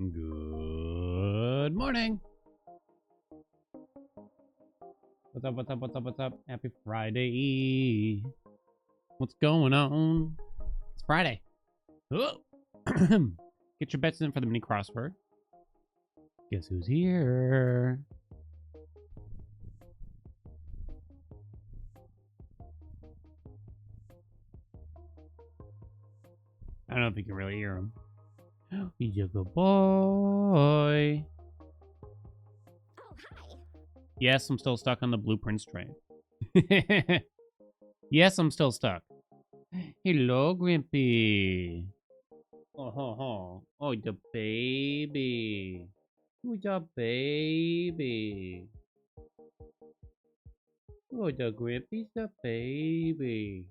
Good morning. What's up, what's up, what's up, what's up? Happy Friday. What's going on? It's Friday. Oh. Get your bets in for the mini crossword. Guess who's here? I don't know if you can really hear him. He's a good boy. Oh, hi. Yes, I'm still stuck on the blueprints train. Yes, I'm still stuck. Hello, Grimpy. Oh, the baby. Oh, the baby. Oh, the Grimpy's the baby.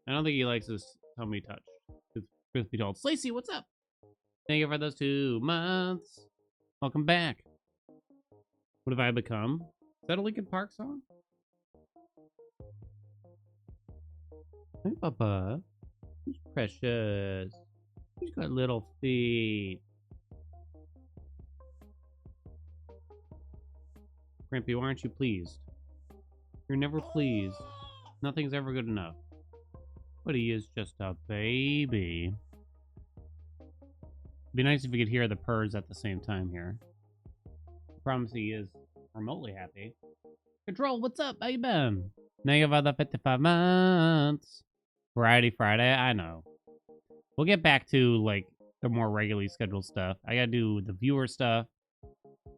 I don't think he likes his tummy touch. It's Crispy told Slacy, what's up? Thank you for those 2 months. Welcome back. What have I become? Is that a Linkin Park song? Hey, Papa. He's precious. He's got little feet. Grimpy, why aren't you pleased? You're never pleased. Nothing's ever good enough. But he is just a baby. It'd be nice if you could hear the purrs at the same time here. I promise he is remotely happy. Control, what's up? How you been? Negative other 55 months. Variety Friday, I know. We'll get back to, like, the more regularly scheduled stuff. I gotta do the viewer stuff.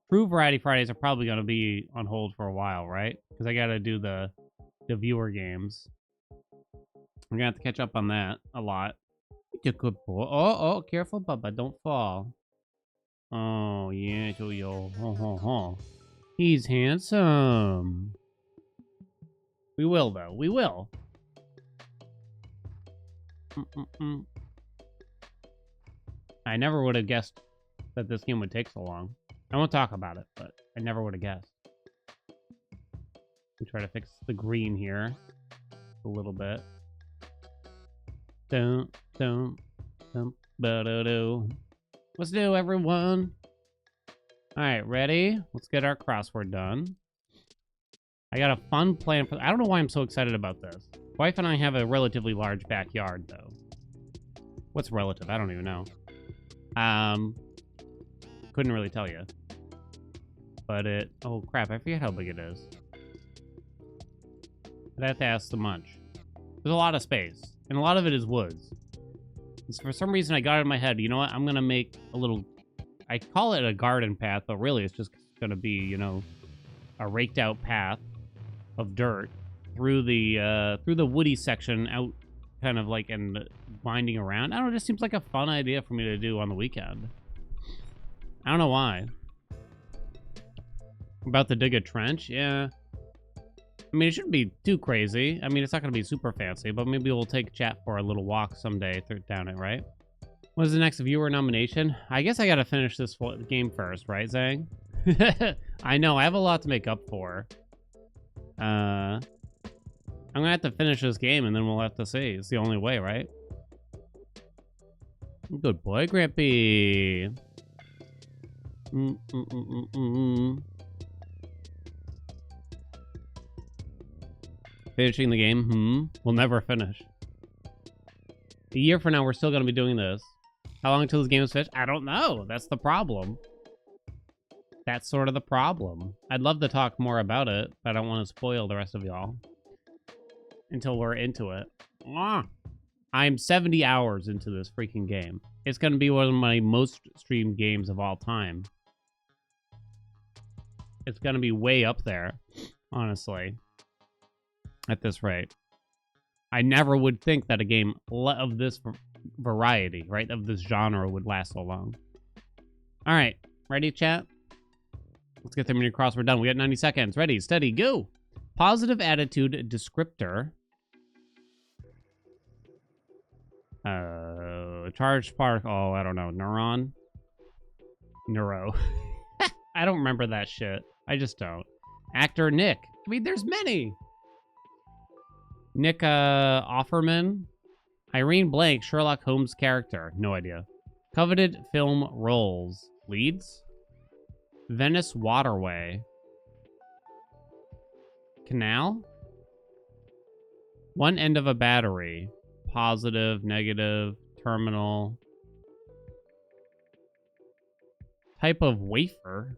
True Variety Fridays are probably gonna be on hold for a while, right? Because I gotta do the viewer games. We're gonna have to catch up on that a lot. You're a good boy. Oh, careful, Bubba. Don't fall. Oh, yeah, yo. He's handsome. We will, though. We will. I never would have guessed that this game would take so long. I won't talk about it, but I never would have guessed. We try to fix the green here a little bit. Let's do, everyone. All right, ready? Let's get our crossword done. I got a fun plan for... I don't know why I'm so excited about this. Wife and I have a relatively large backyard, though. What's relative? I don't even know. Couldn't really tell you. But it... Oh, crap. I forget how big it is. I'd have to ask the munch. There's a lot of space. And a lot of it is woods. For some reason, I got it in my head. You know what? I'm going to make a little... I call it a garden path, but really it's just going to be, you know, a raked out path of dirt through the woody section out kind of like and winding around. I don't know, it just seems like a fun idea for me to do on the weekend. I don't know why. About to dig a trench? Yeah. I mean, it shouldn't be too crazy. I mean, it's not going to be super fancy, but maybe we'll take chat for a little walk someday down it, right? What is the next viewer nomination? I guess I got to finish this game first, right, Zang? I know, I have a lot to make up for. I'm going to have to finish this game, and then we'll have to see. It's the only way, right? Good boy, Grampy. Finishing the game? We'll never finish. A year from now, we're still going to be doing this. How long until this game is finished? I don't know. That's the problem. That's sort of the problem. I'd love to talk more about it, but I don't want to spoil the rest of y'all until we're into it. I'm 70 hours into this freaking game. It's going to be one of my most streamed games of all time. It's going to be way up there, honestly, at this rate. I never would think that a game of this variety, right, of this genre would last so long. All right, ready, chat? Let's get the mini crossword done. We got 90 seconds. Ready, steady, go. Positive attitude descriptor. Charged particle. Oh, I don't know. Neuron. Neuro. I don't remember that shit. I just don't. Actor Nick. I mean, there's many. Nick Offerman. Irene Blank, Sherlock Holmes character. No idea. Coveted film roles. Leads. Venice Waterway. Canal. One end of a battery. Positive, negative, terminal. Type of wafer.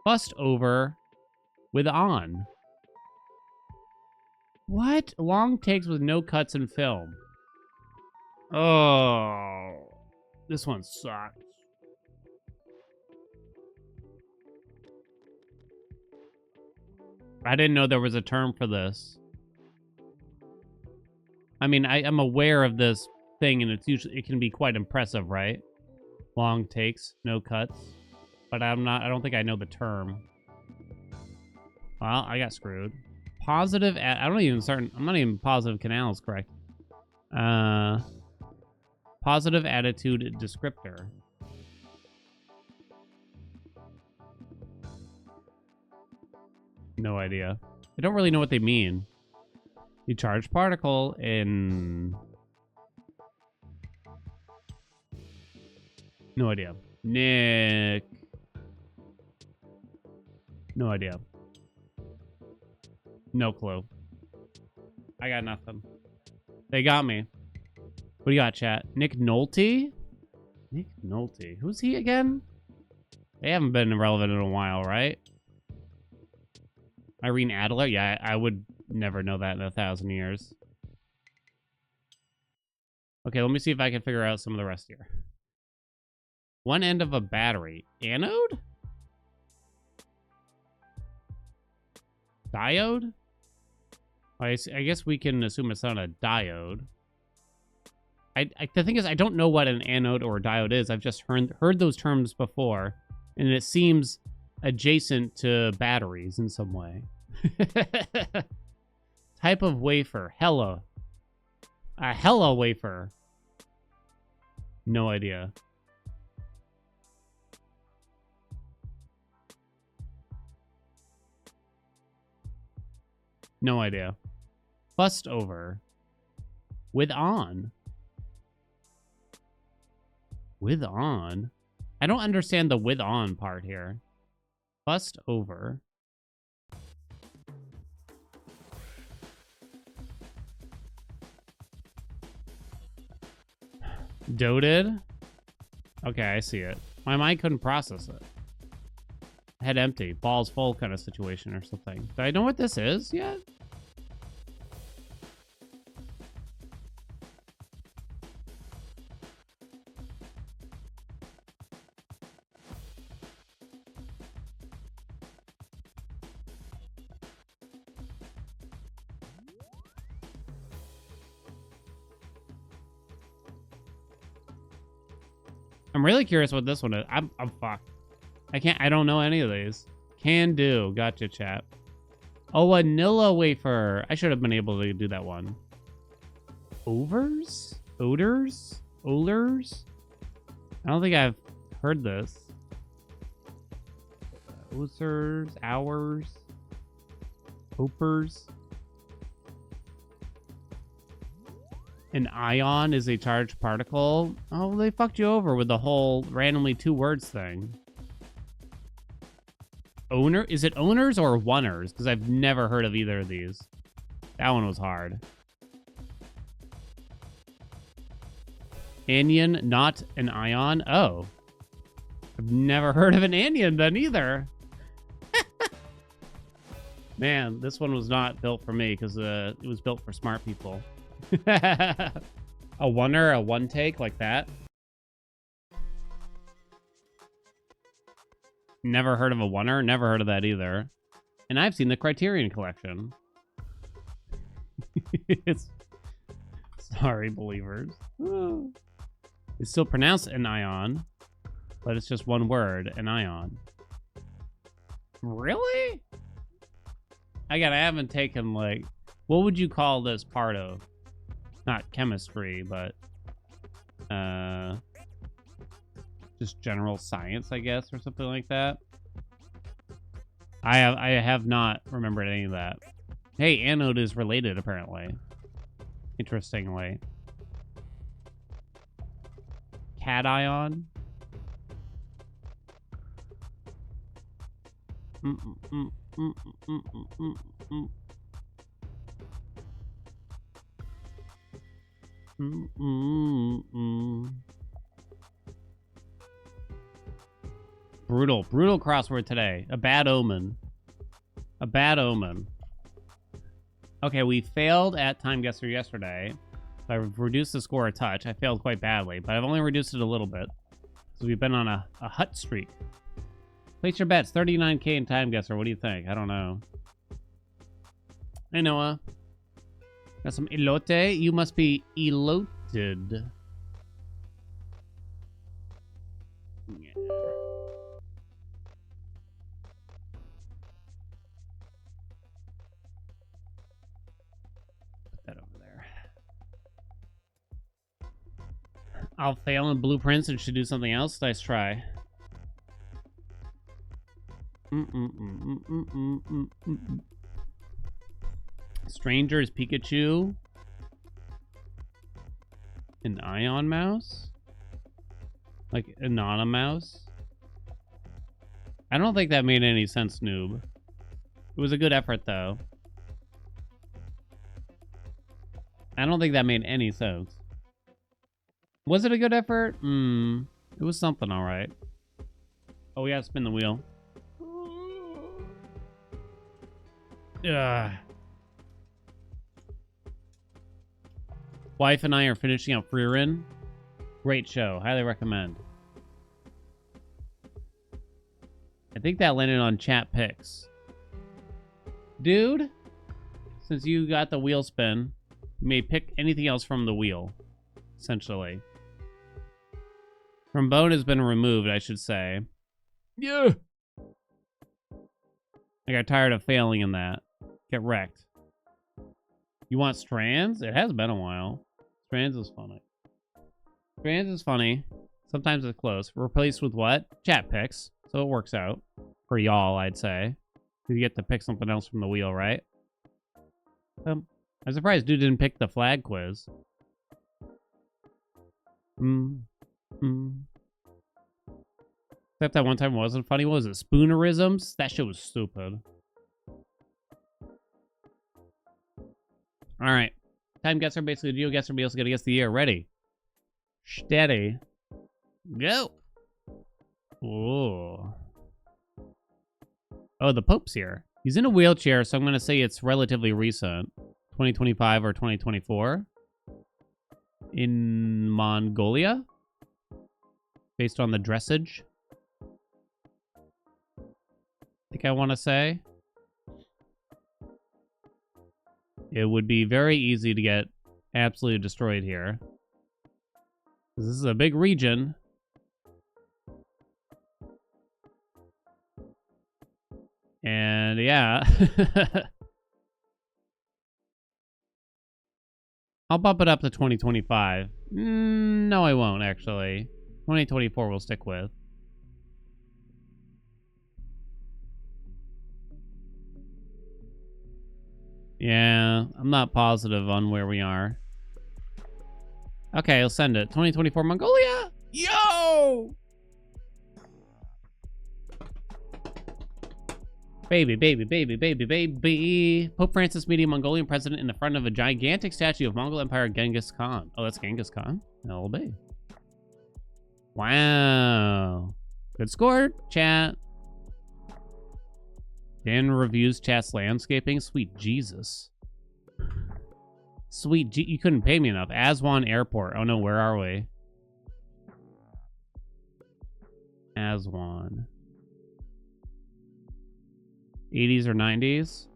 Bust over with on. What? Long takes with no cuts in film. Oh, this one sucks. I didn't know there was a term for this. I mean, I'm aware of this thing, and it can be quite impressive, right? Long takes, no cuts. But I don't think I know the term. Well, I got screwed. Positive, I'm not even positive canal is correct. Positive attitude descriptor. No idea. I don't really know what they mean. You charge particle in... No idea. Nick. No idea. No clue. I got nothing. They got me. What do you got, chat? Nick Nolte? Nick Nolte. Who's he again? They haven't been relevant in a while, right? Irene Adler? Yeah, I would never know that in 1,000 years. Okay, let me see if I can figure out some of the rest here. One end of a battery. Anode? Diode? I guess we can assume it's not a diode. The thing is, I don't know what an anode or a diode is. I've just heard those terms before, and it seems adjacent to batteries in some way. Type of wafer. Hella. A hella wafer. No idea. No idea. Bust over. With on. With on? I don't understand the with on part here. Bust over. Doted? Okay, I see it. My mind couldn't process it. Head empty. Balls full kind of situation or something. Do I know what this is yet? I'm really curious what this one is. I'm fucked. I don't know any of these. Can do. Gotcha, chat. Oh, vanilla wafer. I should have been able to do that one. Overs? Odors? Olers? I don't think I've heard this. Osers, hours, Opers. An ion is a charged particle. Oh, they fucked you over with the whole randomly 2 words thing. Owner? Is it owners or oneers? Because I've never heard of either of these. That one was hard. Anion, not an ion. Oh. I've never heard of an anion then either. Man, this one was not built for me because it was built for smart people. A oneer, a one take like that. Never heard of a oneer. Never heard of that either. And I've seen the Criterion Collection. It's... Sorry, believers. It's still pronounced an ion, but it's just one word, an ion. Really? Again, I haven't taken, like... What would you call this part of? Not chemistry, but... just general science, I guess, or something like that. I have not remembered any of that. Hey, anode is related, apparently. Interestingly. Cation. Brutal crossword today. A bad omen. A bad omen. Okay, we failed at Time Guesser yesterday. I've reduced the score a touch. I failed quite badly, but I've only reduced it a little bit. So we've been on a hut streak. Place your bets. 39k in Time Guesser. What do you think? I don't know. Hey, Noah. Got some elote? You must be eloted. Yeah. Put that over there. I'll fail in blueprints and should do something else. Nice try. Stranger is Pikachu. An ion mouse? Like anonymous? I don't think that made any sense, noob. It was a good effort, though. I don't think that made any sense. Was it a good effort? It was something, alright. Oh, we gotta spin the wheel. Ugh. Wife and I are finishing up Freerin. Great show. Highly recommend. I think that landed on chat picks. Dude, since you got the wheel spin, you may pick anything else from the wheel, essentially. Trombone has been removed, I should say. Yeah. I got tired of failing in that. Get wrecked. You want Strands? It has been a while. Strands is funny. Strands is funny. Sometimes it's close. Replaced with what? Chat picks. So it works out. For y'all, I'd say. You get to pick something else from the wheel, right? I'm surprised dude didn't pick the flag quiz. Except that one time it wasn't funny. What was it? Spoonerisms? That shit was stupid. Alright. Time guesser, basically geo guesser, be also gonna guess the year. Ready? Steady. Go! Ooh. Oh, the Pope's here. He's in a wheelchair, so I'm gonna say it's relatively recent. 2025 or 2024. In Mongolia? Based on the dressage. I think I want to say. It would be very easy to get absolutely destroyed here. This is a big region. And yeah. I'll bump it up to 2025. No, I won't, actually. 2024 we'll stick with. Yeah, I'm not positive on where we are. Okay, I'll send it. 2024 Mongolia! Yo! Baby, baby, baby, baby, baby. Pope Francis meeting Mongolian president in the front of a gigantic statue of Mongol Empire Genghis Khan. Oh, that's Genghis Khan? That'll be. Wow. Good score, chat. Dan reviews chat's landscaping. Sweet Jesus. Sweet you couldn't pay me enough. Aswan Airport. Oh no, where are we? Aswan. 80s or 90s?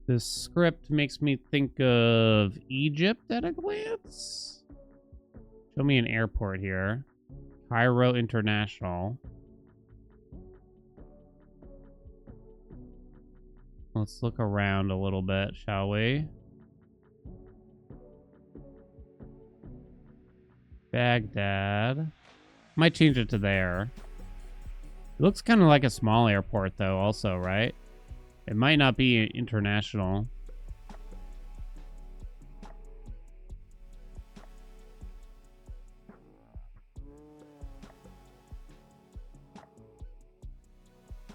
This script makes me think of Egypt at a glance. Show me an airport here. Cairo International. Let's look around a little bit, shall we? Baghdad. Might change it to there. It looks kind of like a small airport, though, also, right? It might not be international.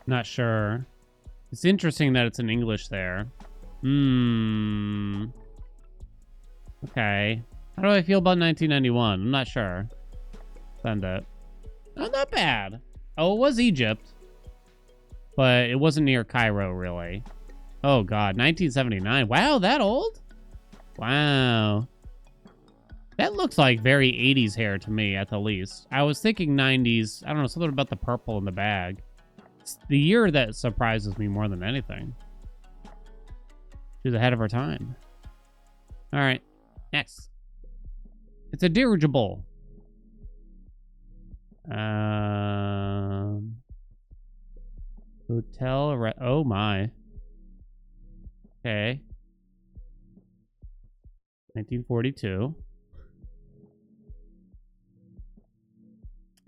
Not sure. It's interesting that it's in English there. Okay. How do I feel about 1991? I'm not sure. Send it. Oh, not bad. Oh, it was Egypt. But it wasn't near Cairo, really. Oh, God. 1979. Wow, that old? Wow. That looks like very 80s hair to me, at the least. I was thinking 90s. I don't know, something about the purple in the bag. It's the year that surprises me more than anything. She's ahead of her time. All right. Next. It's a dirigible. Hotel. Oh my. Okay. 1942.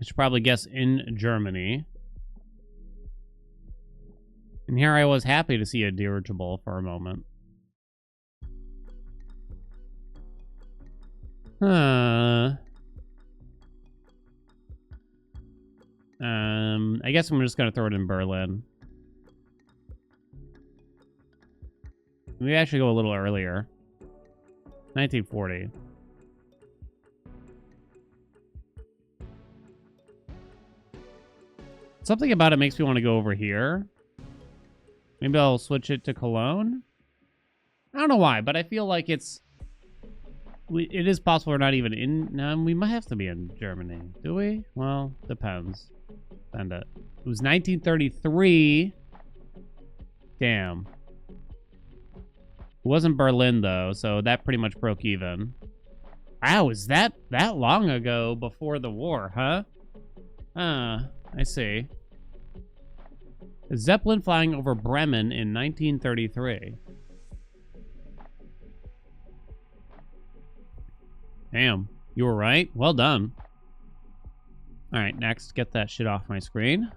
I should probably guess in Germany. And here I was happy to see a dirigible for a moment. I guess I'm just gonna throw it in Berlin. Maybe I should go a little earlier. 1940. Something about it makes me want to go over here. Maybe I'll switch it to Cologne. I don't know why, but I feel like it is possible we're not even in. No, we might have to be in Germany. Do we? Well, depends. Send it. It was 1933. Damn. It wasn't Berlin, though, so that pretty much broke even. Wow, is that long ago before the war, huh? I see. A Zeppelin flying over Bremen in 1933. Damn, you were right. Well done. All right, next, get that shit off my screen.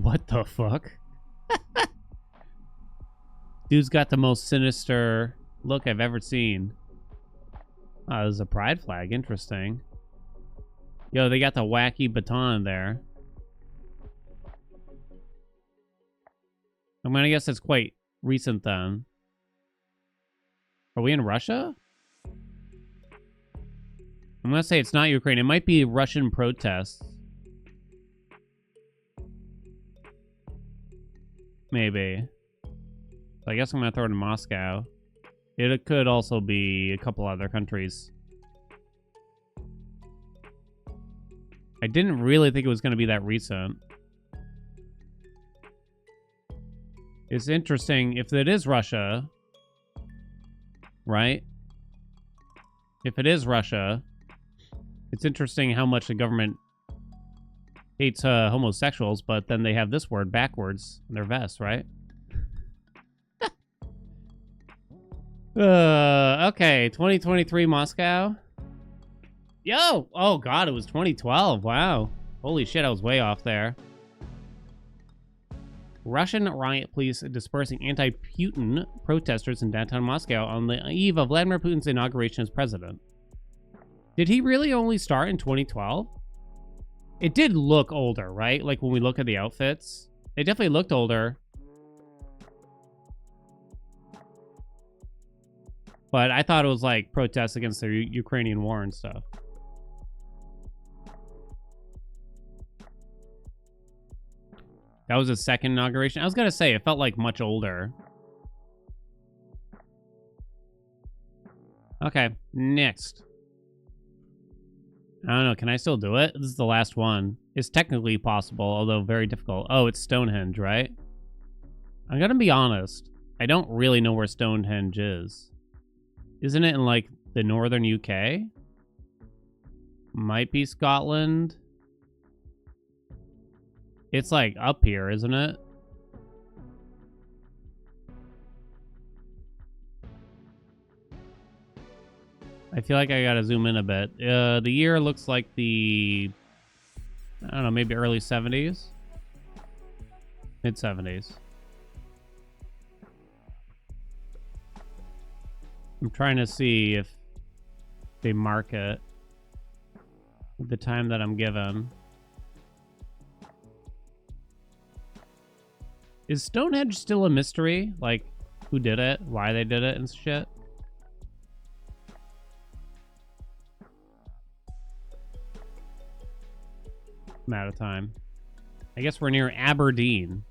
What the fuck? Dude's got the most sinister look I've ever seen. Oh, there's a pride flag. Interesting. Yo, they got the wacky baton there. I'm gonna guess it's quite recent then. Are we in Russia? I'm gonna say it's not Ukraine. It might be Russian protests. Maybe. So I guess I'm gonna throw it in Moscow. It could also be a couple other countries. I didn't really think it was gonna be that recent. It's interesting if it is Russia, right? If it is Russia, It's interesting how much the government hates homosexuals, but then they have this word backwards in their vest, right? Okay, 2023 Moscow. Yo! Oh god, it was 2012. Wow. Holy shit, I was way off there. Russian riot police dispersing anti-Putin protesters in downtown Moscow on the eve of Vladimir Putin's inauguration as president. Did he really only start in 2012? It did look older, right? Like when we look at the outfits, they definitely looked older. But I thought it was like protests against the Ukrainian war and stuff. That was his second inauguration. I was going to say, it felt like much older. Okay, next. I don't know, can I still do it? This is the last one. It's technically possible, although very difficult. Oh, it's Stonehenge, right? I'm going to be honest. I don't really know where Stonehenge is. Isn't it in, like, the northern UK? Might be Scotland. It's like up here, isn't it? I feel like I gotta zoom in a bit. The year looks like the, I don't know, maybe early 70s? Mid 70s. I'm trying to see if they mark it with the time that I'm given. Is Stonehenge still a mystery? Like, who did it? Why they did it and shit? I'm out of time. I guess we're near Aberdeen.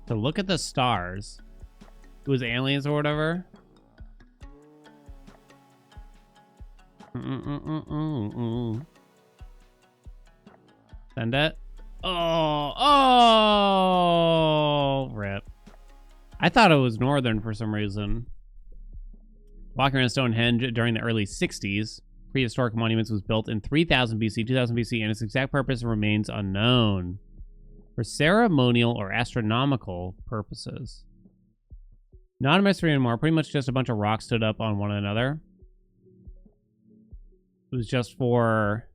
So look at the stars. It was aliens or whatever. Send it. Oh, rip. I thought it was northern for some reason. Walking around Stonehenge during the early 60s, prehistoric monuments was built in 3000 BC, 2000 BC, and its exact purpose remains unknown. For ceremonial or astronomical purposes. Not a mystery anymore. Pretty much just a bunch of rocks stood up on one another. It was just for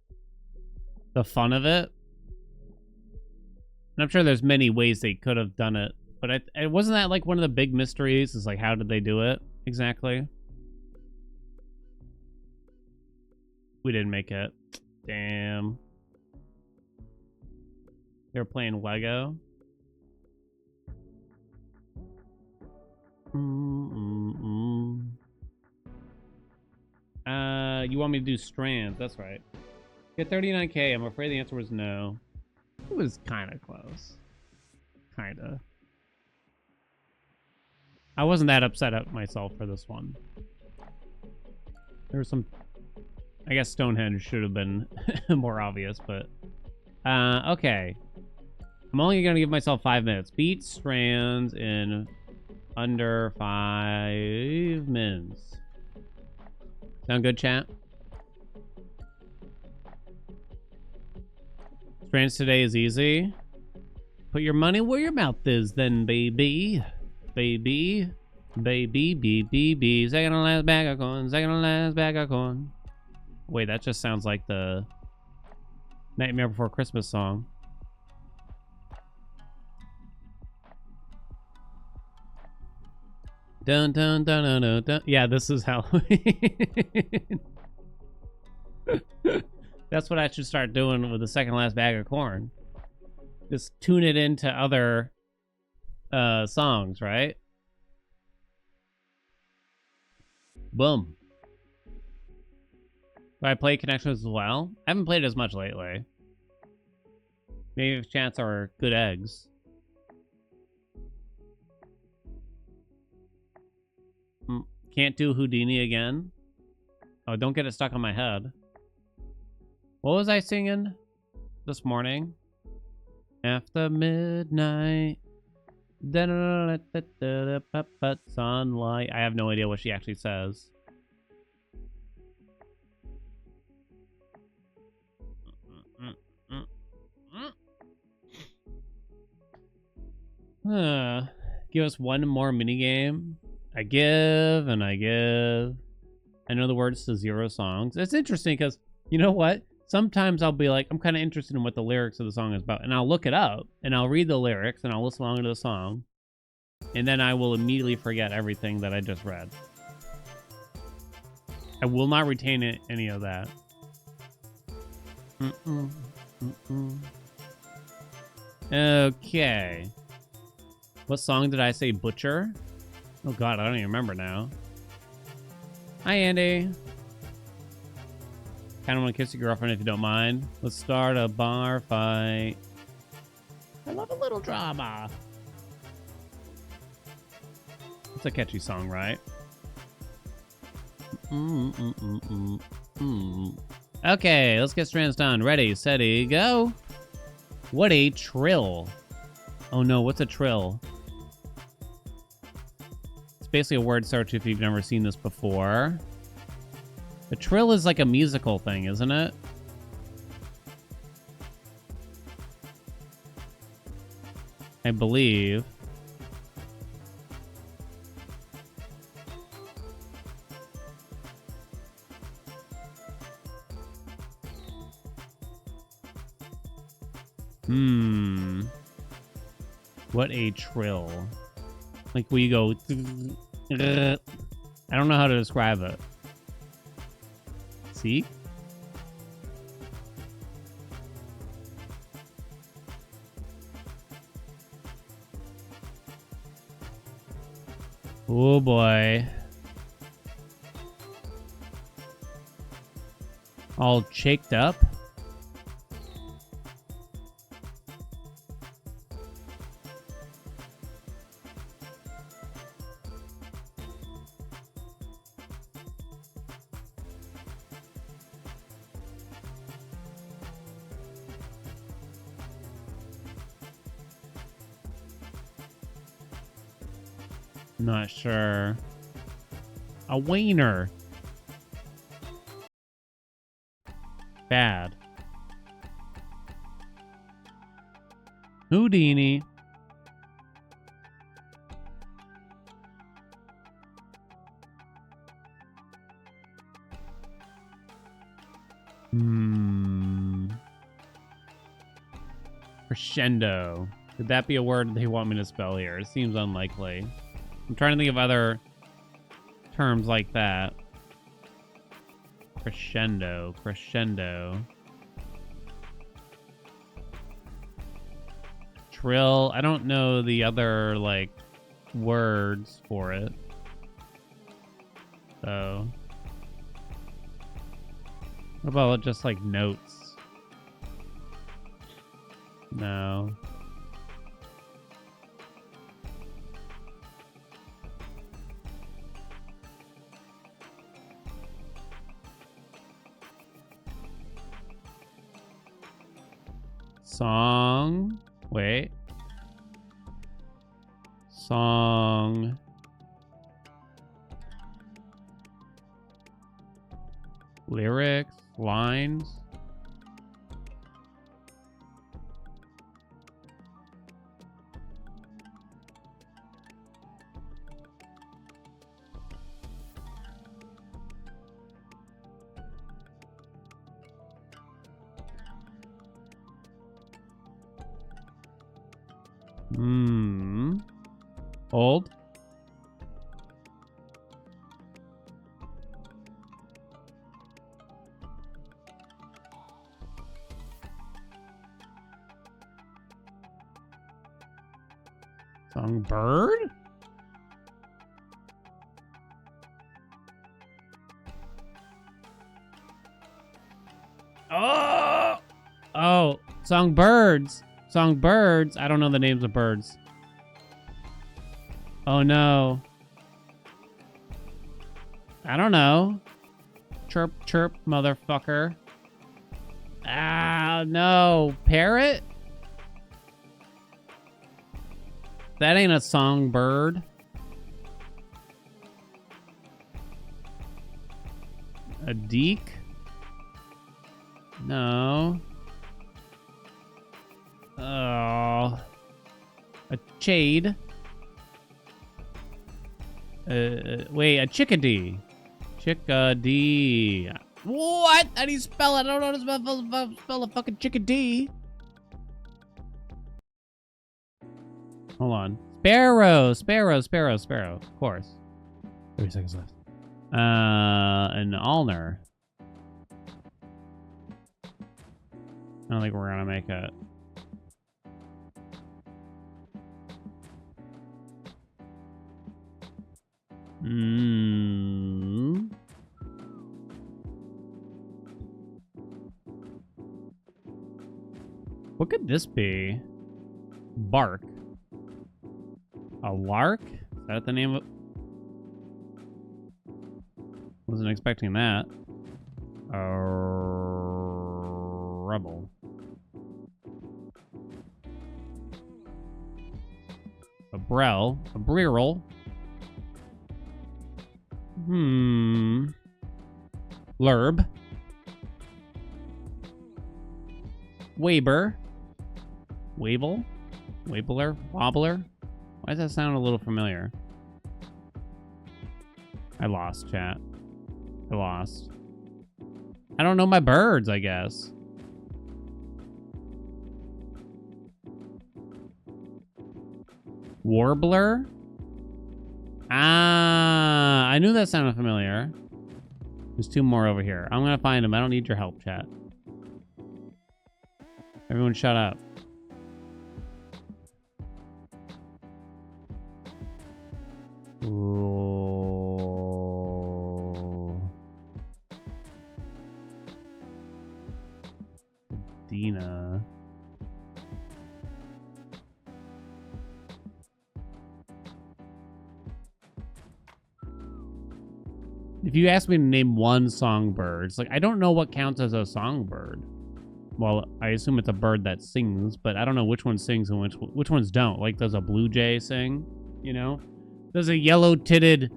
the fun of it. And I'm sure there's many ways they could have done it. But it wasn't that like one of the big mysteries? Is like, how did they do it exactly? We didn't make it. Damn. They were playing Lego. You want me to do strands? That's right. Get 39K. I'm afraid the answer was no. It was kind of close. Kinda. I wasn't that upset at myself for this one. There was some... I guess Stonehenge should have been more obvious, but... okay. I'm only going to give myself 5 minutes. Beat strands in under 5 minutes. Sound good, chat? Strands today is easy. Put your money where your mouth is then, baby. Baby. Baby, baby. Second to last bag of corn. Second to last bag of corn. Wait, that just sounds like the Nightmare Before Christmas song. Dun dun dun dun dun dun. Yeah, this is Halloween. That's what I should start doing with the second last bag of corn. Just tune it into other songs, right? Boom. Do I play Connections as well? I haven't played as much lately. Maybe if chance are good eggs. Can't do Houdini again. Oh, don't get it stuck on my head. What was I singing this morning? After midnight. Sunlight. I have no idea what she actually says. Give us one more minigame. I give and I give. I know the words to 0 songs. It's interesting because, you know what? Sometimes I'll be like, I'm kind of interested in what the lyrics of the song is about. And I'll look it up and I'll read the lyrics and I'll listen along to the song. And then I will immediately forget everything that I just read. I will not retain any of that. Okay. What song did I say butcher? Oh god, I don't even remember now. Hi, Andy. Kinda wanna kiss your girlfriend if you don't mind. Let's start a bar fight. I love a little drama. It's a catchy song, right? Okay, let's get strands done. Ready, steady, go. What a trill. Oh no, what's a trill? It's basically a word search if you've never seen this before. A trill is like a musical thing, isn't it? I believe. What a trill. Like we go... I don't know how to describe it. See? Oh boy. All chaked up. Not sure. A wiener. Bad. Houdini. Crescendo. Could that be a word they want me to spell here? It seems unlikely. I'm trying to think of other terms like that. Crescendo. Crescendo. Trill. I don't know the other, like, words for it. So. What about just, like, notes? No. Song. Wait. Song. Lyrics. Lines. Old. Songbird? Oh! Oh, songbirds. Songbirds. I don't know the names of birds. Oh no. I don't know. Chirp, chirp, motherfucker. Ah, no. Parrot? That ain't a songbird. A deek? No. Oh. A chade. Wait, a chickadee. Chickadee. What? How do you spell it? I don't know how to spell a fucking chickadee. Hold on. Sparrow. Of course. 30 seconds left. An ulnar. I don't think we're gonna make it. What could this be? Bark. A lark? Is that the name of... Wasn't expecting that. A rebel. A brel. A brirel. Lerb. Waber. Wable? Wabler? Wobbler? Why does that sound a little familiar? I lost, chat. I lost. I don't know my birds, I guess. Warbler? Ah, I knew that sounded familiar. There's two more over here. I'm gonna find them. I don't need your help, chat. Everyone shut up. Dina. If you ask me to name one songbird, it's like, I don't know what counts as a songbird. Well, I assume it's a bird that sings, but I don't know which one sings and which ones don't. Like, does a blue jay sing? You know? Does a yellow-titted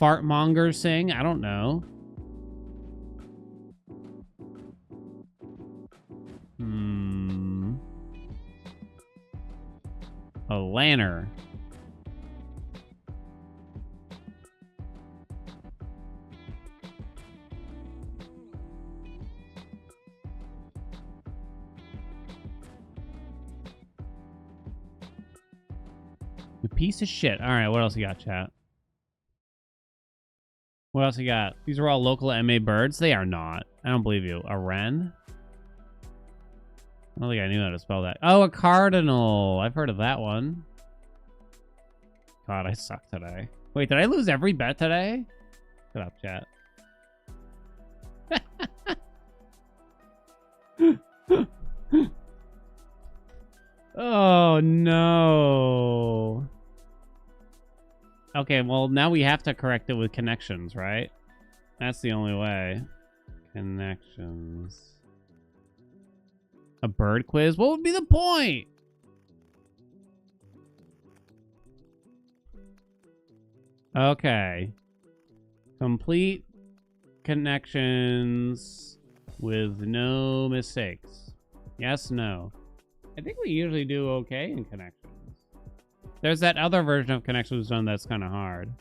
fartmonger sing? I don't know. A lanner. You piece of shit. All right, what else you got, chat? What else you got? These are all local MA birds. They are not. I don't believe you. A wren? I don't think I knew how to spell that. Oh, a cardinal. I've heard of that one. God, I suck today. Wait, did I lose every bet today? Shut up, chat. Oh, no. Okay, well, now we have to correct it with connections, right? That's the only way. Connections. A bird quiz? What would be the point? Okay. Complete connections with no mistakes. Yes, no. I think we usually do okay in connections. There's that other version of connections done that's kind of hard.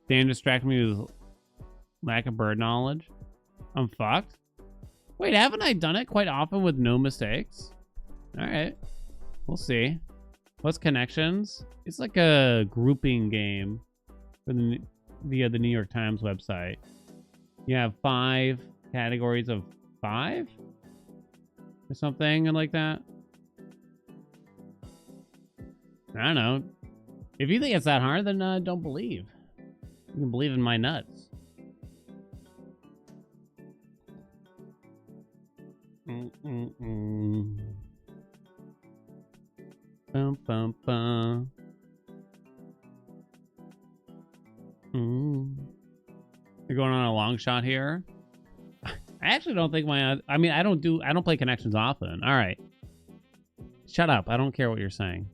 Dan distracted me with lack of bird knowledge. I'm fucked. Wait, haven't I done it quite often with no mistakes? All right. We'll see. What's connections? It's like a grouping game via the New York Times website. You have 5 categories of 5? Or something like that. I don't know. If you think it's that hard, then don't believe. You can believe in my nuts. Bum, bum, bum. You're going on a long shot here. I actually don't think I mean, I don't play connections often. All right. Shut up. I don't care what you're saying.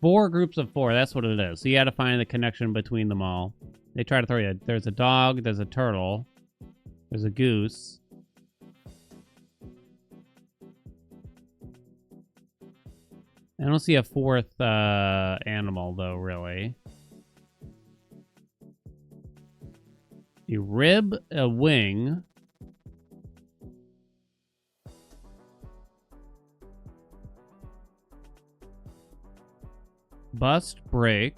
4 groups of 4. That's what it is. So you had to find the connection between them all. They try to throw you. There's a dog. There's a turtle. There's a goose. I don't see a fourth animal, though, really. A rib, a wing. Bust, break.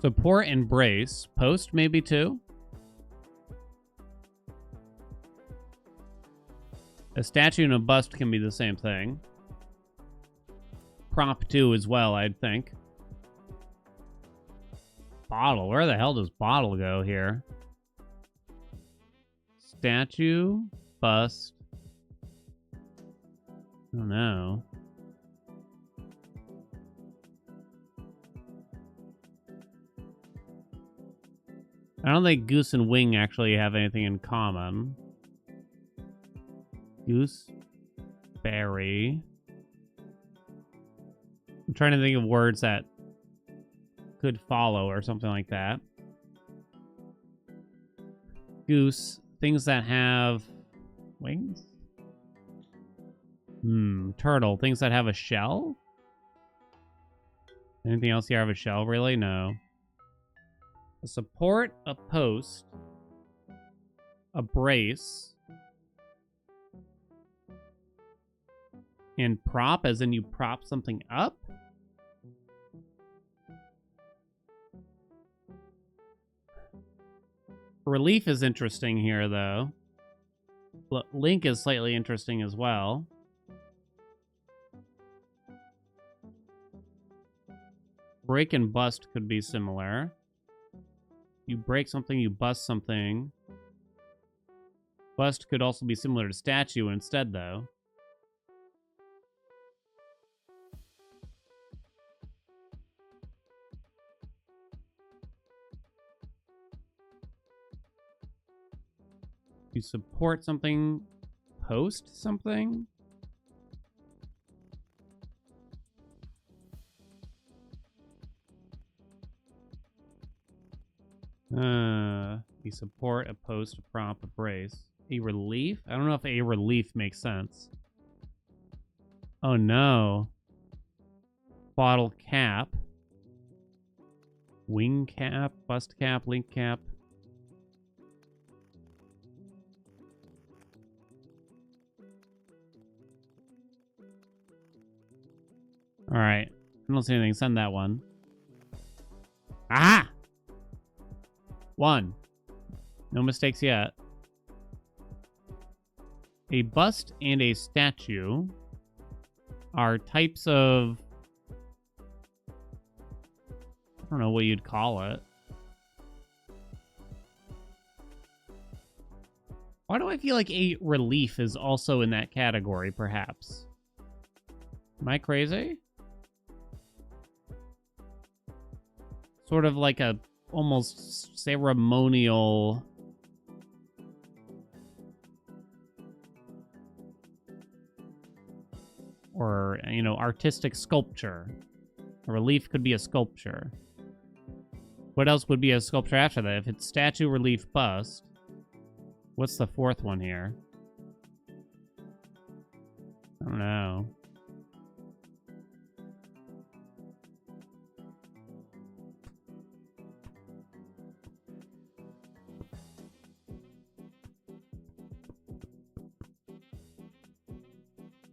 Support and brace. Post, maybe, too. A statue and a bust can be the same thing. Prop, too, as well, I'd think. Bottle. Where the hell does bottle go here? Statue, bust. I don't know. I don't think goose and wing actually have anything in common. Goose, berry. I'm trying to think of words that could follow or something like that. Goose, things that have wings. Turtle, things that have a shell. Anything else here have a shell, really? No. A support, a post, a brace, and prop, as in you prop something up? Relief is interesting here, though. Link is slightly interesting as well. Break and bust could be similar. You break something, you bust something. Bust could also be similar to statue instead, though. You support something, post something? You support, a post, a prop, a brace. A relief? I don't know if a relief makes sense. Oh no. Bottle cap. Wing cap, bust cap, link cap. Alright. I don't see anything. Send that one. Ah! 1. No mistakes yet. A bust and a statue are types of... I don't know what you'd call it. Why do I feel like a relief is also in that category, perhaps? Am I crazy? Sort of like a almost ceremonial... or, you know, artistic sculpture. A relief could be a sculpture. What else would be a sculpture after that? If it's statue, relief, bust. What's the fourth one here? I don't know.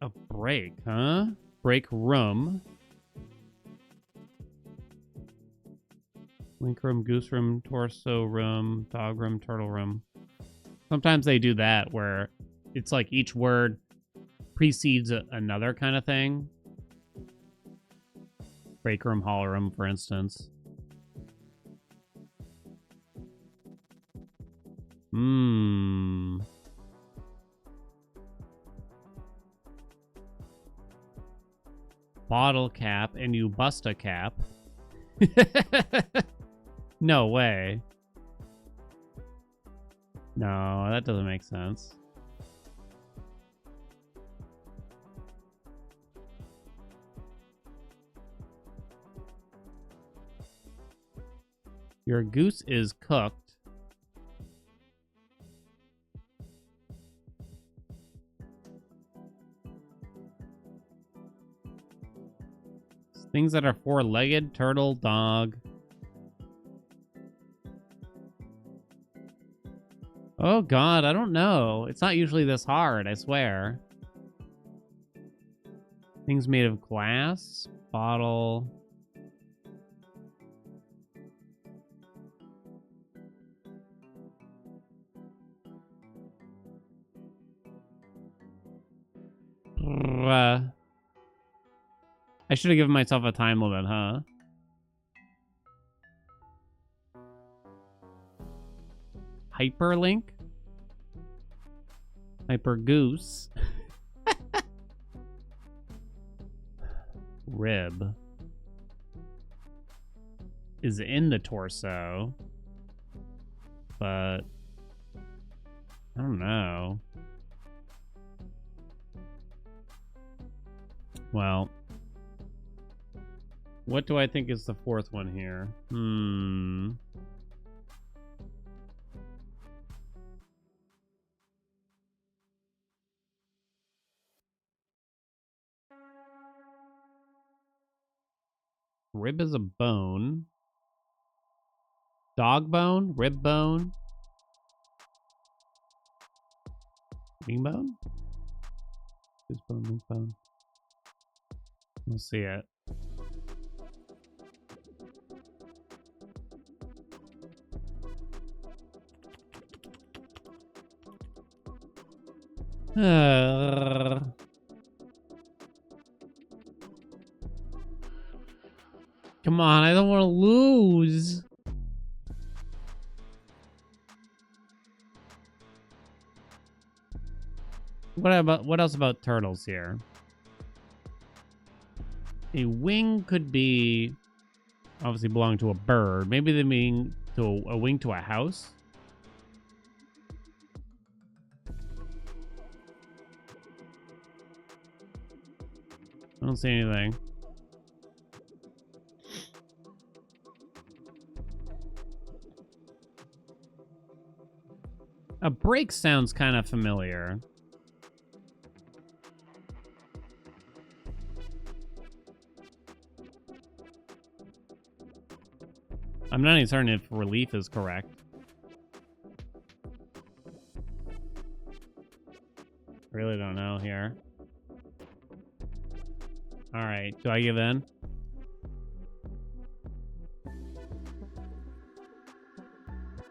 A break, huh? Break room. Link room, goose room, torso room, dog room, turtle room. Sometimes they do that where it's like each word precedes another kind of thing. Break room, hall room, for instance. Bottle cap and you bust a cap. No way. No, that doesn't make sense. Your goose is cooked. Things that are four-legged, turtle, dog. Oh god, I don't know. It's not usually this hard, I swear. Things made of glass, bottle. I should have given myself a time limit, huh? Hyperlink? Hyper goose. Rib is in the torso, but I don't know. Well, what do I think is the fourth one here? Rib is a bone. Dog bone? Rib bone? Wing bone? Goose bone, wing bone. We'll see it. Come on, I don't want to lose. What else about turtles here? A wing could be obviously belong to a bird. Maybe they mean to a wing to a house. I don't see anything. A break sounds kind of familiar. I'm not even certain if relief is correct. Really don't know here. All right, do I give in?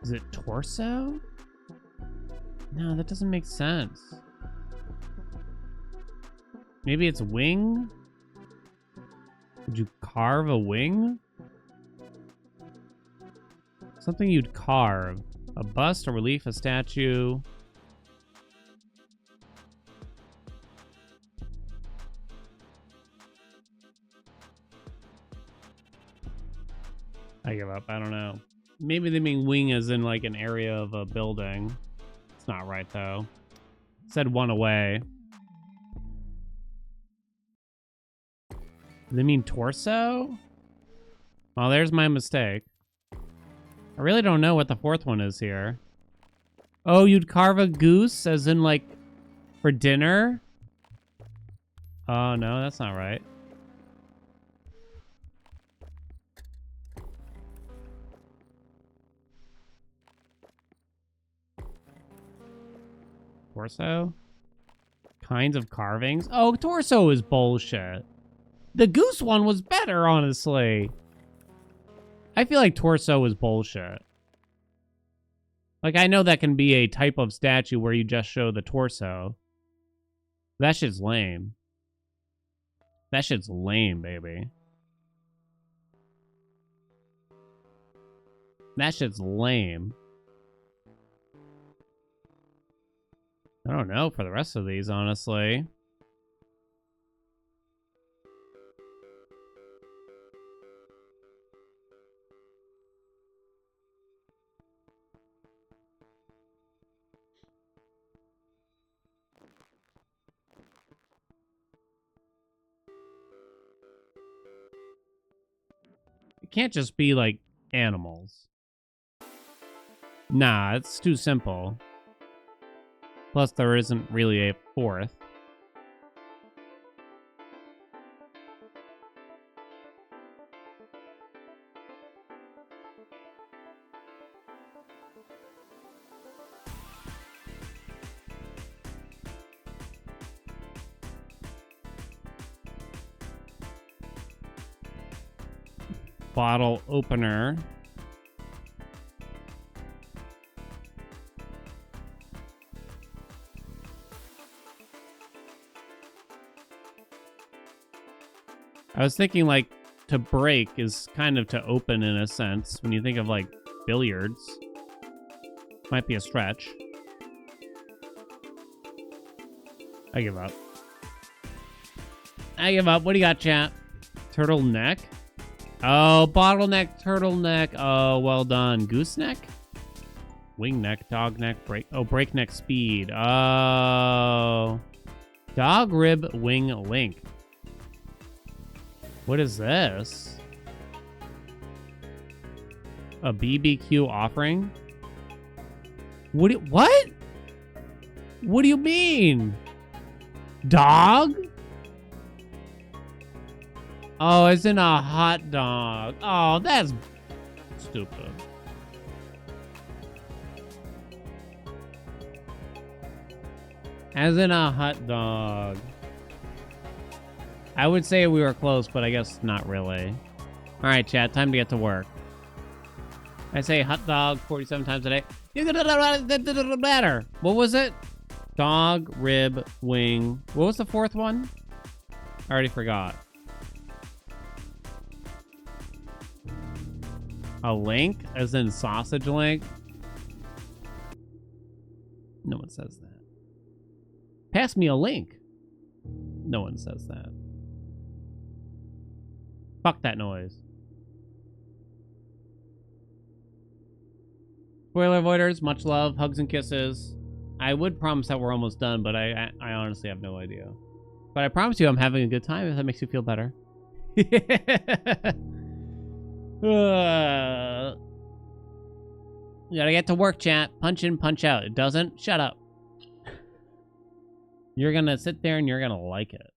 Is it torso? No, that doesn't make sense. Maybe it's wing? Would you carve a wing? Something you'd carve. A bust, a relief, a statue. I give up. I don't know. Maybe they mean wing as in like an area of a building. It's not right though. It said one away. They mean torso? Well, there's my mistake. I really don't know what the fourth one is here. Oh, you'd carve a goose as in like for dinner? Oh, no, that's not right. Torso? Kinds of carvings? Oh, torso is bullshit. The goose one was better, honestly. I feel like torso is bullshit. Like, I know that can be a type of statue where you just show the torso. That shit's lame. That shit's lame, baby. That shit's lame. I don't know for the rest of these, honestly. It can't just be like animals. Nah, it's too simple. Plus, there isn't really a fourth. Bottle opener. I was thinking, like, to break is kind of to open in a sense. When you think of, like, billiards. Might be a stretch. I give up. I give up. What do you got, chat? Turtleneck? Oh, bottleneck, turtleneck. Oh, well done. Gooseneck? Wingneck, dogneck, break. Oh, breakneck speed. Oh. Dog rib wing link. What is this? A BBQ offering? What? What? What do you mean? Dog? Oh, it's in a hot dog. Oh, that's stupid. As in a hot dog. I would say we were close, but I guess not really. All right, chat, time to get to work. I say hot dog 47 times a day. Matter. What was it? Dog, rib, wing. What was the fourth one? I already forgot. A link? As in sausage link? No one says that. Pass me a link. No one says that. Fuck that noise. Spoiler avoiders, much love, hugs and kisses. I would promise that we're almost done, but I honestly have no idea. But I promise you I'm having a good time if that makes you feel better. You gotta get to work, chat. Punch in, punch out. It doesn't? Shut up. You're gonna sit there and you're gonna like it.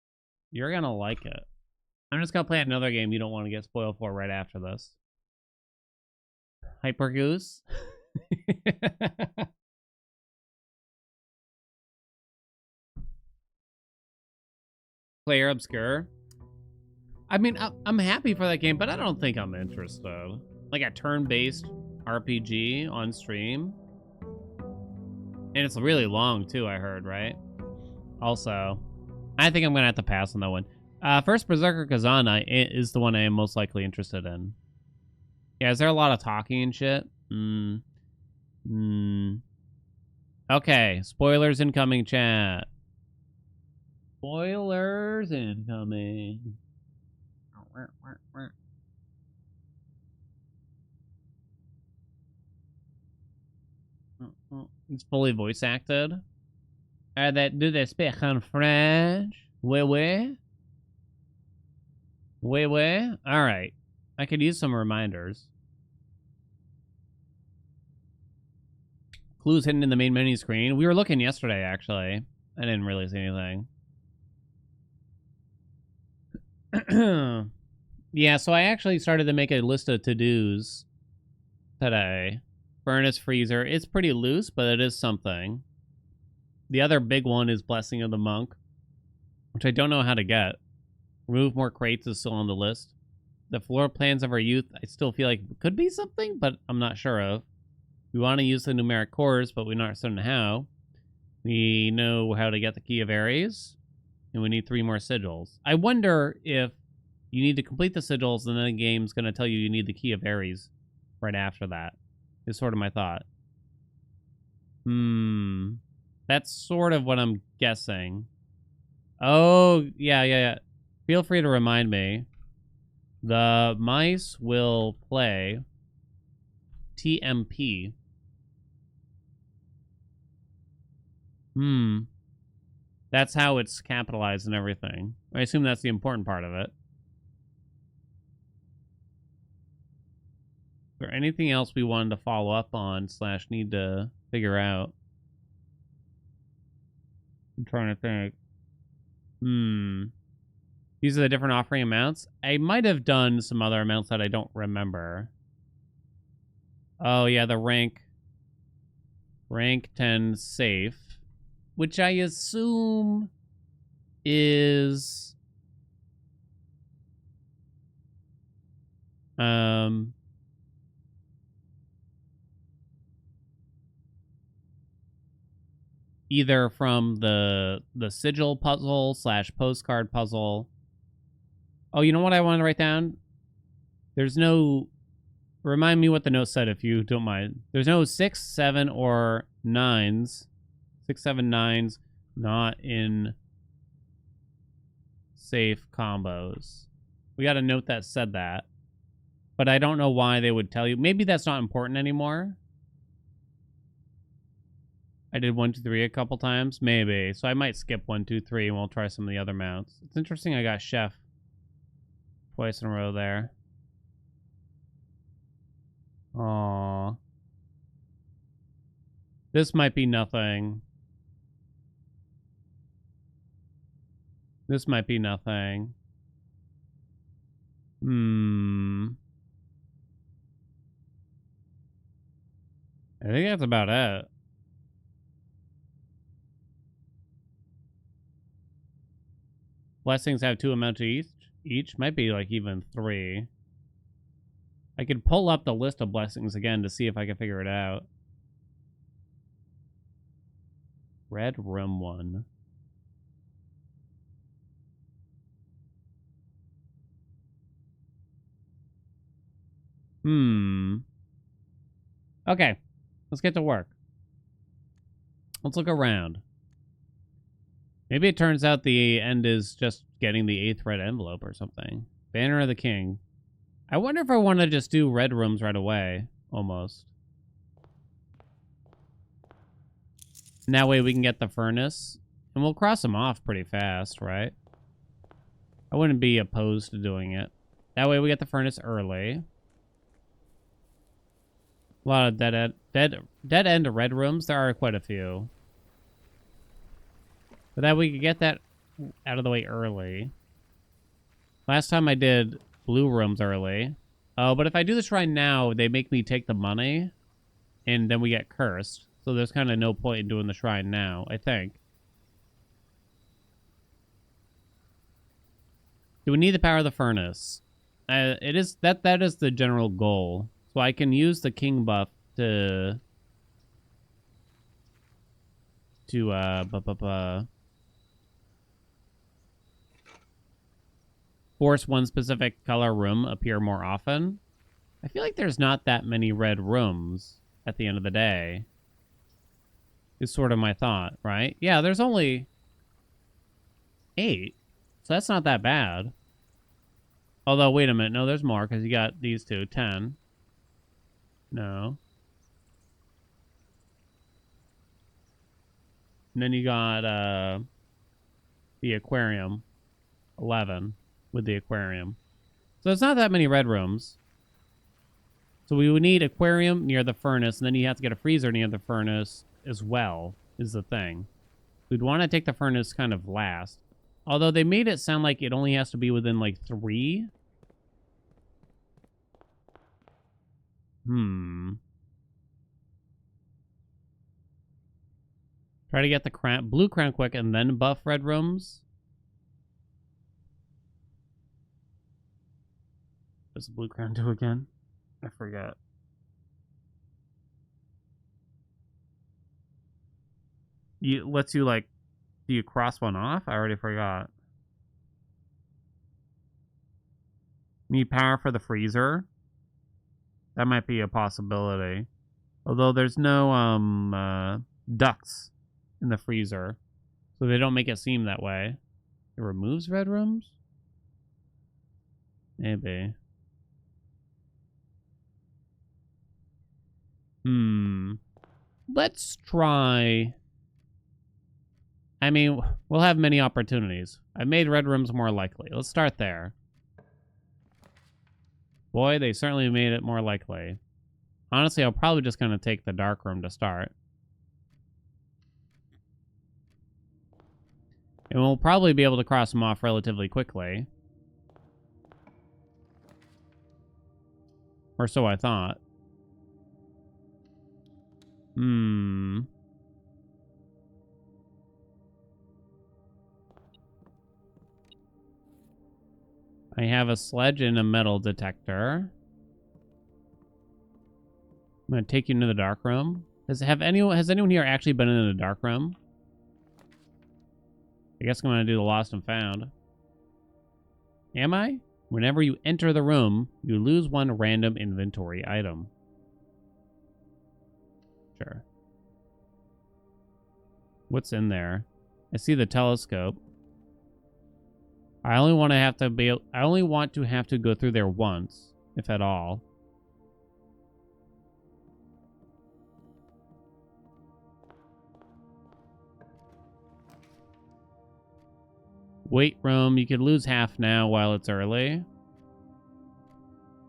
You're gonna like it. I'm just gonna play another game you don't want to get spoiled for right after this. Hyper Goose. Player Obscure. I mean, I'm happy for that game, but I don't think I'm interested. Like a turn-based RPG on stream. And it's really long, too, I heard, right? Also, I think I'm going to have to pass on that one. First, Berserker Kazana is the one I am most likely interested in. Yeah, is there a lot of talking and shit? Okay, spoilers incoming, chat. Spoilers incoming. It's fully voice acted. Do they speak in French? Oui, oui. Oui, oui. Alright. I could use some reminders. Clues hidden in the main menu screen. We were looking yesterday, actually. I didn't really see anything. Yeah, so I actually started to make a list of to-dos today. Furnace freezer. It's pretty loose, but it is something. The other big one is Blessing of the Monk, which I don't know how to get. Remove more crates is still on the list. The floor plans of our youth, I still feel like could be something, but I'm not sure of. We want to use the numeric cores, but we're not certain how. We know how to get the Key of Ares, and we need 3 more sigils. I wonder if you need to complete the sigils, and then the game's going to tell you need the Key of Ares right after that, is sort of my thought. That's sort of what I'm guessing. Oh, yeah. Feel free to remind me. The mice will play TMP. That's how it's capitalized and everything. I assume that's the important part of it. Is there anything else we wanted to follow up on / need to figure out? I'm trying to think. These are the different offering amounts. I might have done some other amounts that I don't remember. Oh, yeah, the rank 10 safe, which I assume is Either from the sigil puzzle slash postcard puzzle. Oh, you know what I want to write down? There's no... Remind me what the note said if you don't mind. There's no 6, 7, or 9s. 6, 7, 9s not in safe combos. We got a note that said that. But I don't know why they would tell you. Maybe that's not important anymore. I did 1, 2, 3 a couple times. Maybe. So I might skip 1, 2, 3 and we'll try some of the other mounts. It's interesting I got Chef twice in a row there. Aww. This might be nothing. This might be nothing. I think that's about it. Blessings have 2 amounts each. Each might be like even 3. I could pull up the list of blessings again to see if I can figure it out. Red room 1. Okay, let's get to work. Let's look around. Maybe it turns out the end is just getting the 8th red envelope or something. Banner of the King. I wonder if I want to just do red rooms right away, almost. And that way we can get the furnace. And we'll cross them off pretty fast, right? I wouldn't be opposed to doing it. That way we get the furnace early. A lot of dead end red rooms. There are quite a few. But that we could get that out of the way early. Last time I did blue rooms early. Oh, but if I do the shrine now, they make me take the money. And then we get cursed. So there's kind of no point in doing the shrine now, I think. Do we need the power of the furnace? It is that is the general goal. So I can use the king buff to force one specific color room appear more often. I feel like there's not that many red rooms at the end of the day. Is sort of my thought, right? Yeah, there's only 8. So that's not that bad. Although, wait a minute. No, there's more because you got these two. 10. No. And then you got the aquarium. 11 with the aquarium. So it's not that many red rooms. So we would need aquarium near the furnace, and then you have to get a freezer near the furnace as well, is the thing. We'd want to take the furnace kind of last. Although they made it sound like it only has to be within like 3. Try to get the blue crown quick and then buff red rooms. What's the blue crown do again? I forgot. Lets you like, do you cross one off? I already forgot. Need power for the freezer. That might be a possibility. Although there's no ducts in the freezer. So they don't make it seem that way. It removes red rooms? Maybe. Let's try... I mean, we'll have many opportunities. I made red rooms more likely. Let's start there. Boy, they certainly made it more likely. Honestly, I'll probably just gonna take the dark room to start. And we'll probably be able to cross them off relatively quickly. Or so I thought. I have a sledge and a metal detector. I'm gonna take you into the dark room. Has anyone here actually been in the dark room? I guess I'm gonna do the lost and found. Am I? Whenever you enter the room, you lose one random inventory item. Sure. What's in there? I see the telescope. I only want to have to go through there once, if at all. Weight room. You could lose half now while it's early.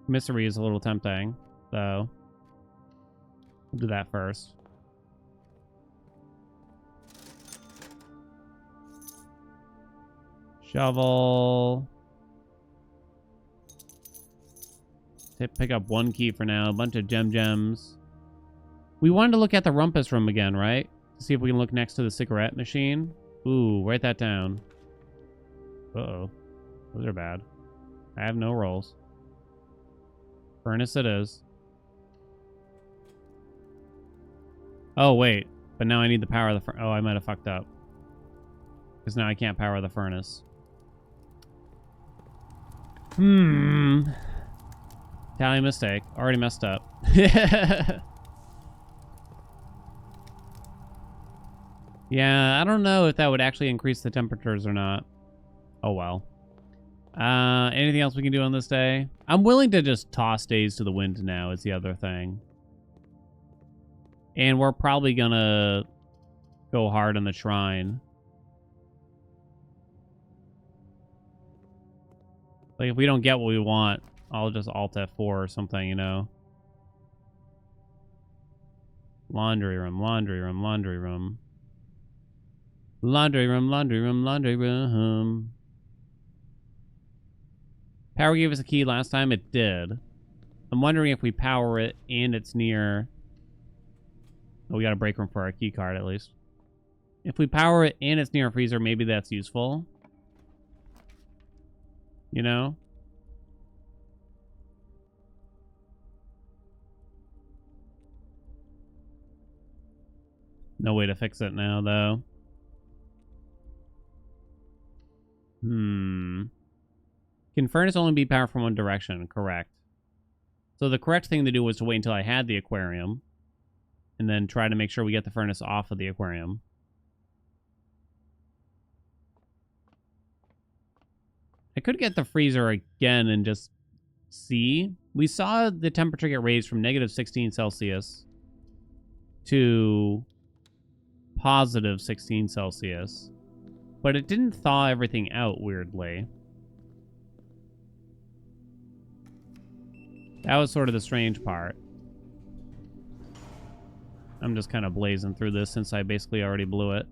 Mystery is a little tempting, so we'll do that first. Shovel. Pick up one key for now. A bunch of gems. We wanted to look at the rumpus room again, right? To see if we can look next to the cigarette machine. Ooh, write that down. Uh-oh. Those are bad. I have no rolls. Furnace it is. Oh, wait. But now I need the power of the furnace. Oh, I might have fucked up. Because now I can't power the furnace. Tally mistake. Already messed up. Yeah, I don't know if that would actually increase the temperatures or not. Oh, well. Anything else we can do on this day? I'm willing to just toss days to the wind now is the other thing. And we're probably gonna go hard on the shrine. Like, if we don't get what we want, I'll just Alt F4 or something, you know? Laundry room, laundry room, laundry room. Laundry room, laundry room, laundry room. Power gave us a key last time. It did. I'm wondering if we power it and it's near... Oh, we got a break room for our key card, at least. If we power it and it's near a freezer, maybe that's useful. You know? No way to fix it now, though. Can furnace only be powered from one direction? Correct. So the correct thing to do was to wait until I had the aquarium. And then try to make sure we get the furnace off of the aquarium. I could get the freezer again and just see. We saw the temperature get raised from negative 16 Celsius to positive 16 Celsius. But it didn't thaw everything out, weirdly. That was sort of the strange part. I'm just kind of blazing through this since I basically already blew it.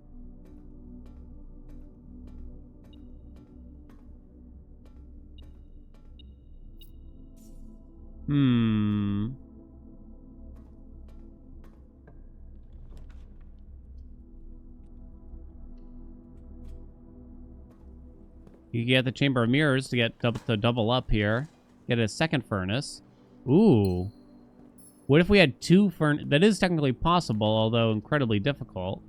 You get the Chamber of Mirrors to get double up here. Get a second furnace. Ooh. What if we had two furnaces? That is technically possible, although incredibly difficult.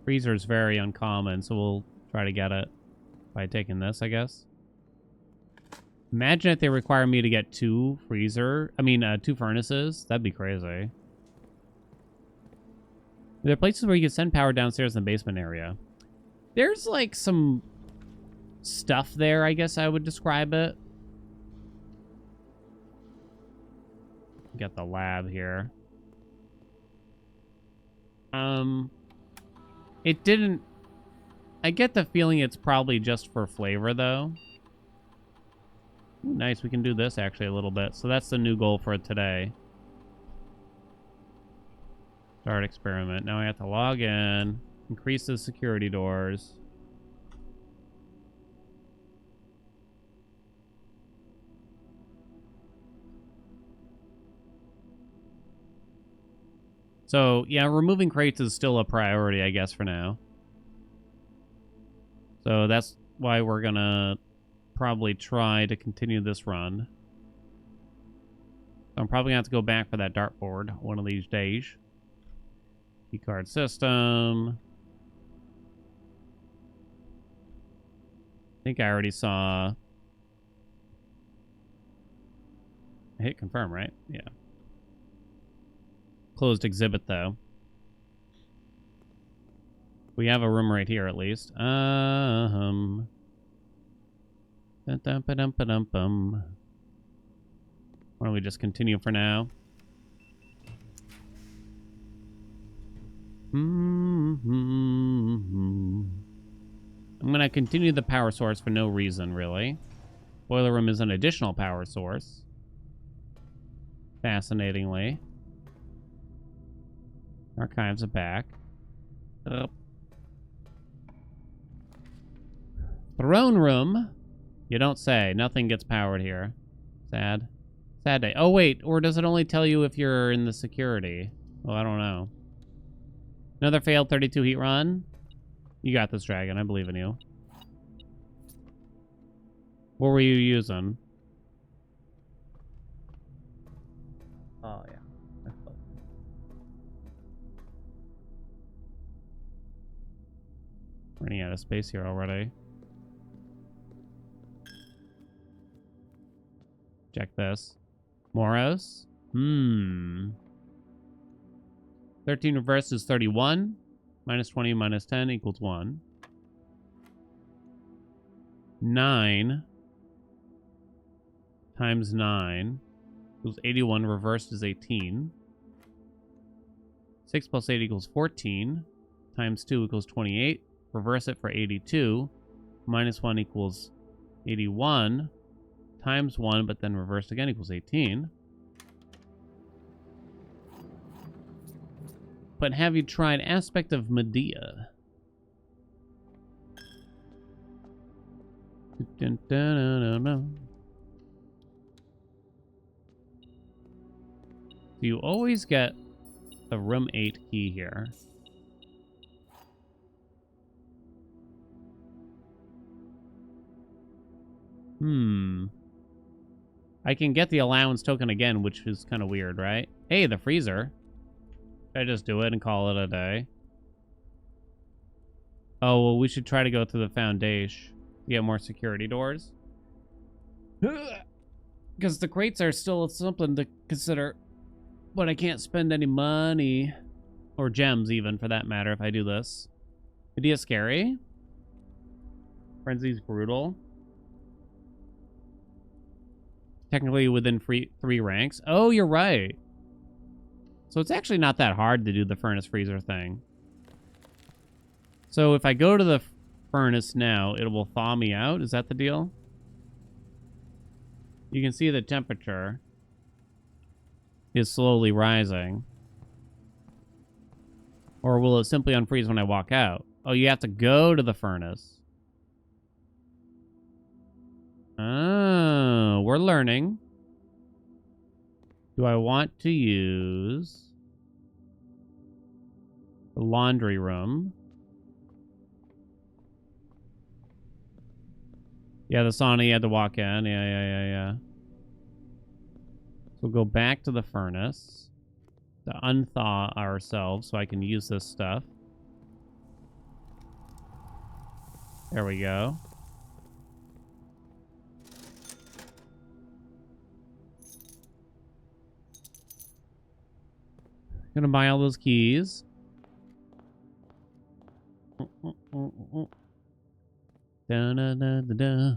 Freezer's very uncommon, so we'll try to get it by taking this, I guess. Imagine if they require me to get two furnaces. That'd be crazy. Are there places where you can send power downstairs in the basement area? There's like some stuff there, I guess I would describe it. Get the lab here. It didn't... I get the feeling it's probably just for flavor, though. Ooh, nice, we can do this actually a little bit. So that's the new goal for today. Start experiment. Now I have to log in. Increase the security doors. So, yeah, removing crates is still a priority, I guess, for now. So that's why we're gonna probably try to continue this run. I'm probably going to have to go back for that dartboard one of these days. Keycard system. I think I already saw... I hit confirm, right? Yeah. Closed exhibit, though. We have a room right here, at least. Dum-dum-ba-dum-ba-dum. Why don't we just continue for now? I'm gonna continue the power source for no reason, really. Boiler room is an additional power source. Fascinatingly. Archives are back. Throne room. You don't say. Nothing gets powered here. Sad. Sad day. Oh, wait. Or does it only tell you if you're in the security? Well, I don't know. Another failed 32 heat run. You got this, Dragon. I believe in you. What were you using? Oh, yeah. Running out of space here already. Check this. Moros? 13 reverse is 31. Minus 20 minus 10 equals 1. 9 times 9 equals 81. Reversed is 18. 6 plus 8 equals 14. Times 2 equals 28. Reverse it for 82. Minus 1 equals 81. Times 1, but then reversed again equals 18. But have you tried aspect of Medea? You always get the room 8 key here. I can get the allowance token again, which is kind of weird, right? Hey, the freezer. Should I just do it and call it a day? Oh, well, we should try to go through the foundation to get more security doors. Because the crates are still something to consider. But I can't spend any money. Or gems, even, for that matter, if I do this. Medea scary. Frenzy's brutal. Technically within 3 ranks. Oh, you're right. So it's actually not that hard to do the furnace freezer thing. So if I go to the furnace now, it will thaw me out. Is that the deal? You can see the temperature is slowly rising. Or will it simply unfreeze when I walk out? Oh, you have to go to the furnace. Oh, we're learning. Do I want to use the laundry room? Yeah, the sauna you had to walk in. Yeah. So we'll go back to the furnace to unthaw ourselves so I can use this stuff. There we go. Gonna buy all those keys.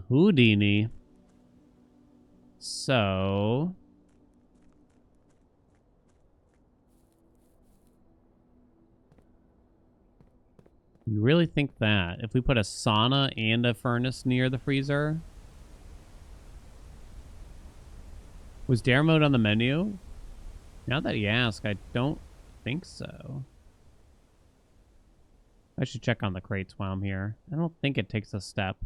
Houdini. So... you really think that if we put a sauna and a furnace near the freezer? Was dare mode on the menu? Now that you ask, I don't think so. I should check on the crates while I'm here. I don't think it takes a step.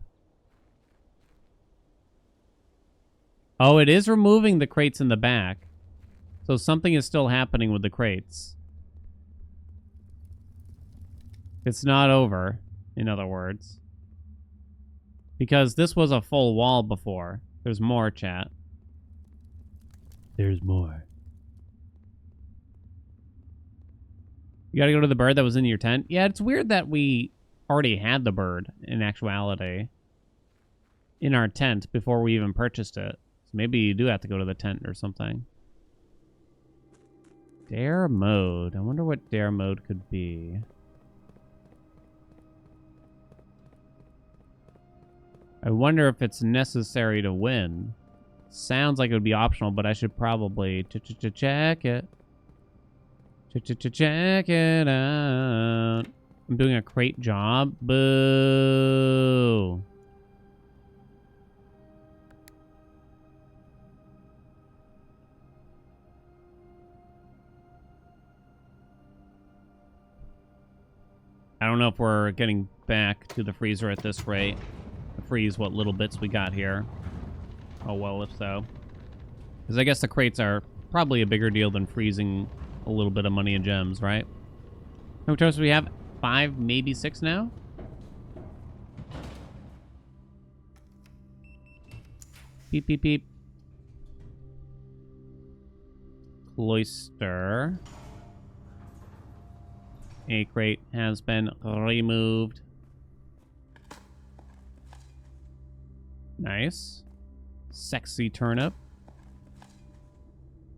Oh, it is removing the crates in the back. So something is still happening with the crates. It's not over, in other words. Because this was a full wall before. There's more, chat. There's more. You gotta go to the bird that was in your tent? Yeah, it's weird that we already had the bird, in actuality, in our tent before we even purchased it. So maybe you do have to go to the tent or something. Dare mode. I wonder what dare mode could be. I wonder if it's necessary to win. Sounds like it would be optional, but I should probably check it. Check it out. I'm doing a great job. Boo. I don't know if we're getting back to the freezer at this rate. To freeze what little bits we got here. Oh, well, if so. Because I guess the crates are probably a bigger deal than freezing a little bit of money and gems, right? How many toasts do we have? 5, maybe 6 now? Beep, beep, beep. Cloister. A crate has been removed. Nice. Sexy turnip.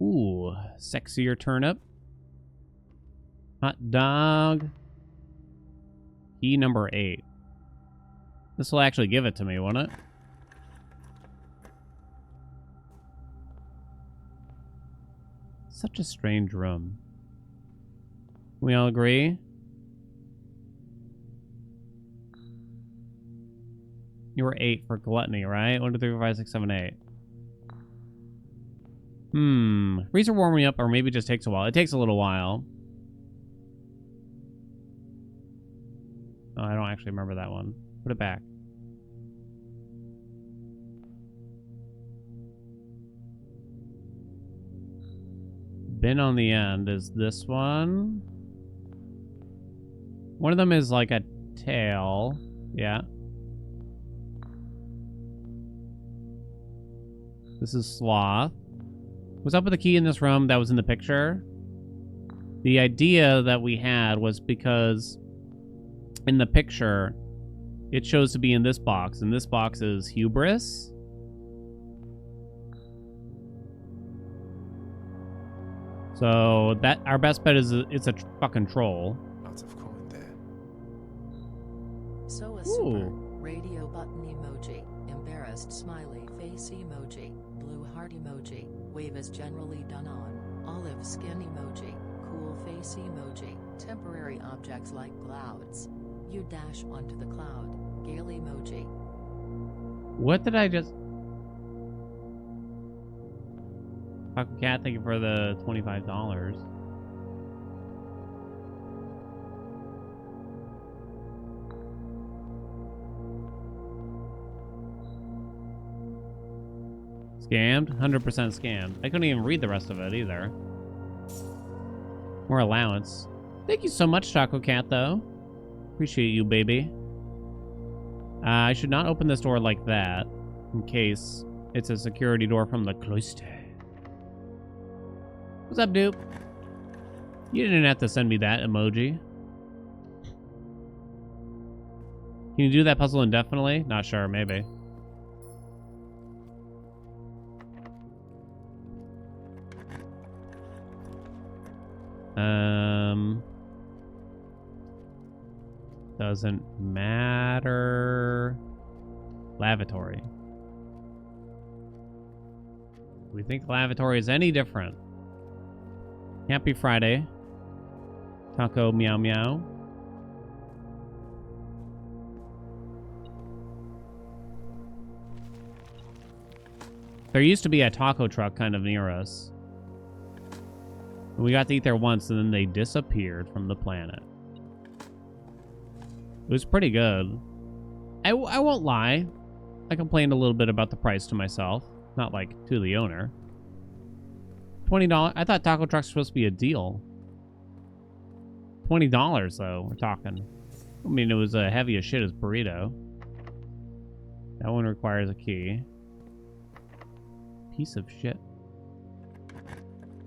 Ooh, sexier turnip. Hot dog. Key number 8. This will actually give it to me, won't it? Such a strange room. We all agree? You were 8 for gluttony, right? 1, 2, 3, 4, 5, 6, 7, 8. Freezer warming up, or maybe it just takes a while. It takes a little while. Oh, I don't actually remember that one. Put it back. Bin on the end is this one. One of them is like a tail. Yeah. This is sloth. What's up with the key in this room that was in the picture? The idea that we had was because in the picture, it shows to be in this box, and this box is hubris. So that our best bet is it's a fucking troll. Lots of coin there. So a super radio button emoji, embarrassed smiley face emoji, blue heart emoji, wave is generally done on, olive skin emoji, cool face emoji, temporary objects like clouds. You dash onto the cloud, gale emoji. What did I just... Taco Cat, thank you for the $25. Scammed? 100% scammed. I couldn't even read the rest of it either. More allowance. Thank you so much, Taco Cat, though. Appreciate you, baby. I should not open this door like that, in case it's a security door from the cloister. What's up, dude? You didn't have to send me that emoji. Can you do that puzzle indefinitely? Not sure, maybe. Doesn't matter. Lavatory. We think lavatory is any different. Happy Friday. Taco meow meow. There used to be a taco truck kind of near us. We got to eat there once and then they disappeared from the planet. It was pretty good. I won't lie. I complained a little bit about the price to myself. Not like to the owner. $20. I thought taco trucks were supposed to be a deal. $20 though, we're talking. I mean, it was heavy as shit as burrito. That one requires a key. Piece of shit.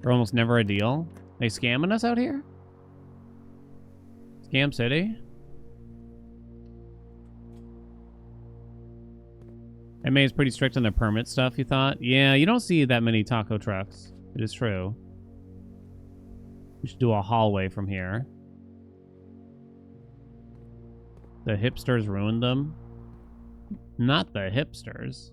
They're almost never a deal. They scamming us out here? Scam City? MA is pretty strict on their permit stuff, you thought? Yeah, you don't see that many taco trucks. It is true. We should do a hallway from here. The hipsters ruined them. Not the hipsters.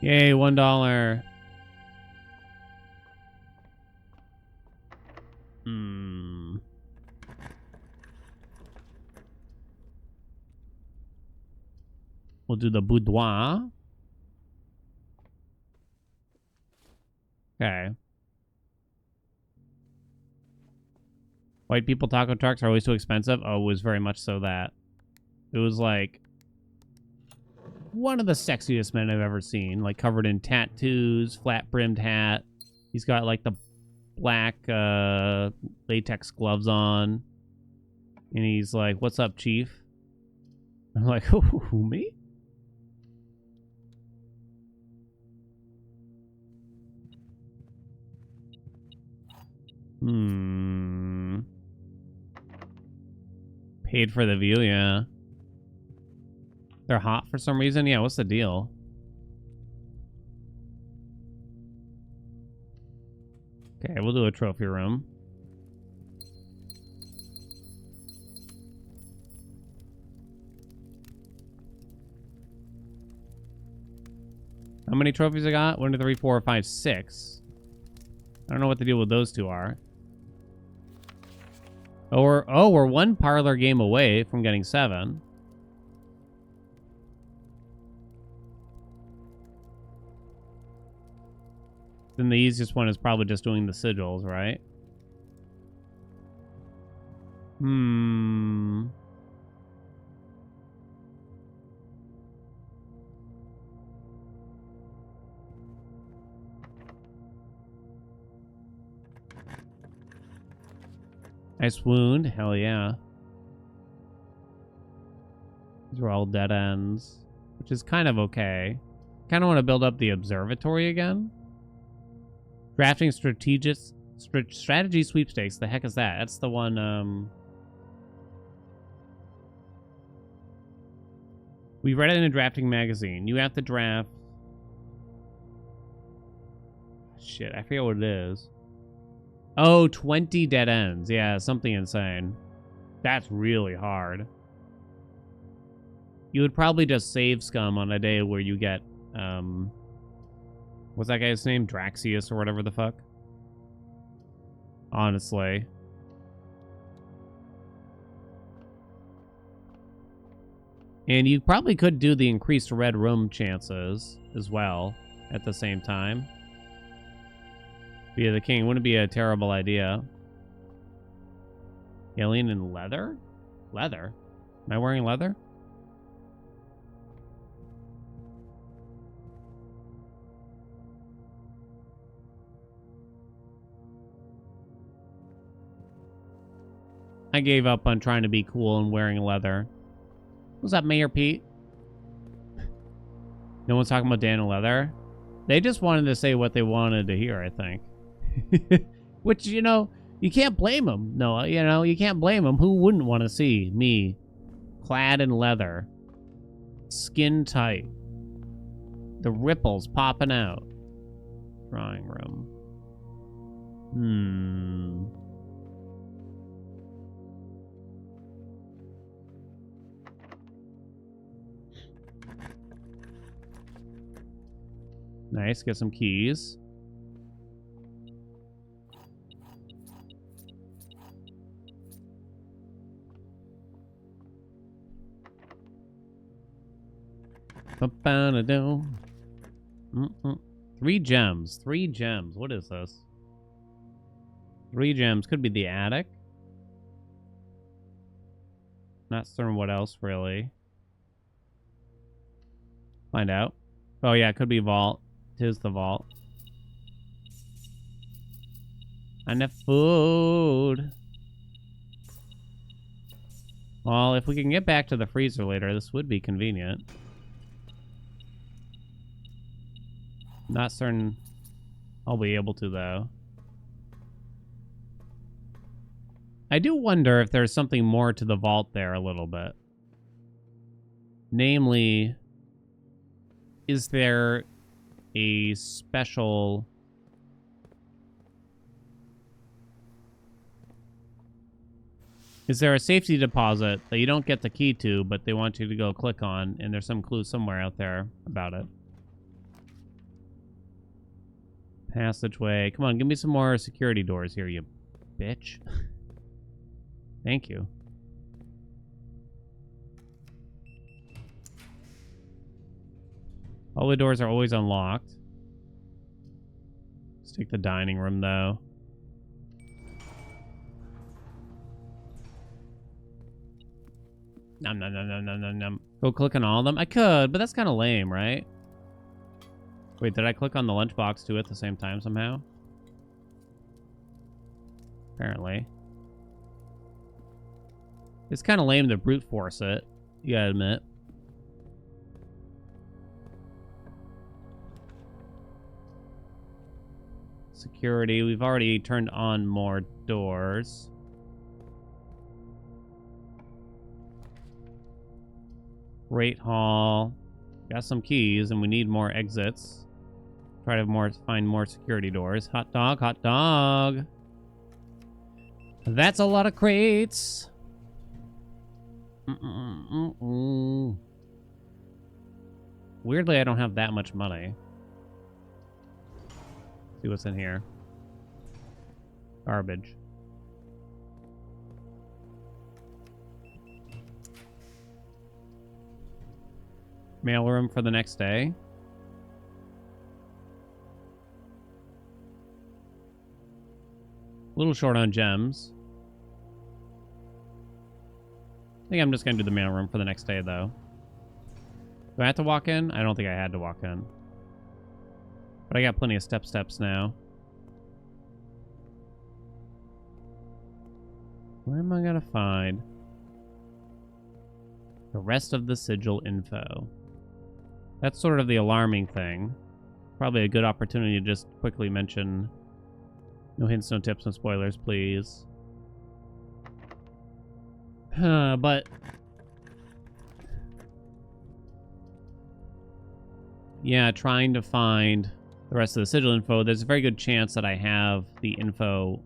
Yay, $1. We'll do the boudoir. Okay. White people taco trucks are always too expensive. Oh, it was very much so that. It was like one of the sexiest men I've ever seen. Like covered in tattoos, flat brimmed hat. He's got like the black latex gloves on. And he's like, "What's up, chief?" I'm like, "Who, me?" Paid for the view, yeah. They're hot for some reason? Yeah, what's the deal? Okay, we'll do a trophy room. How many trophies I got? 1, 2, 3, 4, 5, 6. I don't know what the deal with those two are. Oh, we're one parlor game away from getting 7. Then the easiest one is probably just doing the sigils, right? Nice wound. Hell yeah. These are all dead ends, which is kind of okay. Kind of want to build up the observatory again. Drafting strategy sweepstakes. The heck is that? That's the one, we read it in a drafting magazine. You have to draft... Shit, I forget what it is. Oh, 20 dead ends. Yeah, something insane. That's really hard. You would probably just save scum on a day where you get, what's that guy's name? Draxius or whatever the fuck? Honestly. And you probably could do the increased red room chances as well at the same time. Be the king wouldn't be a terrible idea. Alien in leather? Leather? Am I wearing leather? I gave up on trying to be cool and wearing leather. What's up, Mayor Pete? No one's talking about Dan and leather? They just wanted to say what they wanted to hear, I think. Which, you know, you can't blame them. No, you know, you can't blame them. Who wouldn't want to see me clad in leather, skin tight, the ripples popping out? Drawing room. Nice, get some keys. Three gems. 3 gems. What is this? 3 gems. Could be the attic. Not certain what else, really. Find out. Oh, yeah, it could be vault. Tis the vault. Enough food. Well, if we can get back to the freezer later, this would be convenient. Not certain I'll be able to, though. I do wonder if there's something more to the vault there a little bit. Namely, is there a special... Is there a safety deposit that you don't get the key to, but they want you to go click on, and there's some clue somewhere out there about it? Passageway. Come on, give me some more security doors here, you bitch. Thank you. All the doors are always unlocked. Let's take the dining room, though. Nom, nom, nom, nom, nom, nom, nom. Go click on all of them? I could, but that's kind of lame, right? Wait, did I click on the lunchbox too at the same time somehow? Apparently. It's kind of lame to brute force it, you gotta admit. Security. We've already turned on more doors. Great Hall. Got some keys, and we need more exits. Try to find more security doors. Hot dog, hot dog. That's a lot of crates. Weirdly, I don't have that much money. See what's in here. Garbage. Mailroom for the next day. A little short on gems. I think I'm just going to do the mailroom for the next day, though. Do I have to walk in? I don't think I had to walk in. But I got plenty of steps now. Where am I going to find the rest of the sigil info? That's sort of the alarming thing. Probably a good opportunity to just quickly mention... No hints, no tips, no spoilers, please. But... yeah, trying to find the rest of the sigil info. There's a very good chance that I have the info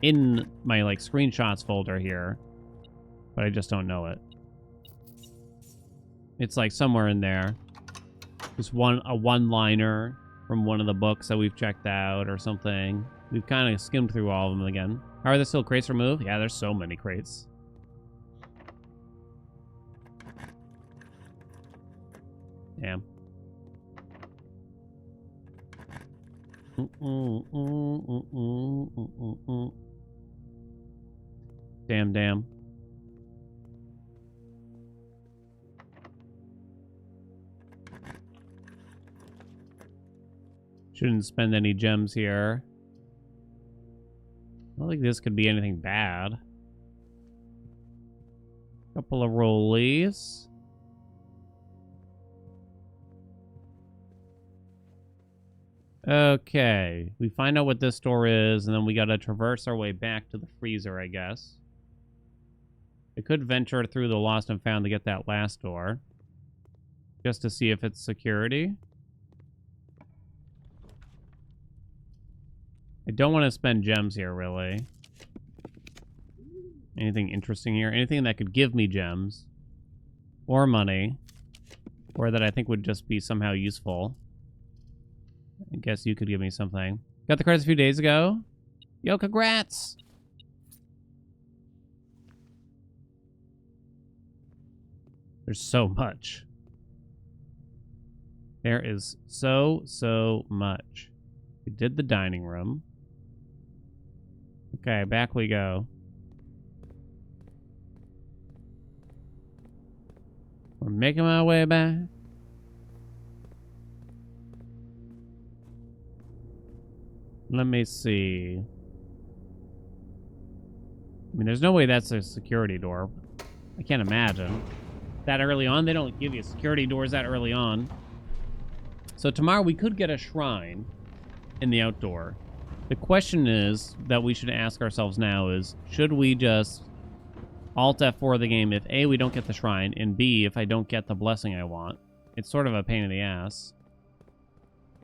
in my, like, screenshots folder here. But I just don't know it. It's, like, somewhere in there. Just a one-liner from one of the books that we've checked out or something. We've kind of skimmed through all of them again. Are there still crates removed? Yeah, there's so many crates. Damn. Damn. Shouldn't spend any gems here. I don't think this could be anything bad. Couple of rollies. Okay. We find out what this door is, and then we gotta traverse our way back to the freezer, I guess. I could venture through the lost and found to get that last door. Just to see if it's security. I don't want to spend gems here, really. Anything interesting here? Anything that could give me gems. Or money. Or that I think would just be somehow useful. I guess you could give me something. Got the credits a few days ago. Yo, congrats! There's so much. There is so much. We did the dining room. Okay, back we go. We're making my way back. Let me see. I mean, there's no way that's a security door. I can't imagine. That early on? They don't give you security doors that early on. So tomorrow we could get a shrine in the outdoor. The question is that we should ask ourselves now is, should we just Alt F4 the game if A, we don't get the shrine, and B, if I don't get the blessing I want? It's sort of a pain in the ass.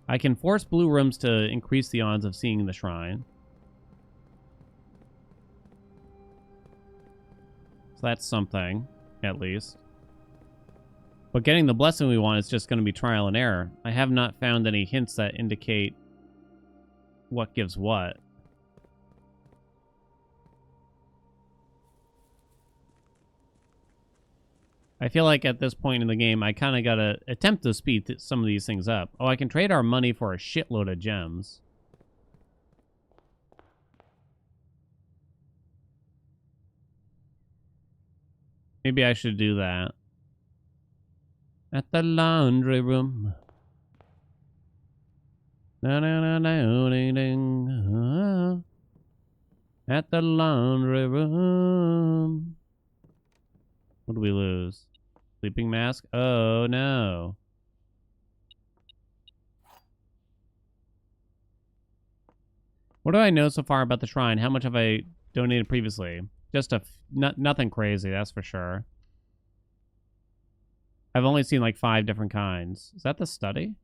I can force blue rooms to increase the odds of seeing the shrine. So that's something, at least. But getting the blessing we want is just going to be trial and error. I have not found any hints that indicate what gives what. I feel like at this point in the game, I kind of got to attempt to speed some of these things up. Oh, I can trade our money for a shitload of gems. Maybe I should do that. At the laundry room. At the laundry room. What do we lose? Sleeping mask? Oh, no. What do I know so far about the shrine? How much have I donated previously? Just nothing crazy, that's for sure. I've only seen like 5 different kinds. Is that the study?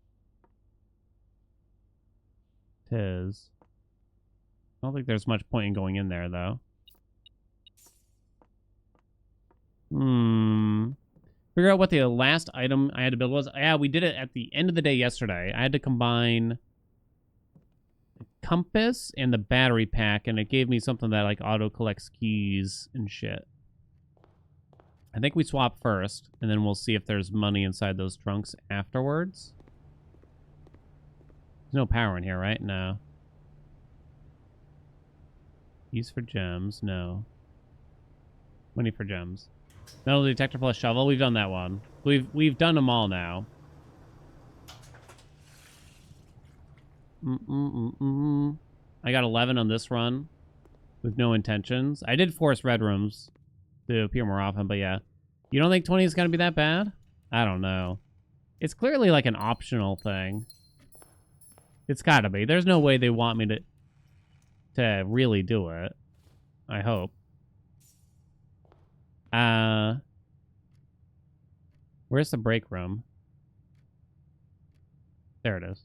Tis. I don't think there's much point in going in there, though. Figure out what the last item I had to build was. Yeah, we did it at the end of the day yesterday. I had to combine the compass and the battery pack, and it gave me something that like auto collects keys and shit. I think we swap first, and then we'll see if there's money inside those trunks afterwards. There's no power in here, right? No. Keys for gems, no. Money for gems. Metal detector plus shovel. We've done that one. We've done them all now. I got 11 on this run with no intentions. I did force red rooms to appear more often, but yeah. You don't think 20 is going to be that bad? I don't know. It's clearly like an optional thing. It's got to be. There's no way they want me to really do it. I hope. Where's the break room? There it is.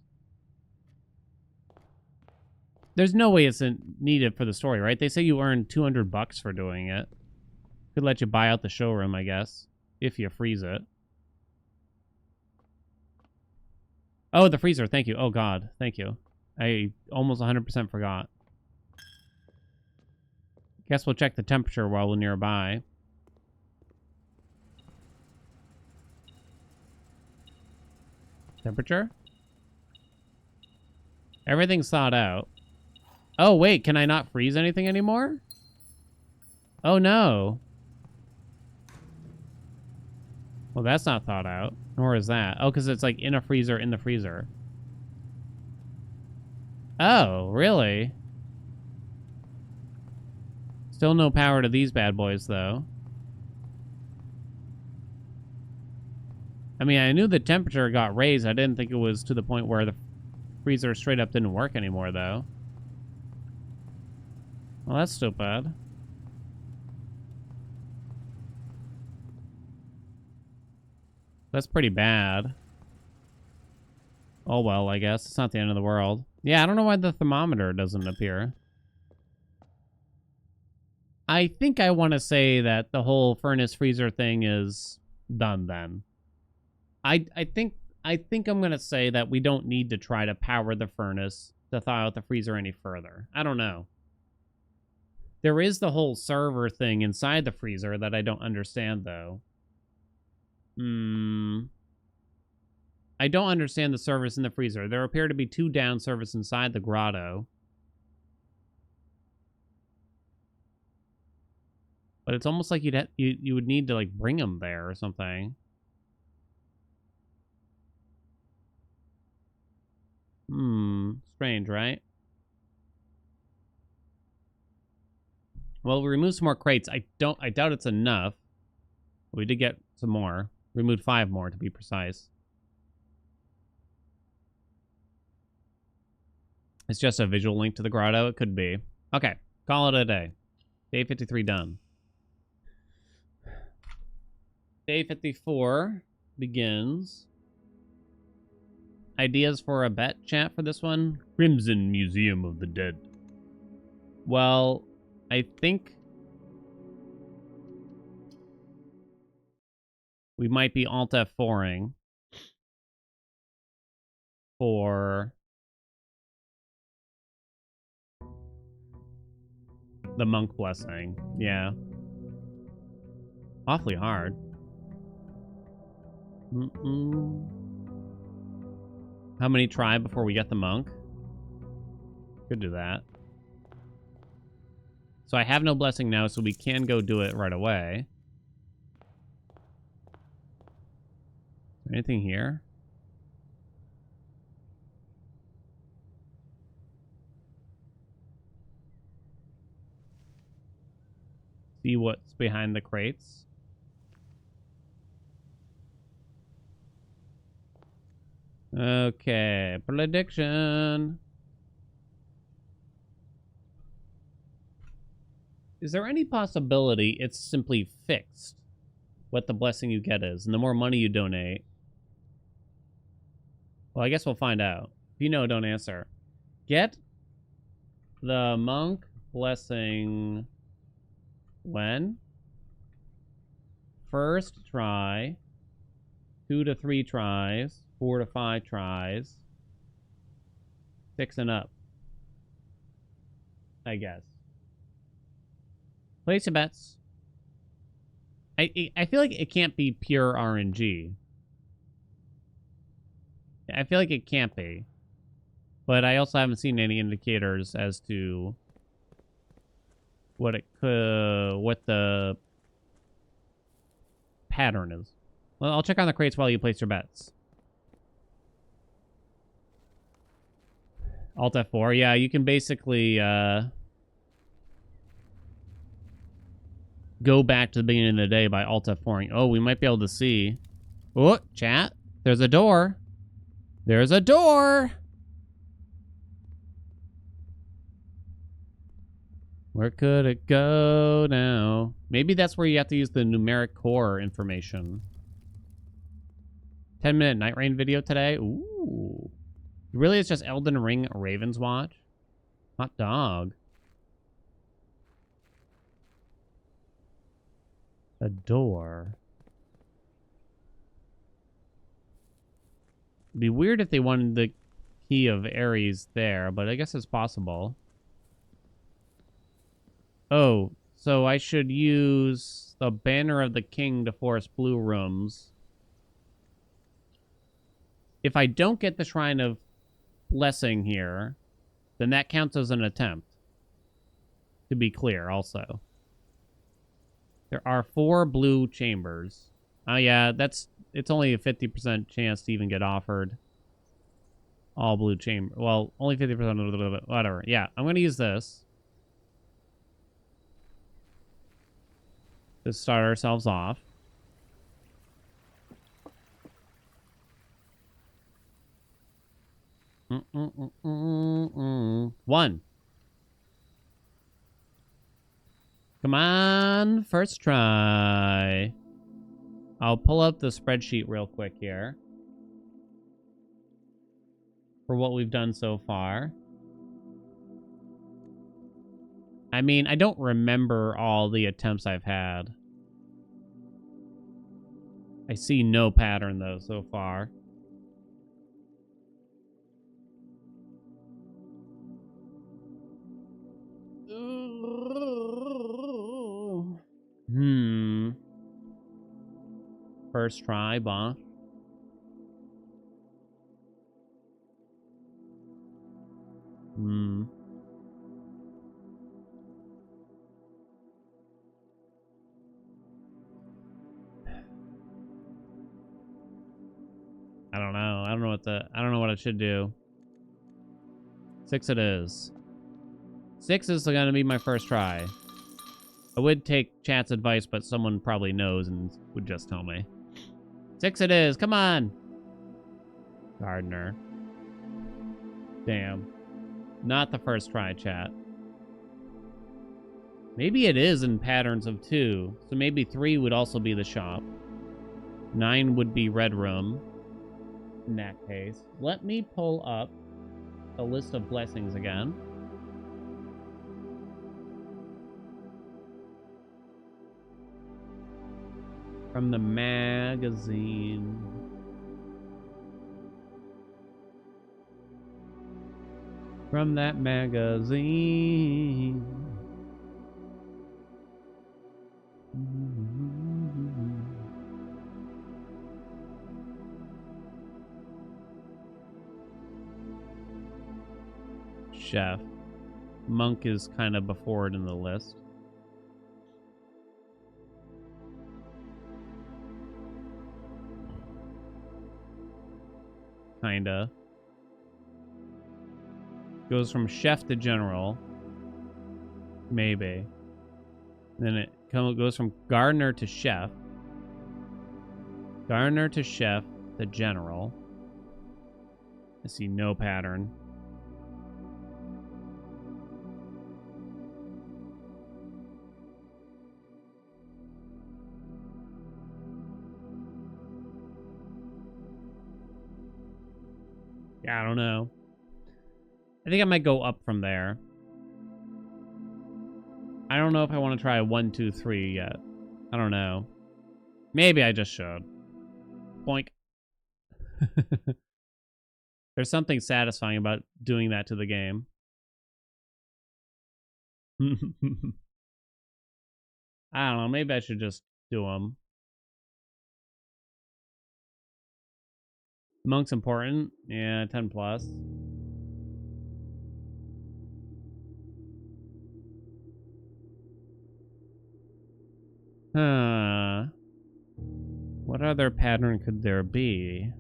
There's no way it's needed for the story, right? They say you earn $200 for doing it. Could let you buy out the showroom, I guess, if you freeze it. Oh, the freezer. Thank you. Oh, God. Thank you. I almost 100% forgot. Guess we'll check the temperature while we're nearby. Temperature? Everything's thawed out. Oh, wait. Can I not freeze anything anymore? Oh, no. Well, that's not thawed out. Nor is that. Oh, because it's like in a freezer in the freezer. Oh, really? Still no power to these bad boys, though. I mean, I knew the temperature got raised. I didn't think it was to the point where the freezer straight up didn't work anymore, though. Well, that's still bad. That's pretty bad. Oh, well, I guess. It's not the end of the world. Yeah, I don't know why the thermometer doesn't appear. I think I want to say that the whole furnace freezer thing is done then. I think I'm going to say that we don't need to try to power the furnace to thaw out the freezer any further. I don't know. There is the whole server thing inside the freezer that I don't understand, though. I don't understand the service in the freezer. There appear to be 2 down service inside the grotto. But it's almost like you would need to like bring them there or something. Strange, right? Well, we removed some more crates. I doubt it's enough. We did get some more. We removed 5 more to be precise. It's just a visual link to the grotto. It could be. Okay, call it a day. Day 53 done. Day 54 begins. Ideas for a bet, chat, for this one? Crimson Museum of the Dead. Well, I think we might be Alt F4ing for the monk blessing. Yeah. Awfully hard. How many try before we get the monk? Could do that. So I have no blessing now, so we can go do it right away. Anything here? See what's behind the crates. Okay, prediction. Is there any possibility it's simply fixed what the blessing you get is, and the more money you donate? Well, I guess we'll find out. If you know, don't answer. Get the monk blessing when? First try, 2 to 3 tries, 4 to 5 tries, 6 and up, I guess. Place your bets. I feel like it can't be pure RNG. I feel like it can't be. But I also haven't seen any indicators as to what it could, what the pattern is. Well, I'll check on the crates while you place your bets. Alt F4, yeah, you can basically go back to the beginning of the day by Alt F4ing. Oh, we might be able to see. Oh, chat, there's a door. There's a door. Where could it go now? Maybe that's where you have to use the numeric core information. 10-minute Night Rain video today. Ooh. Really, it's just Elden Ring Raven's Watch? Hot dog. A door. It'd be weird if they wanted the key of Ares there, but I guess it's possible. Oh, so I should use the Banner of the King to force blue rooms. If I don't get the Shrine of Blessing here, then that counts as an attempt. To be clear, also. There are 4 blue chambers. Oh yeah, it's only a 50% chance to even get offered all blue chamber. Well, only 50%, whatever. Yeah, I'm going to use this to start ourselves off. One. Come on, first try. I'll pull up the spreadsheet real quick here for what we've done so far. I mean, I don't remember all the attempts I've had. I see no pattern, though, so far. First try, boss. I don't know. I don't know what I should do. 6 it is. 6 is gonna be my first try. I would take chat's advice, but someone probably knows and would just tell me. 6 it is. Come on. Gardener. Damn. Not the first try, chat. Maybe it is in patterns of 2. So maybe 3 would also be the shop. 9 would be Red Room. In that case. Let me pull up a list of blessings again. From the magazine. From that magazine. Chef. Monk is kind of before it in the list. Kinda. Goes from chef to general. Maybe. Then it goes from gardener to chef. Gardener to chef to general. I see no pattern. Yeah, I don't know. I think I might go up from there. I don't know if I want to try 1, 2, 3 yet. I don't know. Maybe I just should. Boink. There's something satisfying about doing that to the game. I don't know. Maybe I should just do them. Monk's important. Yeah, 10 plus. What other pattern could there be?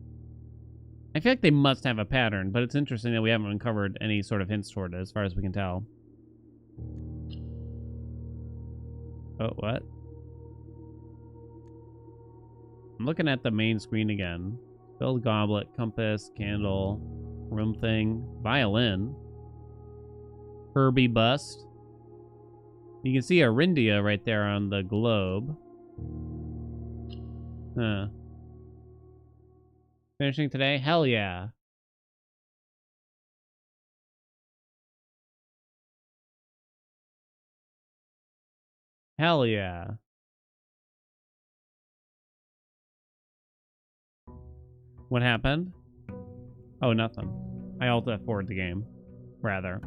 I feel like they must have a pattern, but it's interesting that we haven't uncovered any sort of hints toward it as far as we can tell. Oh, what? I'm looking at the main screen again. Filled goblet, compass, candle, room thing, violin, Herbie bust. You can see Arindia right there on the globe. Huh. Finishing today? Hell yeah. Hell yeah. What happened? Oh, nothing. I alt F4'd the game. Rather.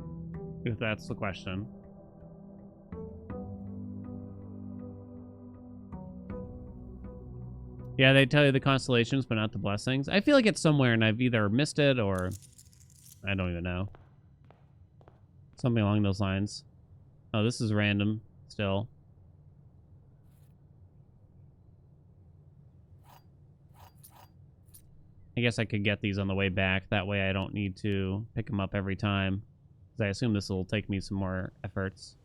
If that's the question. Yeah, they tell you the constellations, but not the blessings. I feel like it's somewhere and I've either missed it or... I don't even know. Something along those lines. Oh, this is random still. I guess I could get these on the way back. That way I don't need to pick them up every time. Because I assume this will take me some more efforts.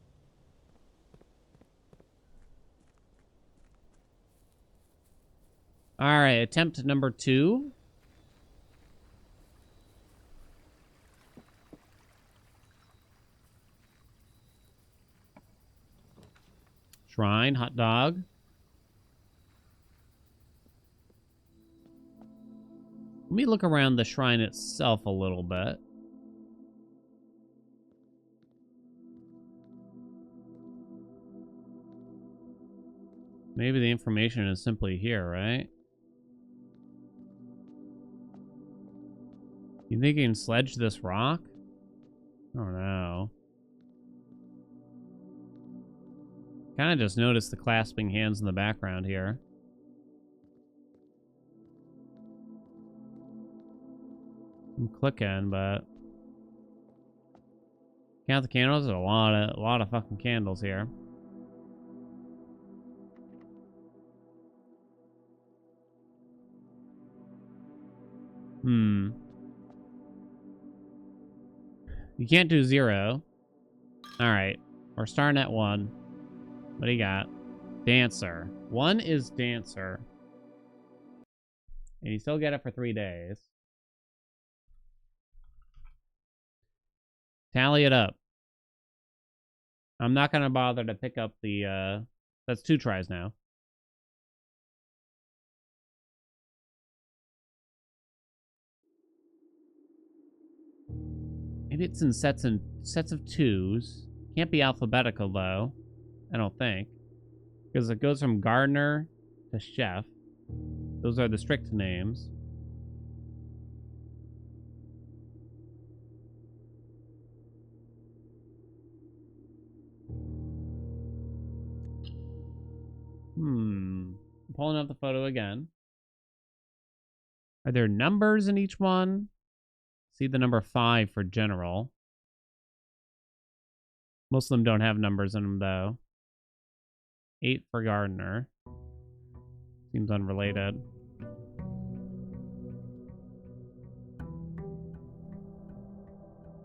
Alright, attempt number 2. Shrine, hot dog. Let me look around the shrine itself a little bit. Maybe the information is simply here, right? You think you can sledge this rock? I don't know. Kind of just noticed the clasping hands in the background here. I'm clicking, but count the candles. There's a lot of fucking candles here. You can't do 0. Alright. We're starting at 1. What do you got? Dancer. 1 is Dancer. And you still get it for 3 days. Tally it up. I'm not going to bother to pick up the, that's 2 tries now. Maybe it's in sets of 2s. Can't be alphabetical, though. I don't think. Because it goes from gardener to chef. Those are the strict names. I'm pulling up the photo again. Are there numbers in each one? See the number 5 for general. Most of them don't have numbers in them, though. 8 for gardener. Seems unrelated.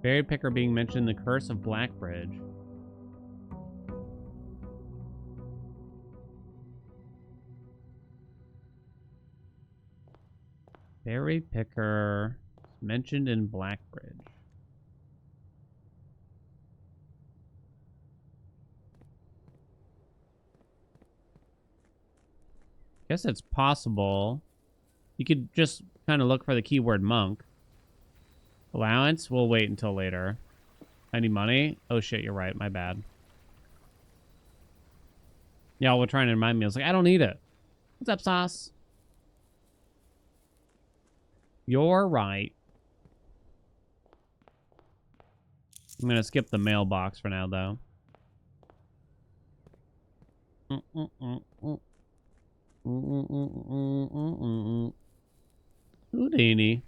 Berry picker being mentioned in the Curse of Blackbridge. Berry picker mentioned in Blackbridge. Guess it's possible. You could just kind of look for the keyword monk. Allowance? We'll wait until later. Any money? Oh shit, you're right. My bad. Y'all were trying to remind me. I was like, I don't need it. What's up, sauce? You're right. I'm going to skip the mailbox for now, though. Houdini.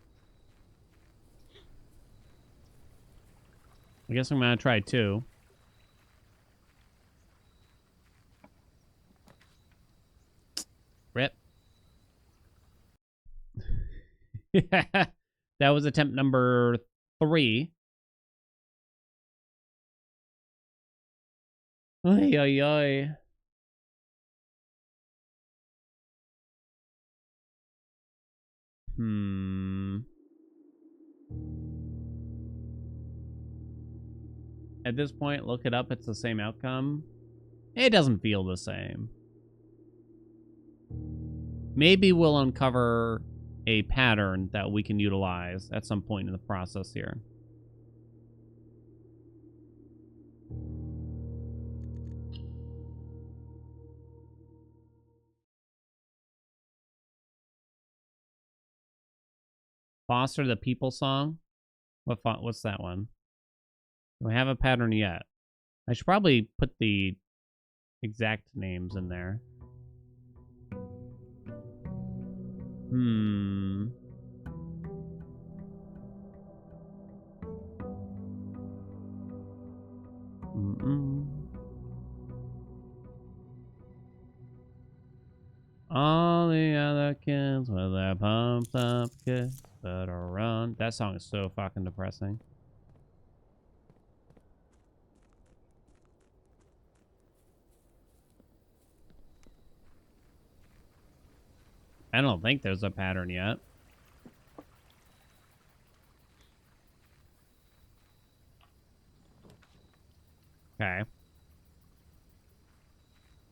I guess I'm going to try 2. Rip. That was attempt number 3. Oy, oy, oy. At this point, look it up. It's the same outcome. It doesn't feel the same. Maybe we'll uncover a pattern that we can utilize at some point in the process here. Foster the People song? What's that one? Do I have a pattern yet? I should probably put the exact names in there. All the other kids with their pumped up kids better run. That song is so fucking depressing. I don't think there's a pattern yet. Okay.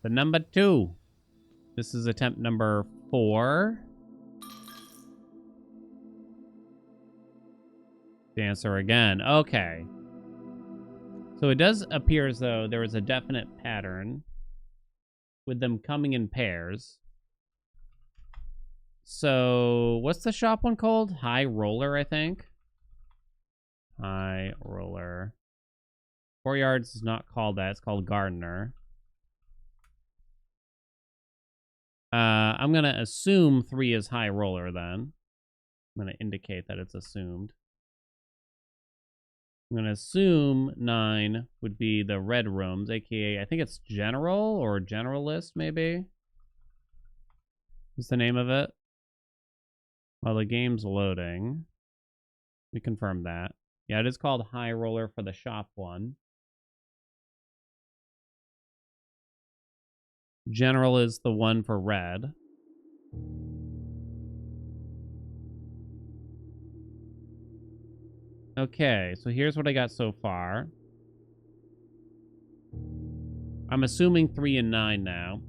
The number 2. This is attempt number 4. Dancer again. Okay. So it does appear as though there is a definite pattern with them coming in pairs. So what's the shop one called? High Roller, I think. High Roller. 4 Yards is not called that. It's called Gardener. I'm going to assume 3 is High Roller then. I'm going to indicate that it's assumed. I'm going to assume 9 would be the Red Rooms, aka I think it's General or Generalist, maybe. What's the name of it? While the game's loading. We confirm that. Yeah, it is called High Roller for the shop one. General is the one for red. Okay, so here's what I got so far. I'm assuming 3 and 9 now.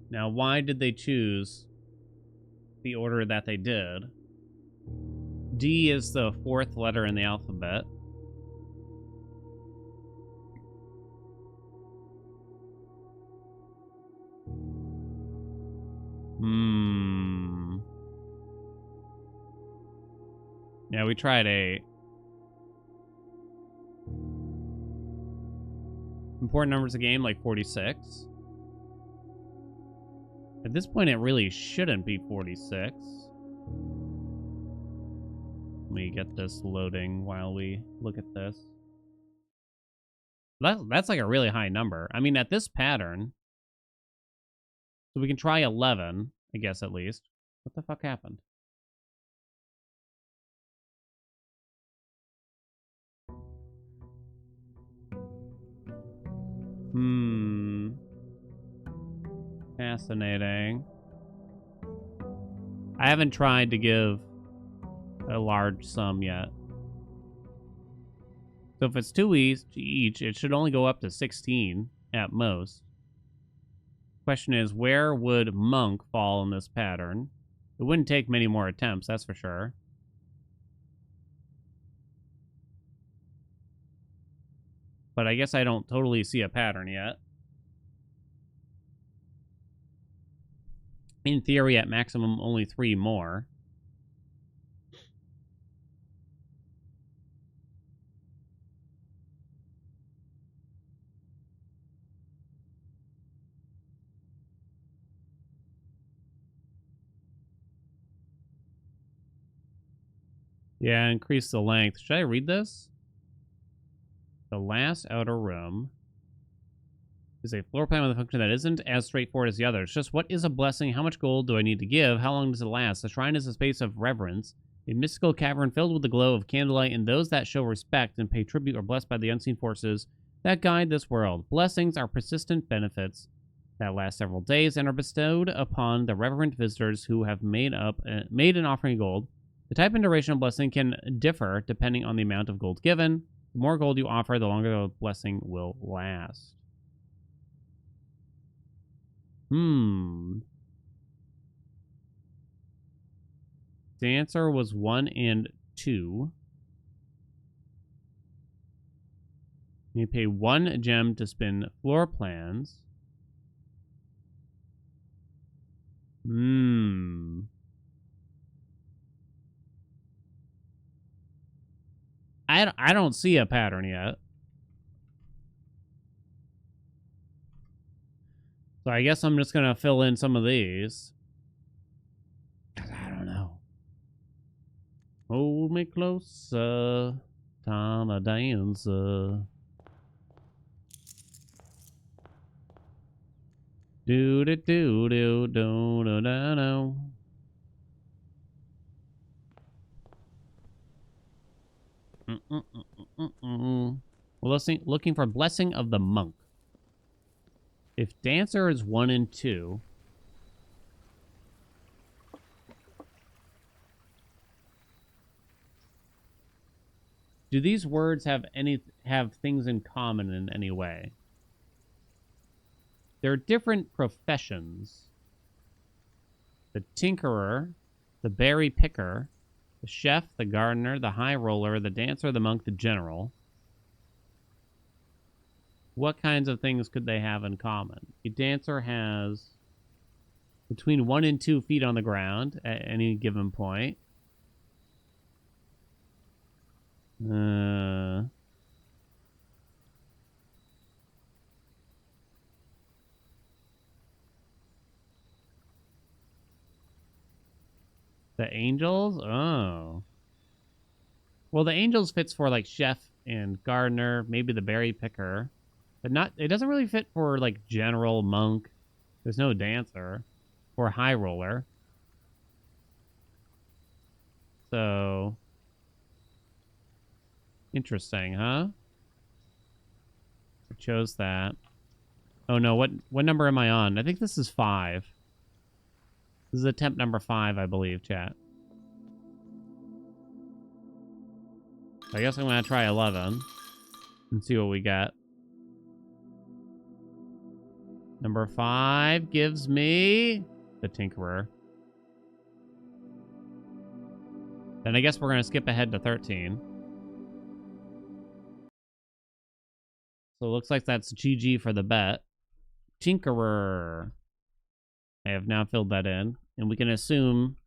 Now, why did they choose the order that they did? D is the 4th letter in the alphabet. Yeah, we tried 8. Important numbers of game, like 46. At this point, it really shouldn't be 46. Let me get this loading while we look at this. That's like a really high number. I mean, at this pattern, so we can try 11, I guess, at least. What the fuck happened? Fascinating. I haven't tried to give a large sum yet. So if it's 2 each, it should only go up to 16 at most. Question is, where would monk fall in this pattern? It wouldn't take many more attempts, that's for sure. But I guess I don't totally see a pattern yet. In theory, at maximum, only 3 more. Yeah, increase the length. Should I read this? The last outer room is a floor plan with a function that isn't as straightforward as the others. Just what is a blessing? How much gold do I need to give? How long does it last? The shrine is a space of reverence, a mystical cavern filled with the glow of candlelight, and those that show respect and pay tribute are blessed by the unseen forces that guide this world. Blessings are persistent benefits that last several days and are bestowed upon the reverent visitors who have made an offering of gold. The type and duration of blessing can differ depending on the amount of gold given. The more gold you offer, the longer the blessing will last. The answer was 1 and 2. You pay 1 gem to spin floor plans. I don't see a pattern yet. So I guess I'm just going to fill in some of these. I don't know. Hold me closer, time to dance. Do do do do do do do. Looking for blessing of the monk. If dancer is 1 and 2. Do these words have things in common in any way? There are different professions. The tinkerer, the berry picker, the chef, the gardener, the high roller, the dancer, the monk, the general. What kinds of things could they have in common? A dancer has between 1 and 2 feet on the ground at any given point. The angels? Oh. Well, the angels fits for like chef and gardener, maybe the berry picker. But it doesn't really fit for like general monk. There's no dancer or high roller. So interesting, huh? I chose that. Oh no, what number am I on? I think this is 5. This is attempt number 5, I believe, chat. I guess I'm going to try 11 and see what we get. Number 5 gives me the Tinkerer. Then I guess we're going to skip ahead to 13. So it looks like that's GG for the bet. Tinkerer. I have now filled that in. And we can assume...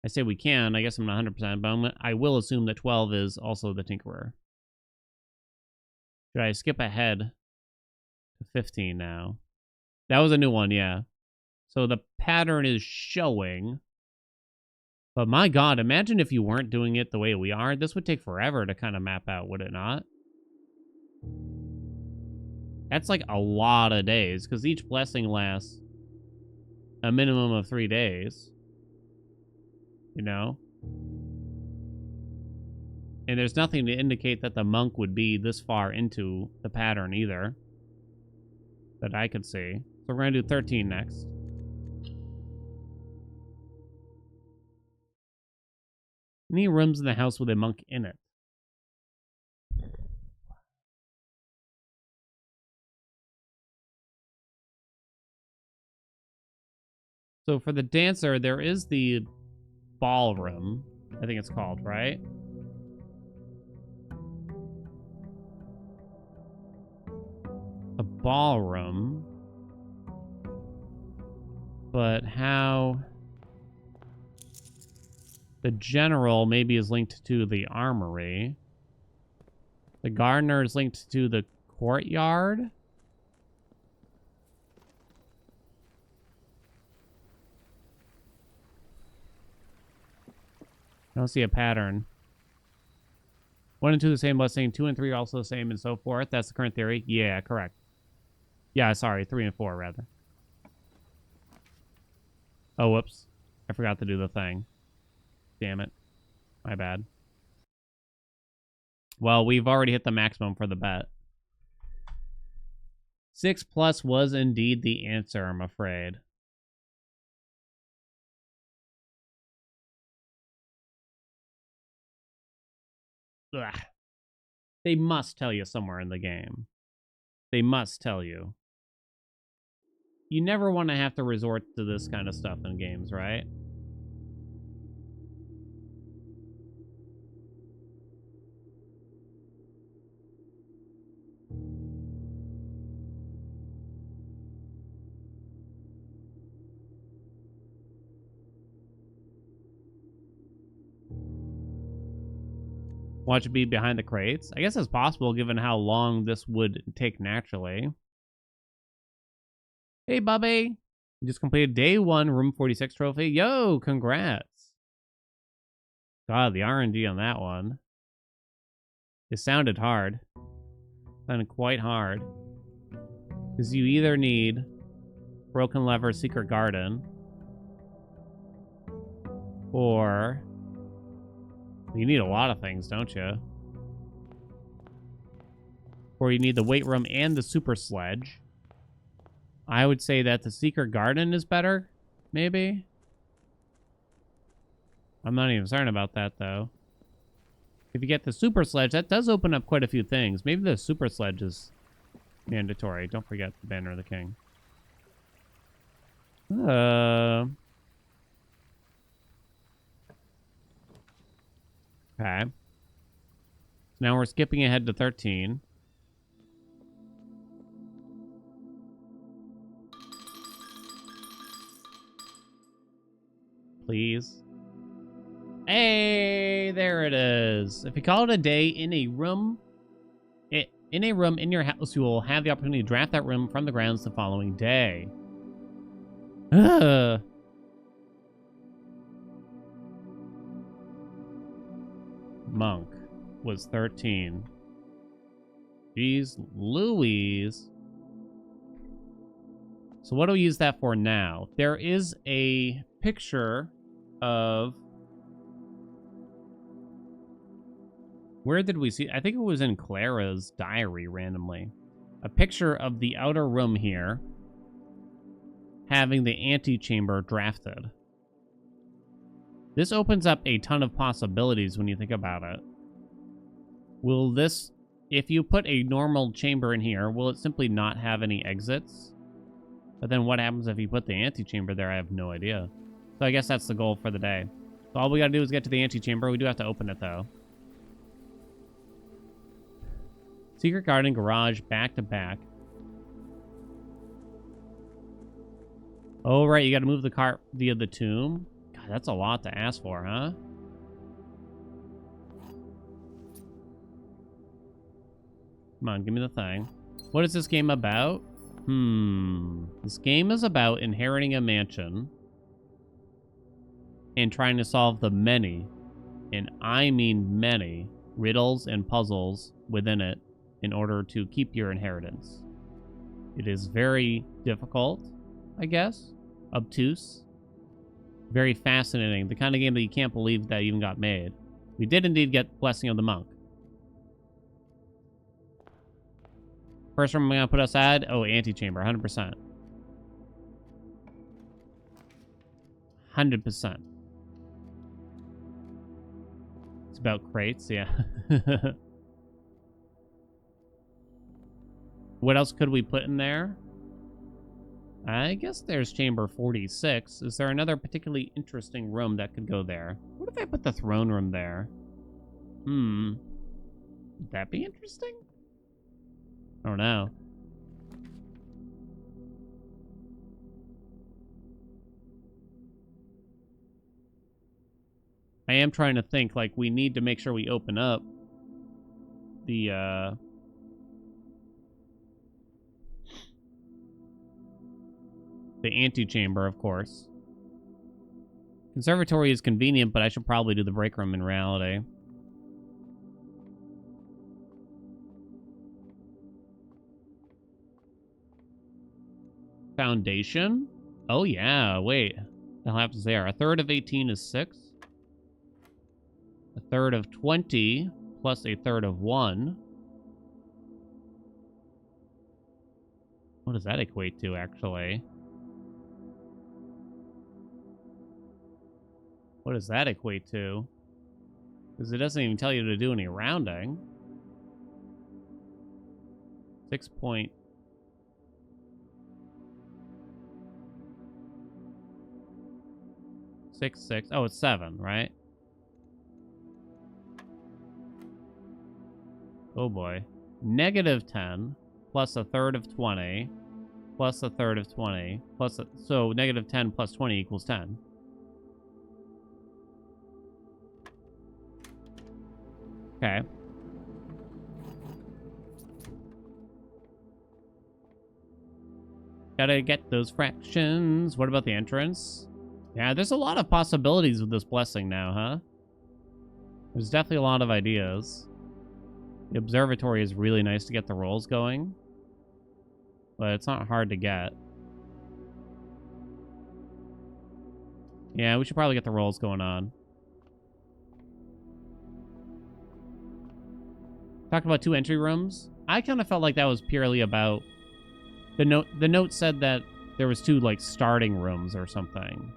I say we can. I guess I'm not 100%, but I will assume that 12 is also the Tinkerer. Should I skip ahead to 15 now? That was a new one, yeah. So the pattern is showing. But my god, imagine if you weren't doing it the way we are. This would take forever to kind of map out, would it not? That's like a lot of days, because each blessing lasts a minimum of 3 days. You know? And there's nothing to indicate that the monk would be this far into the pattern either. That I could see. So we're going to do 13 next. Any rooms in the house with a monk in it? So for the dancer, there is the ballroom. I think it's called, right? A ballroom. But how... The general maybe is linked to the armory. The gardener is linked to the courtyard. I don't see a pattern. 1 and 2 the same blessing, 2 and 3 also the same, and so forth. That's the current theory. Yeah, correct. Yeah, sorry, 3 and 4 rather. Oh, whoops. I forgot to do the thing. Damn it. My bad. Well, we've already hit the maximum for the bet. 6 plus was indeed the answer, I'm afraid. Ugh. They must tell you somewhere in the game. They must tell you. You never want to have to resort to this kind of stuff in games, right? Watch it be behind the crates? I guess it's possible given how long this would take naturally. Hey, Bubby. You just completed day 1, room 46 trophy. Yo, congrats. God, the RNG on that one. It sounded hard. Sounded quite hard. Because you either need Broken Lever, Secret Garden, or... You need a lot of things, don't you? Or you need the weight room and the super sledge. I would say that the secret garden is better, maybe? I'm not even certain about that, though. If you get the super sledge, that does open up quite a few things. Maybe the super sledge is mandatory. Don't forget the Banner of the King. Okay. Now we're skipping ahead to 13. Please. Hey, there it is. If you call it a day in a room, in your house, you will have the opportunity to draft that room from the grounds the following day. Ugh. Monk was 13. Jeez Louise. So what do we use that for now? There is a picture of... Where did we see? I think it was in Clara's diary randomly. A picture of the outer room here having the antechamber drafted. This opens up a ton of possibilities when you think about it. Will this, if you put a normal chamber in here, will it simply not have any exits? But then what happens if you put the antechamber there? I have no idea. So I guess that's the goal for the day. So all we gotta do is get to the antechamber. We do have to open it, though. Secret garden, garage, back to back. Oh, right, you gotta move the cart via the tomb. God, that's a lot to ask for, huh? Come on, give me the thing. What is this game about? This game is about inheriting a mansion and trying to solve the many, and I mean many, riddles and puzzles within it in order to keep your inheritance. It is very difficult, I guess. Obtuse. Very fascinating. The kind of game that you can't believe that even got made. We did indeed get Blessing of the Monk. First room I'm going to put aside. Oh, antechamber. 100%. 100%. It's about crates, yeah. What else could we put in there? I guess there's chamber 46. Is there another particularly interesting room that could go there? What if I put the throne room there? Would that be interesting? I don't know. I am trying to think, like, we need to make sure we open up the antechamber, of course. Conservatory is convenient, but I should probably do the break room in reality. Foundation? Oh, yeah, wait. What happens there? A third of 18 is 6. A third of 20 plus a third of 1. What does that equate to, actually? What does that equate to? Because it doesn't even tell you to do any rounding. 6 point... 6, 6. Oh, it's 7, right? Oh boy. Negative 10 plus a third of 20 plus a third of 20 plus a, so negative 10 plus 20 equals 10. Okay. Gotta get those fractions. What about the entrance? Yeah, there's a lot of possibilities with this blessing now, huh? There's definitely a lot of ideas. The observatory is really nice to get the rolls going, but it's not hard to get. Yeah, we should probably get the rolls going on. Talked about 2 entry rooms. I kind of felt like that was purely about the note. The note said that there was 2 like starting rooms or something,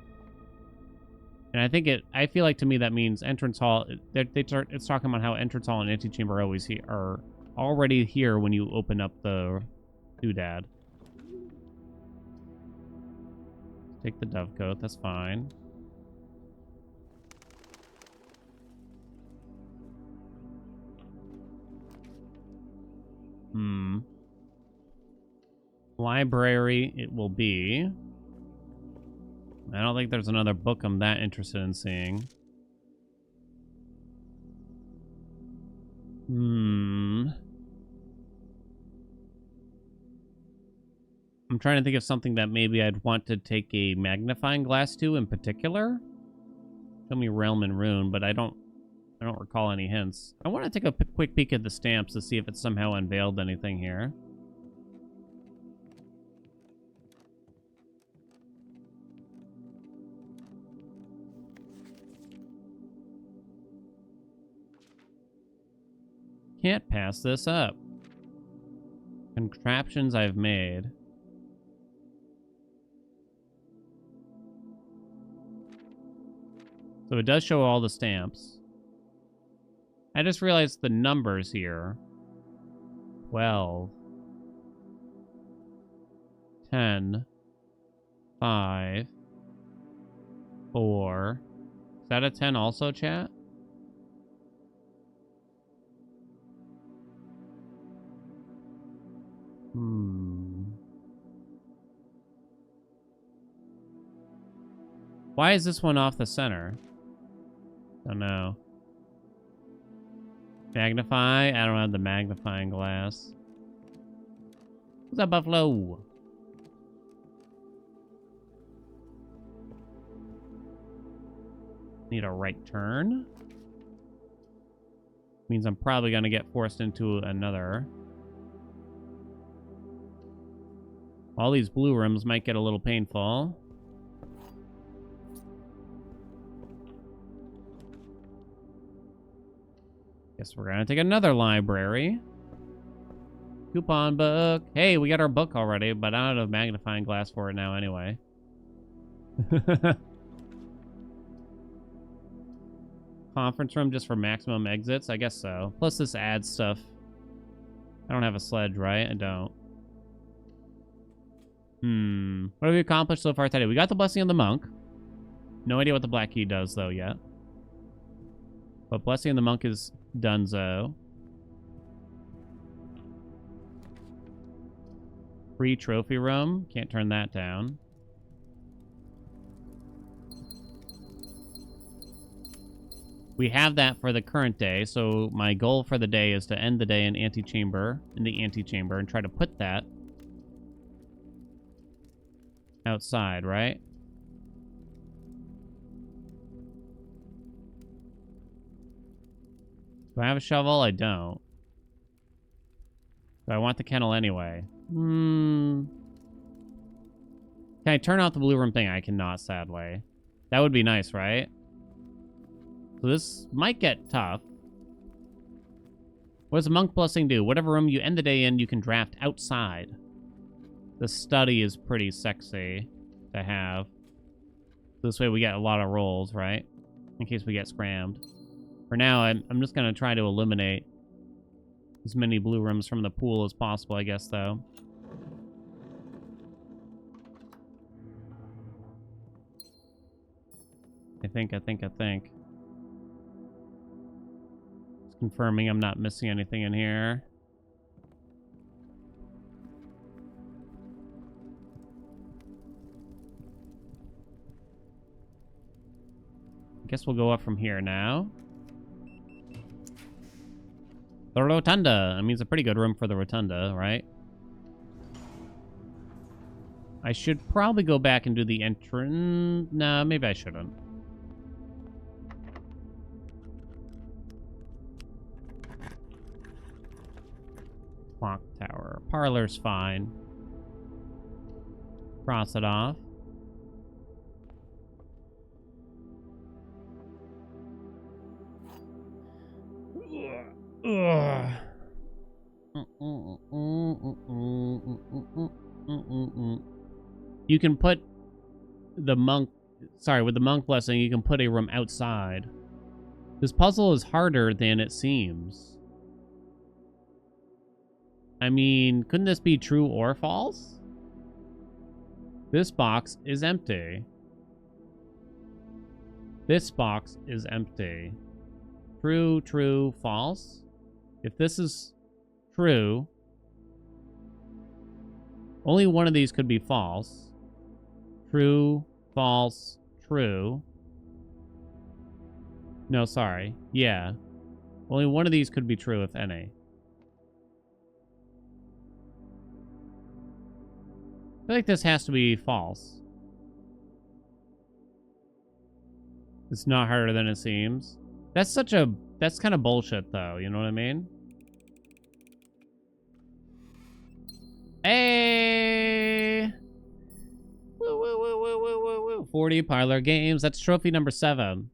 and I think I feel like to me that means entrance hall. It's talking about how entrance hall and antechamber always are already here when you open up the doodad. Take the dovecote. That's fine. Library it will be. I don't think there's another book I'm that interested in seeing. I'm trying to think of something that maybe I'd want to take a magnifying glass to in particular. Show me Realm and Rune, but I don't recall any hints. I want to take a quick peek at the stamps to see if it somehow unveiled anything here. Can't pass this up. Contraptions I've made. So it does show all the stamps. I just realized the numbers here. 12. 10. 5. 4. Is that a 10 also, chat? Why is this one off the center? Don't know. Magnify? I don't have the magnifying glass. What's up, Buffalo? Need a right turn. Means I'm probably gonna get forced into another. All these blue rooms might get a little painful. Guess we're gonna take another library. Coupon book. Hey, we got our book already, but I don't have a magnifying glass for it now anyway. Conference room just for maximum exits? I guess so. Plus this adds stuff. I don't have a sledge, right? I don't. What have we accomplished so far today? We got the Blessing of the Monk. No idea what the Black Key does, though, yet. But Blessing of the Monk is donezo. Free trophy room. Can't turn that down. We have that for the current day, so my goal for the day is to end the day in the antechamber, and try to put that outside, right? Do I have a shovel? I don't. But I want the kennel anyway. Can I turn off the blue room thing? I cannot, sadly. That would be nice, right? So this might get tough. What does the monk blessing do? Whatever room you end the day in, you can draft outside. The study is pretty sexy to have. This way we get a lot of rolls, right? In case we get scrammed. For now, I'm just going to try to eliminate as many blue rooms from the pool as possible, I guess, though. I think. Just confirming I'm not missing anything in here. I guess we'll go up from here now. The rotunda. That means a pretty good room for the rotunda, right? I should probably go back and do the entrance. Nah, maybe I shouldn't. Clock tower. Parlor's fine. Cross it off. You can put the monk... Sorry, with the monk blessing, you can put a room outside. This puzzle is harder than it seems. I mean, couldn't this be true or false? This box is empty. This box is empty. True, true, false. If this is true, only one of these could be false. True, false, true. No, sorry. Yeah. Only one of these could be true, if any. I feel like this has to be false. It's not harder than it seems. That's kind of bullshit, though. You know what I mean? Hey! Woo, woo, woo, woo, woo, woo, woo. 40 parlor games. That's trophy number 7.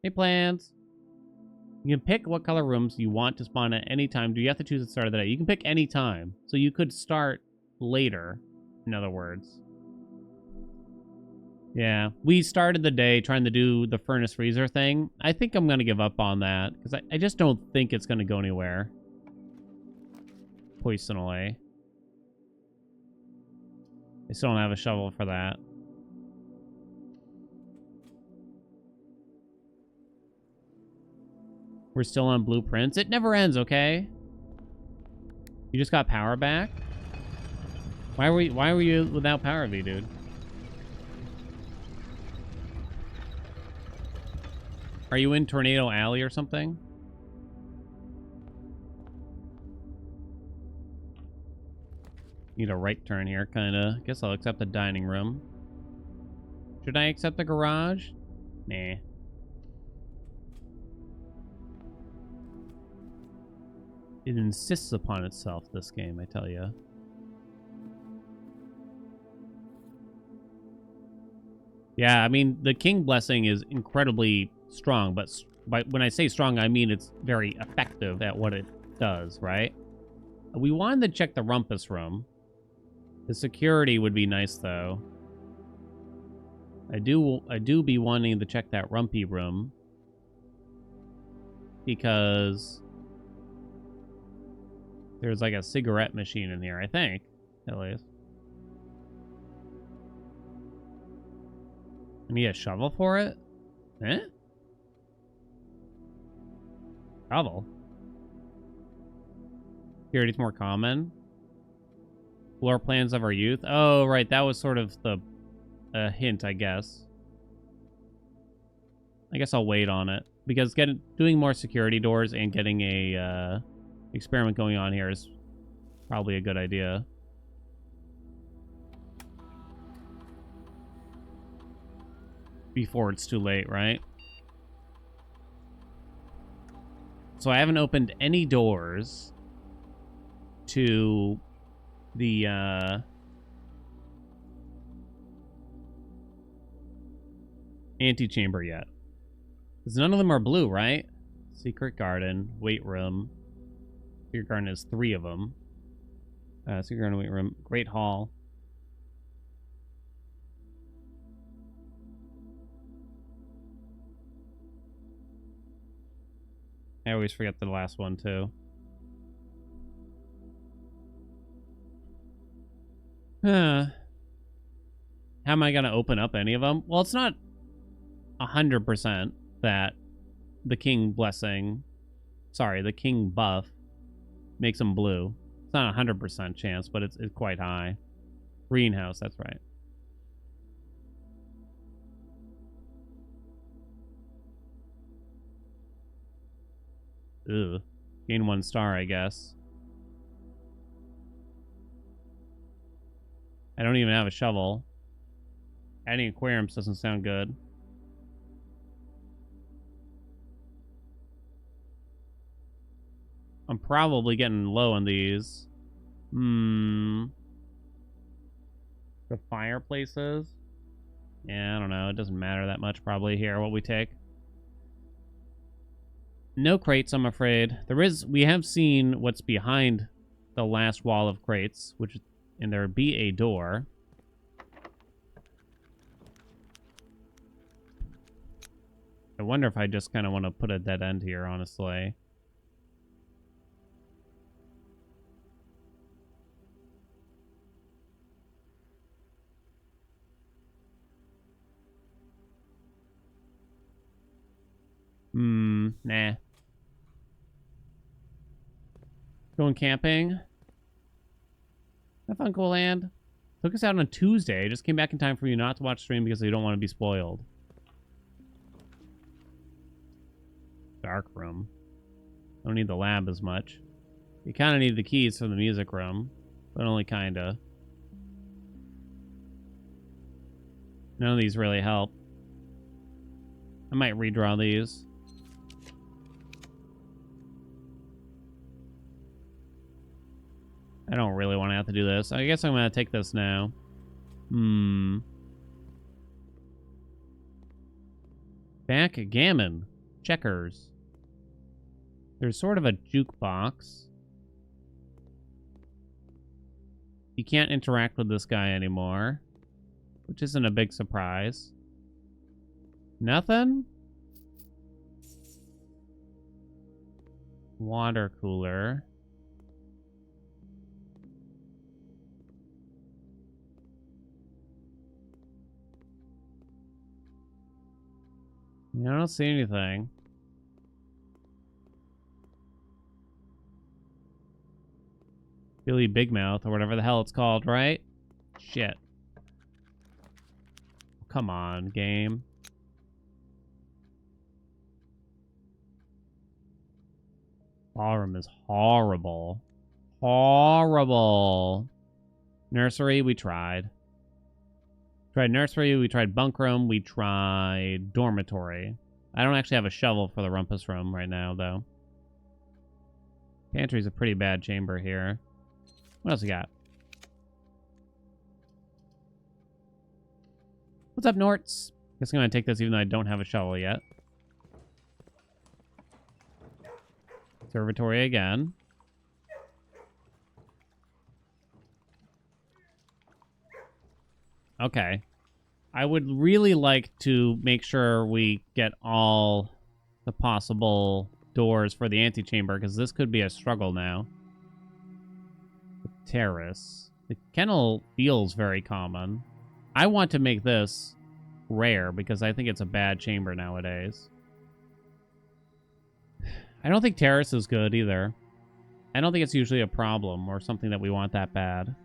Hey, plans. You can pick what color rooms you want to spawn at any time. Do you have to choose at the start of the day? You can pick any time. So you could start later, in other words. Yeah, we started the day trying to do the furnace freezer thing. I think I'm going to give up on that because I just don't think it's going to go anywhere. Personally. I still don't have a shovel for that. We're still on blueprints. It never ends, okay? You just got power back? Why were you without power, V, dude? Are you in Tornado Alley or something? Need a right turn here, kinda. Guess I'll accept the dining room. Should I accept the garage? Nah. It insists upon itself, this game, I tell ya. Yeah, I mean, the King Blessing is incredibly strong, but when I say strong, I mean it's very effective at what it does, right? We wanted to check the rumpus room. The security would be nice, though. I do be wanting to check that rumpy room. Because there's like a cigarette machine in here, I think, at least. I need a shovel for it? Eh? Shovel? Security's more common. Floor plans of our youth. Oh, right. That was sort of the hint, I guess. I guess I'll wait on it. Because doing more security doors and getting a experiment going on here is probably a good idea. Before it's too late, right? So I haven't opened any doors to the antechamber yet. Because none of them are blue, right? Secret garden, weight room. Secret garden has 3 of them. Secret garden, weight room, great hall. I always forget the last one, too. How am I going to open up any of them? Well, it's not 100% that the King Blessing... Sorry, the King Buff makes them blue. It's not a 100% chance, but it's quite high. Greenhouse, that's right. Ugh. Gain 1 star, I guess. I don't even have a shovel. Adding aquariums doesn't sound good. I'm probably getting low on these. The fireplaces? Yeah, I don't know. It doesn't matter that much probably here what we take. No crates, I'm afraid. We have seen what's behind the last wall of crates, and there would be a door. I wonder if I just kind of want to put a dead end here, honestly. Nah. Going camping. Have fun, Cool Land. Took us out on a Tuesday. Just came back in time for you not to watch stream because you don't want to be spoiled. Dark room. Don't need the lab as much. You kind of need the keys for the music room, but only kind of. None of these really help. I might redraw these. I don't really want to have to do this. I guess I'm going to take this now. Backgammon. Checkers. There's sort of a jukebox. You can't interact with this guy anymore. which isn't a big surprise. Nothing? Water cooler. I don't see anything. Billy Big Mouth, or whatever the hell it's called, right? Shit. Come on, game. Ballroom is horrible. Horrible. Nursery, we tried. Tried nursery, we tried bunk room, we tried dormitory. I don't actually have a shovel for the rumpus room right now, though. Pantry's a pretty bad chamber here. What else we got? What's up, Norts? Guess I'm gonna take this even though I don't have a shovel yet. Observatory again. Okay. I would really like to make sure we get all the possible doors for the antechamber, because this could be a struggle now. The terrace. The kennel feels very common. I want to make this rare, because I think it's a bad chamber nowadays. I don't think terrace is good, either. I don't think it's usually a problem, or something that we want that bad.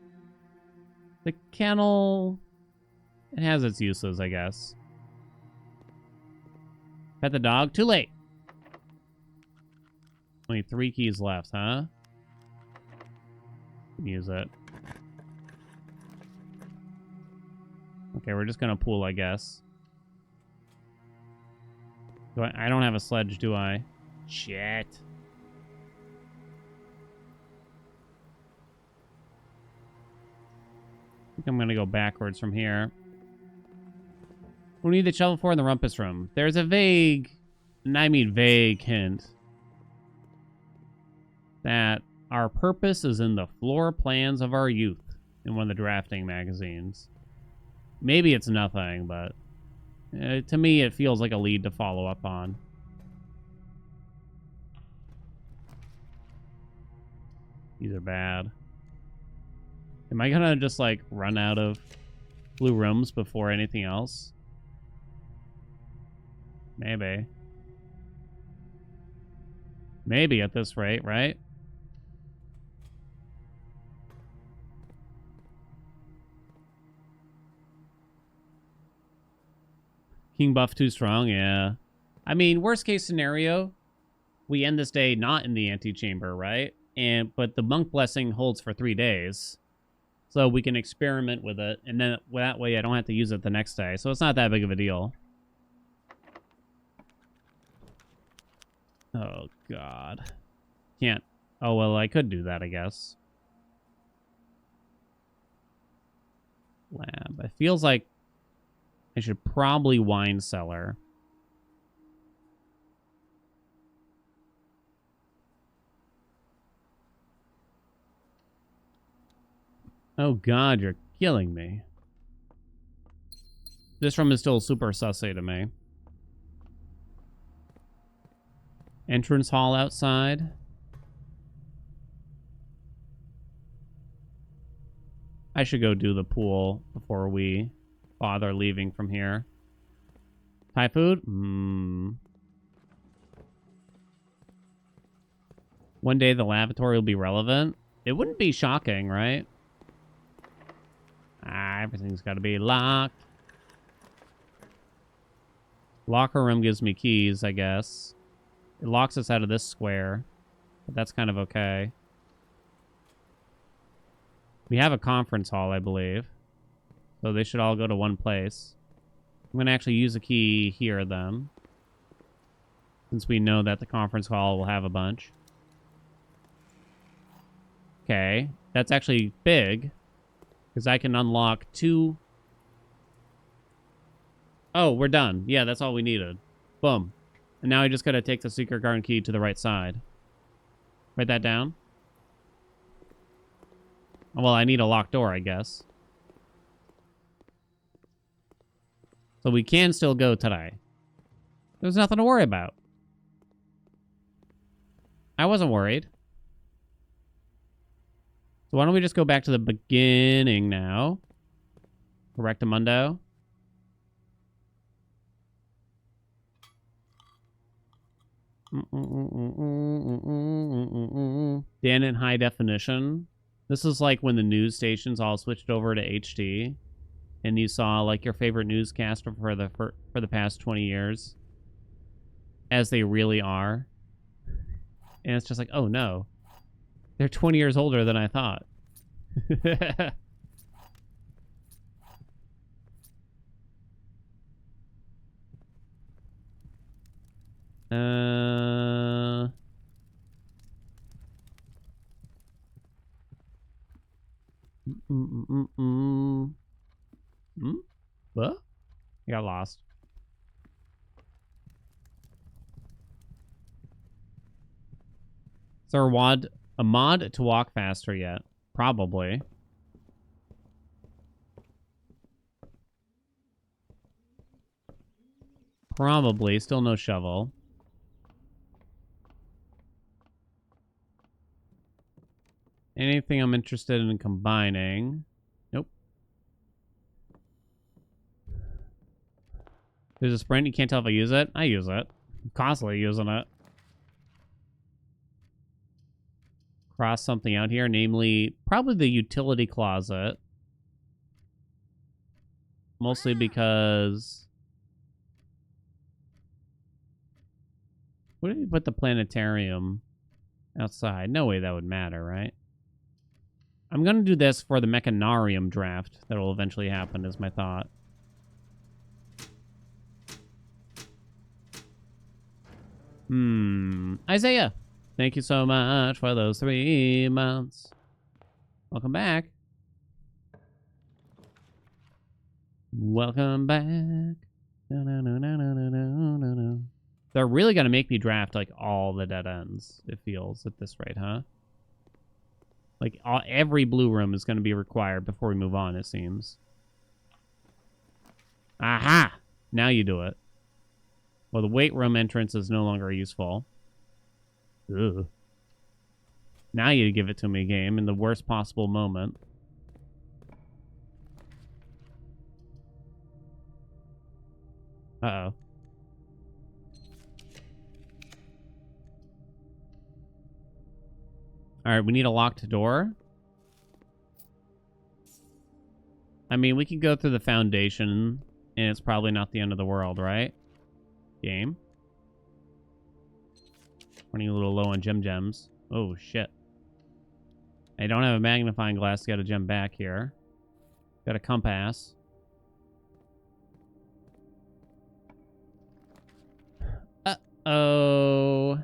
The kennel... it has its uses, I guess. Pet the dog? Too late. Only 3 keys left, huh? Use it. Okay, we're just gonna pool, I guess. I don't have a sledge, do I? Shit. I think I'm gonna go backwards from here. What do we need the shovel for in the rumpus room? There's a vague, and I mean vague hint, that our purpose is in the floor plans of our youth in one of the drafting magazines. Maybe it's nothing, but to me it feels like a lead to follow up on. These are bad. Am I gonna just like run out of blue rooms before anything else? Maybe. Maybe at this rate, right? King buff too strong, yeah. I mean, worst case scenario, we end this day not in the antechamber, right? But the monk blessing holds for 3 days. So we can experiment with it, and then that way I don't have to use it the next day. So it's not that big of a deal. Oh, God. Can't. Oh, well, I could do that, I guess. Lab. It feels like I should probably wine cellar. Oh, God, you're killing me. This room is still super sussy to me. Entrance hall outside. I should go do the pool before we bother leaving from here. Thai food? One day the lavatory will be relevant. It wouldn't be shocking, right? Everything's got to be locked. Locker room gives me keys, I guess. It locks us out of this square, but that's kind of okay. We have a conference hall, I believe. So they should all go to one place. I'm going to actually use a key here, then. Since we know that the conference hall will have a bunch. Okay. That's actually big. Because I can unlock 2... Oh, we're done. Yeah, that's all we needed. Boom. And now I just gotta take the secret garden key to the right side. Write that down. Well, I need a locked door, I guess. So we can still go today. There's nothing to worry about. I wasn't worried. So why don't we just go back to the beginning now? Correctamundo. Dan in high definition. This is like when the news stations all switched over to HD, and you saw like your favorite newscaster for the past 20 years, as they really are, and it's just like, oh no, they're 20 years older than I thought. What? I got lost. Is there a mod to walk faster yet? Probably. Probably. Still no shovel. Anything I'm interested in combining? Nope. There's a sprint. You can't tell if I use it. I use it. I'm constantly using it. Cross something out here, namely probably the utility closet. Mostly because... What if you put the planetarium outside? No way that would matter, right? I'm going to do this for the Mechanarium draft that will eventually happen, is my thought. Isaiah, thank you so much for those 3 months. Welcome back. Welcome back. They're really going to make me draft, like, all the dead ends, it feels, at this rate, huh? Like, every blue room is going to be required before we move on, it seems. Aha! Now you do it. Well, the weight room entrance is no longer useful. Ugh. Now you give it to me, game, in the worst possible moment. Uh-oh. Alright, we need a locked door. I mean, we could go through the foundation, and it's probably not the end of the world, right? Game. Running a little low on gems. Oh, shit. I don't have a magnifying glass to get a gem back here. Got a compass. Uh-oh.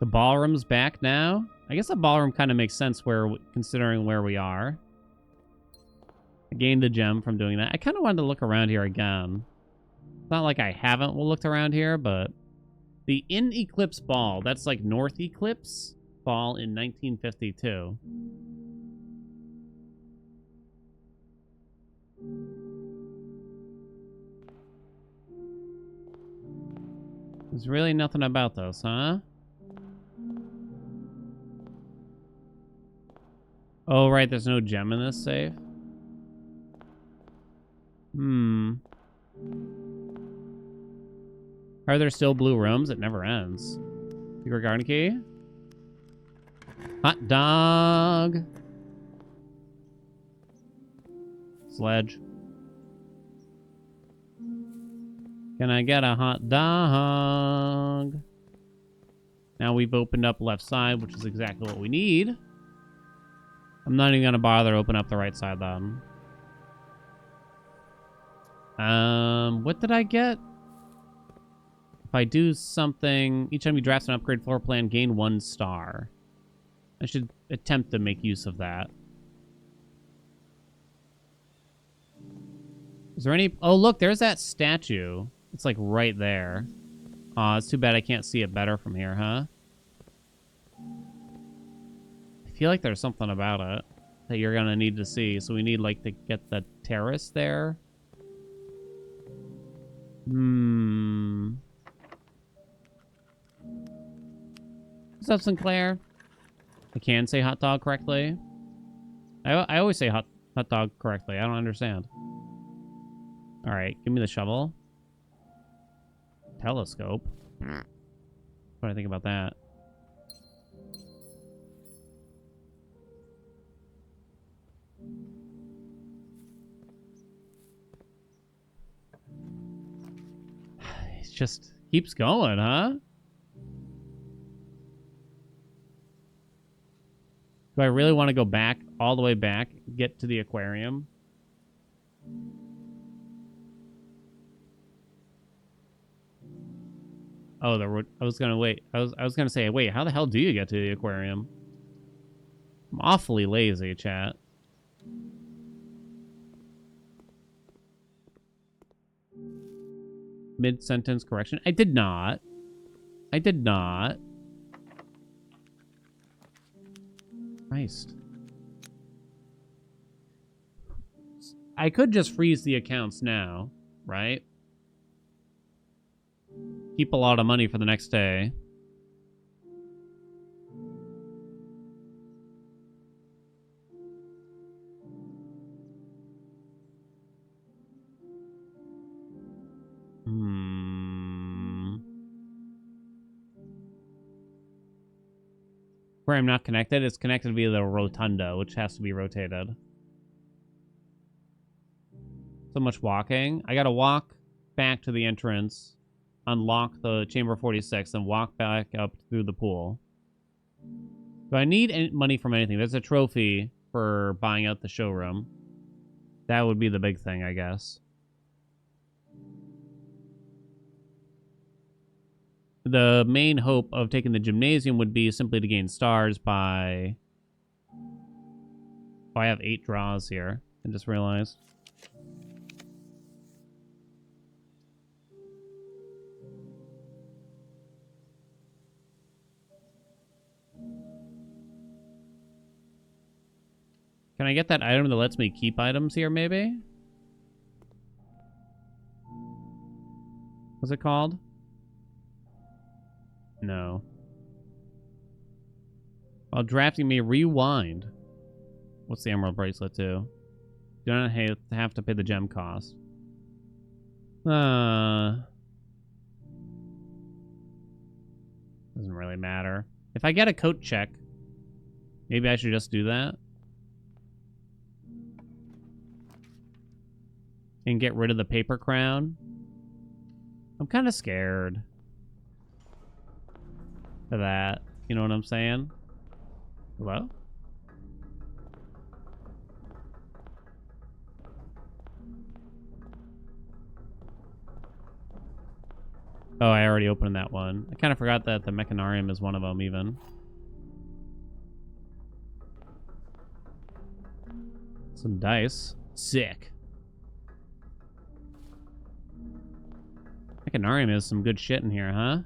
The ballroom's back now? I guess the ballroom kind of makes sense considering where we are. I gained a gem from doing that. I kind of wanted to look around here again. It's not like I haven't looked around here, but... The In Eclipse Ball. That's like North Eclipse Ball in 1952. There's really nothing about those, huh? Oh, right, there's no gem in this safe. Are there still blue rooms? It never ends. Secret garden key. Hot dog. Sledge. Can I get a hot dog? Now we've opened up left side, which is exactly what we need. I'm not even going to bother to open up the right side, then. What did I get? If I do something... Each time you draft an upgrade floor plan, gain 1 star. I should attempt to make use of that. Is there any... Oh, look, there's that statue. It's, like, right there. Aw, it's too bad I can't see it better from here, huh? I feel like there's something about it. that you're gonna need to see. So we need, like, to get the terrace there. What's up, Sinclair? I can say hot dog correctly. I always say hot dog correctly. I don't understand. All right, give me the shovel. Telescope. What do I think about that? It just keeps going, huh? Do I really want to go back, all the way back, get to the aquarium? Oh, I was gonna wait. I was gonna say, wait, how the hell do you get to the aquarium? I'm awfully lazy, chat. Mid-sentence correction. I did not. I did not. Christ. I could just freeze the accounts now, right? Keep a lot of money for the next day. Where I'm not connected, it's connected via the rotunda, which has to be rotated. So much walking. I gotta walk back to the entrance, unlock the chamber 46, and walk back up through the pool. Do I need any money from anything? There's a trophy for buying out the showroom. That would be the big thing, I guess. The main hope of taking the gymnasium would be simply to gain stars by... Oh, I have 8 draws here. I just realized. Can I get that item that lets me keep items here, maybe? What's it called? No. While drafting me, rewind. What's the emerald bracelet do? Do not have to pay the gem cost. Doesn't really matter. If I get a coat check, maybe I should just do that. And get rid of the paper crown. I'm kind of scared of that. You know what I'm saying? Hello? Oh, I already opened that one. I kind of forgot that the mechanarium is one of them, even. Some dice. Sick. Mechanarium is some good shit in here, huh?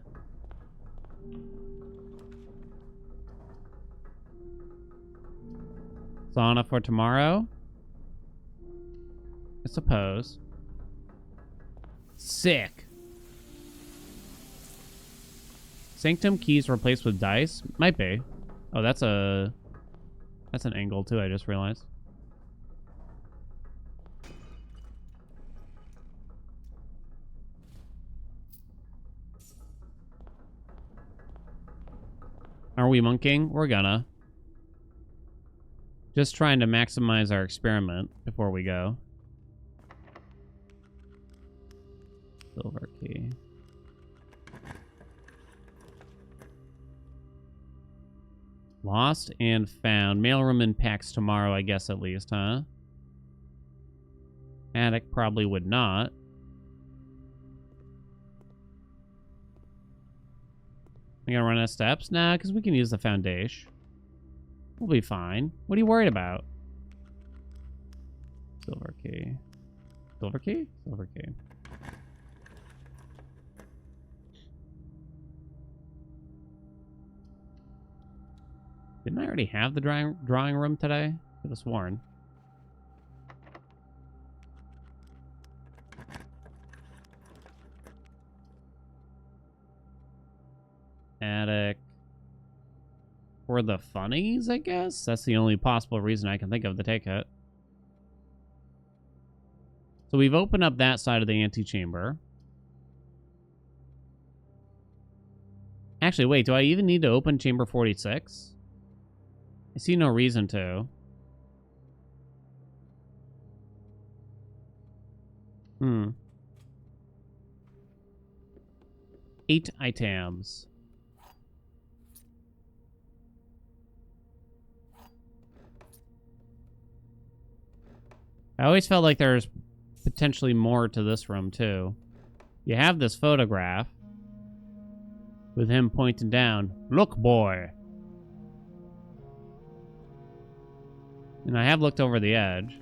Sauna for tomorrow? I suppose. Sick. Sanctum keys replaced with dice? Might be. Oh, that's an angle too, I just realized. Are we monkeying? We're gonna. Just trying to maximize our experiment before we go. Silver key. Lost and found. Mailroom in packs tomorrow, I guess, at least, huh? Attic probably would not. I gotta run out of steps? Nah, because we can use the foundation. We'll be fine. What are you worried about? Silver key. Silver key? Silver key. Didn't I already have the drawing room today? Could have sworn. Attic. For the funnies, I guess? That's the only possible reason I can think of to take it. So we've opened up that side of the antechamber. Actually, wait, do I even need to open chamber 46? I see no reason to. 8 items. I always felt like there's potentially more to this room, too. You have this photograph with him pointing down. Look, boy. And I have looked over the edge.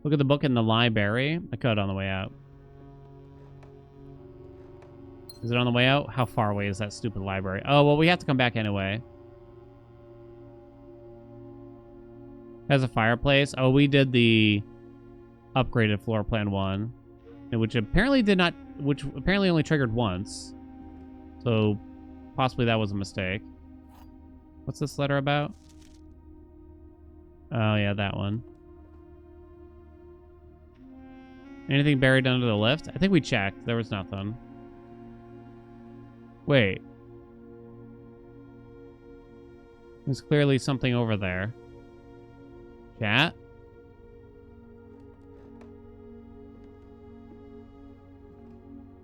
Look at the book in the library. I could on the way out. Is it on the way out? How far away is that stupid library? Oh, well, we have to come back anyway. Has a fireplace. Oh, we did the upgraded floor plan one, which apparently only triggered once. So possibly that was a mistake. What's this letter about? Oh yeah, that one. Anything buried under the lift? I think we checked. There was nothing. Wait. There's clearly something over there. Chat?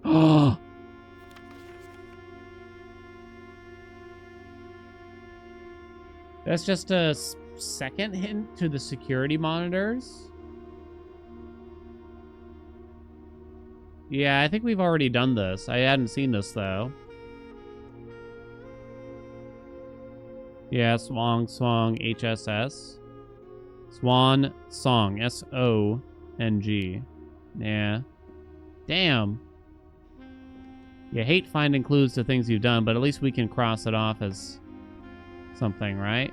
Oh! That's just a second hint to the security monitors? Yeah, I think we've already done this. I hadn't seen this, though. Yeah, Swan Song HSS. Swan Song. S-O-N-G. Yeah. Damn. You hate finding clues to things you've done, but at least we can cross it off as something, right?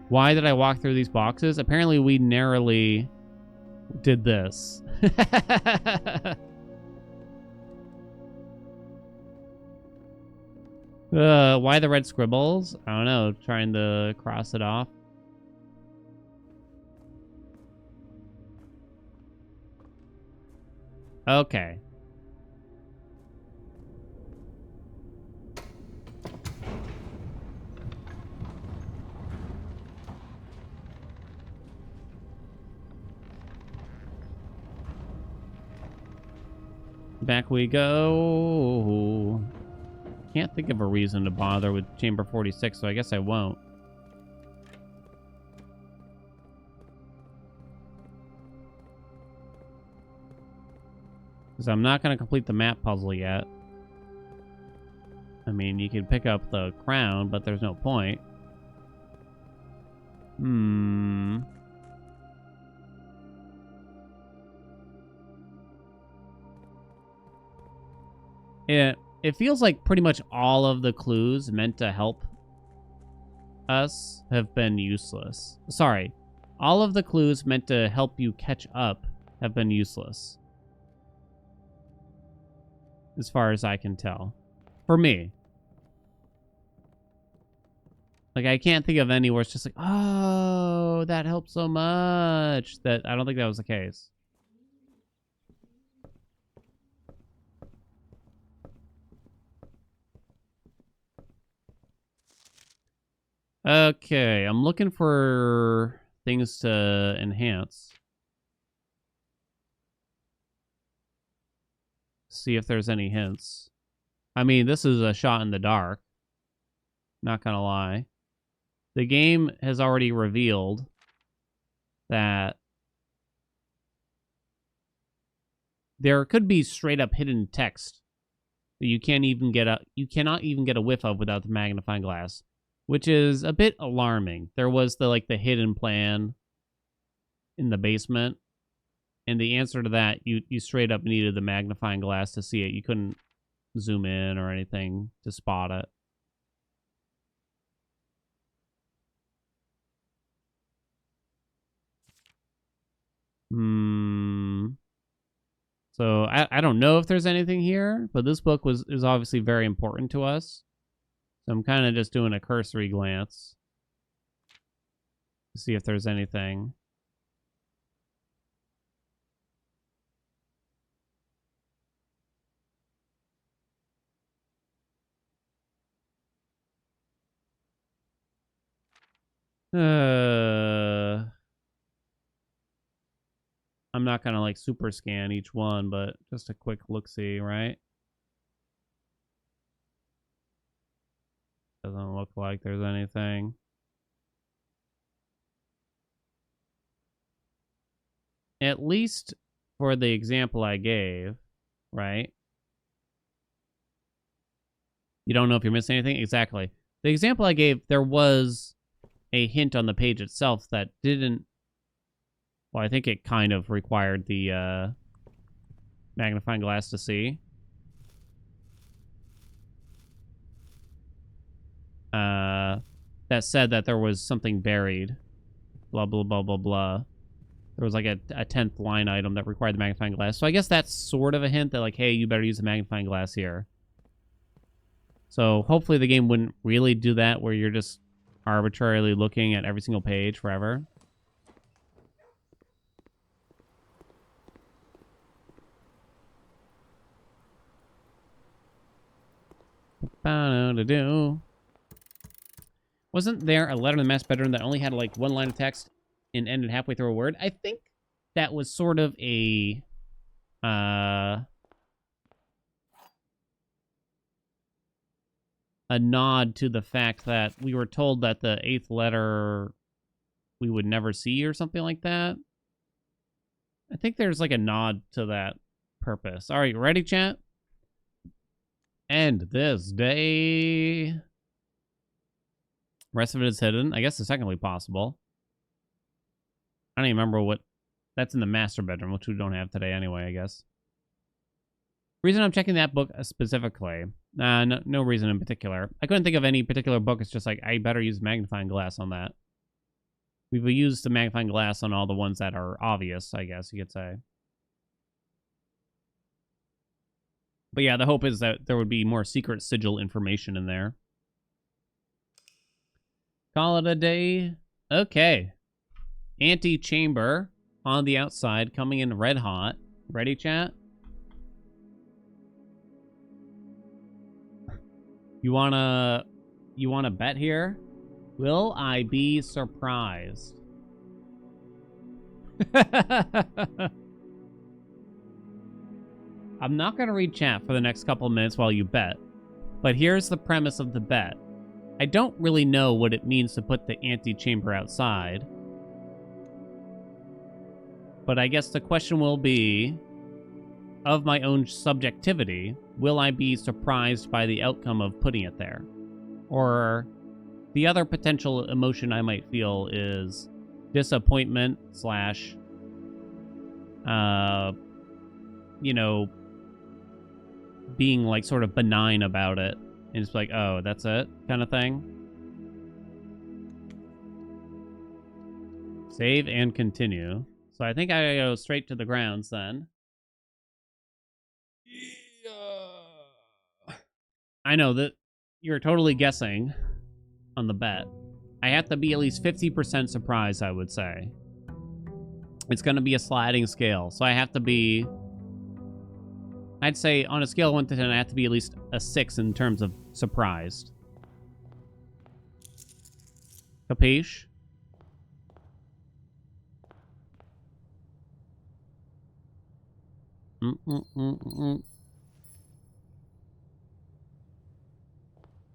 Why did I walk through these boxes? Apparently we narrowly did this. Why the red scribbles? I don't know. Trying to cross it off. Okay. Back we go. Can't think of a reason to bother with chamber 46, so I guess I won't. Because I'm not going to complete the map puzzle yet. I mean, you can pick up the crown, but there's no point. It feels like pretty much all of the clues meant to help us have been useless. Sorry. All of the clues meant to help you catch up have been useless. As far as I can tell. For me. Like, I can't think of any where it's just like, oh, that helped so much. That I don't think that was the case. Okay, I'm looking for things to enhance. See if there's any hints. I mean, this is a shot in the dark. Not gonna lie. The game has already revealed that there could be straight up hidden text that you cannot even get a whiff of without the magnifying glass, which is a bit alarming. There was the hidden plan in the basement, and the answer to that, you straight up needed the magnifying glass to see it. You couldn't zoom in or anything to spot it. So I don't know if there's anything here, but this book is obviously very important to us. So I'm kind of just doing a cursory glance to see if there's anything. I'm not gonna like super scan each one, but just a quick look-see, right? Doesn't look like there's anything. At least for the example I gave, right? You don't know if you're missing anything? Exactly. The example I gave, there was a hint on the page itself that didn't... Well, I think it kind of required the magnifying glass to see. That said that there was something buried. Blah, blah, blah, blah, blah. There was like a 10th line item that required the magnifying glass. So I guess that's sort of a hint that like, hey, you better use the magnifying glass here. So hopefully the game wouldn't really do that where you're just arbitrarily looking at every single page forever. Wasn't there a letter in the master bedroom that only had like one line of text and ended halfway through a word? I think that was sort of a nod to the fact that we were told that the 8th letter we would never see or something like that. I think there's like a nod to that purpose. All right, ready, chat? End this day. Rest of it is hidden. I guess it's technically possible. I don't even remember what... That's in the master bedroom, which we don't have today anyway, I guess. Reason I'm checking that book specifically. No reason in particular. I couldn't think of any particular book. It's just like, I better use magnifying glass on that. We've used the magnifying glass on all the ones that are obvious, I guess you could say. But yeah, the hope is that there would be more secret sigil information in there. Call it a day. Okay. Antechamber on the outside, coming in red hot. Ready, chat? You wanna bet here? Will I be surprised? I'm not gonna read chat for the next couple of minutes while you bet. But here's the premise of the bet. I don't really know what it means to put the antechamber outside. But I guess the question will be, of my own subjectivity, will I be surprised by the outcome of putting it there? Or the other potential emotion I might feel is disappointment slash, you know, being like sort of benign about it. And it's like, oh, that's it kind of thing. Save and continue. So I think I gotta go straight to the grounds then. I know that you're totally guessing on the bet. I have to be at least 50% surprised, I would say. It's going to be a sliding scale. So I have to be... I'd say on a scale of 1 to 10, I have to be at least a 6 in terms of surprised. Capiche?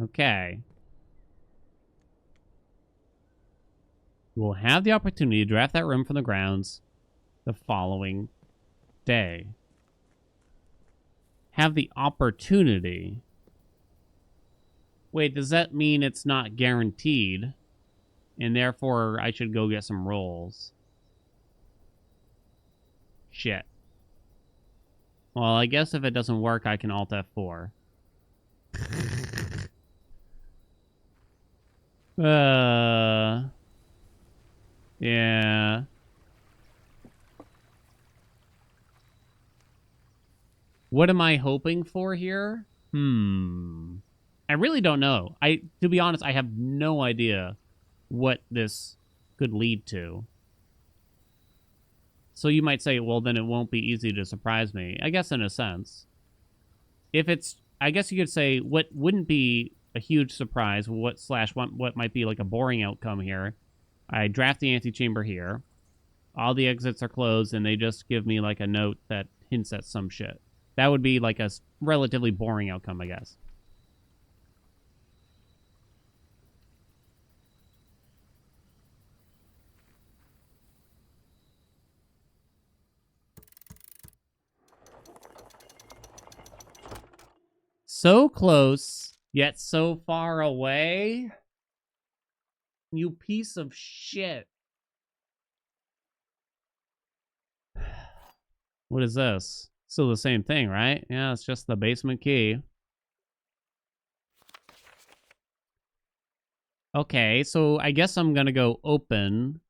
Okay. You will have the opportunity to draft that room from the grounds the following day. Have the opportunity. Wait, does that mean it's not guaranteed? And therefore, I should go get some rolls. Shit. Well, I guess if it doesn't work, I can Alt F4. Yeah. What am I hoping for here? I really don't know. To be honest, I have no idea what this could lead to. So you might say, well, then it won't be easy to surprise me. I guess in a sense. If it's, I guess you could say, what wouldn't be a huge surprise, what might be like a boring outcome here. I draft the antechamber here. All the exits are closed, and they just give me like a note that hints at some shit. That would be like a relatively boring outcome, I guess. So close, yet so far away. You piece of shit. What is this? Still the same thing, right? Yeah, it's just the basement key. Okay, so I guess I'm gonna go open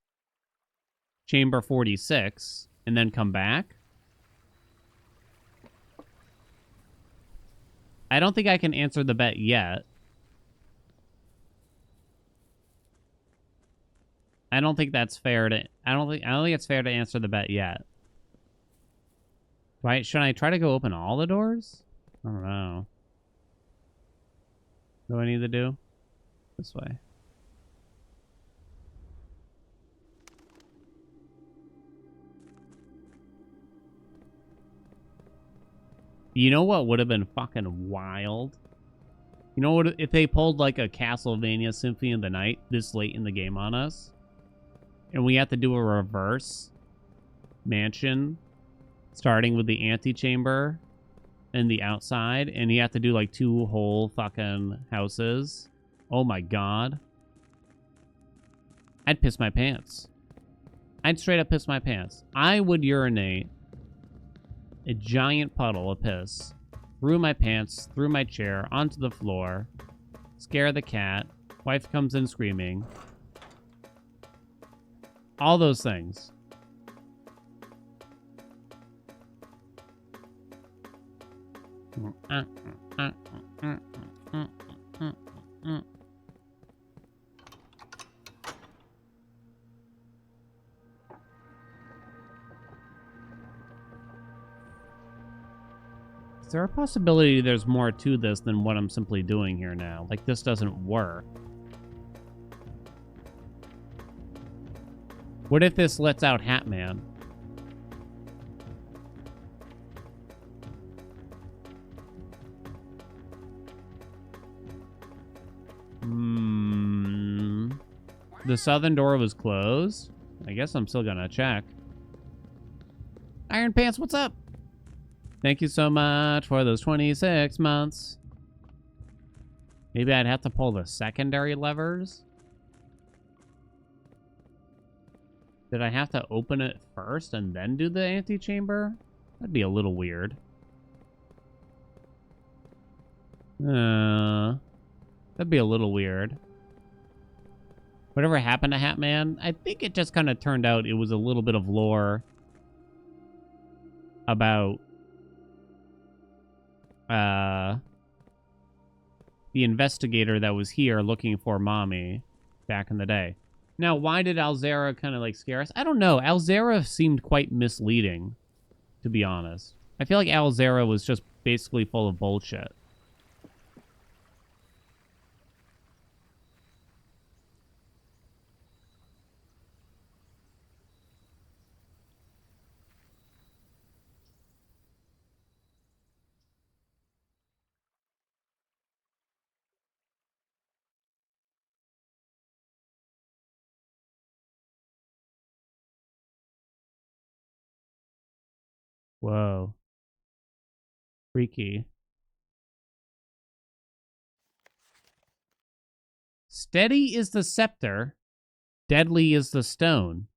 chamber 46 and then come back. I don't think I can answer the bet yet. I don't think that's fair to. I don't think it's fair to answer the bet yet. Right? Should I try to go open all the doors? I don't know. What do I need to do? This way. You know what would have been fucking wild? You know what? If they pulled like a Castlevania Symphony of the Night this late in the game on us, and we have to do a reverse mansion, starting with the antechamber and the outside, and you have to do like 2 whole fucking houses. Oh my god. I'd piss my pants. I'd straight up piss my pants. I would urinate a giant puddle of piss through my pants, through my chair, onto the floor, scare the cat, wife comes in screaming. All those things. Is there a possibility there's more to this than what I'm simply doing here now? Like, this doesn't work. What if this lets out Hatman? The southern door was closed. I guess I'm still gonna check. Iron Pants, what's up? Thank you so much for those 26 months. Maybe I'd have to pull the secondary levers. Did I have to open it first and then do the antechamber? That'd be a little weird. That'd be a little weird. Whatever happened to Hatman, I think it just kind of turned out it was a little bit of lore about the investigator that was here looking for Mommy back in the day. Now, why did Alzera kind of like scare us? I don't know. Alzera seemed quite misleading, to be honest. I feel like Alzera was just basically full of bullshit. Whoa. Freaky. Steady is the scepter. Deadly is the stone.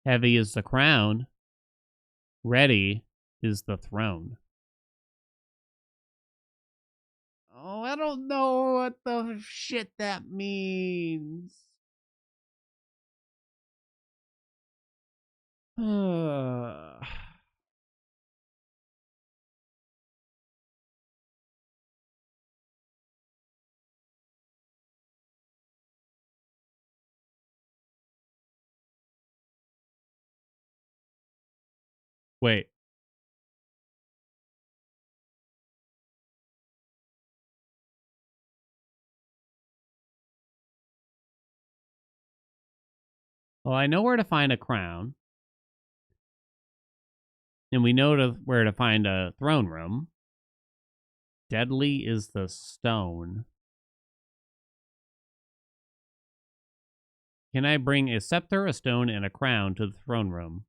Heavy is the crown. Ready is the throne. Oh, I don't know what the shit that means. Wait. Well, I know where to find a crown. And we know where to find a throne room. Deadly is the stone. Can I bring a scepter, a stone, and a crown to the throne room?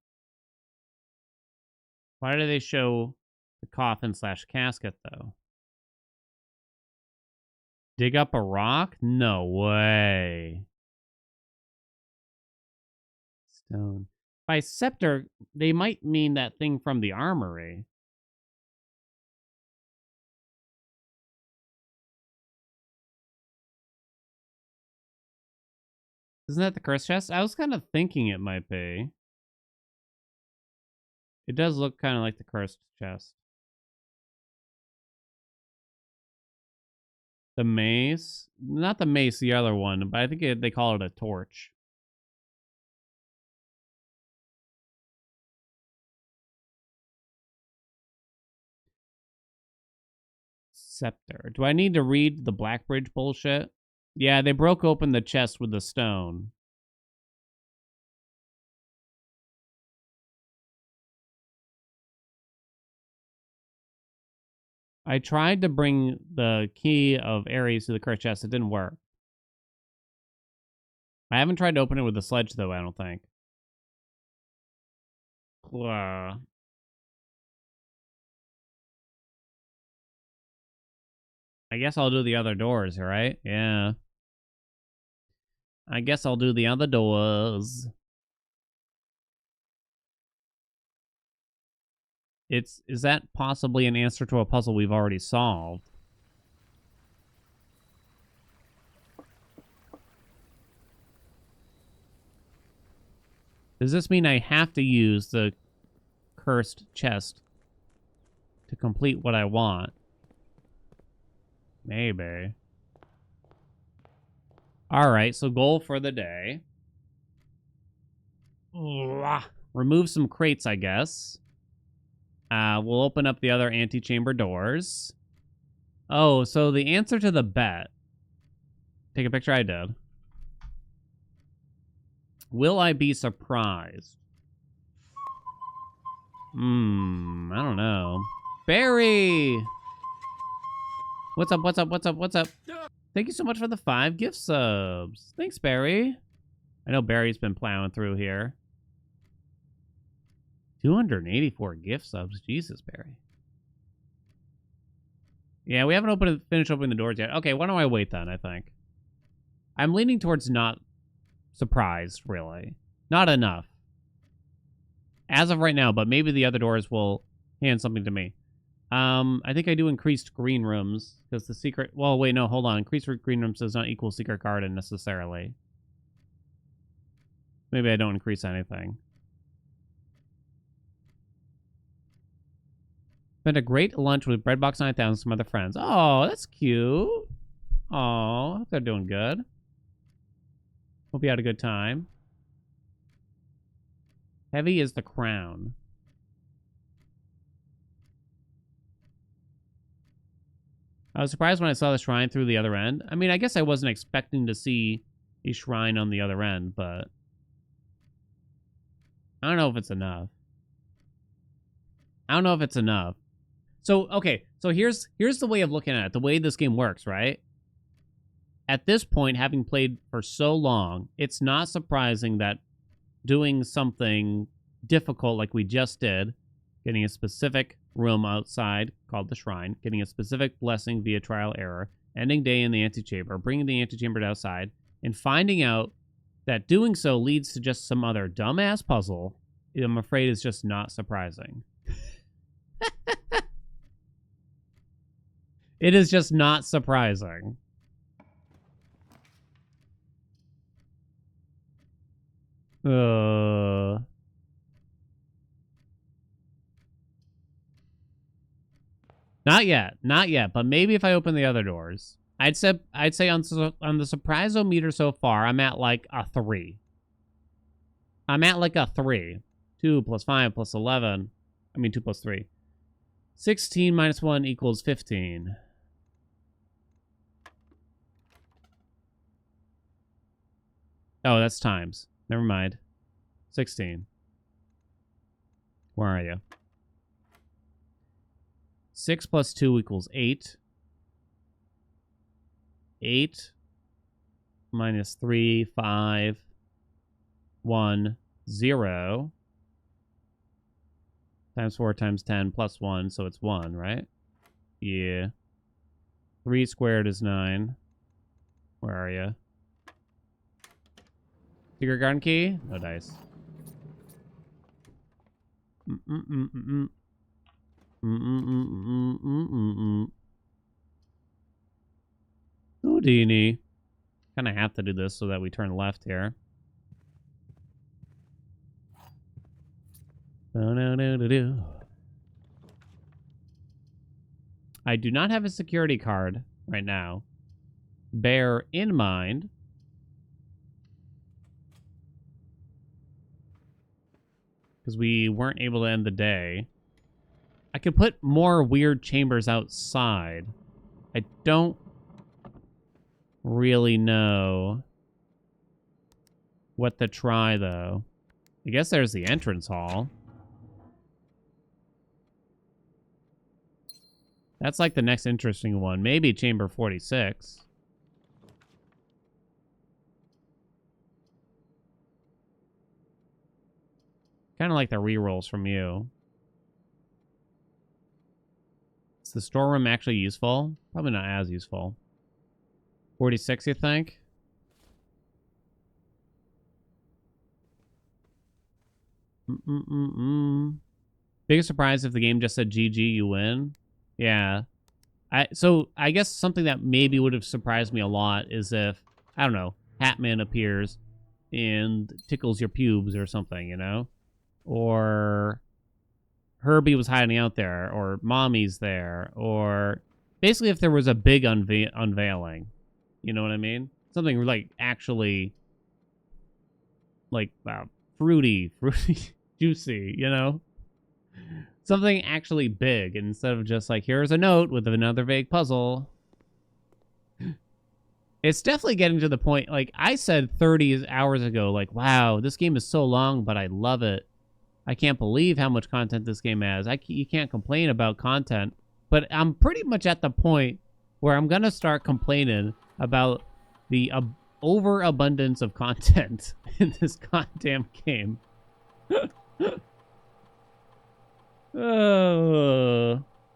Why do they show the coffin/casket, though? Dig up a rock? No way. Stone. By scepter, they might mean that thing from the armory. Isn't that the curse chest? I was kind of thinking it might be. It does look kind of like the cursed chest. The mace? Not the mace, the other one, but I think they call it a torch. Scepter. Do I need to read the Blackbridge bullshit? Yeah, they broke open the chest with the stone. I tried to bring the key of Ares to the cursed chest. It didn't work. I haven't tried to open it with the sledge, though, I don't think. I guess I'll do the other doors, right? Yeah. I guess I'll do the other doors. Is that possibly an answer to a puzzle we've already solved? Does this mean I have to use the cursed chest to complete what I want? Maybe. Alright, so goal for the day. Remove some crates, I guess. We'll open up the other antechamber doors. Oh, so the answer to the bet. Take a picture, I did. Will I be surprised? I don't know. Barry! What's up, what's up, what's up, what's up? Thank you so much for the 5 gift subs. Thanks, Barry. I know Barry's been plowing through here. 284 gift subs. Jesus, Barry. Yeah, we haven't finished opening the doors yet. Okay, why don't I wait then, I think. I'm leaning towards not surprised, really. Not enough. As of right now, but maybe the other doors will hand something to me. I think I do increased green rooms, because the secret... Well, wait, no, hold on. Increased green rooms does not equal secret garden, necessarily. Maybe I don't increase anything. Spent a great lunch with Breadbox 9000 and some other friends. Oh, that's cute. Oh, hope they're doing good. Hope you had a good time. Heavy is the crown. I was surprised when I saw the shrine through the other end. I mean, I guess I wasn't expecting to see a shrine on the other end, but I don't know if it's enough. I don't know if it's enough. So, okay, so here's the way of looking at it, the way this game works, right? At this point, having played for so long, it's not surprising that doing something difficult like we just did, getting a specific room outside called the shrine, getting a specific blessing via trial error, ending day in the antechamber, bringing the antechamber outside, and finding out that doing so leads to just some other dumbass puzzle, I'm afraid is just not surprising. It is just not surprising. Not yet, but maybe if I open the other doors. I'd say on the surprise-o-meter so far, I'm at like a 3. I'm at like a 3. 2 plus 5 plus 11. I mean 2 plus 3. 16 minus 1 equals 15. Oh, that's times. Never mind. 16. Where are you? 6 plus 2 equals 8. 8 minus 3, 5, 1, 0. Times 4 times 10 plus 1, so it's 1, right? Yeah. 3 squared is 9. Where are you? Secret garden key? No dice. Houdini. Kind of have to do this so that we turn left here. I do not have a security card right now. Bear in mind. Because we weren't able to end the day. I could put more weird chambers outside. I don't really know what to try, though. I guess there's the entrance hall. That's like the next interesting one. Maybe chamber 46. Kind of like the rerolls from you. Is the storeroom actually useful? Probably not as useful. 46, you think? Biggest surprise if the game just said GG, you win. Yeah. So I guess something that maybe would have surprised me a lot is if, I don't know, Hatman appears and tickles your pubes or something, you know? Or Herbie was hiding out there, or Mommy's there, or basically if there was a big unveiling. You know what I mean? Something like actually like fruity, juicy, you know? Something actually big instead of just like, here's a note with another vague puzzle. It's definitely getting to the point, like I said 30 hours ago, like, wow, this game is so long, but I love it. I can't believe how much content this game has. You can't complain about content, but I'm pretty much at the point where I'm going to start complaining about the overabundance of content in this goddamn game.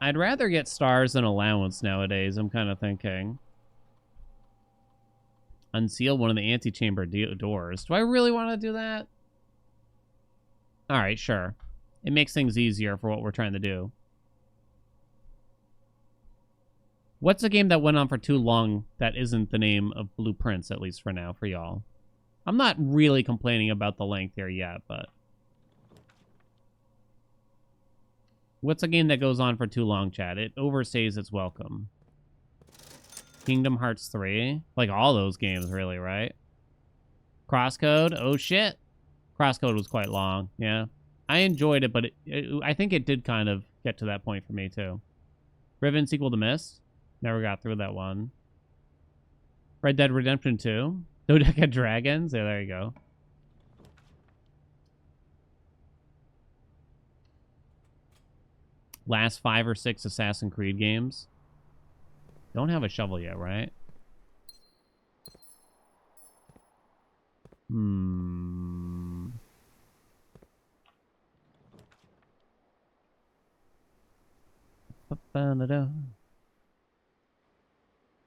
I'd rather get stars than allowance nowadays, I'm kind of thinking. Unseal one of the antechamber doors. Do I really want to do that? Alright, sure. It makes things easier for what we're trying to do. What's a game that went on for too long that isn't the name of Blueprints, at least for now, for y'all? I'm not really complaining about the length here yet, but... What's a game that goes on for too long, chat? It overstays its welcome. Kingdom Hearts 3? Like all those games, really, right? Crosscode? Oh, shit. Crosscode was quite long, yeah. I enjoyed it, but I think it did kind of get to that point for me, too. Riven sequel to Myst? Never got through that one. Red Dead Redemption 2? Dodeca Dragons? Yeah, there you go. Last 5 or 6 Assassin's Creed games. Don't have a shovel yet, right?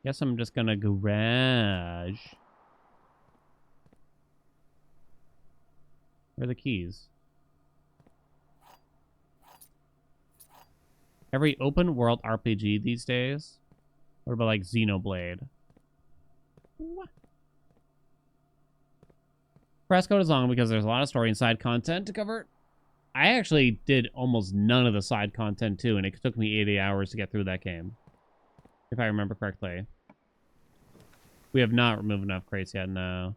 Guess I'm just gonna garage. Where are the keys? Every open world RPG these days? What about like Xenoblade? What? Crosscode is long because there's a lot of story and side content to cover. I actually did almost none of the side content too, and it took me 80 hours to get through that game. If I remember correctly. We have not removed enough crates yet, no.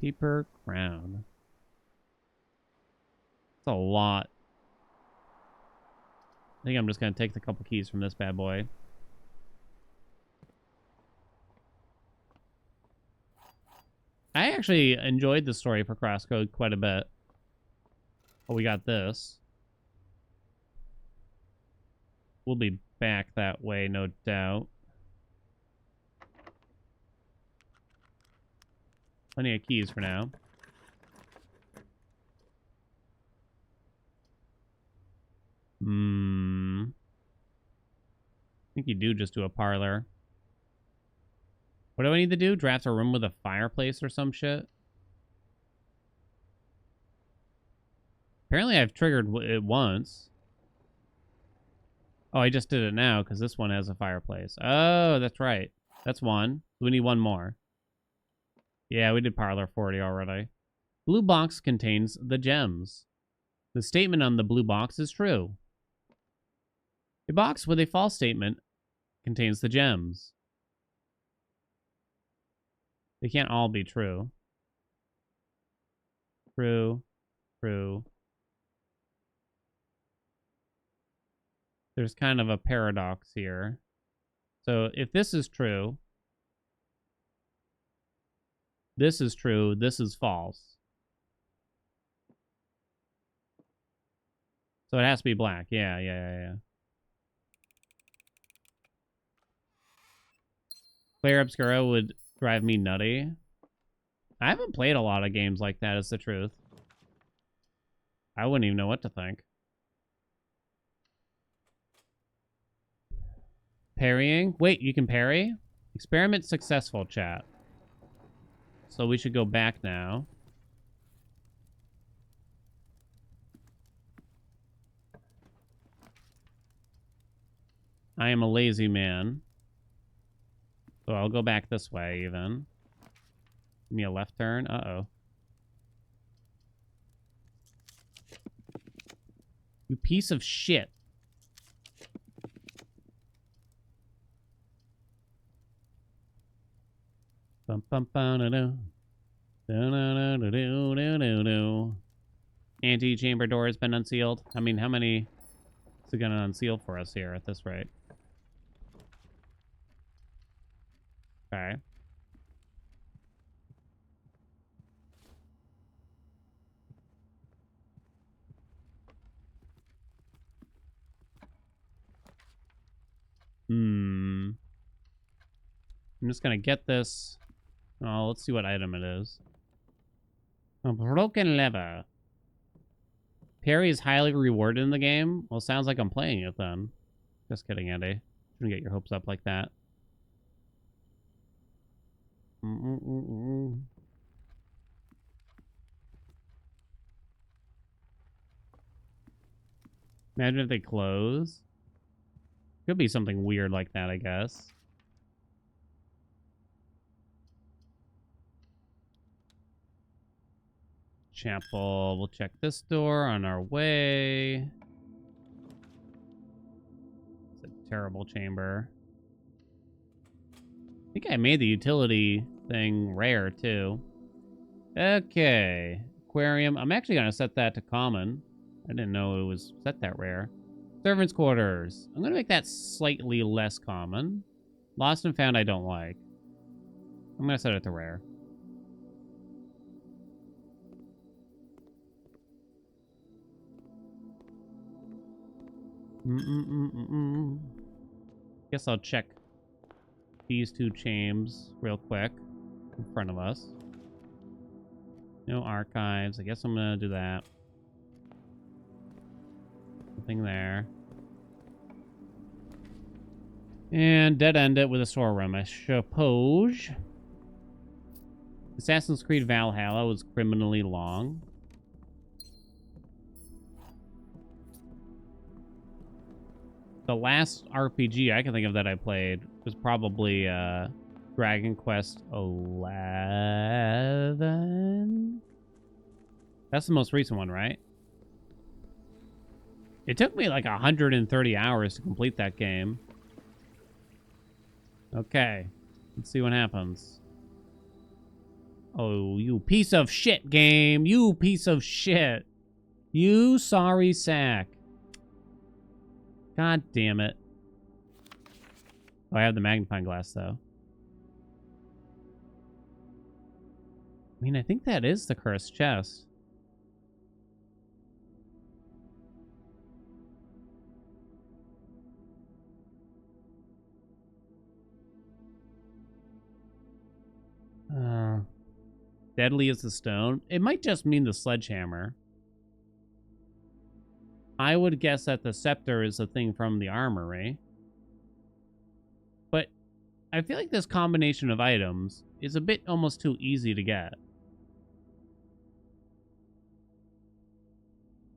Paper crown. It's a lot. I think I'm just going to take the couple keys from this bad boy. I actually enjoyed the story for Crosscode quite a bit. Oh, we got this. We'll be back that way, no doubt. Plenty of keys for now. I think you do just do a parlor. What do I need to do? Draft a room with a fireplace or some shit? Apparently I've triggered it once. Oh, I just did it now because this one has a fireplace. Oh, that's right. That's one. We need one more. Yeah, we did parlor 40 already. Blue box contains the gems. The statement on the blue box is true. A box with a false statement contains the gems. They can't all be true. True. True. There's kind of a paradox here. So if this is true, this is true, this is false. So it has to be black. Yeah. Claire Obscura would drive me nutty. I haven't played a lot of games like that, is the truth. I wouldn't even know what to think. Parrying? Wait, you can parry? Experiment successful, chat. So we should go back now. I am a lazy man. So I'll go back this way, even. Give me a left turn. Uh-oh. You piece of shit. Bum bum bum da do. Do. Anti-chamber door has been unsealed. I mean, how many is it gonna unseal for us here at this rate? Okay. I'm just gonna get this. Oh, let's see what item it is. A broken lever. Parry is highly rewarded in the game. Well, sounds like I'm playing it then. Just kidding, Andy. Shouldn't get your hopes up like that. Imagine if they close. Could be something weird like that, I guess. Chapel. We'll check this door on our way. It's a terrible chamber. I think I made the utility thing rare, too. Okay. Aquarium. I'm actually going to set that to common. I didn't know it was set that rare. Servants' quarters. I'm going to make that slightly less common. Lost and found I don't like. I'm going to set it to rare. Guess I'll check these two chambers real quick in front of us. No archives. I guess I'm gonna do that. Nothing there. And dead end it with a storeroom, I suppose. Assassin's Creed Valhalla was criminally long. The last RPG I can think of that I played was probably Dragon Quest 11. That's the most recent one, right? It took me like 130 hours to complete that game. Okay, let's see what happens. Oh, you piece of shit, game. You piece of shit. You sorry sack. God damn it. Oh, I have the magnifying glass, though. I mean, I think that is the cursed chest. Deadly as the stone. It might just mean the sledgehammer. I would guess that the scepter is the thing from the armory. But I feel like this combination of items is a bit almost too easy to get.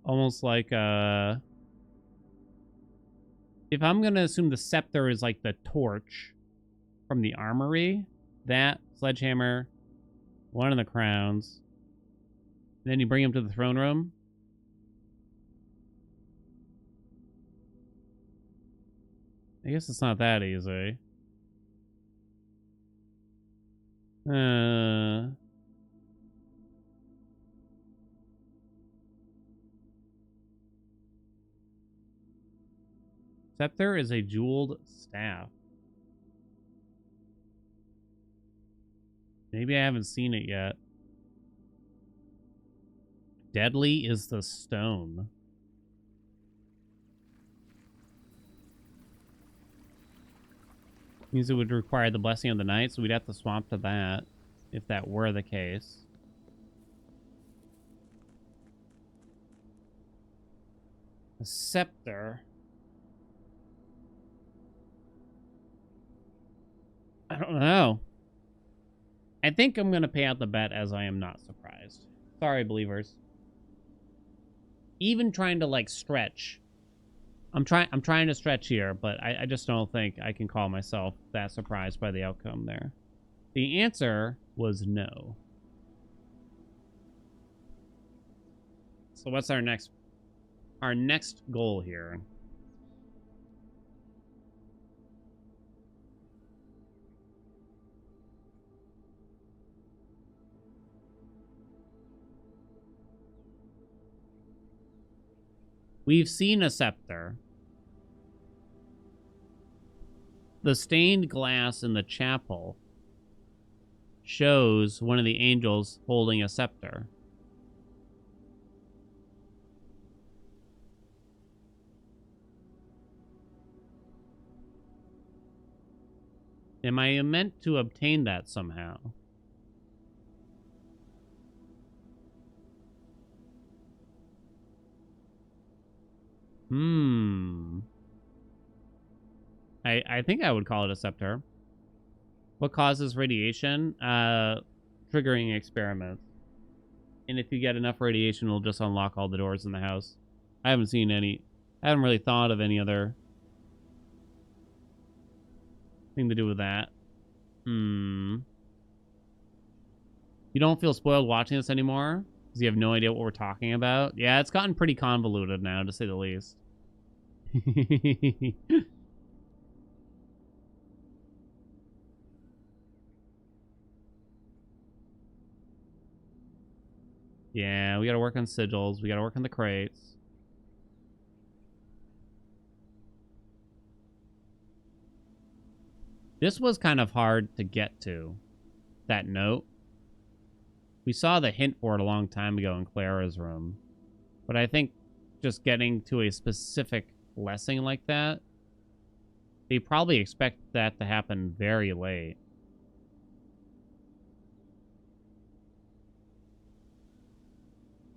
Almost like, if I'm going to assume the scepter is like the torch from the armory, that, sledgehammer, one of the crowns, and then you bring him to the throne room. I guess it's not that easy. Scepter is a jeweled staff. Maybe I haven't seen it yet. Deadly is the stone. Means it would require the blessing of the night, so we'd have to swap to that, if that were the case. A scepter. I don't know. I think I'm going to pay out the bet as I am not surprised. Sorry, believers. Even trying to, like, stretch. I'm trying to stretch here, but I just don't think I can call myself that surprised by the outcome there. The answer was no. So what's our next goal here? We've seen a scepter. The stained glass in the chapel shows one of the angels holding a scepter. Am I meant to obtain that somehow? I think I would call it a scepter. What causes radiation? Triggering experiments. And if you get enough radiation, it'll just unlock all the doors in the house. I haven't seen any. I haven't really thought of any other thing to do with that. You don't feel spoiled watching this anymore? Because you have no idea what we're talking about? Yeah, it's gotten pretty convoluted now, to say the least. Yeah, we gotta work on sigils. We gotta work on the crates. This was kind of hard to get to, that note. We saw the hint for it a long time ago in Clara's room. But I think just getting to a specific blessing like that, they probably expect that to happen very late.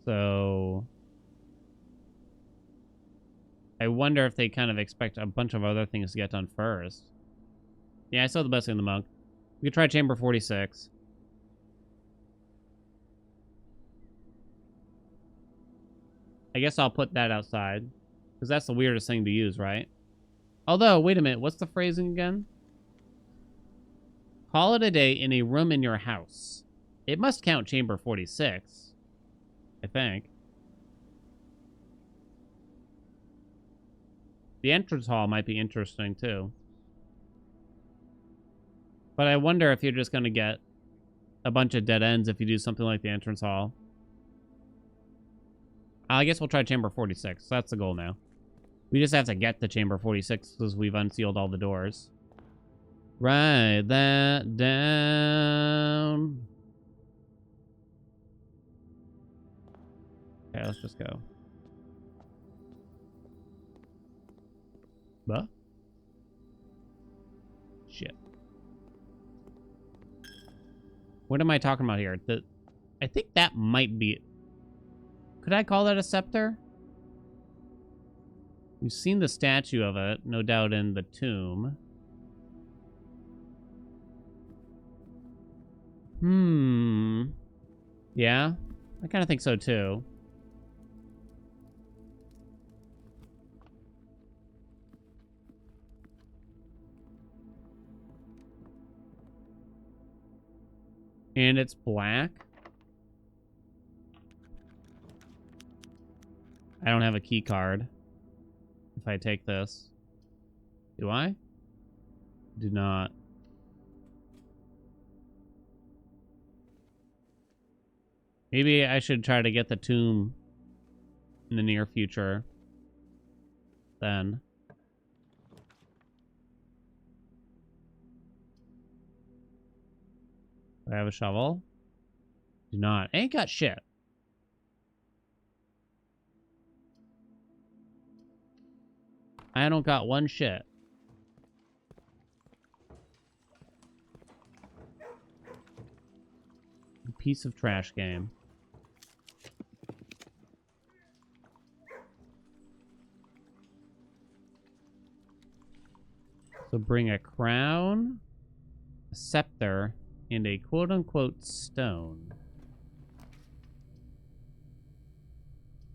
So I wonder if they kind of expect a bunch of other things to get done first. Yeah, I saw the blessing of the monk. We could try chamber 46. I guess I'll put that outside, because that's the weirdest thing to use, right? Although, wait a minute, what's the phrasing again? Call it a day in a room in your house. It must count chamber 46, I think. The entrance hall might be interesting, too. But I wonder if you're just going to get a bunch of dead ends if you do something like the entrance hall. I guess we'll try chamber 46. That's the goal now. We just have to get to chamber 46 because we've unsealed all the doors. Write that down. Okay, let's just go. What? Shit. What am I talking about here? I think that might be... Could I call that a scepter? We've seen the statue of it, no doubt, in the tomb. Yeah, I kind of think so, too. And it's black. I don't have a key card. If I take this. Do I? Do not. Maybe I should try to get the tomb in the near future. Then. Do I have a shovel? Do not. Ain't got shit. I don't got one shit. Piece of trash game. So bring a crown, a scepter, and a quote-unquote stone.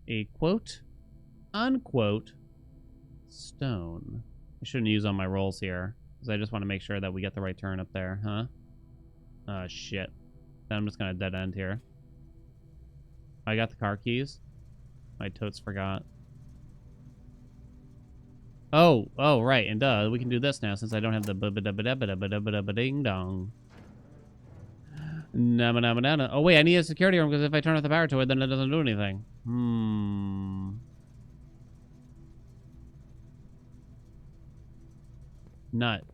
A quote-unquote stone. I shouldn't use on my rolls here, because I just want to make sure that we get the right turn up there, huh? Shit. Then I'm just gonna dead end here. I got the car keys. I totes forgot. Oh, right, and we can do this now since I don't have the ding dong. Oh wait, I need a security room because if I turn off the power to it, then it doesn't do anything. Nut.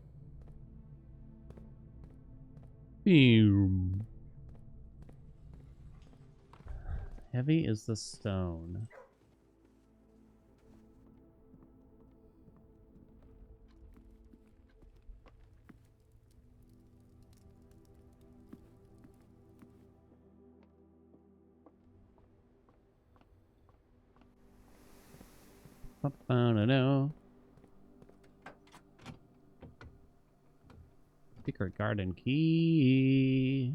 Heavy is the stone. Secret garden key.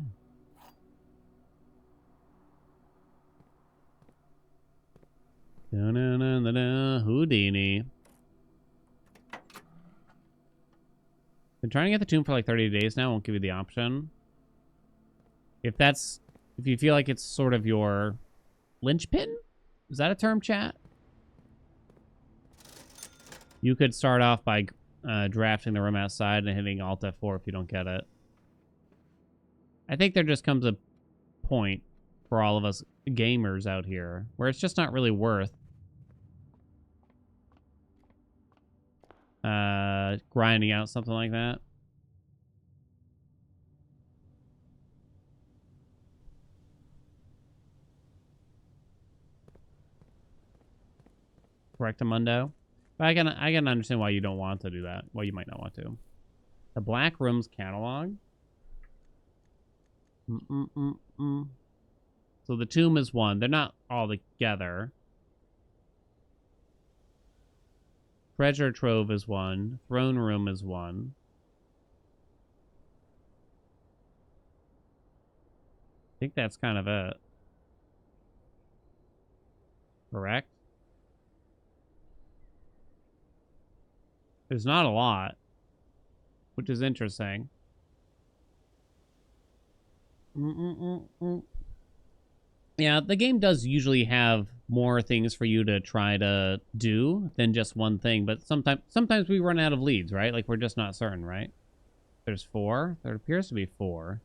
Houdini. Been trying to get the tomb for like 30 days now. Won't give you the option. If you feel like it's sort of your linchpin, is that a term, chat? You could start off by drafting the room outside and hitting Alt F4 if you don't get it. I think there just comes a point for all of us gamers out here where it's just not really worth grinding out something like that. Correctamundo. But I can understand why you don't want to do that. Why you might not want to. The Black Room's catalog. So the tomb is one. They're not all together. Treasure Trove is one. Throne Room is one. I think that's kind of it. Correct? There's not a lot, which is interesting. Yeah, the game does usually have more things for you to try to do than just one thing, but sometimes we run out of leads, right? Like, we're just not certain, right? There's 4. There appears to be 4.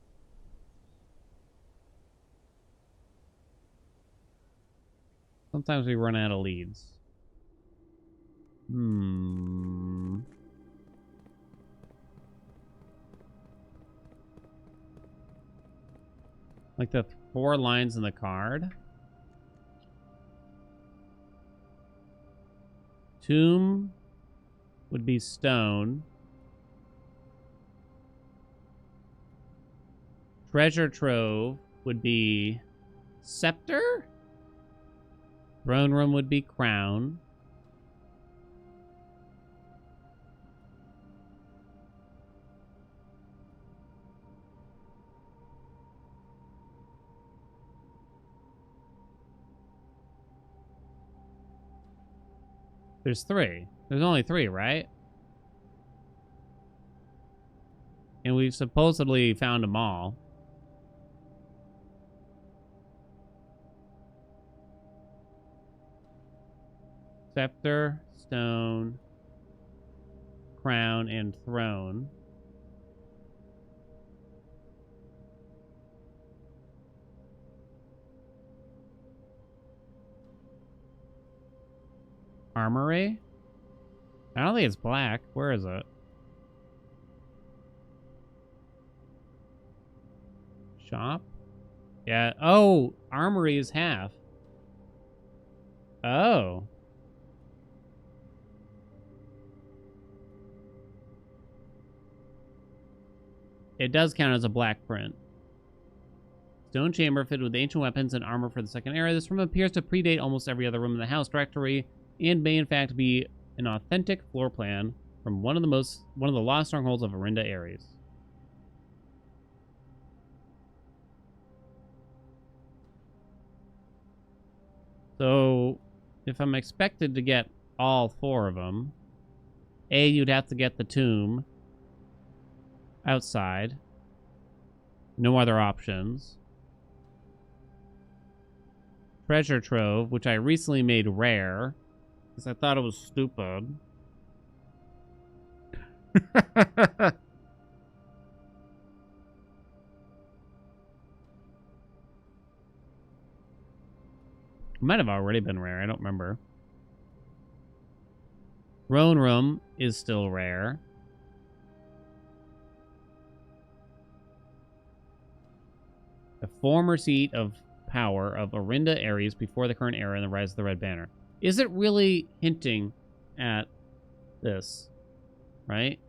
Sometimes we run out of leads. Like the 4 lines in the card. Tomb would be stone. Treasure trove would be scepter. Throne room would be crown. There's 3. There's only 3, right? And we've supposedly found them all. Scepter, stone, crown, and throne. Armory? I don't think it's black. Where is it? Shop? Yeah. Oh, armory is half. Oh. It does count as a black print. Stone chamber fitted with ancient weapons and armor for the second era. This room appears to predate almost every other room in the house directory and may in fact be an authentic floor plan from one of the lost strongholds of Arinda Ares. So, if I'm expected to get all 4 of them, A, you'd have to get the tomb outside. No other options. Treasure trove, which I recently made rare, because I thought it was stupid. Might have already been rare, I don't remember. Throne room is still rare. The former seat of power of Arinda Ares before the current era and the rise of the Red Banner. Is it really hinting at this? Right?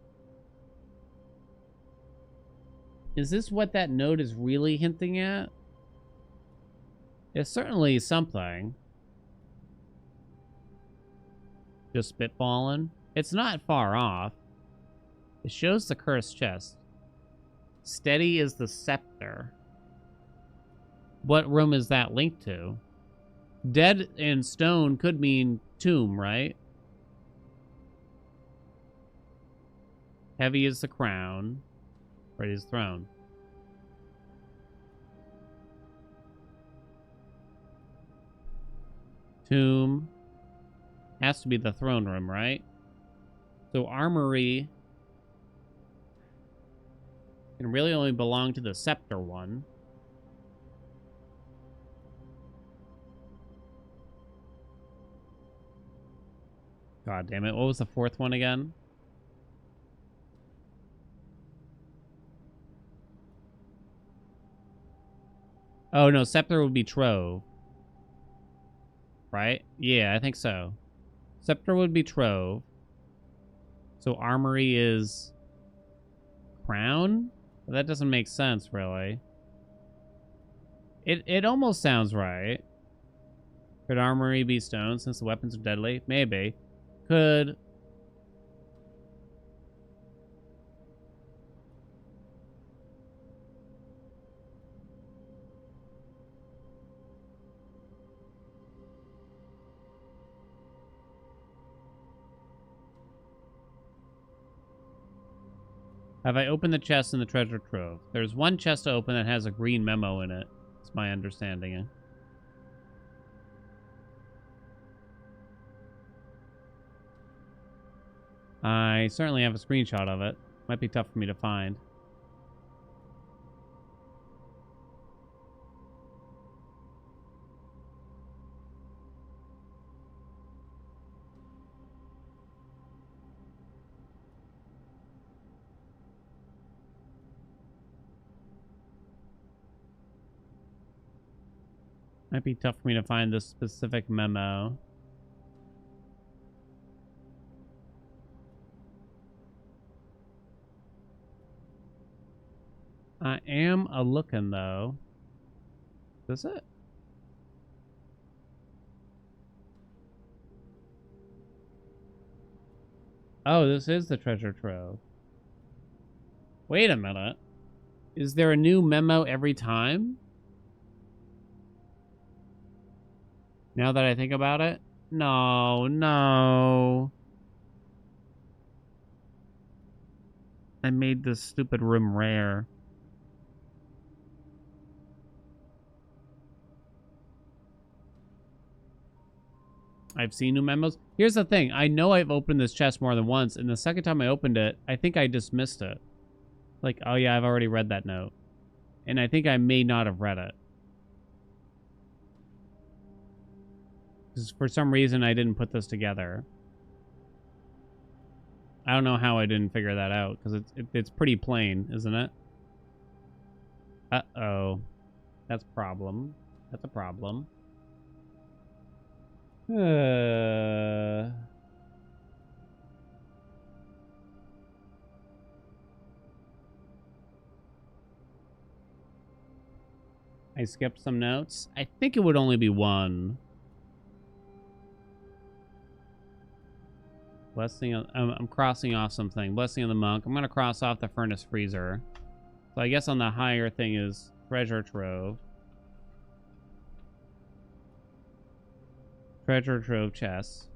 Is this what that note is really hinting at? It's certainly something. Just spitballing. It's not far off. It shows the cursed chest. Steady is the scepter. What room is that linked to? Dead and stone could mean tomb, right? Heavy is the crown. Right is throne. Tomb. Has to be the throne room, right? So armory can really only belong to the scepter one. God damn it. What was the 4th one again? Oh, no. Scepter would be trove. Right? Yeah, I think so. Scepter would be trove. So armory is crown? Well, that doesn't make sense, really. It almost sounds right. Could armory be stone since the weapons are deadly? Maybe. Could... Have I opened the chest in the treasure trove? There's one chest to open that has a green memo in it. It's my understanding. I certainly have a screenshot of it. Might be tough for me to find. Might be tough for me to find this specific memo. I am a-looking, though. Is this it? Oh, this is the treasure trove. Wait a minute. Is there a new memo every time? Now that I think about it? No, no. I made this stupid room rare. I've seen new memos. Here's the thing. I know I've opened this chest more than once, and the second time I opened it, I think I dismissed it. Like, oh yeah, I've already read that note. And I think I may not have read it. Because for some reason, I didn't put this together. I don't know how I didn't figure that out, because it's pretty plain, isn't it? Uh-oh. That's a problem. That's a problem. I skipped some notes. I think it would only be one. Blessing of, I'm crossing off something. Blessing of the monk. I'm going to cross off the furnace freezer. So I guess on the higher thing is treasure trove. Treasure trove chest.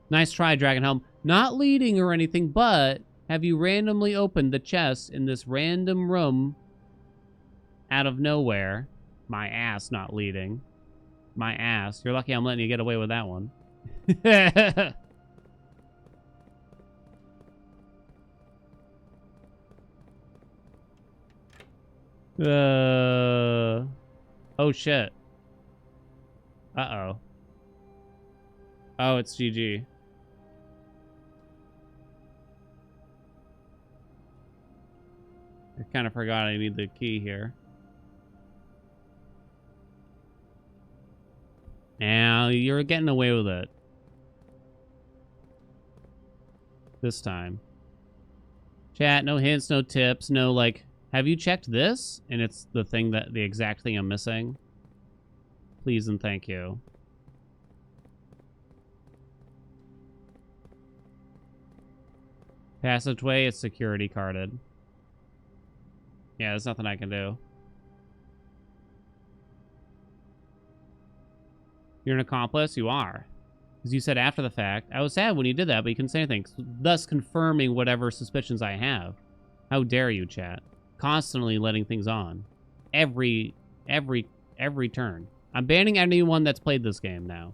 Nice try, Dragonhelm. Not leading or anything, but have you randomly opened the chest in this random room out of nowhere? My ass not leading. My ass. You're lucky I'm letting you get away with that one. Oh, shit. Uh-oh. Oh, it's GG. I kind of forgot I need the key here. Now, you're getting away with it. This time. Chat, no hints, no tips, no, like, have you checked this? And it's the thing that, the exact thing I'm missing. Please and thank you. Passageway, it's security carded. Yeah, there's nothing I can do. You're an accomplice? You are. As you said after the fact, I was sad when you did that, but you couldn't say anything, thus confirming whatever suspicions I have. How dare you, chat? Constantly letting things on. Every turn. I'm banning anyone that's played this game now.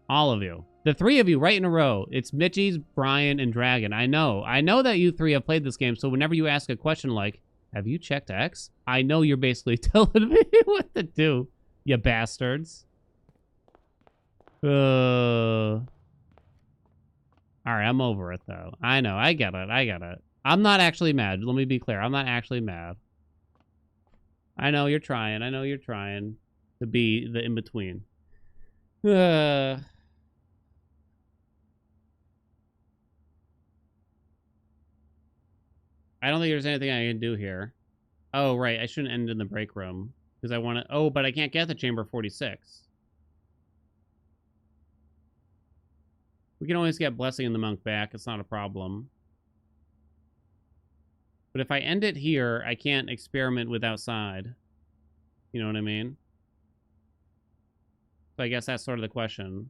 All of you. The three of you right in a row. It's Mitchie's, Brian, and Dragon. I know. I know that you three have played this game, so whenever you ask a question like, have you checked X? I know you're basically telling me what to do, you bastards. Alright, I'm over it, though. I know. I get it. I get it. I'm not actually mad. Let me be clear. I'm not actually mad. I know you're trying. I know you're trying to be the in-between. I don't think there's anything I can do here. Oh, right. I shouldn't end in the break room. Because I want to... Oh, but I can't get the chamber 46. We can always get Blessing and the Monk back. It's not a problem. But if I end it here, I can't experiment with outside. You know what I mean? So I guess that's sort of the question.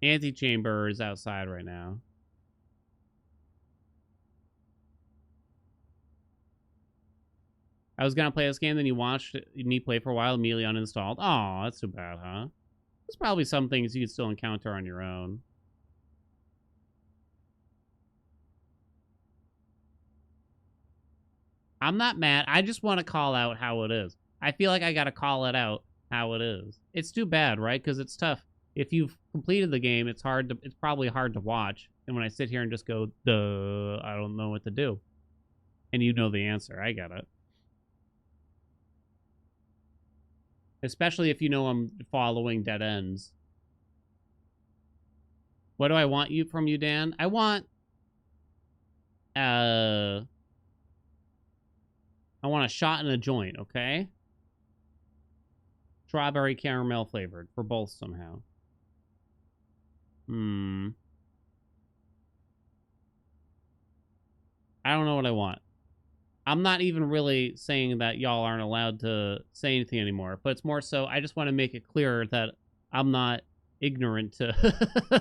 Antechamber is outside right now. I was gonna play this game, then you watched me play for a while, immediately uninstalled. Aw, that's too bad, huh? There's probably some things you could still encounter on your own. I'm not mad. I just want to call out how it is. I feel like I got to call it out how it is. It's too bad, right? Because it's tough. If you've completed the game, it's probably hard to watch. And when I sit here and just go, duh, I don't know what to do. And you know the answer. I get it. Especially if you know I'm following dead ends. What do I want from you, Dan? I want a shot in a joint, okay? Strawberry caramel flavored for both somehow. I don't know what I want. I'm not even really saying that y'all aren't allowed to say anything anymore, but it's more so I just want to make it clear that I'm not ignorant to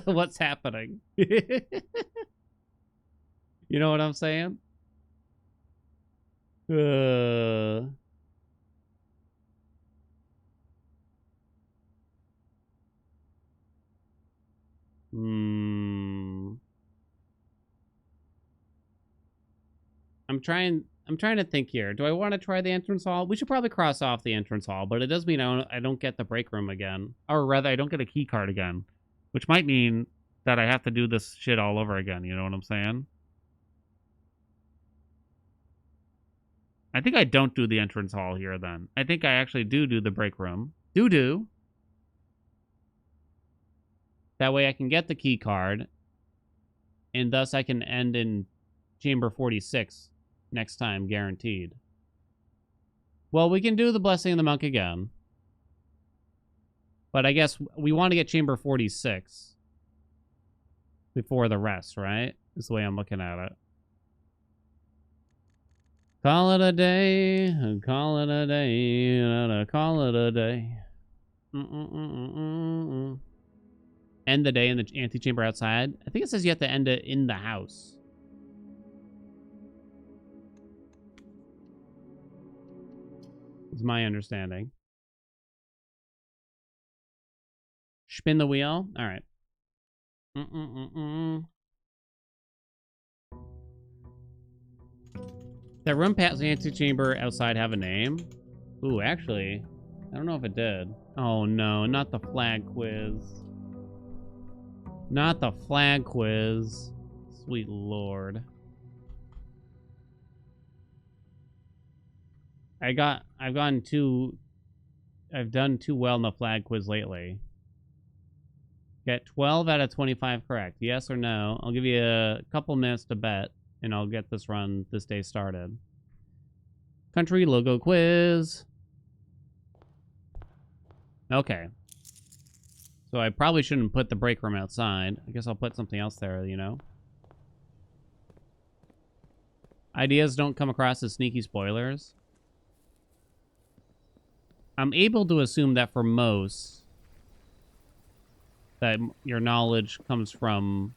what's happening. You know what I'm saying? I'm trying to think here. Do I want to try the entrance hall? We should probably cross off the entrance hall, but it does mean I don't get the break room again. Or rather, I don't get a key card again. Which might mean that I have to do this shit all over again. You know what I'm saying? I think I don't do the entrance hall here then. I think I actually do the break room. Do. That way I can get the key card. And thus I can end in Chamber 46 next time, guaranteed. Well, we can do the Blessing of the Monk again. But I guess we want to get Chamber 46 before the rest, right? Is the way I'm looking at it. Call it a day, call it a day, call it a day. End the day in the antechamber outside. I think it says you have to end it in the house. Is my understanding. Spin the wheel. All right. That room past the antechamber outside have a name? Ooh, actually, I don't know if it did. Oh no, not the flag quiz. Not the flag quiz. Sweet lord. I've done too well in the flag quiz lately. Get 12 out of 25 correct. Yes or no? I'll give you a couple minutes to bet, and I'll get this day started. Country logo quiz. Okay. So I probably shouldn't put the break room outside. I guess I'll put something else there, you know? Ideas don't come across as sneaky spoilers. I'm able to assume that for most, that your knowledge comes from,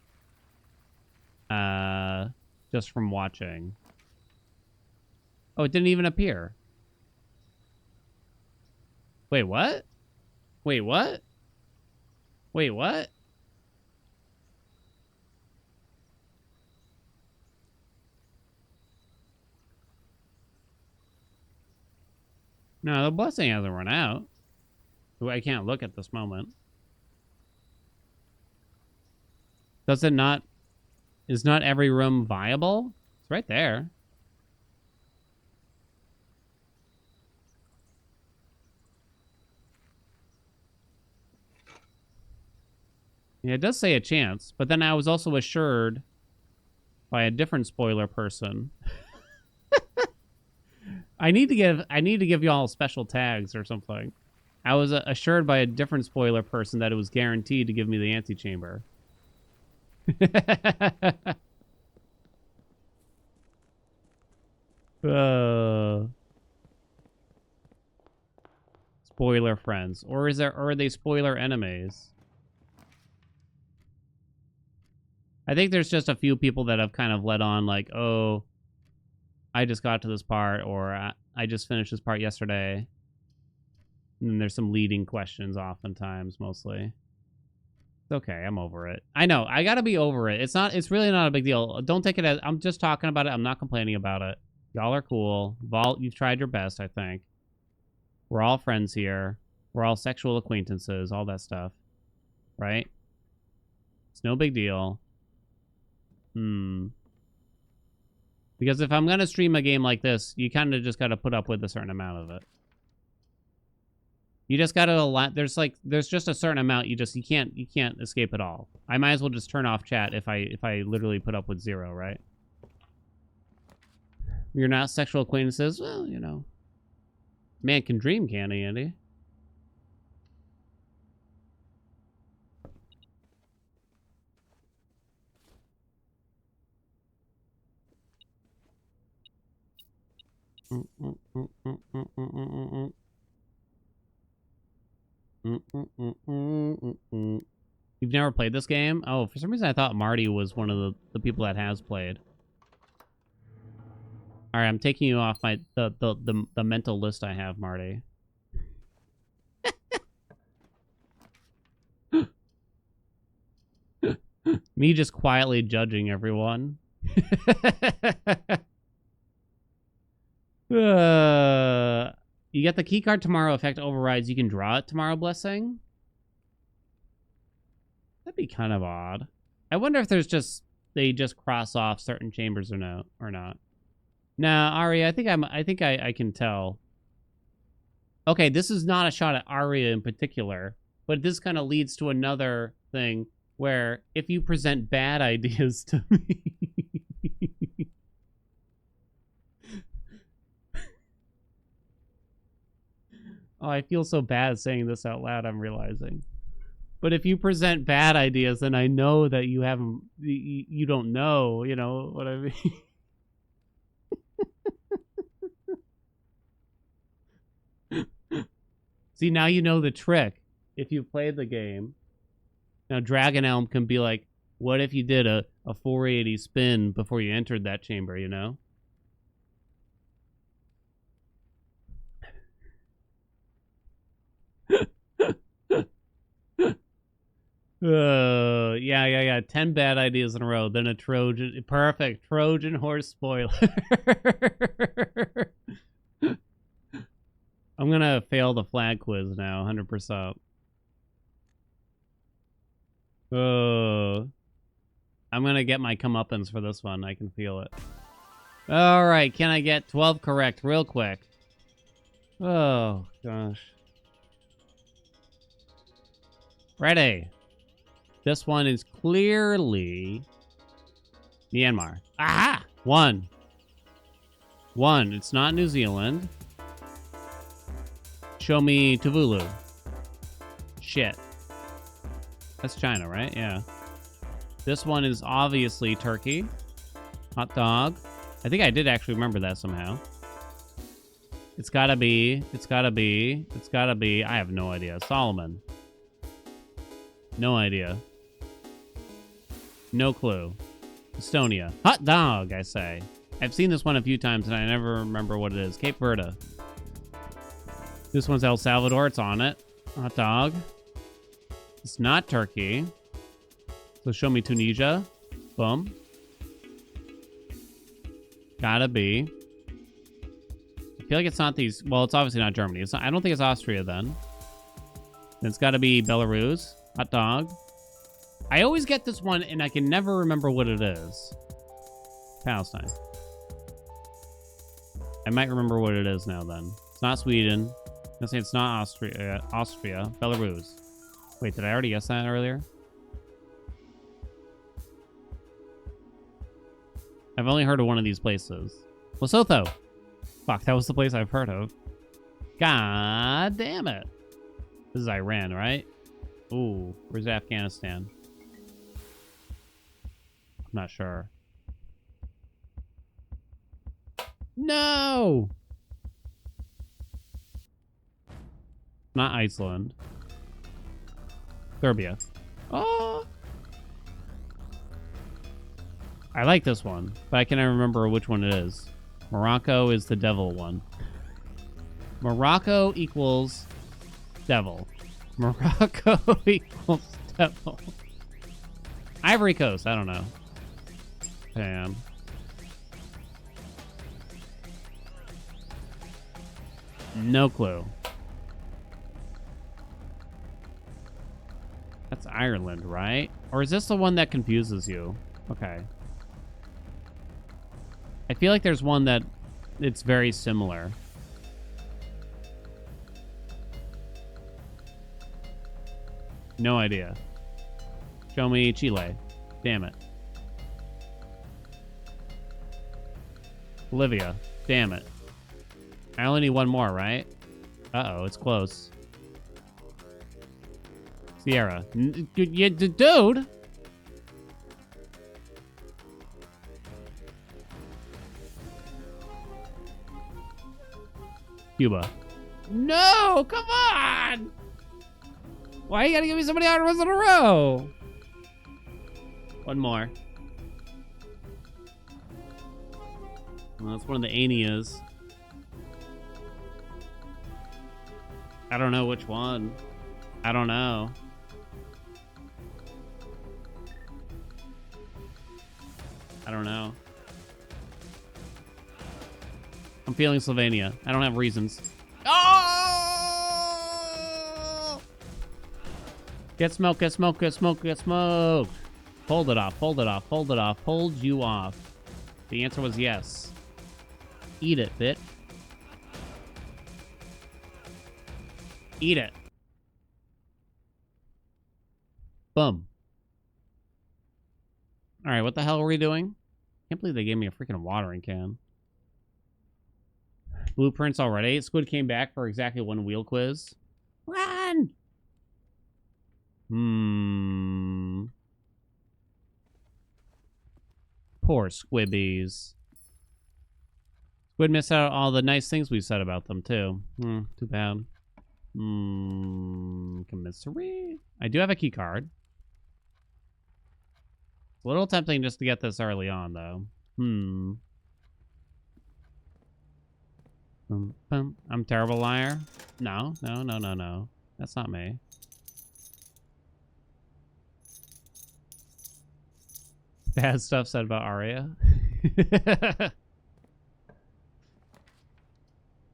just from watching. Oh, it didn't even appear. Wait, what? Wait, what? Wait, what? No, the blessing hasn't run out. I can't look at this moment. Does it not? Is not every room viable? It's right there. Yeah, it does say a chance, but then I was also assured by a different spoiler person. I need to give y'all special tags or something. I was assured by a different spoiler person that it was guaranteed to give me the antechamber. Spoiler friends, or are they spoiler enemies? I think there's just a few people that have kind of let on like, oh, I just got to this part, or I just finished this part yesterday. And then there's some leading questions oftentimes, mostly. It's okay, I'm over it. I know, I gotta be over it. It's really not a big deal. Don't take it as, I'm just talking about it. I'm not complaining about it. Y'all are cool. Vault, you've tried your best, I think. We're all friends here. We're all sexual acquaintances, all that stuff. Right? It's no big deal. Because if I'm gonna stream a game like this, you kind of just gotta put up with a certain amount of it. You just gotta allow. There's just a certain amount. You can't escape it all. I might as well just turn off chat if I literally put up with 0, right? You're not sexual acquaintances. Well, you know, man can dream, can't he, Andy? You've never played this game? Oh, for some reason I thought Marty was one of the people that has played. All right, I'm taking you off the mental list I have, Marty. Me just quietly judging everyone. You get the keycard tomorrow. Effect overrides. You can draw it tomorrow. Blessing. That'd be kind of odd. I wonder if they just cross off certain chambers or not. Nah, Aria, I think I can tell. Okay, this is not a shot at Aria in particular, but this kind of leads to another thing where if you present bad ideas to me. Oh, I feel so bad saying this out loud, I'm realizing. But if you present bad ideas, then I know that you haven't, you don't know, you know what I mean? See, now you know the trick. If you played the game, now Dragon Elm can be like, what if you did a 480 spin before you entered that chamber, you know? Yeah. 10 bad ideas in a row. Then a Trojan. Perfect. Trojan horse spoiler. I'm going to fail the flag quiz now, 100%. I'm going to get my comeuppance for this one. I can feel it. All right. Can I get 12 correct real quick? Oh, gosh. Ready. This one is clearly Myanmar. Aha! One. It's not New Zealand. Show me Tuvalu. Shit. That's China, right? Yeah. This one is obviously Turkey. Hot dog. I think I did actually remember that somehow. It's gotta be. I have no idea. Solomon. No idea. No clue. Estonia. Hot dog, I say. I've seen this one a few times and I never remember what it is. Cape Verde. This one's El Salvador. It's on it. Hot dog. It's not Turkey. So show me Tunisia. Boom. Gotta be. I feel like it's not these. Well, it's obviously not Germany. It's not, I don't think it's Austria then. It's gotta be Belarus. Hot dog. I always get this one and I can never remember what it is. Palestine. I might remember what it is now then. It's not Sweden. I'm gonna say it's not Austria. Belarus. Wait, did I already guess that earlier? I've only heard of one of these places. Lesotho. Fuck, that was the place I've heard of. God damn it. This is Iran, right? Ooh, where's Afghanistan? I'm not sure. No! Not Iceland. Serbia. Oh! I like this one, but I can't remember which one it is. Morocco is the devil one. Morocco equals devil. Morocco equals devil. Ivory Coast, I don't know. Damn. No clue. That's Ireland, right? Or is this the one that confuses you? Okay. I feel like there's one that it's very similar. No idea. Show me Chile. Damn it. Bolivia. Damn it. I only need one more, right? Uh-oh, it's close. Sierra. Dude! Cuba. No! Come on! Why you gotta give me so many hard ones in a row? One more. Well, that's one of the Anias. I don't know which one. I don't know. I don't know. I'm feeling Slovenia. I don't have reasons. Oh! Get smoked, get smoked, get smoked, get smoked. Hold it off, hold it off, hold it off. Hold you off. The answer was yes. Eat it, bitch. Eat it. Boom. All right, what the hell are we doing? Can't believe they gave me a freaking watering can. Blueprints already. Squid came back for exactly one wheel quiz. Run! Poor Squibbies. Squid missed out all the nice things we said about them, too. Too bad. Commissary. I do have a key card. It's a little tempting just to get this early on, though. I'm a terrible liar. No. That's not me. Bad stuff said about Arya.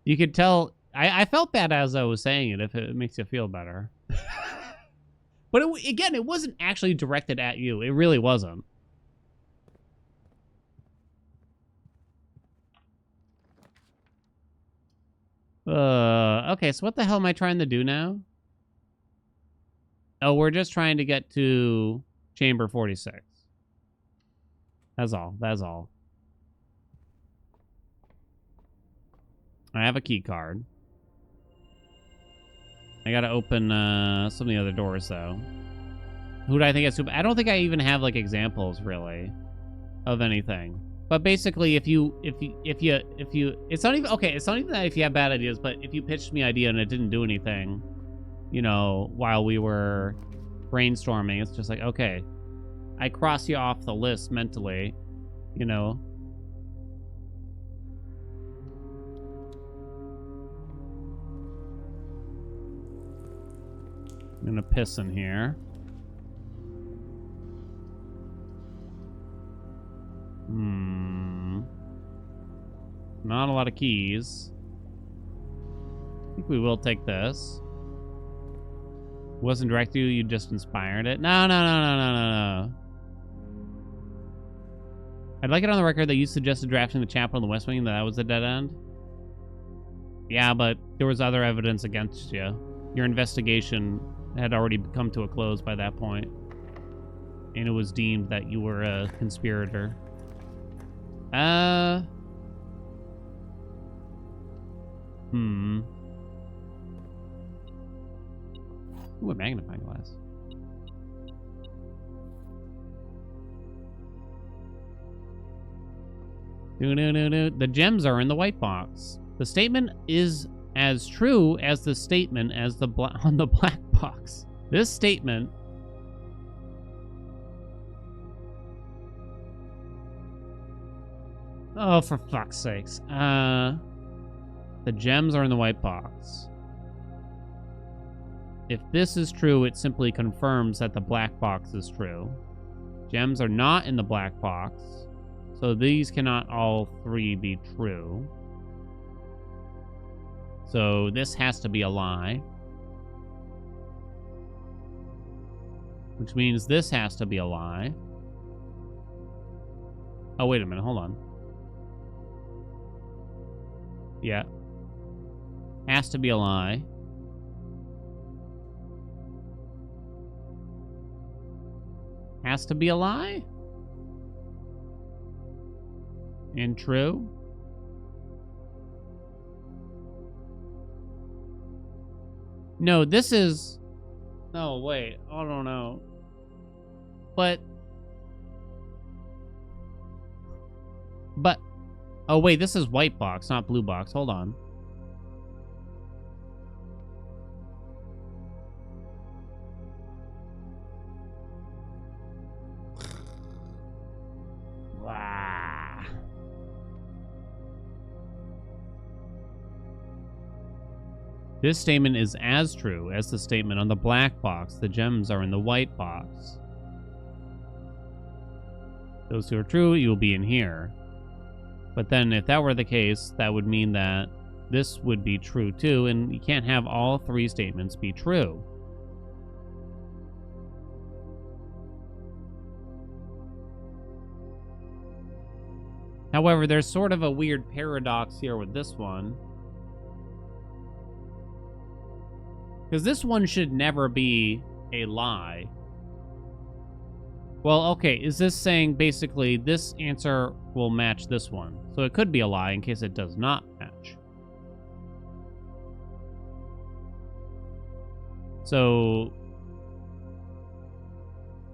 You could tell. I felt bad as I was saying it, if it makes you feel better. But again, it wasn't actually directed at you. It really wasn't. Okay, so what the hell am I trying to do now? Oh, we're just trying to get to Chamber 46. That's all. That's all. I have a key card. I gotta open some of the other doors, though. Who do I think is super? I don't think I even have, like, examples, really, of anything. But basically, if you, it's not even, okay, it's not even that if you have bad ideas, but if you pitched me an idea and it didn't do anything, you know, while we were brainstorming, it's just like, okay, I cross you off the list mentally, you know. I'm gonna piss in here. Not a lot of keys. I think we will take this. Wasn't direct to you, you just inspired it. No. I'd like it on the record that you suggested drafting the chapel in the West Wing, that was a dead end. Yeah, but there was other evidence against you. Your investigation had already come to a close by that point. And it was deemed that you were a conspirator. Ooh, a magnifying glass. The gems are in the white box. The statement is as true as the statement as on the black box. This statement oh, for fuck's sakes. The gems are in the white box. If this is true, it simply confirms that the black box is true. Gems are not in the black box, so these cannot all three be true. So this has to be a lie. Which means this has to be a lie. Oh, wait a minute. Hold on. Yeah. Has to be a lie. Has to be a lie? And true? No, this is... No, wait. I don't know. But... Oh, wait. This is white box, not blue box. Hold on. Wow. This statement is as true as the statement on the black box. The gems are in the white box. Those two are true, you will be in here. But then if that were the case, that would mean that this would be true too, and you can't have all three statements be true. However, there's sort of a weird paradox here with this one. Because this one should never be a lie. Well, okay, is this saying basically this answer will match this one? So it could be a lie in case it does not match. So...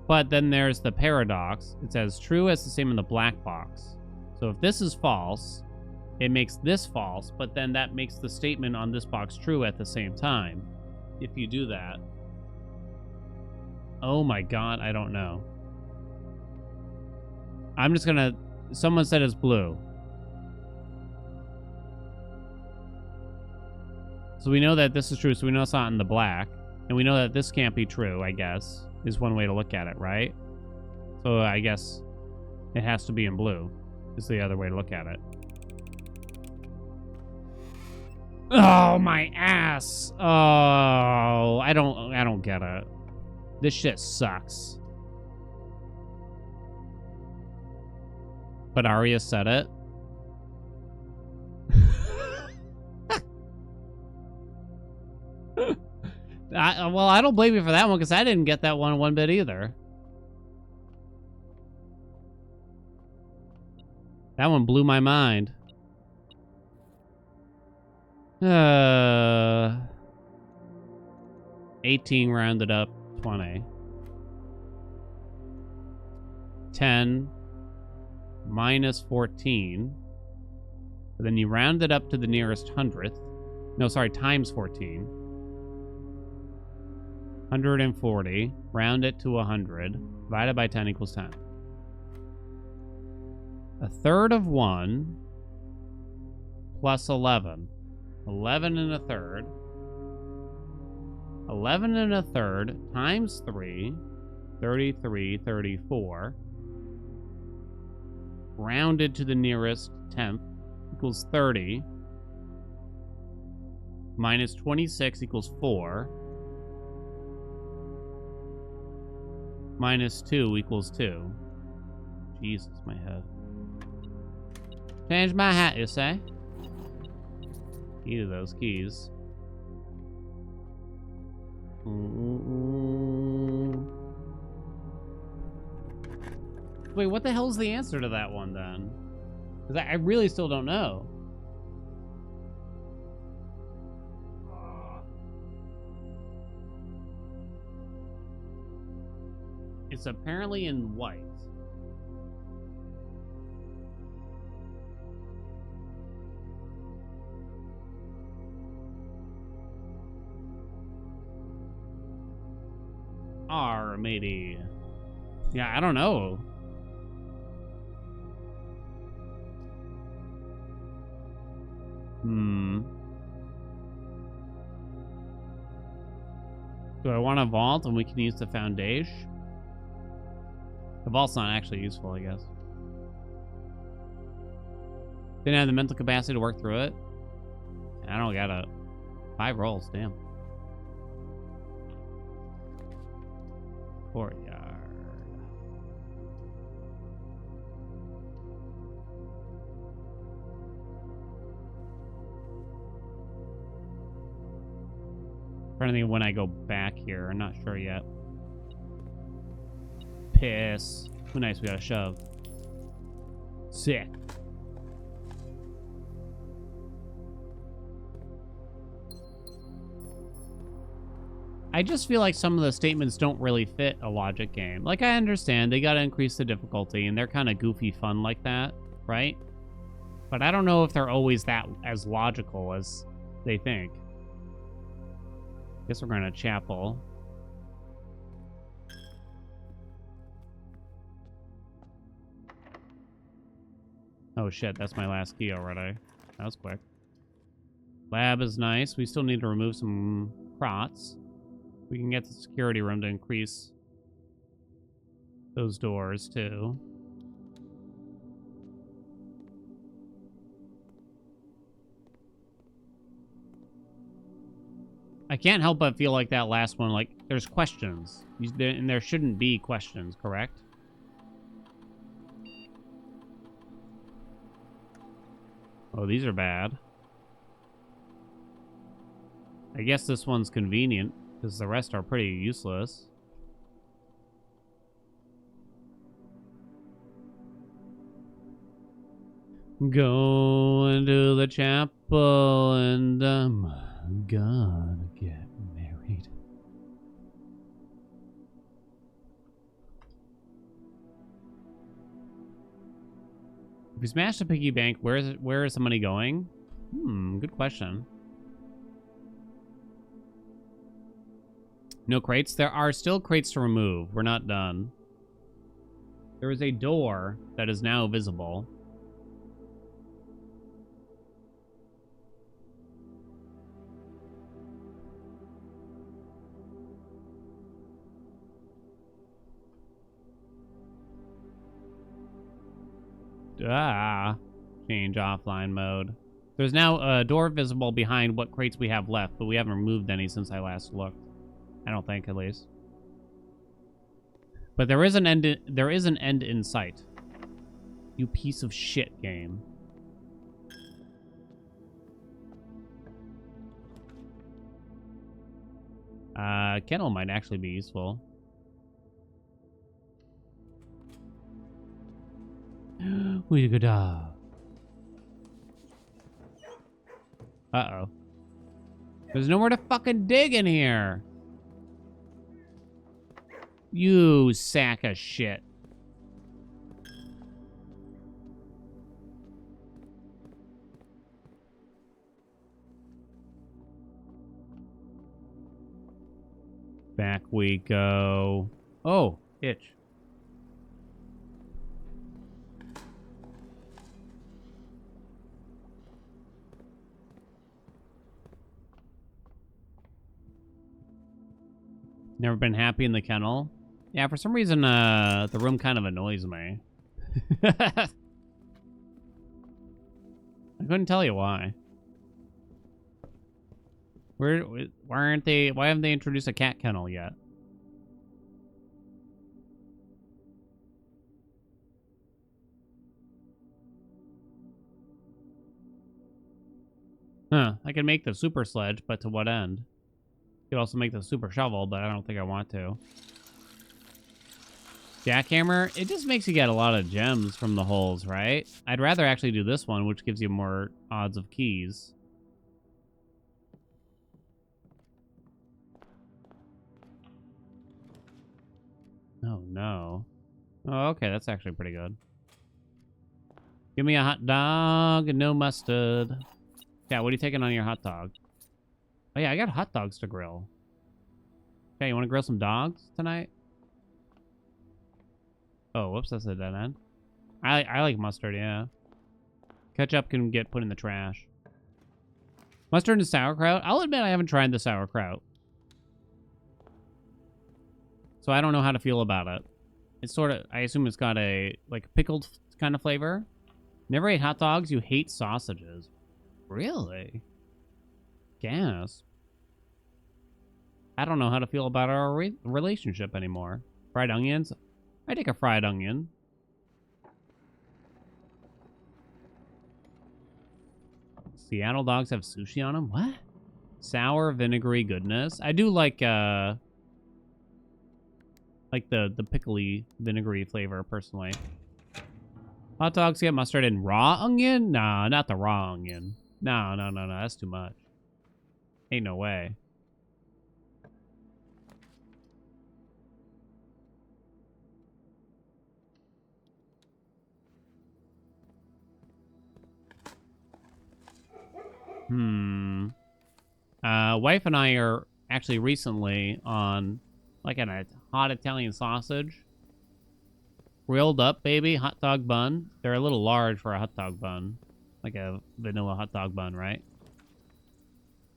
But then there's the paradox. It's as true as the same in the black box. So if this is false, it makes this false, but then that makes the statement on this box true at the same time. If you do that. Oh my god, I don't know. I'm just gonna... Someone said it's blue. So we know that this is true, so we know it's not in the black. And we know that this can't be true, I guess, is one way to look at it, right? So I guess it has to be in blue, is the other way to look at it. Oh, my ass! Oh, I don't get it. This shit sucks. But Arya said it. Well, I don't blame you for that one, because I didn't get that one bit either. That one blew my mind. 18 rounded up, 20. 10 minus 14. But then you round it up to the nearest hundredth. No, sorry, times 14. 140. Round it to 100. Divided by 10 equals 10. A third of 1 plus 11. 11 and a third. 11 and a third times 3. 33, 34. Rounded to the nearest tenth equals 30. Minus 26 equals 4. Minus 2 equals 2. Jesus, my head. Change my hat, you say? Key to those keys. Wait, what the hell's the answer to that one, then? Because I really still don't know. It's apparently in white. R, matey. Yeah, I don't know. Do I want a vault and we can use the foundation? The vault's not actually useful, I guess. Didn't have the mental capacity to work through it. I don't get it. 5 rolls, damn. Courtyard. Trying to think of when I go back here. I'm not sure yet. Piss. Oh, nice. We got a shove. Sick. I just feel like some of the statements don't really fit a logic game. Like, I understand they gotta increase the difficulty, and they're kind of goofy fun like that, right? But I don't know if they're always that as logical as they think. Guess we're going to chapel. Oh shit, that's my last key already. That was quick. Lab is nice. We still need to remove some crots. We can get the security room to increase those doors too. I can't help but feel like that last one, like, there's questions. And there shouldn't be questions, correct? Oh, these are bad. I guess this one's convenient, because the rest are pretty useless. Going to the chapel and I'm gonna get married. If we smash the piggy bank, where is the money going? Good question. No crates? There are still crates to remove. We're not done. There is a door that is now visible. Change offline mode. There's now a door visible behind what crates we have left, but we haven't removed any since I last looked. I don't think, at least. But there is an end in sight. You piece of shit game. Kennel might actually be useful. We could Uh-oh. There's nowhere to fucking dig in here. You sack of shit. Back we go. Oh, itch. Never been happy in the kennel? Yeah, for some reason, the room kind of annoys me. I couldn't tell you why. Why haven't they introduced a cat kennel yet? Huh, I can make the super sledge, but to what end? Could also make the super shovel, but I don't think I want to. Jackhammer, it just makes you get a lot of gems from the holes, right? I'd rather actually do this one, which gives you more odds of keys. Oh, no. Oh, okay, that's actually pretty good. Give me a hot dog and no mustard. Yeah, what are you taking on your hot dog? Oh, yeah, I got hot dogs to grill. Okay, you want to grill some dogs tonight? Oh, whoops, that's a dead end. I like mustard, yeah. Ketchup can get put in the trash. Mustard and sauerkraut? I'll admit I haven't tried the sauerkraut. So I don't know how to feel about it. It's sort of, I assume it's got a, like, pickled kind of flavor. Never ate hot dogs, you hate sausages. Really? Gas. I don't know how to feel about our relationship anymore. Fried onions? I take a fried onion. Seattle dogs have sushi on them? What? Sour, vinegary goodness. I do like the pickly, vinegary flavor, personally. Hot dogs get mustard and raw onion? Nah, not the raw onion. No. That's too much. Ain't no way. Wife and I are actually recently on like a hot Italian sausage. Grilled up, baby, hot dog bun. They're a little large for a hot dog bun. Like a vanilla hot dog bun, right?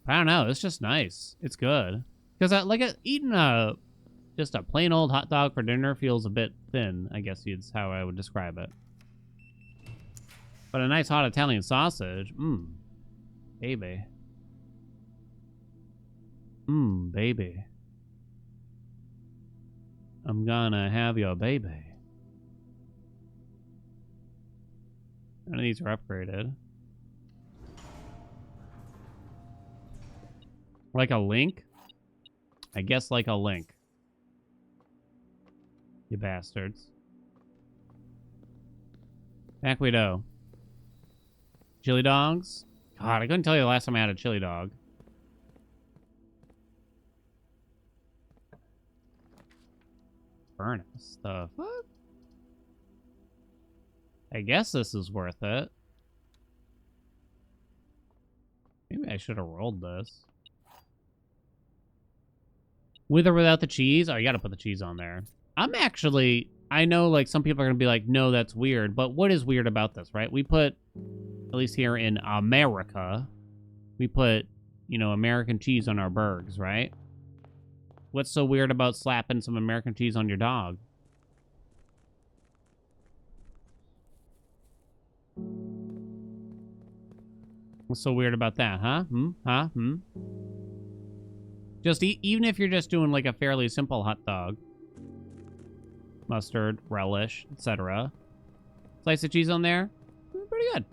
I don't know. It's just nice. It's good. Because eating just a plain old hot dog for dinner feels a bit thin, I guess is how I would describe it. But a nice hot Italian sausage, baby. Baby. I'm gonna have your baby. None of these are upgraded. Like a link? I guess like a link. You bastards. Back we go. Chili dogs? God, I couldn't tell you the last time I had a chili dog. Furnace. The fuck? I guess this is worth it. Maybe I should have rolled this. With or without the cheese? Oh, you gotta put the cheese on there. I know like some people are gonna be like, no, that's weird. But what is weird about this, right? We put, at least here in America, we put, American cheese on our burgers, right? What's so weird about slapping some American cheese on your dog? What's so weird about that, huh? Just even if you're just doing like a fairly simple hot dog. Mustard, relish, etc. Slice of cheese on there. Pretty good.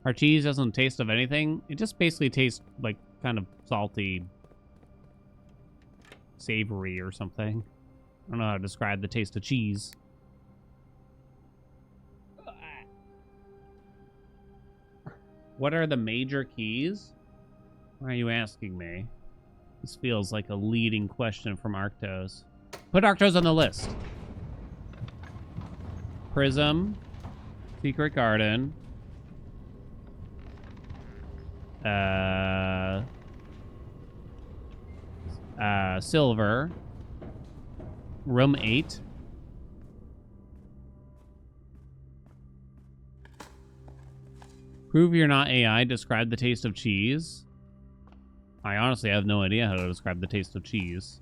Our cheese doesn't taste of anything. It just basically tastes like kind of salty, savory or something. I don't know how to describe the taste of cheese. What are the major keys? Why are you asking me? This feels like a leading question from Arctos. Put Arctos on the list. Prism. Secret Garden. Silver. Room 8. Prove you're not AI. Describe the taste of cheese. I honestly have no idea how to describe the taste of cheese.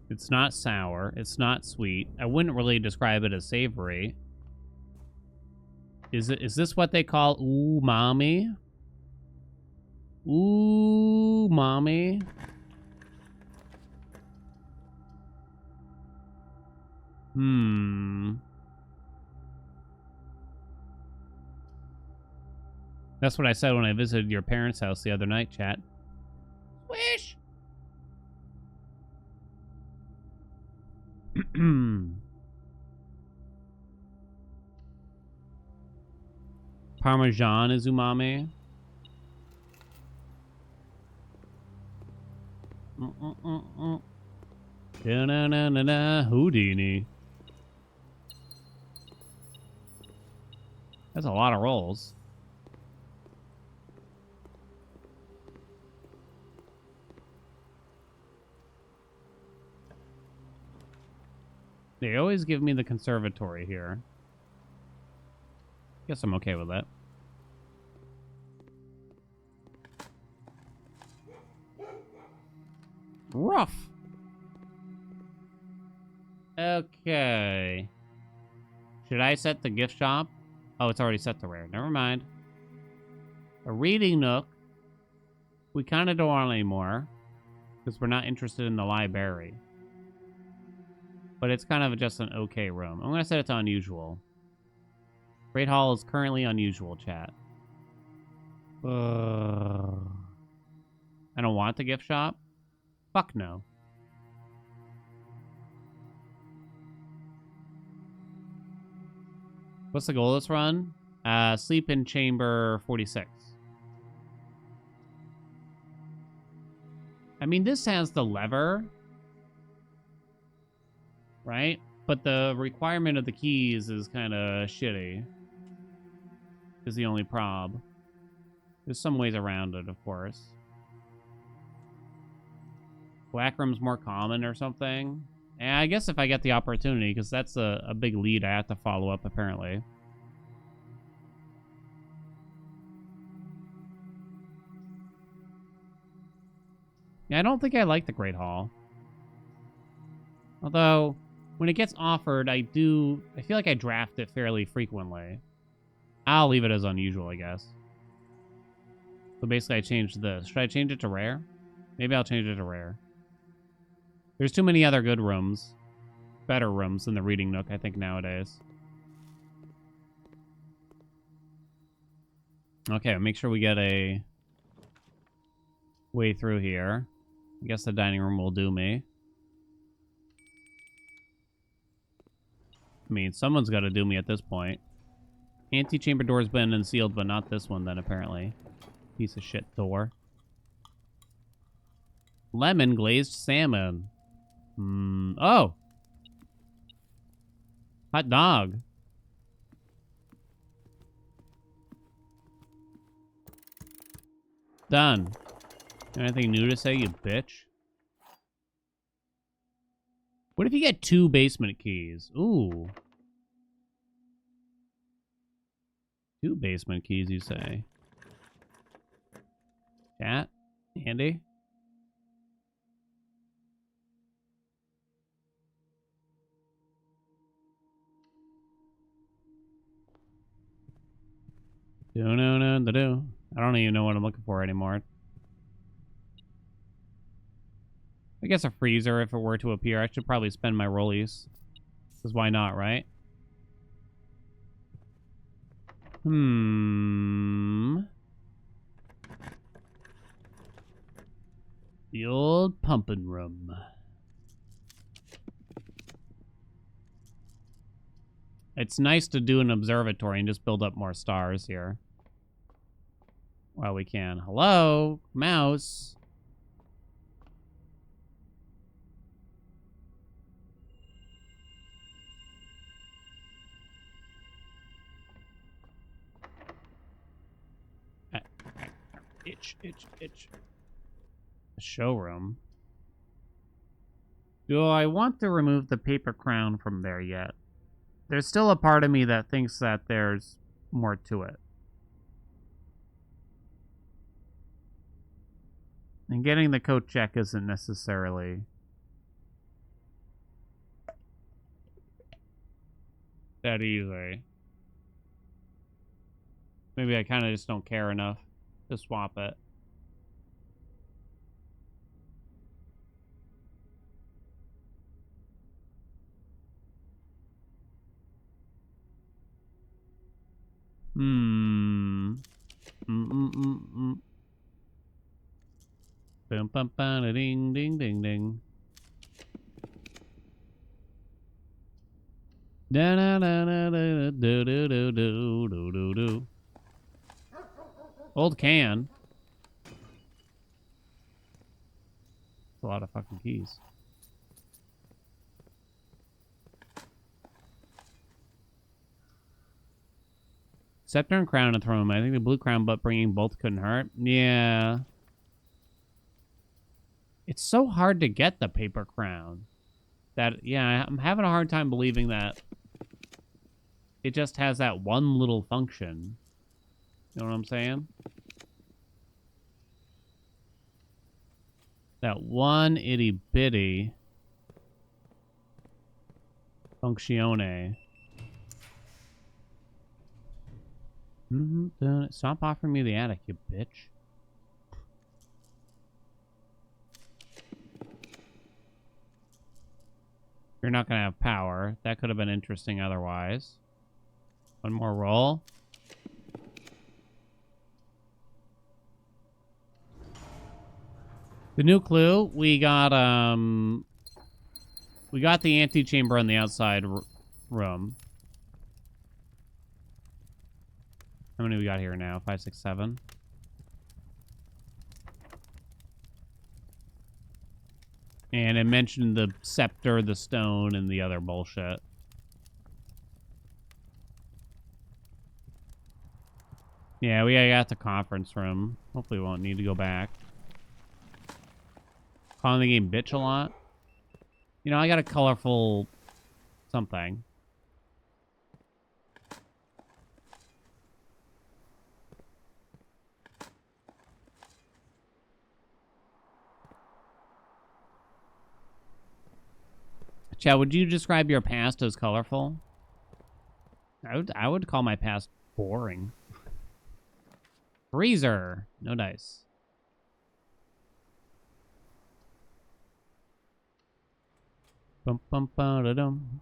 It's not sour. It's not sweet. I wouldn't really describe it as savory. Is this what they call umami? Umami. That's what I said when I visited your parents' house the other night, chat. Swish! Parmesan is umami. Da-na-na-na-na, Houdini. That's a lot of rolls. They always give me the conservatory here. Guess I'm okay with that. Rough. Okay. Should I set the gift shop? Oh, it's already set to rare. Never mind. A reading nook. We kind of don't want anymore. Because we're not interested in the library. But it's kind of just an okay room. I'm going to set it to unusual. Great Hall is currently unusual, chat. I don't want the gift shop. Fuck no. What's the goal of this run? Sleep in chamber 46. I mean, this has the lever. Right? But the requirement of the keys is kind of shitty. Is the only prob. There's some ways around it, of course. Black room's more common or something. And I guess if I get the opportunity, because that's a big lead I have to follow up, apparently. Yeah, I don't think I like the Great Hall. Although, when it gets offered, I feel like I draft it fairly frequently. I'll leave it as unusual, I guess. So basically, I changed this. Should I change it to rare? Maybe I'll change it to rare. There's too many other good rooms. Better rooms than the reading nook, I think, nowadays. Okay, make sure we get a way through here. I guess the dining room will do me. I mean, someone's got to do me at this point. Antechamber door's been unsealed, but not this one then, apparently. Piece of shit door. Lemon glazed salmon. Oh! Hot dog. Done. Anything new to say, you bitch? What if you get 2 basement keys? Ooh. 2 basement keys, you say? Chat? Andy? Do. I don't even know what I'm looking for anymore. I guess a freezer if it were to appear. I should probably spend my rollies. Because why not, right? The old pumping room. It's nice to do an observatory and just build up more stars here. While we can. Hello? Mouse? Itch. The showroom. Do I want to remove the paper crown from there yet? There's still a part of me that thinks that there's more to it. And getting the coat check isn't necessarily that easy. Maybe I kind of just don't care enough to swap it. Bum bum ba ding ding ding ding. Da da da da da do do do do do do do. Old can. That's a lot of fucking keys. Scepter and crown and throne. I think the blue crown, but bringing both couldn't hurt. Yeah. It's so hard to get the paper crown. That, yeah, I'm having a hard time believing that it just has that one little function. You know what I'm saying? That one itty bitty functione. Stop offering me the attic, you bitch. You're not gonna have power. That could have been interesting otherwise. One more roll. The new clue, we got the antechamber on the outside room. How many we got here now? 5, 6, 7. And it mentioned the scepter, the stone, and the other bullshit. Yeah, we got the conference room. Hopefully we won't need to go back. Calling the game bitch a lot. You know, I got a colorful something. Chad, would you describe your past as colorful? I would call my past boring. Freezer. No dice. Bum bum ba da dum.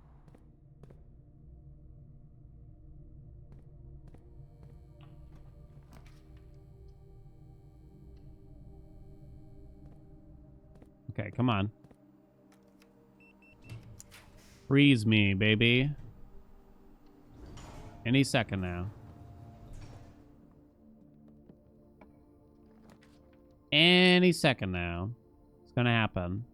Okay, come on. Freeze me, baby. Any second now. Any second now. It's gonna happen.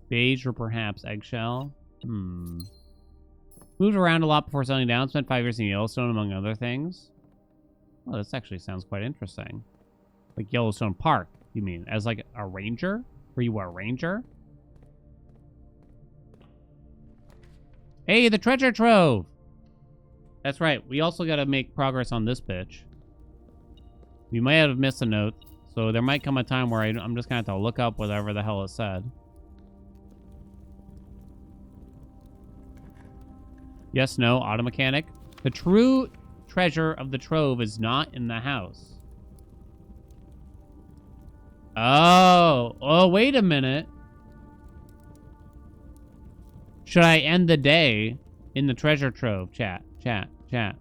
Beige or perhaps eggshell? Moved around a lot before settling down. Spent 5 years in Yellowstone, among other things. Oh, this actually sounds quite interesting. Like Yellowstone Park, you mean? As like a ranger? Were you a ranger? Hey, the treasure trove! That's right. We also got to make progress on this bitch. We might have missed a note, so there might come a time where I'm just going to have to look up whatever the hell it said. Yes, no, auto mechanic. The true treasure of the trove is not in the house. Oh, wait a minute. Should I end the day in the treasure trove? Chat. I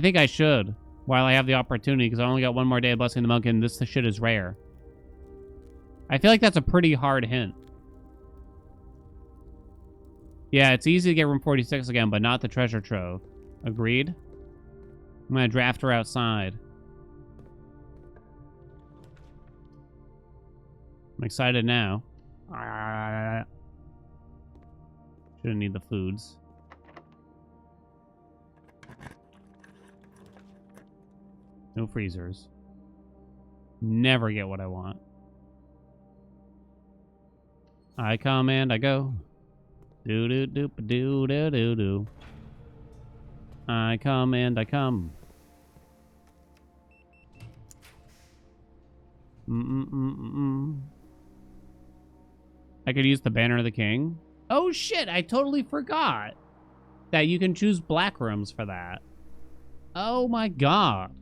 think I should, while I have the opportunity, because I only got one more day of Blessing the Monk, and this shit is rare. I feel like that's a pretty hard hint. Yeah, it's easy to get room 46 again, but not the treasure trove. Agreed? I'm gonna draft her outside. I'm excited now. Shouldn't need the foods. No freezers. Never get what I want. I come and I go. Do do do do do do do. I come and I come. I could use the Banner of the King. Oh shit, I totally forgot that you can choose black rooms for that. Oh my god.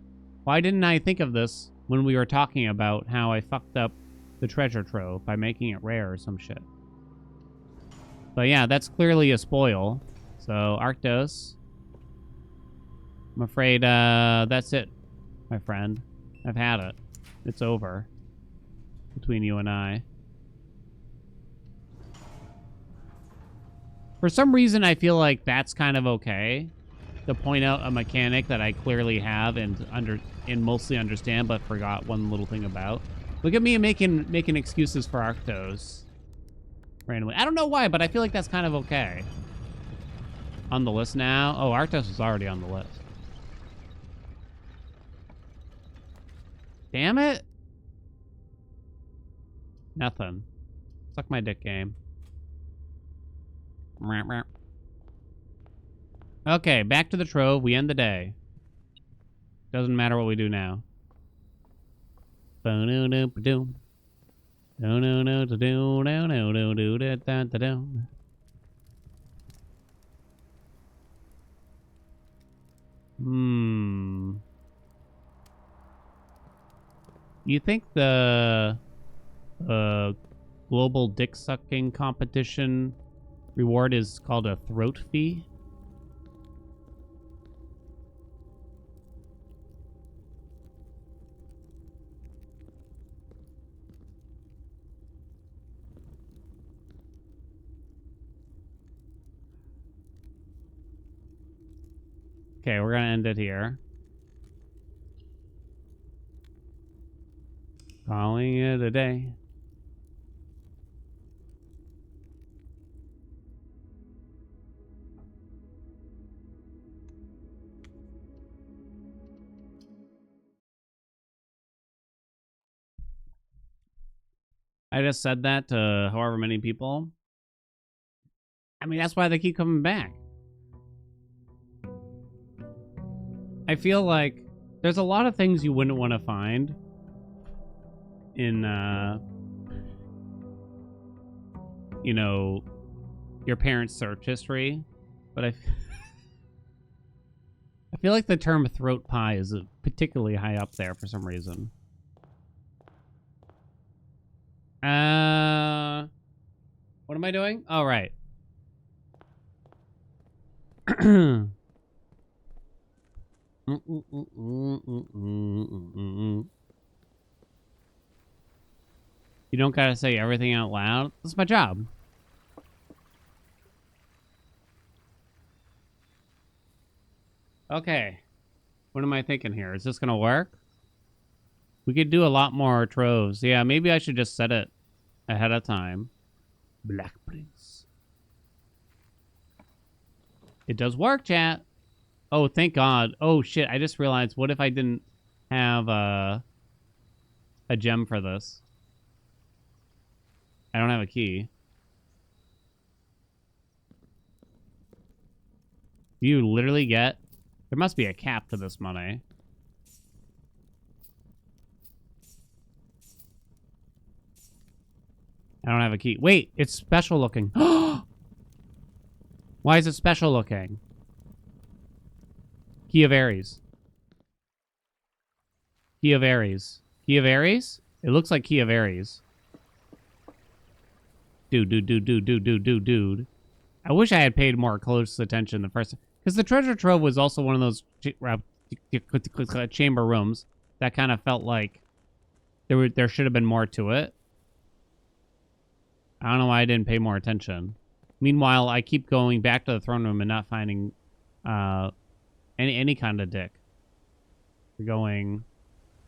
Why didn't I think of this when we were talking about how I fucked up the treasure trove by making it rare or some shit? But yeah, that's clearly a spoil. So, Arctos. I'm afraid that's it, my friend. I've had it. It's over. Between you and I. For some reason, I feel like that's kind of okay. To point out a mechanic that I clearly have and mostly understand, but forgot one little thing about. Look at me making excuses for Arctos. Randomly. I don't know why, but I feel like that's kind of okay. On the list now. Oh, Arctos is already on the list. Damn it. Nothing. Suck my dick, game. Okay, back to the trove. We end the day. Doesn't matter what we do now. No, no, no, no, no, no, no, no, no, da, da, da, da. You think the global dick sucking competition reward is called a throat fee? Okay, we're gonna end it here. Calling it a day. I just said that to however many people. I mean, that's why they keep coming back. I feel like there's a lot of things you wouldn't want to find in, you know, your parents' search history, but I feel like the term throat pie is particularly high up there for some reason. What am I doing? Oh, right. You don't gotta say everything out loud. That's my job. Okay. What am I thinking here? Is this gonna work? We could do a lot more troves. Yeah, maybe I should just set it ahead of time. Black Prince. It does work, chat. Oh, thank God. Oh, shit. I just realized, what if I didn't have a gem for this? I don't have a key. You literally get... There must be a cap to this money. I don't have a key. Wait, it's special looking. Why is it special looking? Key of Aries. Key of Aries. Key of Aries? It looks like Key of Aries. Dude. I wish I had paid more close attention the first... Because the treasure trove was also one of those chamber rooms that kind of felt like there should have been more to it. I don't know why I didn't pay more attention. Meanwhile, I keep going back to the throne room and not finding any kind of dick. We're going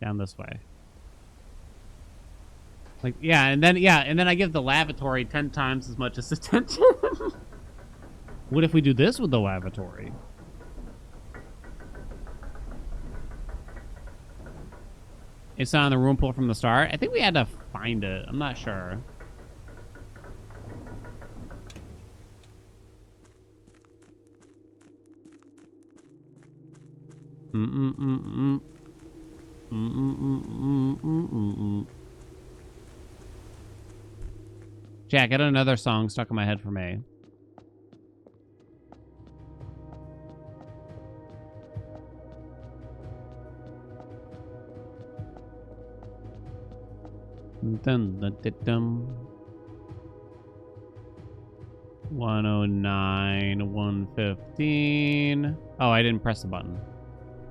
down this way. Like, and then I give the lavatory 10 times as much as attention. What if we do this with the lavatory? It's not on the room pool from the start. I think we had to find it. I'm not sure. Jack, get another song stuck in my head for me. Dun, dun, dun, dun. 109, 115. Oh, I didn't press the button.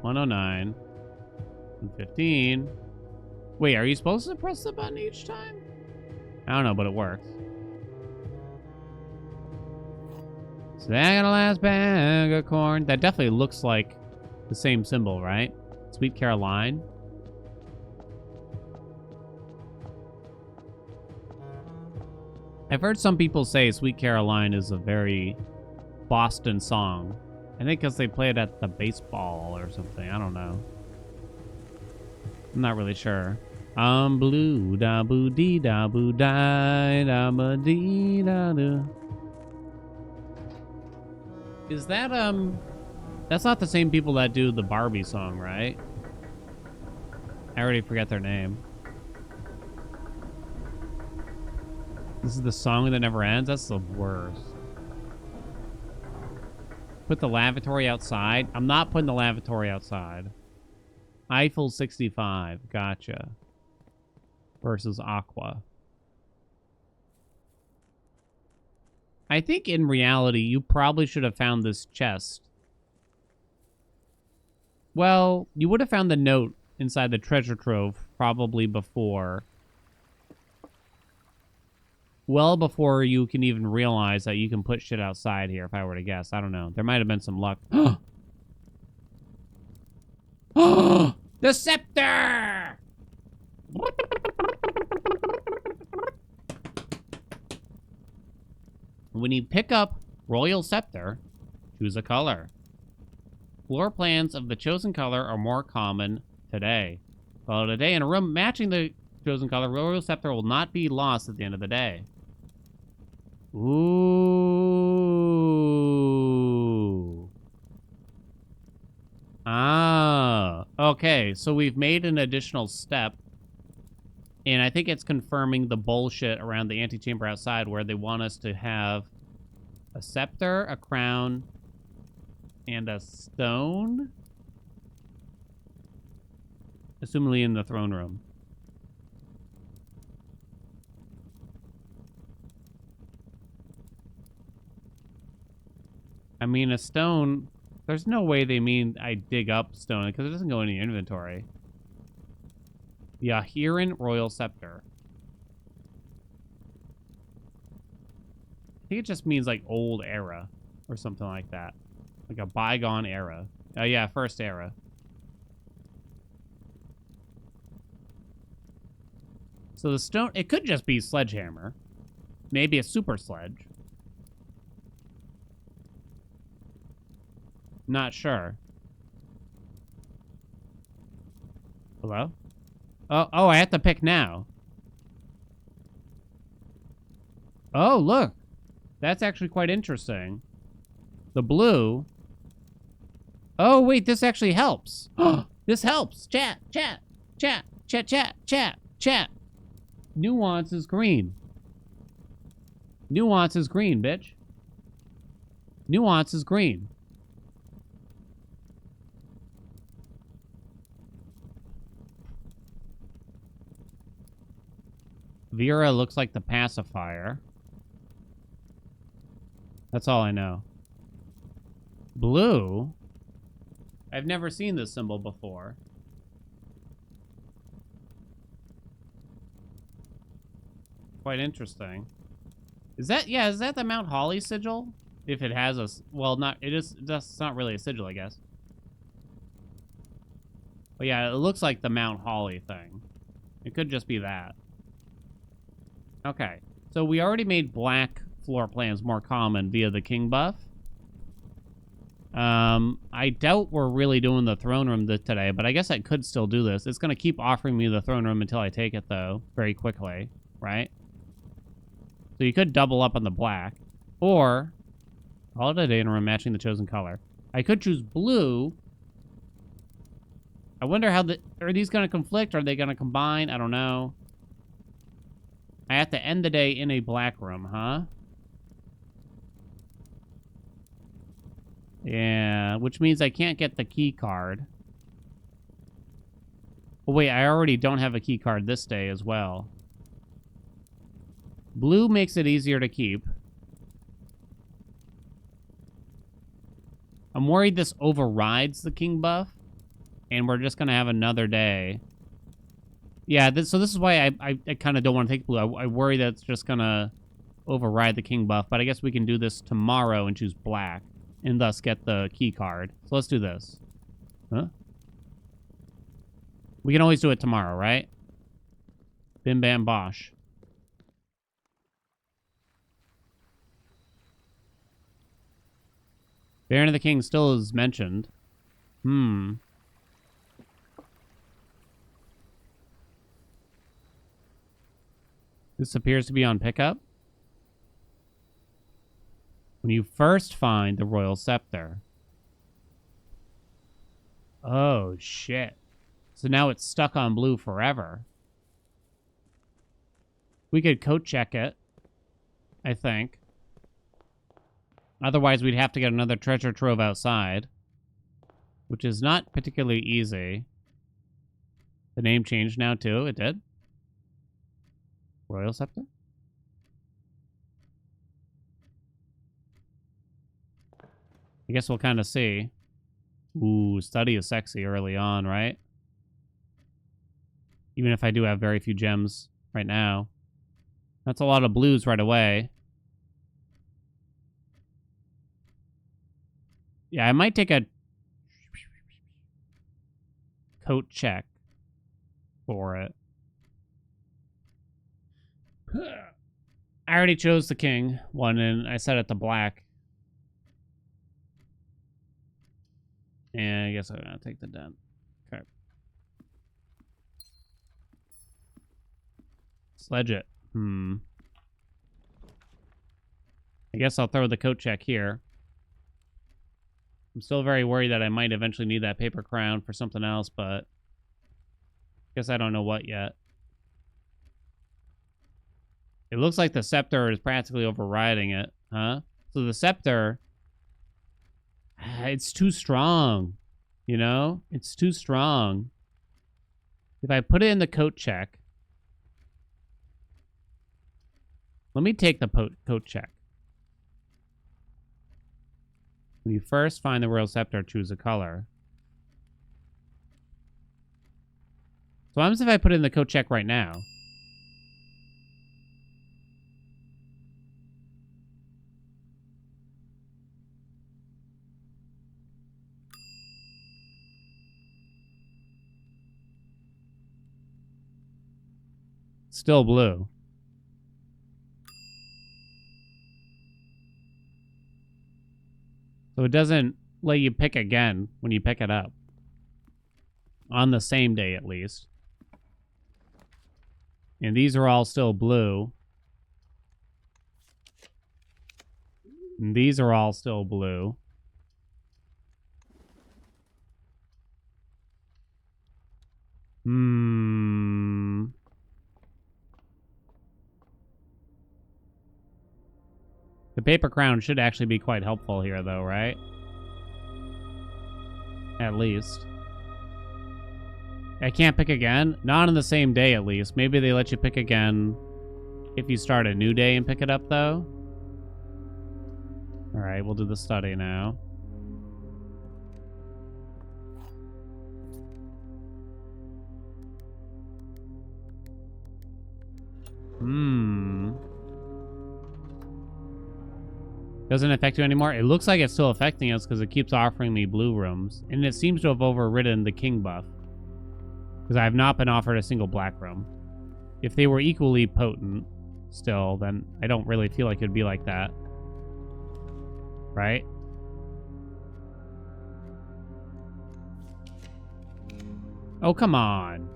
109, 115. Wait, are you supposed to press the button each time? I don't know, but it works. So I got a last bag of corn. That definitely looks like the same symbol, right? Sweet Caroline. I've heard some people say Sweet Caroline is a very Boston song. I think because they play it at the baseball or something. I don't know. I'm not really sure. I'm blue, da boo dee da boo die da ba dee da do. Is that that's not the same people that do the Barbie song, right? I already forget their name. This is the song that never ends? That's the worst. Put the lavatory outside? I'm not putting the lavatory outside. Eiffel 65. Gotcha. Versus Aqua. I think in reality, you probably should have found this chest. Well, you would have found the note inside the treasure trove probably before. Well before you can even realize that you can put shit outside here, if I were to guess. I don't know. There might have been some luck. The scepter! When you pick up Royal Scepter, choose a color. Floor plans of the chosen color are more common today. Well, today in a room matching the chosen color, Royal Scepter will not be lost at the end of the day. Ooh. Ah. Okay, so we've made an additional step. And I think it's confirming the bullshit around the antechamber outside where they want us to have a scepter, a crown, and a stone. Assumingly in the throne room. I mean, a stone... There's no way they mean I dig up stone, because it doesn't go in your inventory. The Haelian Royal Scepter. I think it just means, like, old era. Or something like that. Like a bygone era. Oh, yeah, first era. So the stone... It could just be sledgehammer. Maybe a super sledge. Not sure. Hello? Oh, I have to pick now. Oh, look. That's actually quite interesting. The blue. Oh, wait, this actually helps. This helps. Chat, chat, chat, chat, chat, chat, chat. Nuance is green. Nuance is green, bitch. Nuance is green. Vera looks like the pacifier. That's all I know. Blue? I've never seen this symbol before. Quite interesting. Is that, yeah, is that the Mount Holly sigil? If it has a, well, not, it is, it's not really a sigil, I guess. But yeah, it looks like the Mount Holly thing. It could just be that. Okay, so we already made black floor plans more common via the king buff. I doubt we're really doing the throne room today, but I guess I could still do this. It's going to keep offering me the throne room until I take it, though, very quickly, right? So you could double up on the black, or call it a day in a room matching the chosen color. I could choose blue. I wonder how are these going to conflict? Are they going to combine? I don't know. I have to end the day in a black room, huh? Yeah, which means I can't get the key card. Oh, wait, I already don't have a key card this day as well. Blue makes it easier to keep. I'm worried this overrides the king buff, and we're just going to have another day. Yeah, so this is why I kind of don't want to take blue. I worry that it's just going to override the king buff, but I guess we can do this tomorrow and choose black, and thus get the key card. So let's do this. Huh? We can always do it tomorrow, right? Bim bam bosh. Baron of the King still is mentioned. This appears to be on pickup. When you first find the Royal Scepter. Oh, shit. So now it's stuck on blue forever. We could coat check it. I think. Otherwise, we'd have to get another treasure trove outside, which is not particularly easy. The name changed now, too. It did. Royal Scepter? I guess we'll kind of see. Ooh, study is sexy early on, right? Even if I do have very few gems right now. That's a lot of blues right away. Yeah, I might take a coat check for it. I already chose the king one, and I set it to black. And I guess I'm going to take the dent. Okay. Sledge it. I guess I'll throw the coat check here. I'm still very worried that I might eventually need that paper crown for something else, but guess I don't know what yet. It looks like the scepter is practically overriding it, huh? So the scepter, it's too strong, you know? It's too strong. If I put it in the coat check, let me take the coat check. When you first find the royal scepter, choose a color. So what happens if I put it in the coat check right now? Still blue. So it doesn't let you pick again when you pick it up. On the same day, at least. And these are all still blue. And these are all still blue. The paper crown should actually be quite helpful here, though, right? At least. I can't pick again? Not on the same day, at least. Maybe they let you pick again if you start a new day and pick it up, though. Alright, we'll do the study now. Doesn't affect you anymore? It looks like it's still affecting us because it keeps offering me blue rooms. And it seems to have overridden the king buff. Because I have not been offered a single black room. If they were equally potent still, then I don't really feel like it'd be like that. Right? Oh, come on.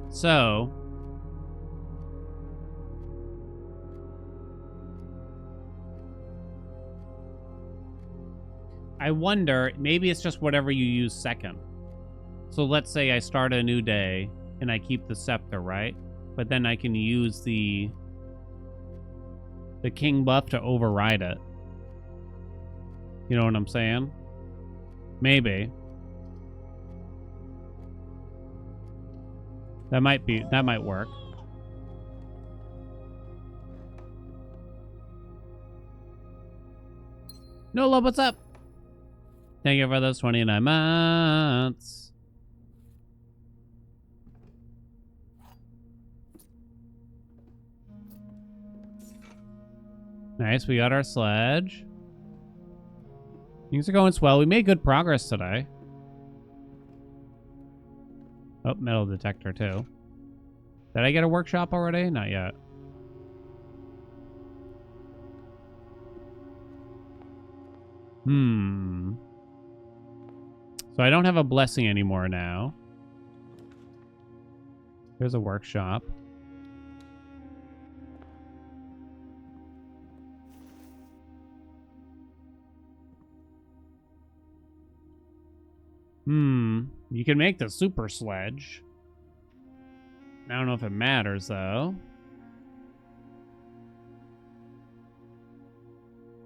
So, I wonder, maybe it's just whatever you use second. So let's say I start a new day and I keep the scepter, right? But then I can use the king buff to override it. You know what I'm saying? Maybe. That might work. No love, what's up? Thank you for those 29 months. Nice, we got our sledge. Things are going swell. We made good progress today. Oh, metal detector too. Did I get a workshop already? Not yet. So I don't have a blessing anymore now. There's a workshop. You can make the super sledge. I don't know if it matters, though.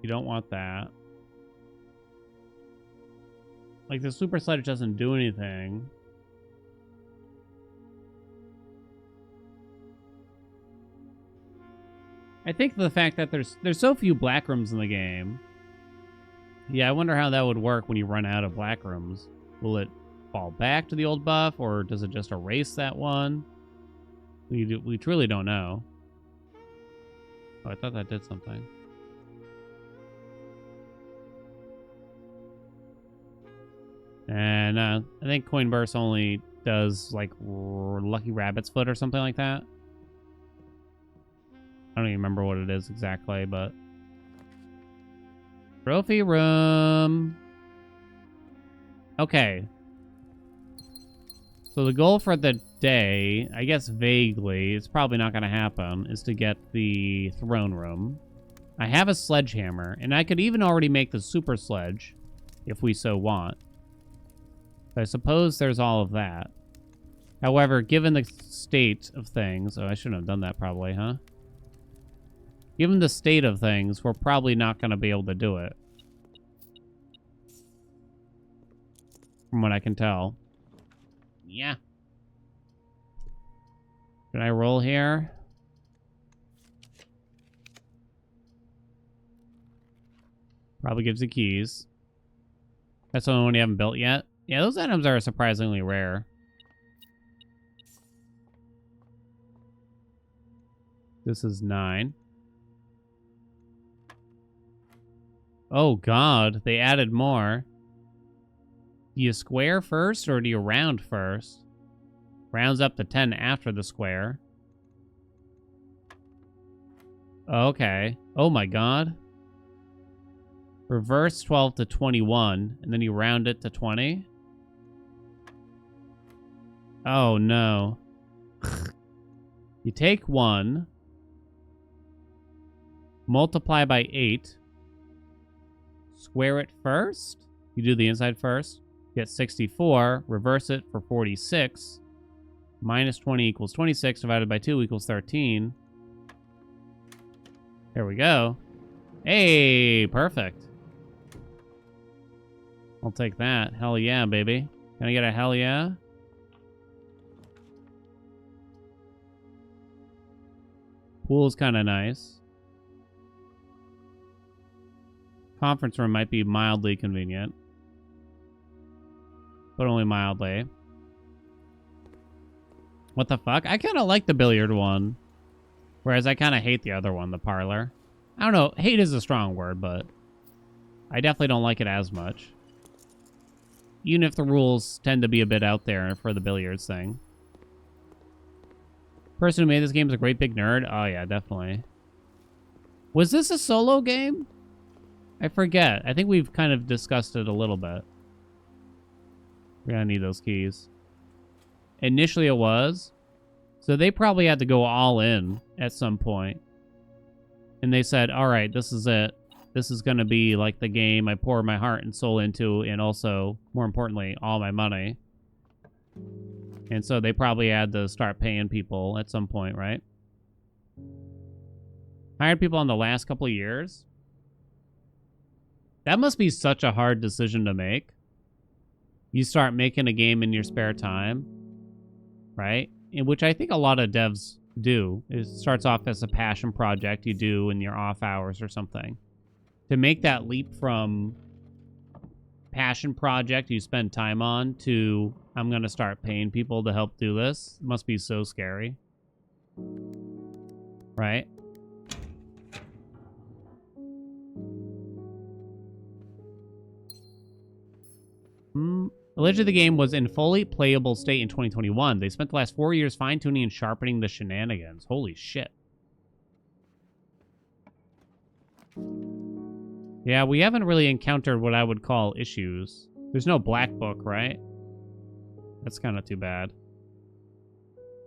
You don't want that. Like, the super sledge doesn't do anything. I think the fact that there's so few black rooms in the game. Yeah, I wonder how that would work when you run out of black rooms. Will it fall back to the old buff, or does it just erase that one? We truly don't know. Oh, I thought that did something. And I think Coin Burst only does like Lucky Rabbit's Foot or something like that. I don't even remember what it is exactly, but... Trophy room. Okay. So the goal for the day, I guess vaguely, it's probably not going to happen, is to get the throne room. I have a sledgehammer, and I could even already make the super sledge, if we so want. So I suppose there's all of that. However, given the state of things... Oh, I shouldn't have done that probably, huh? Given the state of things, we're probably not going to be able to do it. From what I can tell. Yeah. Can I roll here? Probably gives the keys. That's the only one you haven't built yet. Yeah, those items are surprisingly rare. This is 9. Oh god, they added more. Do you square first or do you round first? Rounds up to 10 after the square. Okay. Oh my god. Reverse 12 to 21, and then you round it to 20? Oh no. You take 1, multiply by 8, square it first? You do the inside first. Get 64, reverse it for 46. Minus 20 equals 26, divided by 2 equals 13. There we go. Hey, perfect. I'll take that. Hell yeah, baby. Can I get a hell yeah? Pool's kind of nice. Conference room might be mildly convenient. But only mildly. What the fuck? I kind of like the billiard one. Whereas I kind of hate the other one, the parlor. I don't know. Hate is a strong word, but I definitely don't like it as much. Even if the rules tend to be a bit out there for the billiards thing. Person who made this game is a great big nerd. Oh, yeah, definitely. Was this a solo game? I forget. I think we've kind of discussed it a little bit. We're gonna need those keys. Initially it was. So they probably had to go all in at some point. And they said, all right, this is it. This is going to be like the game I pour my heart and soul into, and also, more importantly, all my money. And so they probably had to start paying people at some point, right? Hired people in the last couple of years? That must be such a hard decision to make. You start making a game in your spare time, right? In which I think a lot of devs do. It starts off as a passion project you do in your off hours or something. To make that leap from passion project you spend time on to I'm going to start paying people to help do this must be so scary. Right? Allegedly, the game was in fully playable state in 2021. They spent the last 4 years fine-tuning and sharpening the shenanigans. Holy shit. Yeah, we haven't really encountered what I would call issues. There's no black book, right? That's kind of too bad.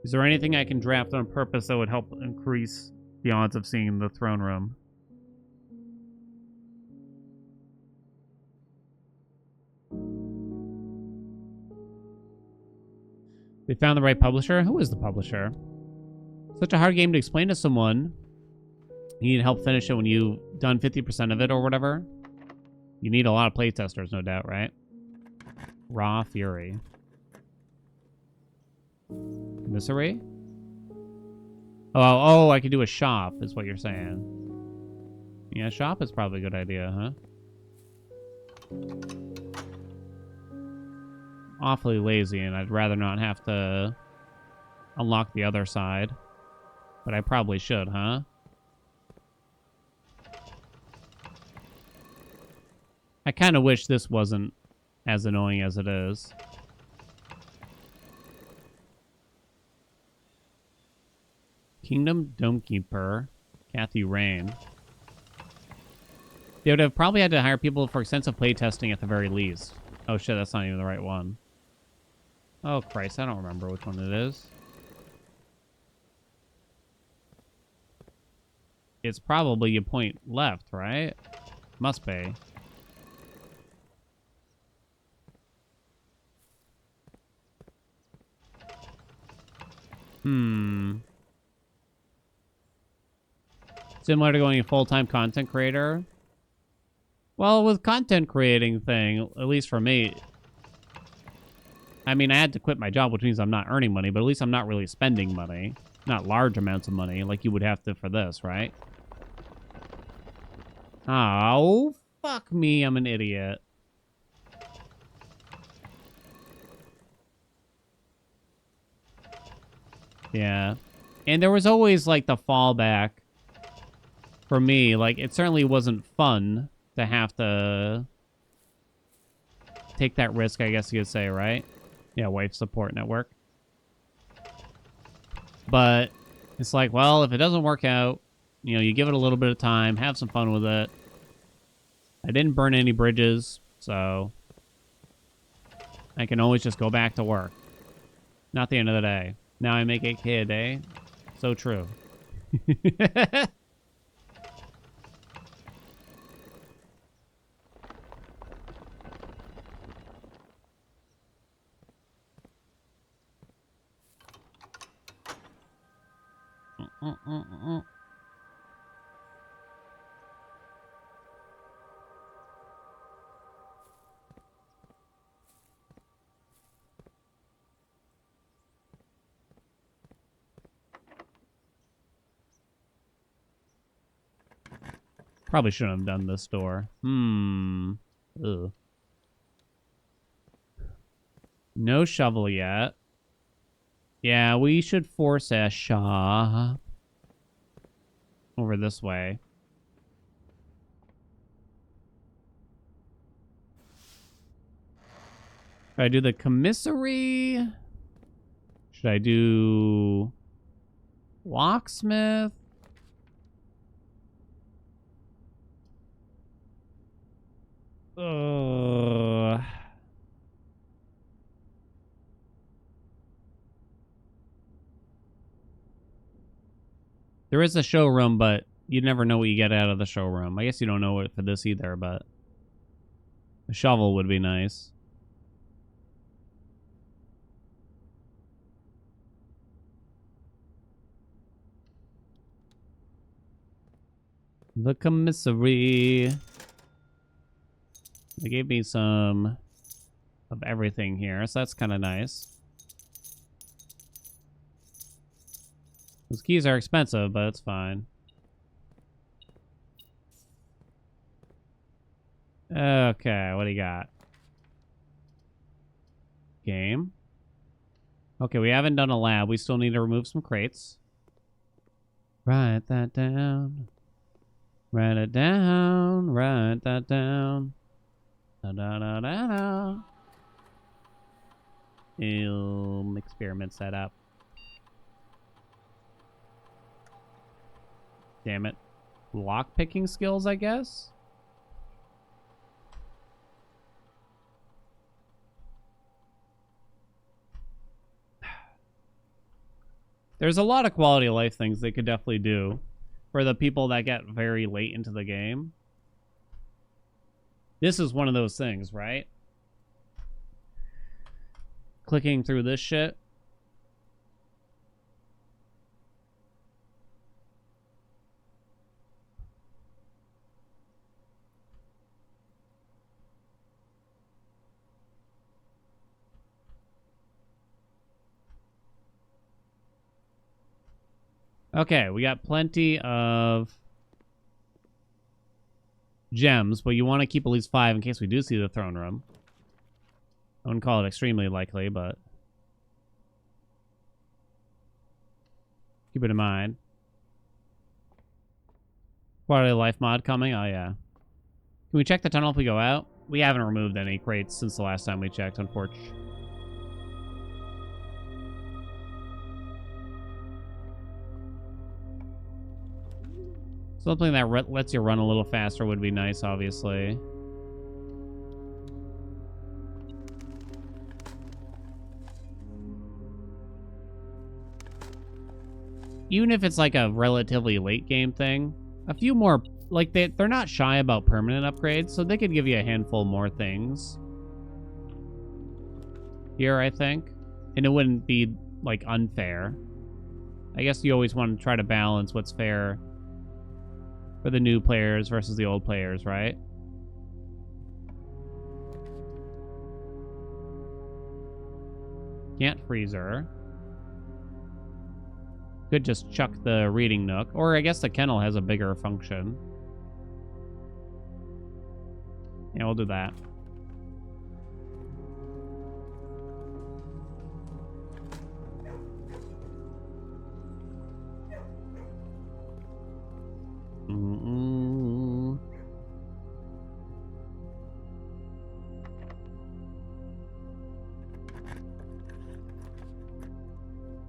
Is there anything I can draft on purpose that would help increase the odds of seeing the throne room? We found the right publisher? Who is the publisher? Such a hard game to explain to someone. You need help finish it when you've done 50% of it or whatever. You need a lot of playtesters, no doubt, right? Raw Fury. Commissary? Oh, I could do a shop, is what you're saying. Yeah, shop is probably a good idea, huh? Awfully lazy, and I'd rather not have to unlock the other side. But I probably should, huh? I kind of wish this wasn't as annoying as it is. Kingdom Domekeeper, Kathy Rain. They would have probably had to hire people for extensive playtesting at the very least. Oh shit, that's not even the right one. Oh Christ, I don't remember which one it is. It's probably you point left, right? Must be. Similar to going a full-time content creator? Well, with content creating thing, at least for me, I mean, I had to quit my job, which means I'm not earning money, but at least I'm not really spending money. Not large amounts of money like you would have to for this, right? Oh, fuck me, I'm an idiot. Yeah. And there was always, like, the fallback for me. Like, it certainly wasn't fun to have to take that risk, I guess you could say, right? Yeah, wife support network. But it's like, well, if it doesn't work out, you know, you give it a little bit of time, have some fun with it. I didn't burn any bridges, so I can always just go back to work. Not the end of the day. Now I make 8K a day. So true. Probably shouldn't have done this door. Ugh. No shovel yet. Yeah, we should force a shop over this way. Should I do the commissary? Should I do locksmith? There is a showroom, but you never know what you get out of the showroom. I guess you don't know it for this either, but a shovel would be nice. The commissary. They gave me some of everything here, so that's kind of nice. Those keys are expensive, but it's fine. Okay, what do you got? Game. Okay, we haven't done a lab. We still need to remove some crates. Write that down. Write it down. Write that down. Da-da-da-da-da. Experiment set up. Damn it. Lock picking skills, I guess? There's a lot of quality of life things they could definitely do for the people that get very late into the game. This is one of those things, right? Clicking through this shit. Okay, we got plenty of gems, but you want to keep at least 5 in case we do see the throne room. I wouldn't call it extremely likely, but keep it in mind. Quality of life mod coming? Oh, yeah. Can we check the tunnel if we go out? We haven't removed any crates since the last time we checked, unfortunately. Something that lets you run a little faster would be nice, obviously. Even if it's like a relatively late game thing, a few more, like they're not shy about permanent upgrades, so they could give you a handful more things here, I think. And it wouldn't be like unfair. I guess you always want to try to balance what's fair for the new players versus the old players, right? Can't freezer. Could just chuck the reading nook. Or I guess the kennel has a bigger function. Yeah, we'll do that.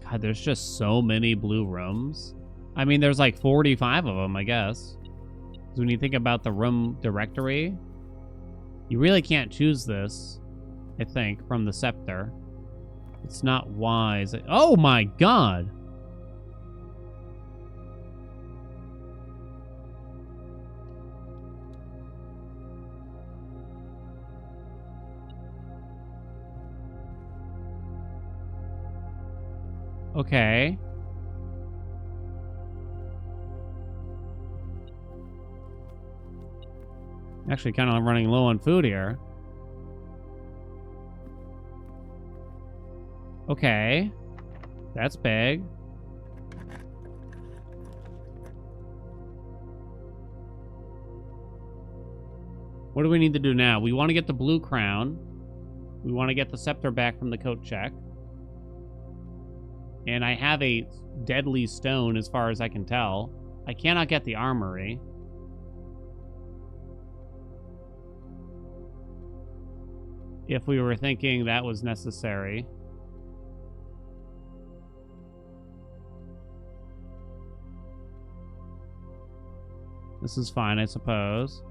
God, there's just so many blue rooms. I mean, there's like 45 of them, I guess. Because when you think about the room directory, you really can't choose this, I think, from the scepter. It's not wise. Oh my god! Okay. Actually, kind of running low on food here. Okay. That's big. What do we need to do now? We want to get the blue crown. We want to get the scepter back from the coat check. And I have a deadly stone as far as I can tell. I cannot get the armory. If we were thinking that was necessary. This is fine, I suppose.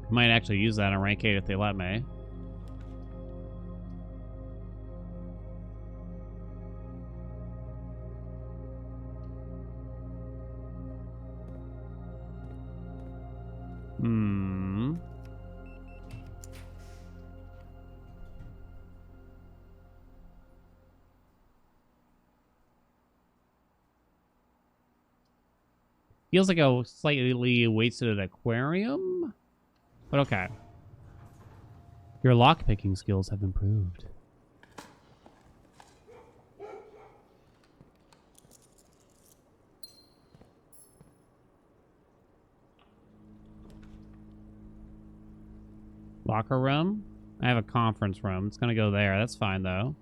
Might actually use that on rank 8 if they let me. Feels like a slightly wasted aquarium, but okay. Your lockpicking skills have improved. Locker room? I have a conference room. It's gonna go there. That's fine, though.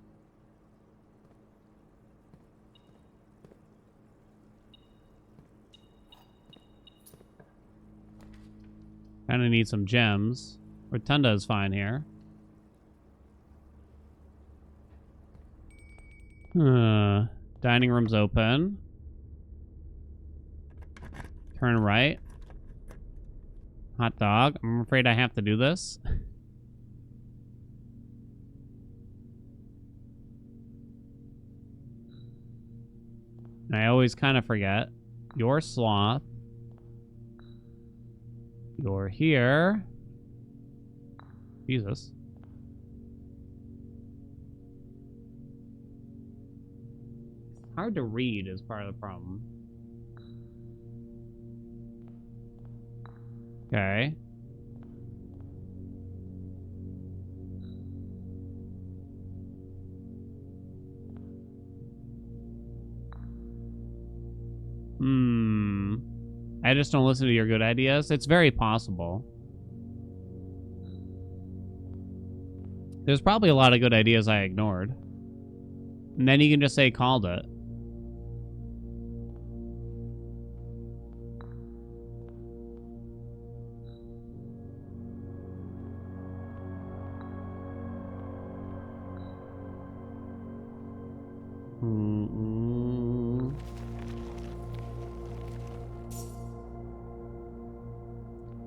Kinda need some gems. Rotunda is fine here. Dining room's open. Turn right. Hot dog. I'm afraid I have to do this. I always kind of forget. You're sloth. You're here. Jesus. Hard to read is part of the problem. Okay. I just don't listen to your good ideas. It's very possible. There's probably a lot of good ideas I ignored. And then you can just say, called it.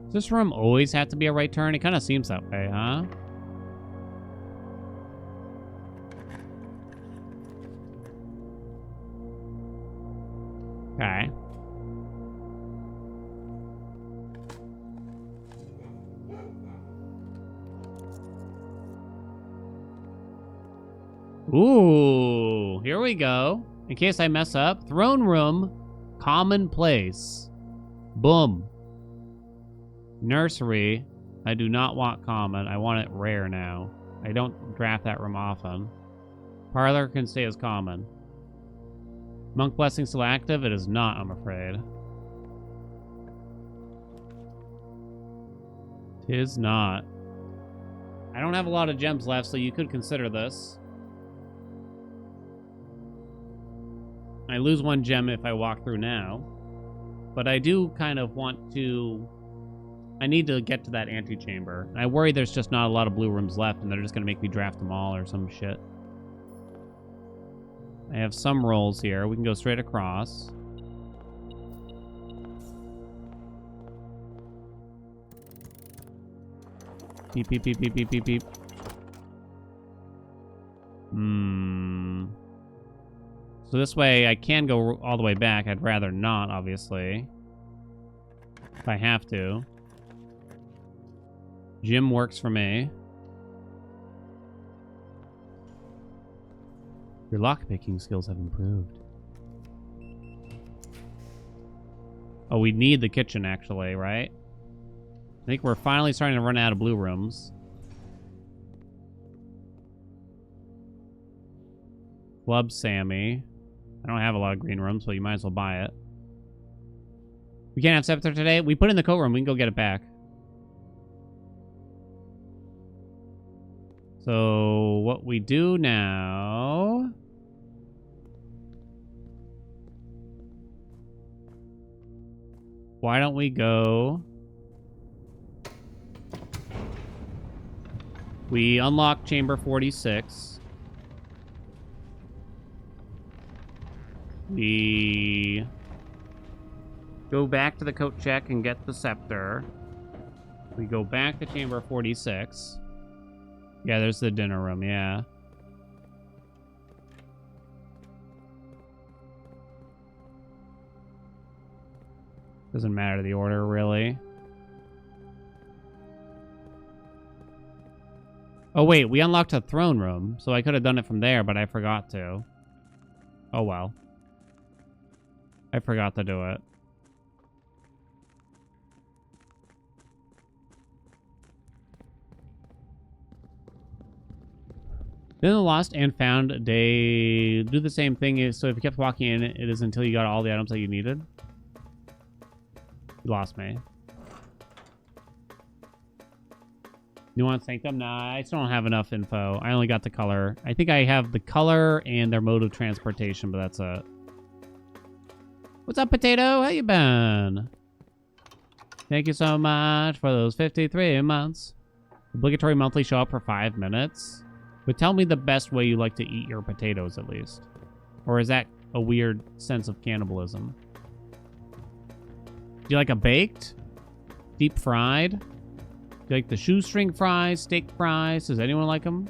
Does this room always have to be a right turn? It kind of seems that way, huh? Okay. Ooh, here we go. In case I mess up, throne room, common place. Boom. Nursery, I do not want common. I want it rare now. I don't draft that room often. Parlor can stay as common. Monk blessing still active? It is not, I'm afraid. Tis not. I don't have a lot of gems left, so you could consider this. I lose one gem if I walk through now. But I do kind of want to... I need to get to that antechamber. I worry there's just not a lot of blue rooms left, and they're just going to make me draft them all or some shit. I have some rolls here. We can go straight across. Beep, beep, beep, beep, beep, beep, beep. So this way I can go all the way back. I'd rather not, obviously. If I have to. Gym works for me. Your lockpicking skills have improved. Oh, we need the kitchen, actually, right? I think we're finally starting to run out of blue rooms. Club Sammy. I don't have a lot of green rooms, so you might as well buy it. We can't have scepter today. We put it in the coat room. We can go get it back. So what we do now... Why don't we go... We unlock chamber 46. We go back to the coat check and get the scepter. We go back to chamber 46. Yeah, there's the dinner room, yeah. Doesn't matter the order, really. Oh, wait, we unlocked a throne room, so I could have done it from there, but I forgot to. Oh, well. I forgot to do it. Then the lost and found, they do the same thing. So if you kept walking in, it is until you got all the items that you needed. You lost me. Nuance Sanctum? Nah, I still don't have enough info. I only got the color. I think I have the color and their mode of transportation, but that's it. What's up, Potato? How you been? Thank you so much for those 53 months. Obligatory monthly show up for 5 minutes. But tell me the best way you like to eat your potatoes, at least. Or is that a weird sense of cannibalism? Do you like a baked? Deep fried? Do you like the shoestring fries? Steak fries? Does anyone like them?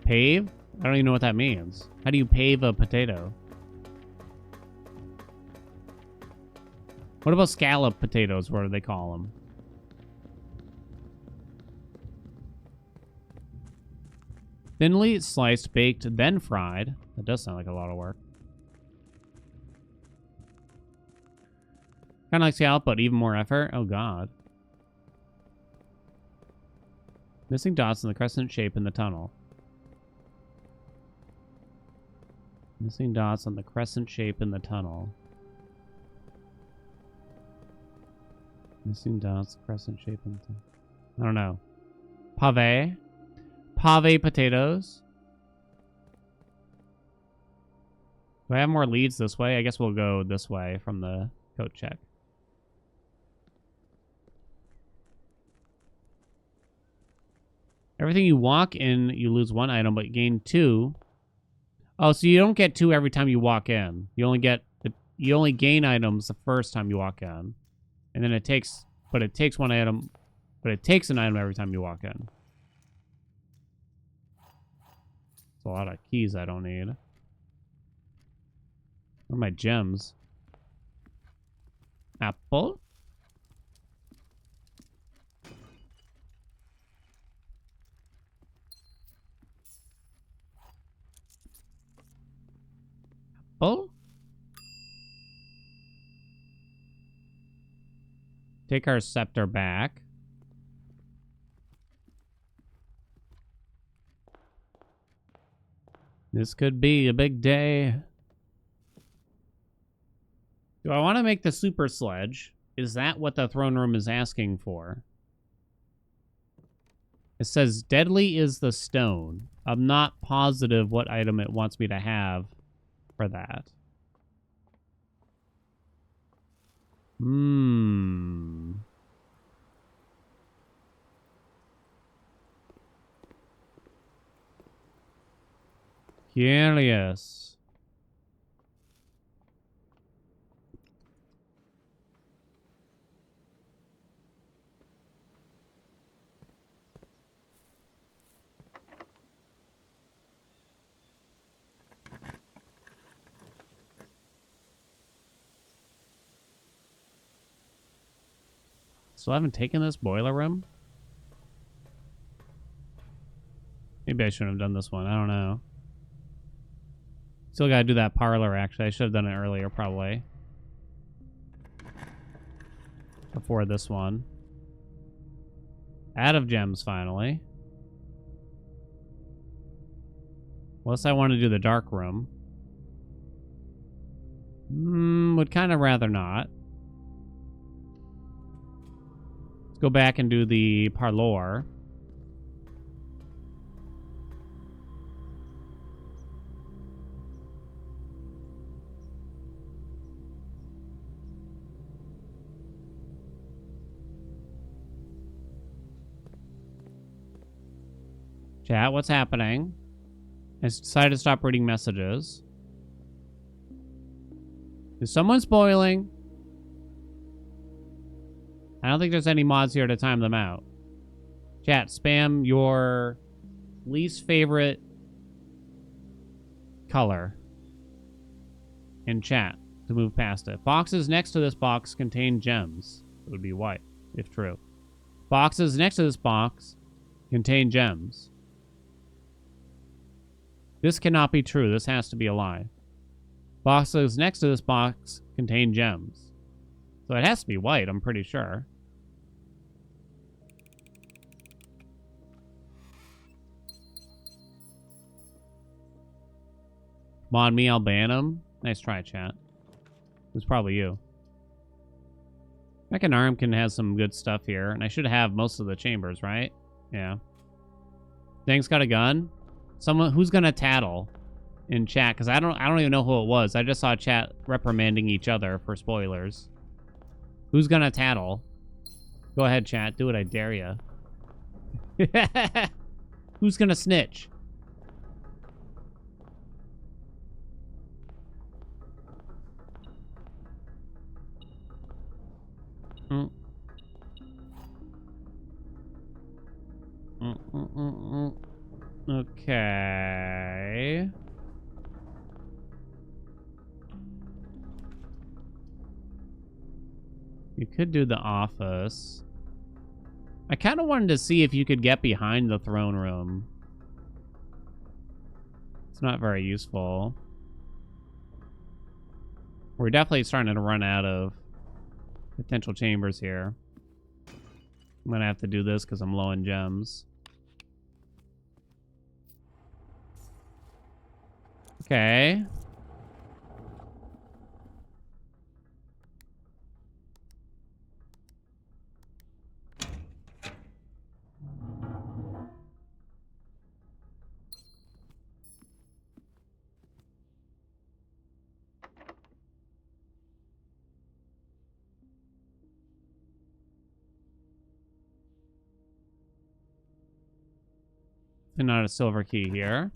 Pave? I don't even know what that means. How do you pave a potato? What about scallop potatoes? What do they call them? Thinly sliced, baked, then fried. That does sound like a lot of work. Kind of like scallop, but even more effort. Oh, God. Missing dots in the crescent shape in the tunnel. Missing dots on the crescent shape in the tunnel. Missing dots, crescent shape. I don't know. Pave. Pave potatoes. Do I have more leads this way? I guess we'll go this way from the coat check. Everything you walk in, you lose 1 item, but you gain 2. Oh, so you don't get 2 every time you walk in. You only gain items the first time you walk in. And then it takes 1 item, but it takes an item every time you walk in. It's a lot of keys I don't need. Where are my gems? Apple? Apple? Take our scepter back. This could be a big day. Do I want to make the super sledge? Is that what the throne room is asking for? It says deadly is the stone. I'm not positive what item it wants me to have for that. Curious. So I haven't taken this boiler room? Maybe I shouldn't have done this one. I don't know. Still gotta do that parlor, actually. I should have done it earlier, probably. Before this one. Out of gems, finally. Unless I want to do the dark room. Would kind of rather not. Let's go back and do the parlor. Chat, what's happening? I decided to stop reading messages. Is someone spoiling? I don't think there's any mods here to time them out. Chat, spam your least favorite color in chat to move past it. Boxes next to this box contain gems. It would be white, if true. Boxes next to this box contain gems. This cannot be true. This has to be a lie. Boxes next to this box contain gems. So it has to be white, I'm pretty sure. Mod me, I'll ban him. Nice try, chat. It was probably you. Mechan Armkin has some good stuff here, and I should have most of the chambers, right? Yeah. Dang's got a gun. Someone who's gonna tattle in chat, because I don't even know who it was. I just saw chat reprimanding each other for spoilers. Who's gonna tattle? Go ahead, chat. Do it, I dare ya. Who's gonna snitch? Okay. You could do the office. I kind of wanted to see if you could get behind the throne room. It's not very useful. We're definitely starting to run out of potential chambers here. I'm gonna have to do this because I'm low in gems. Okay. Definitely not a silver key here.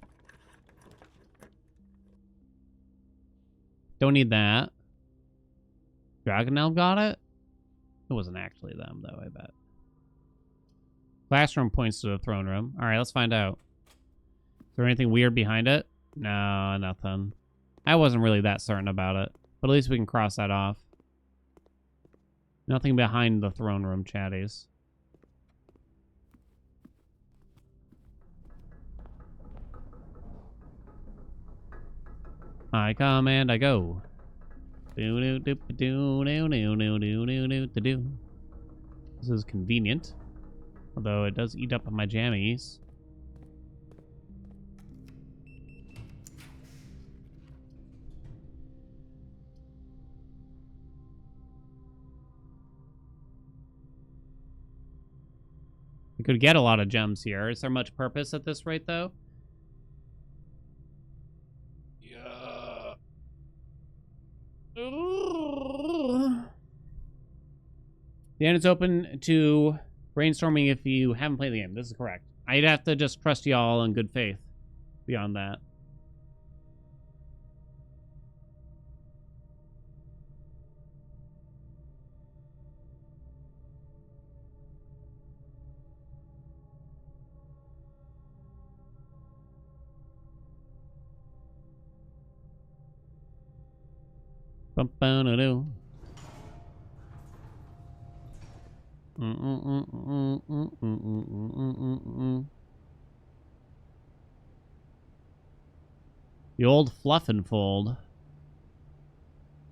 Don't need that. Dragon Elf got it? It wasn't actually them, though, I bet. Classroom points to the throne room. Alright, let's find out. Is there anything weird behind it? No, nothing. I wasn't really that certain about it. But at least we can cross that off. Nothing behind the throne room, chatties. I come and I go. This is convenient. Although it does eat up my jammies. We could get a lot of gems here. Is there much purpose at this rate, though? Yeah. The end is open to brainstorming if you haven't played the game. This is correct. I'd have to just trust y'all in good faith beyond that. Bum-bum-a-doo. The old fluff and fold.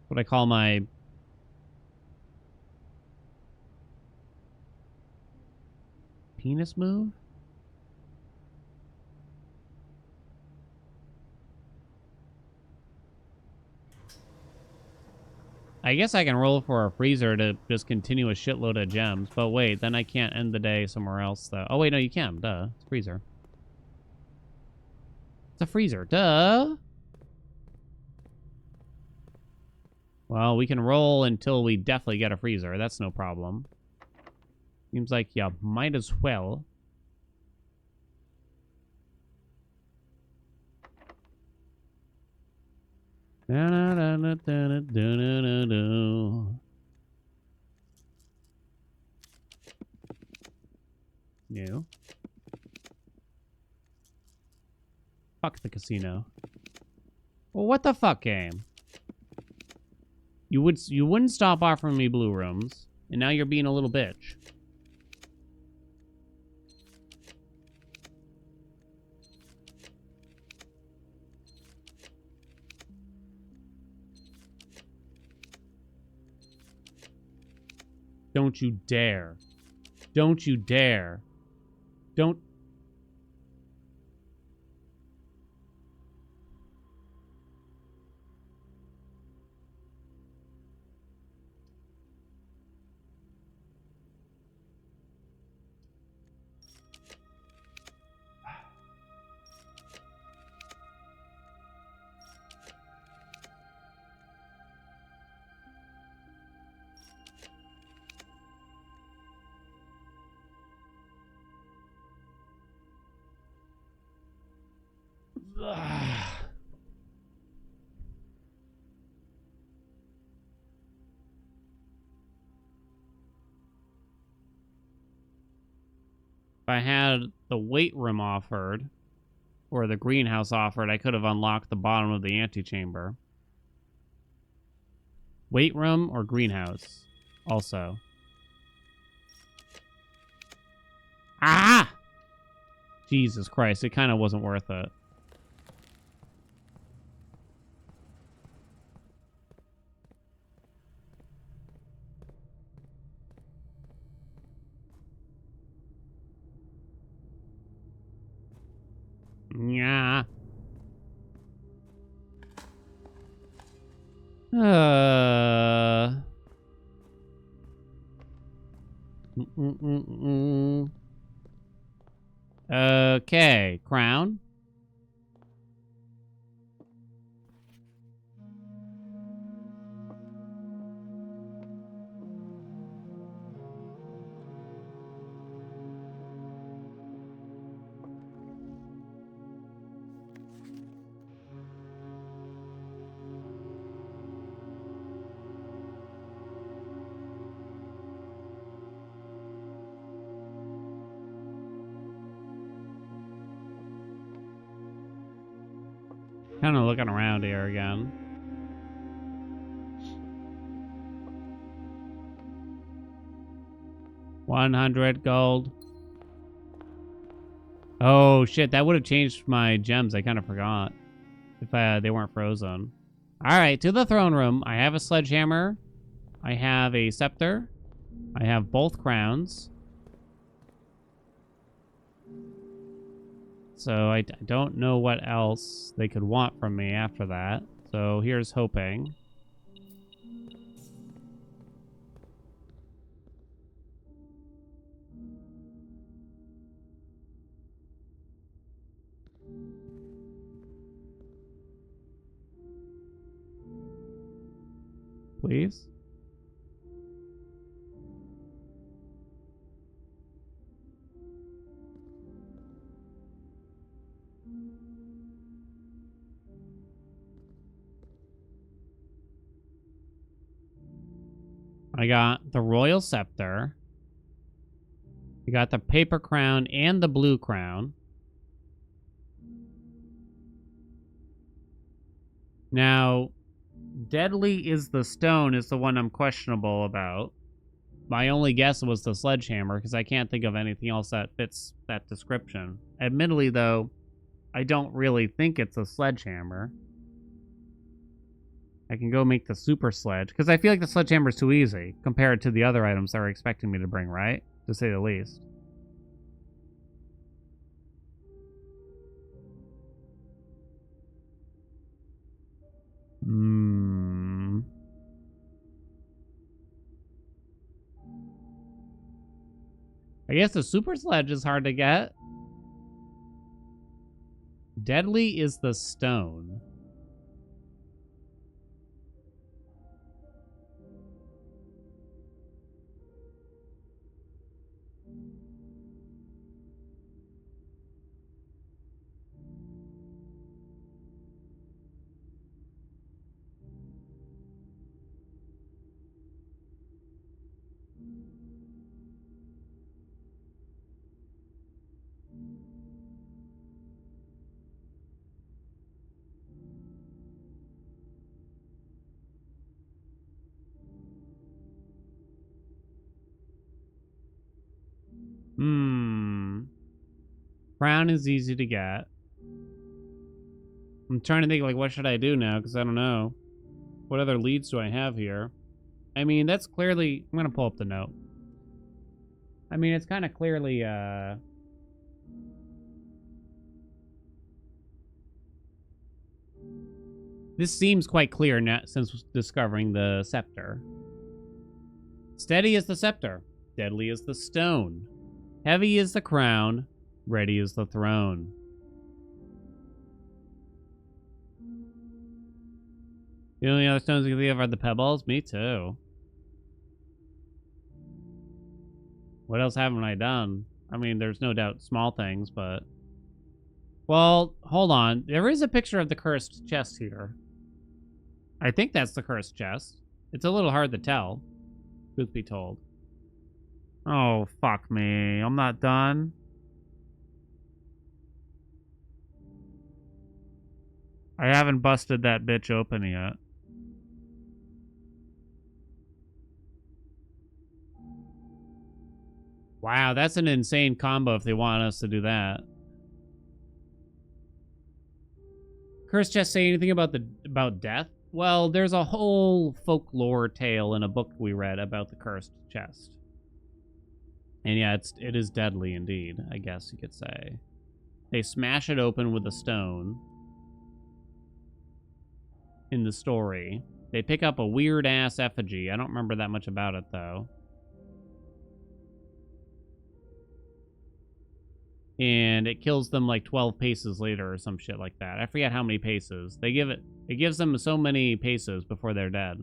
What I call my penis move? I guess I can roll for a freezer to just continue a shitload of gems. But wait, then I can't end the day somewhere else, though. Oh, wait, no, you can. Duh. It's a freezer. It's a freezer. Duh. Well, we can roll until we definitely get a freezer. That's no problem. Seems like you might as well. No. Fuck the casino. Well, what the fuck, game? You wouldn't stop offering me blue rooms, and now you're being a little bitch. Don't you dare. Don't you dare. Don't. If I had the weight room offered, or the greenhouse offered, I could have unlocked the bottom of the antechamber. Weight room or greenhouse, also. Ah! Jesus Christ, it kind of wasn't worth it. Yeah. Okay, crown. Kind of looking around here again. $100 gold. Oh shit, that would have changed my gems. I kind of forgot if they weren't frozen. All right, to the throne room. I have a sledgehammer. I have a scepter. I have both crowns. So I don't know what else they could want from me after that. So here's hoping. Please. I got the royal scepter. I got the paper crown and the blue crown. Now, deadly is the stone is the one I'm questionable about. My only guess was the sledgehammer because I can't think of anything else that fits that description. Admittedly, though, I don't really think it's a sledgehammer. I can go make the super sledge because I feel like the sledgehammer is too easy compared to the other items that were expecting me to bring, right? To say the least. I guess the super sledge is hard to get. Deadly is the stone. Crown is easy to get. I'm trying to think, like, what should I do now? Because I don't know. What other leads do I have here? I mean, that's clearly... I'm going to pull up the note. I mean, it's kind of clearly, This seems quite clear now since discovering the scepter. Steady is the scepter. Deadly is the stone. Heavy is the crown. Ready is the throne. The only other stones you can think of are the pebbles? Me too. What else haven't I done? I mean, there's no doubt small things, but... Well, hold on. There is a picture of the cursed chest here. I think that's the cursed chest. It's a little hard to tell, truth be told. Oh, fuck me. I'm not done. I haven't busted that bitch open yet. Wow, that's an insane combo if they want us to do that. Cursed chest say anything about death? Well, there's a whole folklore tale in a book we read about the cursed chest. And yeah, it is deadly indeed, I guess you could say. They smash it open with a stone. In the story. They pick up a weird-ass effigy. I don't remember that much about it, though. And it kills them like 12 paces later or some shit like that. I forget how many paces. It gives them so many paces before they're dead.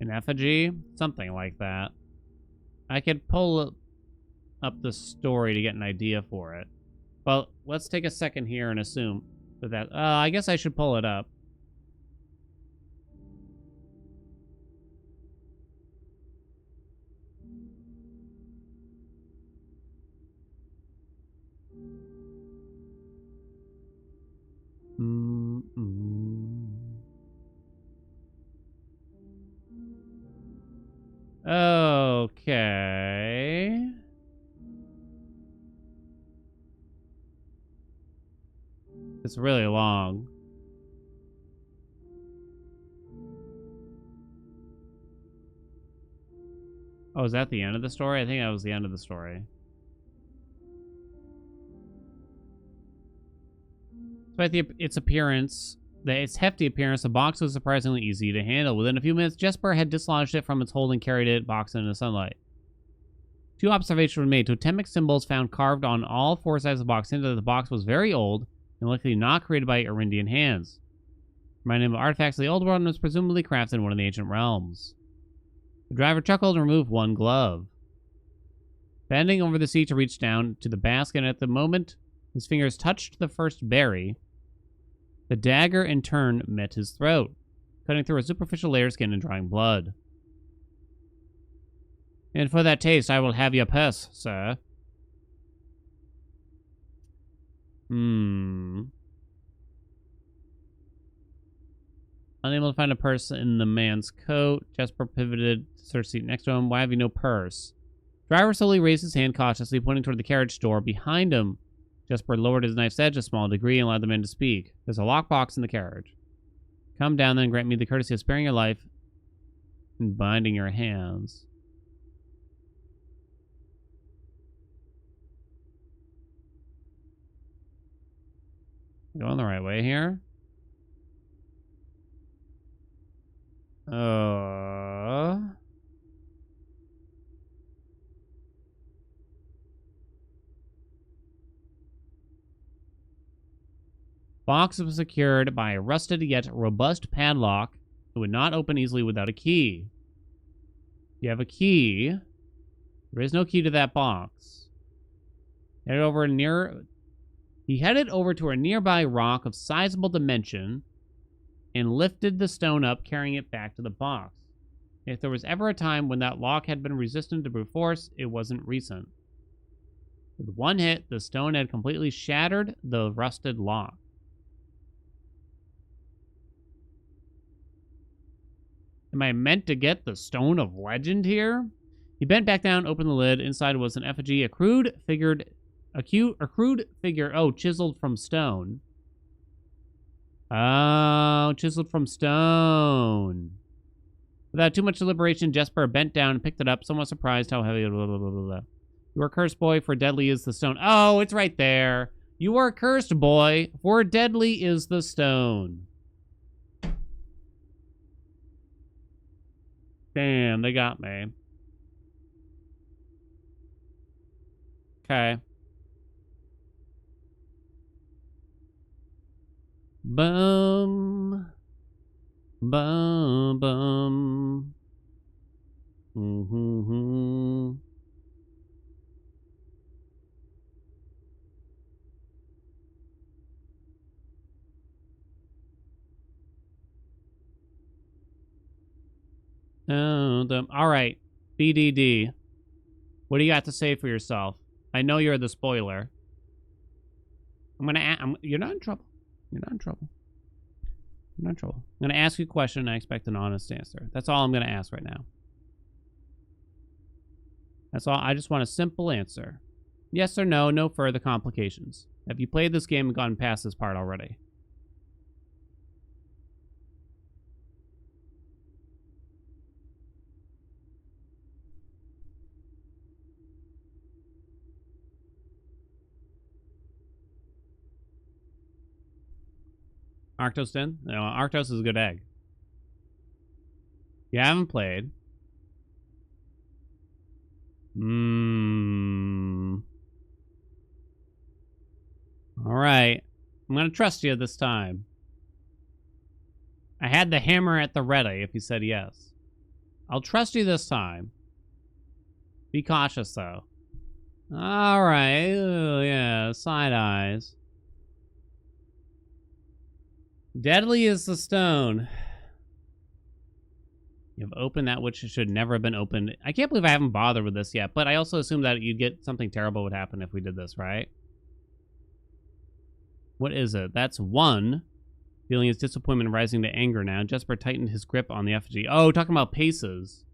An effigy? Something like that. I could pull up the story to get an idea for it. Well, let's take a second here and assume that I guess I should pull it up. Okay. It's really long. Oh, is that the end of the story? I think that was the end of the story. Despite its hefty appearance, the box was surprisingly easy to handle. Within a few minutes, Jesper had dislodged it from its hold and carried it box into the sunlight. Two observations were made. Totemic symbols found carved on all four sides of the box hinted that the box was very old and likely not created by Arindian hands. Reminding of artifacts of the old world and was presumably crafted in one of the ancient realms. The driver chuckled and removed one glove. Bending over the seat to reach down to the basket, and at the moment his fingers touched the first berry, the dagger in turn met his throat, cutting through a superficial layer of skin and drawing blood. And for that taste, I will have your purse, sir. Unable to find a purse in the man's coat, Jesper pivoted to search seat next to him. Why have you no purse? Driver slowly raised his hand cautiously, pointing toward the carriage door behind him. Jesper lowered his knife's edge a small degree and allowed the man to speak. There's a lockbox in the carriage. Come down then and grant me the courtesy of sparing your life and binding your hands. Going the right way here? Box was secured by a rusted yet robust padlock. It would not open easily without a key. You have a key. There is no key to that box. He headed over to a nearby rock of sizable dimension and lifted the stone up, carrying it back to the box. If there was ever a time when that lock had been resistant to brute force, it wasn't recent. With one hit, the stone had completely shattered the rusted lock. Am I meant to get the Stone of Legend here? He bent back down, opened the lid. Inside was an effigy, a crude figure, chiseled from stone. Oh, chiseled from stone. Without too much deliberation, Jesper bent down and picked it up, somewhat surprised how heavy. Blah, blah, blah, blah, blah. You are cursed, boy, for deadly is the stone. Oh, it's right there. You are cursed, boy, for deadly is the stone. Damn, they got me. Okay. Bum. Bum, bum. Mm-hmm. All right, BDD. What do you got to say for yourself? I know you're the spoiler. You're not in trouble. You're not in trouble. You're not in trouble. I'm gonna ask you a question and I expect an honest answer. That's all I'm gonna ask right now. That's all. I just want a simple answer. Yes or no, no further complications. Have you played this game and gotten past this part already? Arctos did? No, Arctos is a good egg. You haven't played. Alright. I'm gonna trust you this time. I had the hammer at the ready if you said yes. I'll trust you this time. Be cautious, though. Alright. Yeah, side eyes. Deadly is the stone. You have opened that which should never have been opened. I can't believe I haven't bothered with this yet, but I also assumed that you'd get something terrible would happen if we did this, right? What is it? That's 1. Feeling his disappointment rising to anger now, Jesper tightened his grip on the effigy. Oh, talking about paces.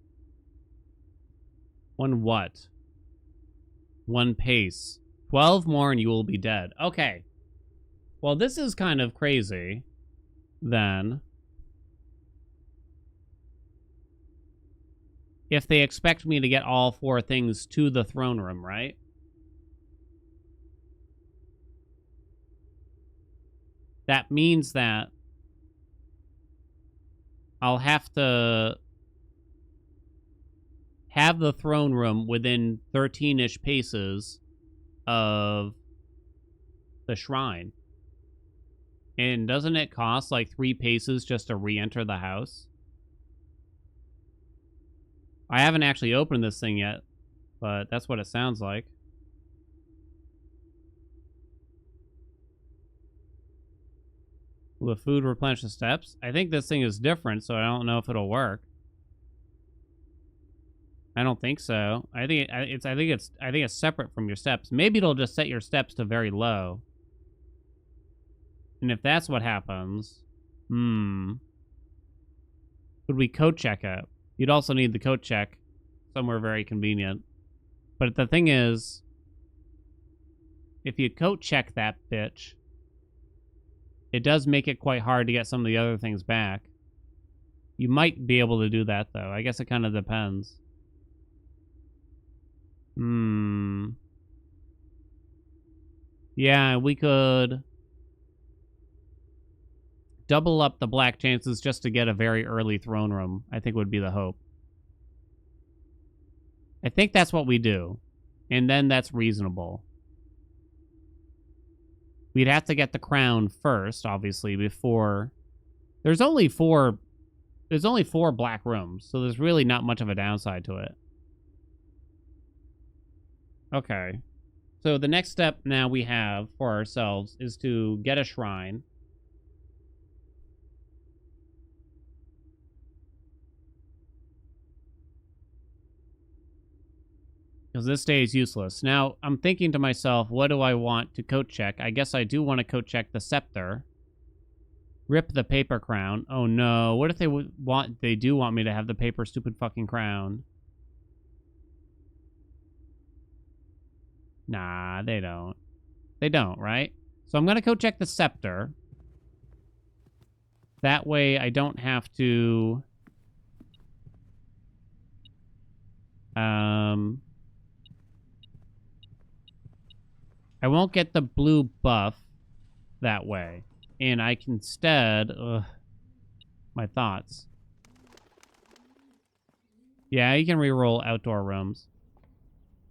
One what? One pace. 12 more and you will be dead. Okay. Well, this is kind of crazy, then. If they expect me to get all 4 things to the throne room, right? That means that I'll have to have the throne room within 13-ish paces of the shrine. And doesn't it cost like 3 paces just to re-enter the house? I haven't actually opened this thing yet, but that's what it sounds like. Will the food replenish the steps? I think this thing is different, so I don't know if it'll work. I don't think so. I think it's separate from your steps. Maybe it'll just set your steps to very low. And if that's what happens, could we code check it? You'd also need the code check somewhere very convenient. But the thing is, if you code check that bitch, it does make it quite hard to get some of the other things back. You might be able to do that, though. I guess it kind of depends. Yeah, we could double up the black chances just to get a very early throne room, I think would be the hope. I think that's what we do. And then that's reasonable. We'd have to get the crown first, obviously, before... There's only four black rooms, so there's really not much of a downside to it. Okay. So the next step now we have for ourselves is to get a shrine. Because this day is useless. Now, I'm thinking to myself, what do I want to coat check? I guess I do want to coat check the scepter. Rip the paper crown. Oh no, what if they do want me to have the paper stupid fucking crown? Nah, they don't. They don't, right? So I'm gonna coat check the scepter. That way I don't have to... I won't get the blue buff that way. And I can instead... my thoughts. Yeah, you can reroll outdoor rooms.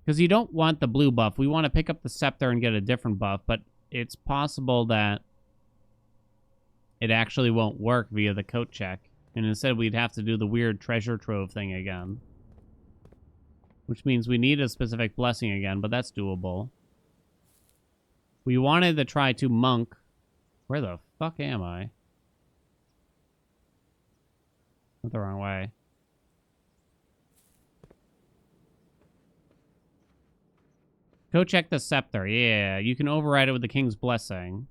Because you don't want the blue buff. We want to pick up the scepter and get a different buff, but it's possible that it actually won't work via the coat check. And instead we'd have to do the weird treasure trove thing again. Which means we need a specific blessing again, but that's doable. We wanted to try to monk. Where the fuck am I? Went the wrong way. Go check the scepter. Yeah, you can override it with the king's blessing.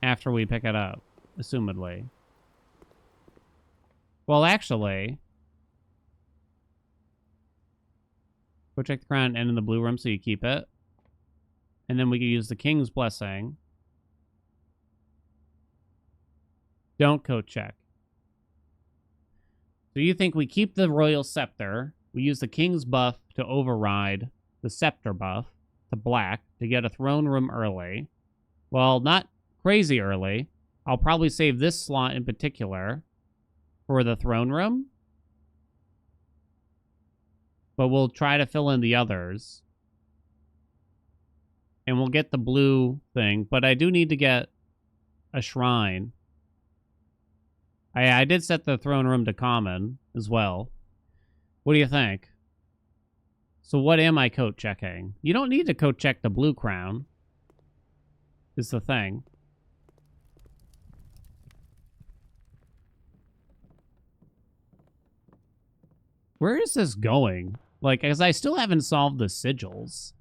After we pick it up, assumedly. Well, actually... Go check the crown and in the blue room so you keep it. And then we can use the king's blessing. Don't coat check. So you think we keep the royal scepter, we use the king's buff to override the scepter buff to black to get a throne room early. Well, not crazy early. I'll probably save this slot in particular for the throne room. But we'll try to fill in the others. And we'll get the blue thing. But I do need to get a shrine. I did set the throne room to common as well. What do you think? So what am I coat checking? You don't need to coat check the blue crown. Is the thing. Where is this going? Like, because I still haven't solved the sigils.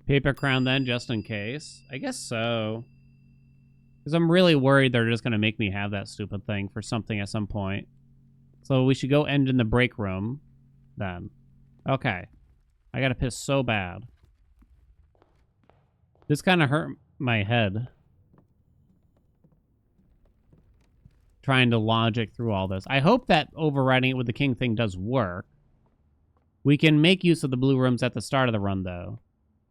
Paper crown then, just in case. I guess so. Because I'm really worried they're just going to make me have that stupid thing for something at some point. So we should go end in the break room then. Okay. I got to piss so bad. This kind of hurt my head. Trying to logic through all this. I hope that overriding it with the king thing does work. We can make use of the blue rooms at the start of the run, though.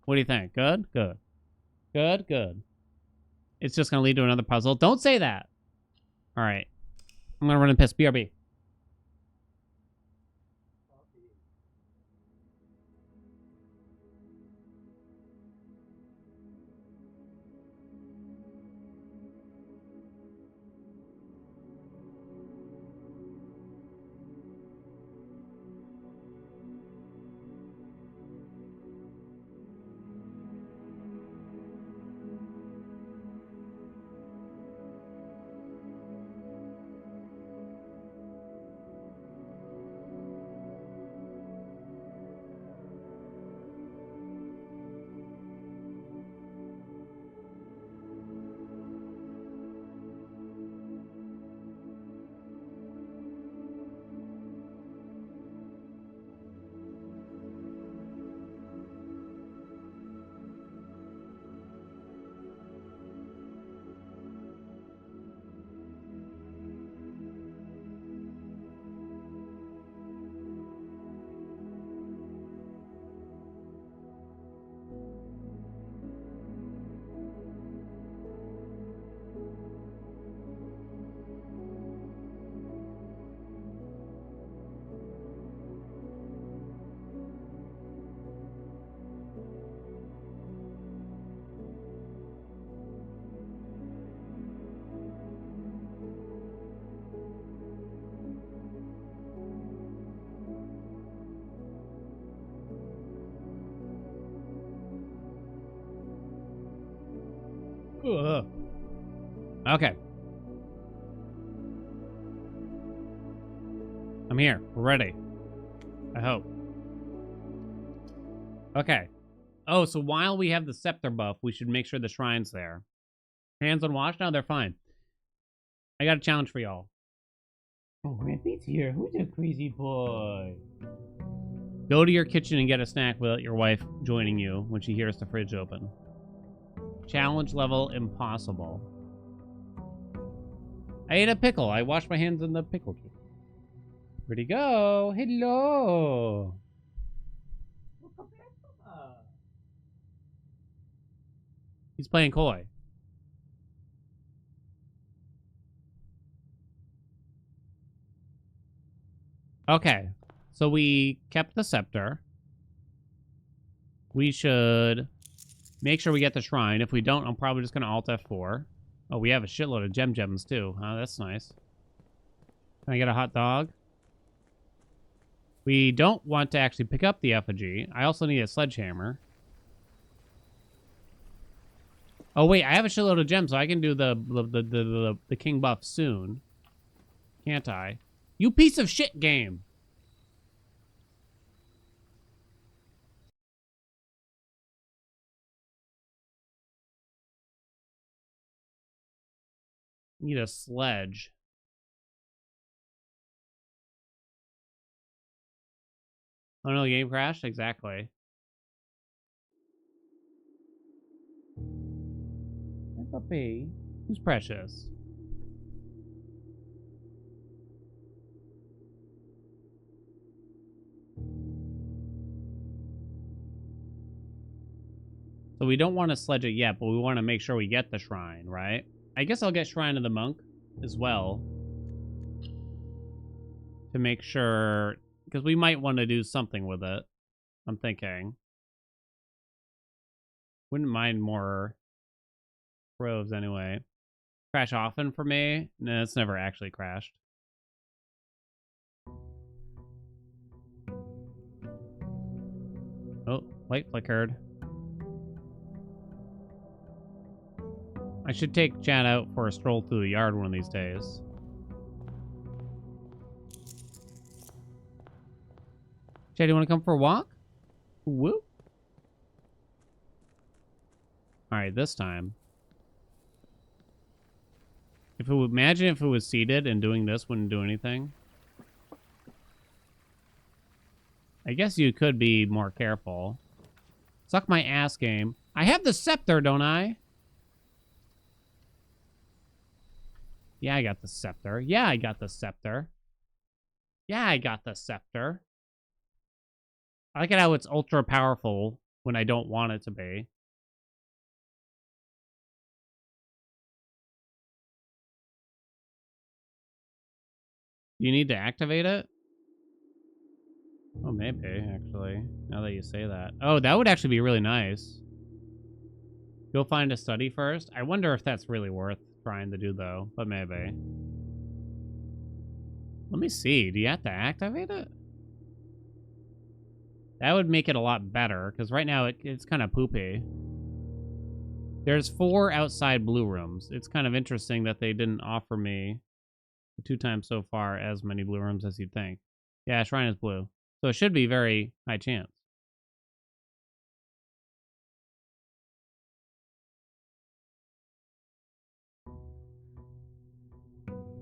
What do you think? Good? Good. Good? Good. It's just going to lead to another puzzle. Don't say that. All right. I'm going to run and piss. BRB. Ugh. Okay. I'm here. We're ready. I hope. Okay. Oh, so while we have the scepter buff, we should make sure the shrine's there. Hands unwashed? No, they're fine. I got a challenge for y'all. Oh, Grampy's here. Who's a crazy boy? Go to your kitchen and get a snack without your wife joining you when she hears the fridge open. Challenge level impossible. I ate a pickle. I washed my hands in the pickle juice. Where'd he go? Hello. He's playing coy. Okay. So we kept the scepter. We should make sure we get the shrine. If we don't, I'm probably just going to Alt F4. Oh, we have a shitload of gems too. Oh, that's nice. Can I get a hot dog? We don't want to actually pick up the effigy. I also need a sledgehammer. Oh, wait. I have a shitload of gems, so I can do the king buff soon. Can't I? You piece of shit game. Need a sledge. Oh no, the game crashed? Exactly. Puppy. Who's precious? So we don't want to sledge it yet, but we want to make sure we get the shrine, right? I guess I'll get Shrine of the Monk as well. To make sure, because we might want to do something with it. I'm thinking. Wouldn't mind more probes anyway. Crash often for me? No, it's never actually crashed. Oh, light flickered. I should take Chad out for a stroll through the yard one of these days. Chad, you want to come for a walk? Whoop. Alright, this time. If it would, imagine if it was seated and doing this wouldn't do anything. I guess you could be more careful. Suck my ass, game. I have the scepter, don't I? Yeah, I got the scepter. Yeah, I got the scepter. Yeah, I got the scepter. I like it how it's ultra powerful when I don't want it to be. You need to activate it? Oh, maybe, actually. Now that you say that. Oh, that would actually be really nice. Go find a study first. I wonder if that's really worth trying to do, though. But maybe. Let me see. Do you have to activate it? That would make it a lot better, because right now it's kind of poopy. There's 4 outside blue rooms. It's kind of interesting that they didn't offer me 2 times so far as many blue rooms as you'd think. Yeah, Shrine is blue. So it should be very high chance.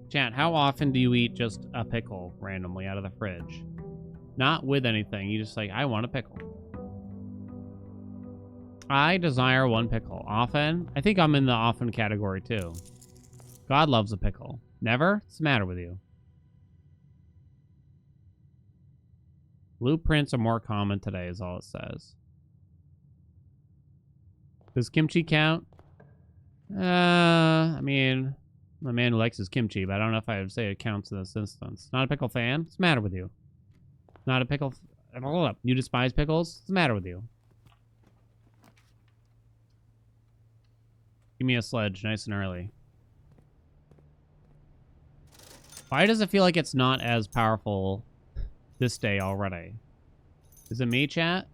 Chat, how often do you eat just a pickle randomly out of the fridge? Not with anything. You just like, I want a pickle. I desire 1 pickle. Often? I think I'm in the often category too. God loves a pickle. Never? What's the matter with you? Blueprints are more common today is all it says. Does kimchi count? I mean, I'm a man who likes his kimchi, but I don't know if I would say it counts in this instance. Not a pickle fan? What's the matter with you? Not a pickle... Hold up. You despise pickles? What's the matter with you? Give me a sledge, nice and early. Why does it feel like it's not as powerful this day already? Is it me, chat?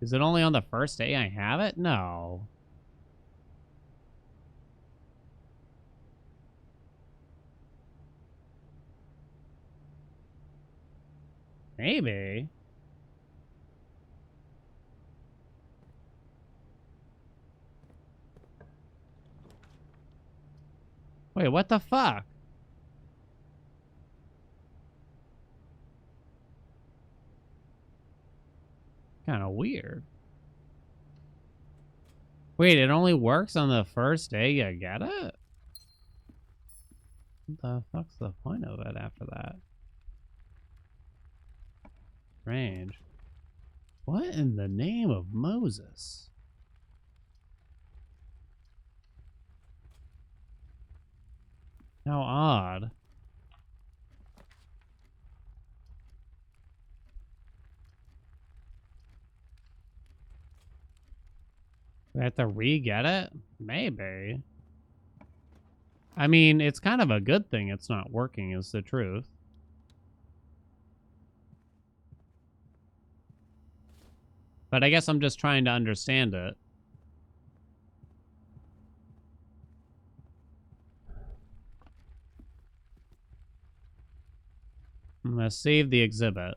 Is it only on the first day I have it? No. Maybe. Wait, what the fuck? Kind of weird. Wait, it only works on the first day you get it? What the fuck's the point of it after that? Strange. What in the name of Moses? How odd. Do I have to re-get it? Maybe. I mean, it's kind of a good thing it's not working, is the truth. But I guess I'm just trying to understand it. I'm gonna save the exhibit.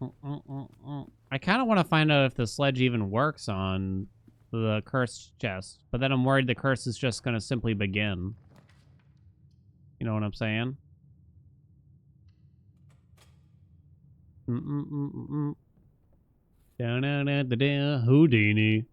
I kind of want to find out if the sledge even works on the curse chest, but then I'm worried the curse is just gonna simply begin. You know what I'm saying? Da-da-da-da-da, Houdini.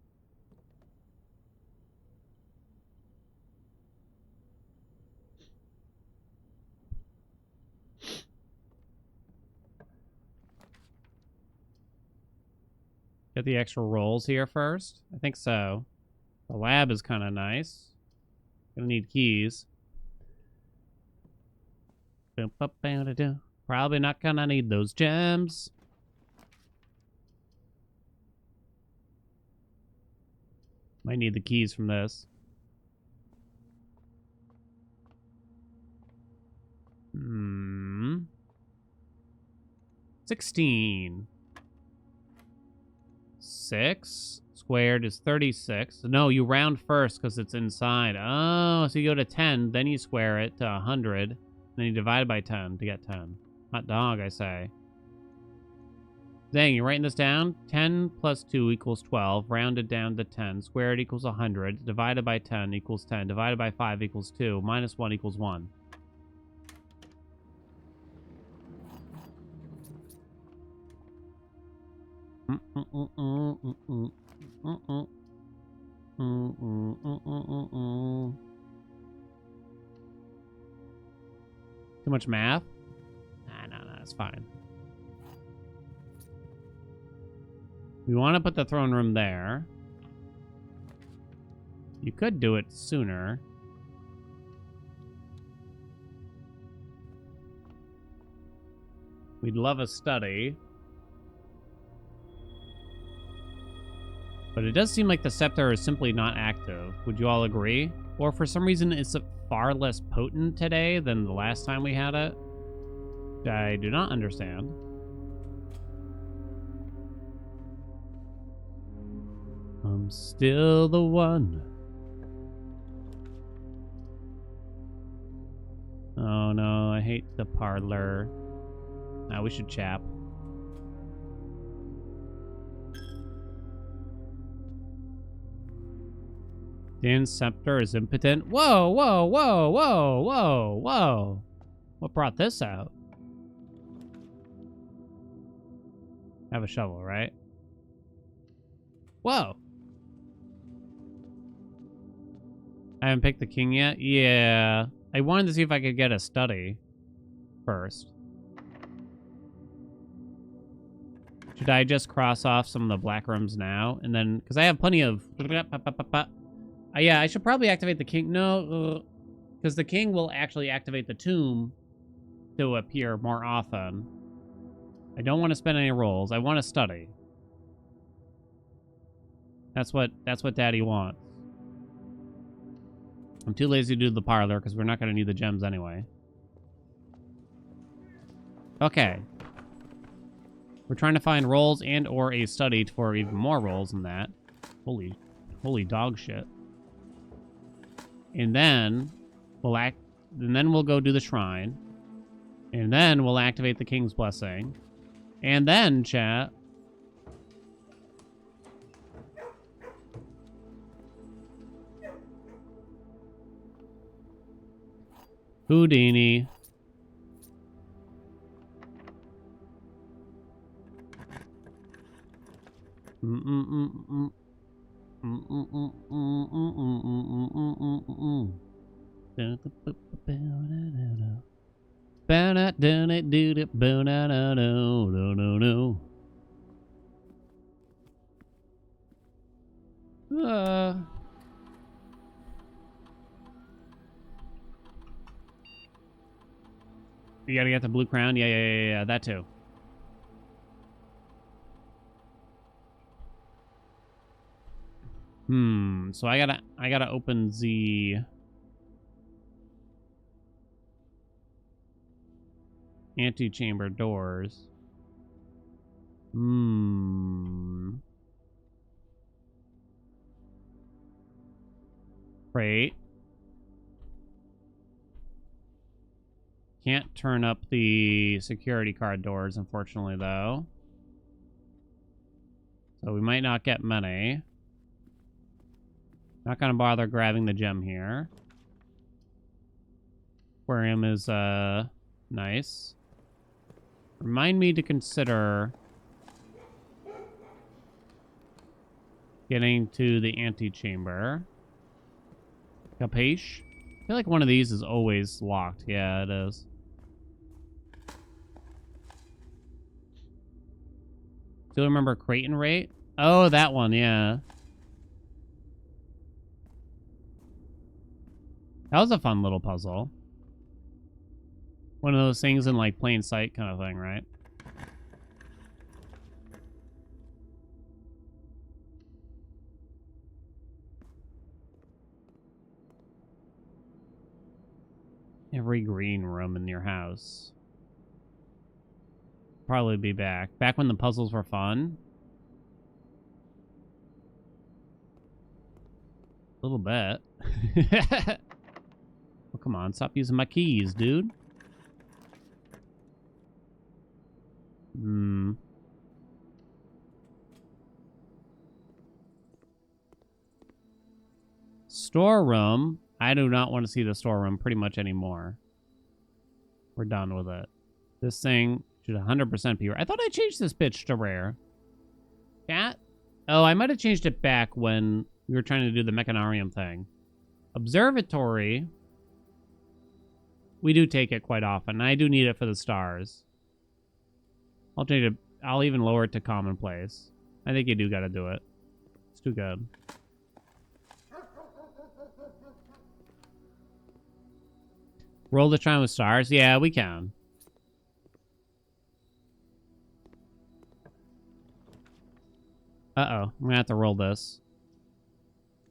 Get the extra rolls here first? I think so. The lab is kind of nice. Gonna need keys. Probably not gonna need those gems. Might need the keys from this. 16. 6 squared is 36. No, you round first because it's inside. Oh, so you go to 10, then you square it to 100, then you divide by 10 to get 10. Hot dog, I say. Dang, you writing this down? 10 plus 2 equals 12, rounded down to 10, squared equals 100, divided by 10 equals 10, divided by 5 equals 2, minus 1 equals 1. Too much math? No, it's fine. We want to put the throne room there. You could do it sooner. We'd love a study. But it does seem like the scepter is simply not active. Would you all agree? Or for some reason it's far less potent today than the last time we had it? I do not understand. I'm still the one. Oh no, I hate the parlor. Now we should chap. Dan's scepter is impotent. Whoa, whoa, whoa, whoa, whoa, whoa. What brought this out? I have a shovel, right? Whoa. I haven't picked the king yet? Yeah. I wanted to see if I could get a study first. Should I just cross off some of the black rooms now? And then, because I have plenty of... yeah, I should probably activate the king. No, because the king will actually activate the tomb to appear more often. I don't want to spend any rolls. I want to study. That's what Daddy wants. I'm too lazy to do the parlor because we're not going to need the gems anyway. Okay. We're trying to find rolls and or a study for even more rolls than that. Holy dog shit. And then we'll go do the shrine. And then we'll activate the king's blessing. And then, chat, Houdini. You gotta get the blue crown? Yeah, that too. So I gotta open the antechamber doors. Great. Can't turn up the security card doors, unfortunately, though. So we might not get many. Not gonna bother grabbing the gem here. Aquarium is, nice. Remind me to consider getting to the antechamber. Capiche? I feel like one of these is always locked. Yeah, it is. Still remember Creighton rate? Oh, that one, yeah. That was a fun little puzzle. One of those things in, like, plain sight kind of thing, right? Every green room in your house. Probably be back. Back when the puzzles were fun. A little bit. Oh, come on. Stop using my keys, dude. storeroom. I do not want to see the storeroom pretty much anymore. We're done with it. This thing should 100% be rare. I thought I changed this bitch to rare. Cat? Oh, I might have changed it back when we were trying to do the mechanarium thing. Observatory. We do take it quite often. I do need it for the stars. I'll change it. I'll even lower it to commonplace. I think you do gotta do it. It's too good. Roll the shrine with stars? Yeah, we can. Uh-oh. I'm gonna have to roll this.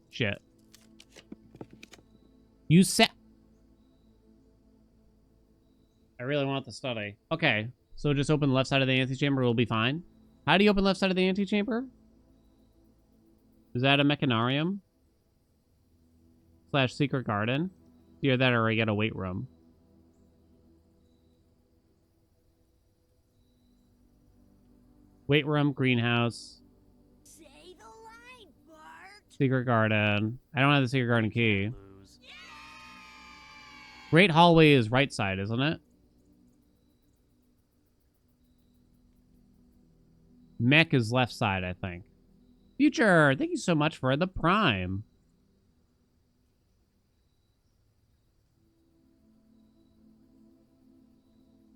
Shit. You said... I really want the study. Okay. So just open the left side of the antechamber. We'll be fine. How do you open left side of the antechamber? Is that a mechanarium? / secret garden? Either that or I get a weight room. Weight room, greenhouse. Say the line, Bart. Secret garden. I don't have the secret garden key. Great hallway is right side, isn't it? Mech is left side, I think. Future, thank you so much for the prime.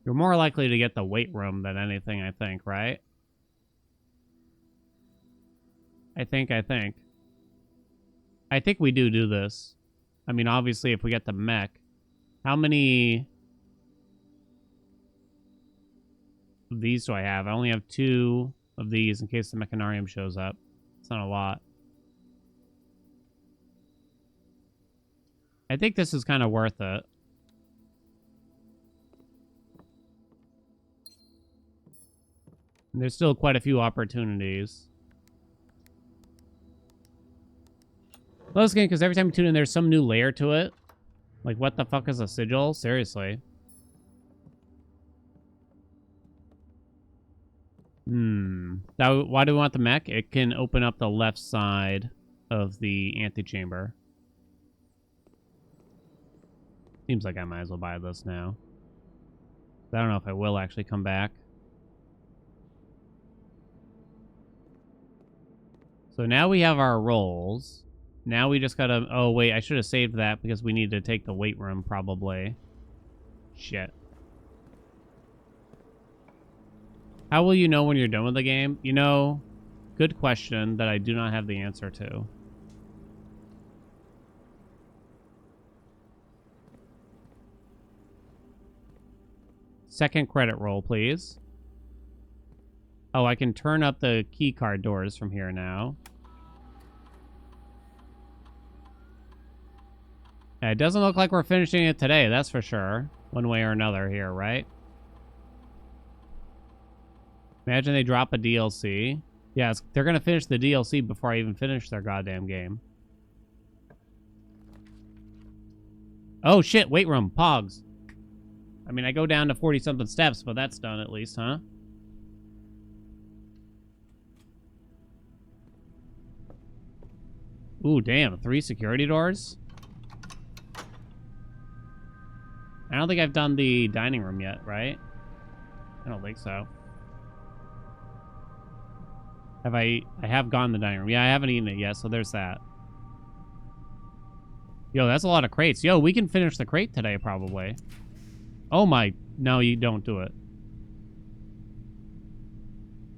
You're more likely to get the weight room than anything, I think, right? I think we do this. I mean, obviously, if we get the mech. How many of these do I have? I only have 2 of these in case the mechanarium shows up. It's not a lot. I think this is kind of worth it. And there's still quite a few opportunities. Well, this game, because every time you tune in, there's some new layer to it. Like, what the fuck is a sigil? Seriously. Why do we want the mech? It can open up the left side of the antechamber. Seems like I might as well buy this now. I don't know if I will actually come back. So now we have our rolls. Now we just gotta... Oh, wait. I should have saved that because we need to take the weight room, probably. Shit. How will you know when you're done with the game? You know, good question that I do not have the answer to. Second credit roll, please. Oh, I can turn up the key card doors from here now. Yeah, it doesn't look like we're finishing it today, that's for sure. One way or another here, right? Imagine they drop a DLC. Yeah, they're going to finish the DLC before I even finish their goddamn game. Oh, shit. Weight room. Pogs. I mean, I go down to 40-something steps, but that's done at least, huh? Ooh, damn. 3 security doors? I don't think I've done the dining room yet, right? I don't think so. Have I have gone to the dining room. Yeah, I haven't eaten it yet, so there's that. Yo, that's a lot of crates. Yo, we can finish the crate today, probably. Oh my... No, you don't do it.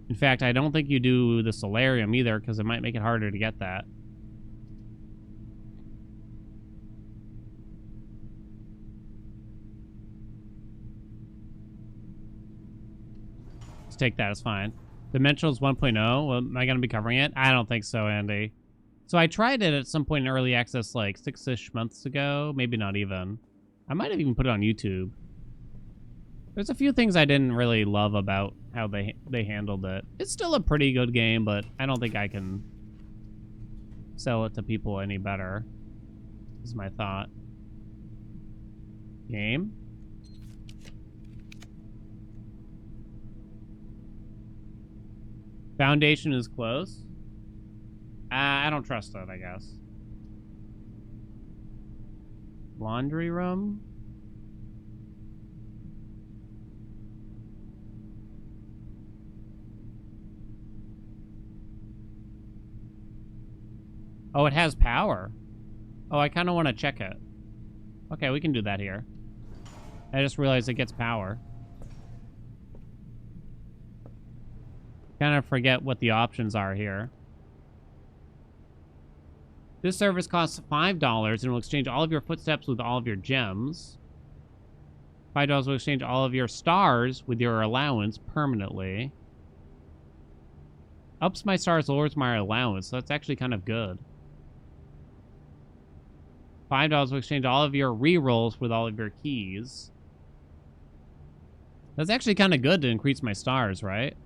In fact, I don't think you do the solarium either, because it might make it harder to get that. Let's take that, it's fine. Dimensionals 1.0, well, am I going to be covering it? I don't think so, Andy. So I tried it at some point in early access like 6-ish months ago. Maybe not even. I might have even put it on YouTube. There's a few things I didn't really love about how they handled it. It's still a pretty good game, but I don't think I can sell it to people any better, is my thought. Game? Foundation is close. I don't trust that, I guess. Laundry room? Oh, it has power. Oh, I kind of want to check it. Okay, we can do that here. I just realized it gets power. Kind of forget what the options are here. This service costs $5 and will exchange all of your footsteps with all of your gems. $5 will exchange all of your stars with your allowance permanently. Ups my stars, lowers my allowance, so that's actually kind of good. $5 will exchange all of your rerolls with all of your keys. That's actually kind of good to increase my stars, right?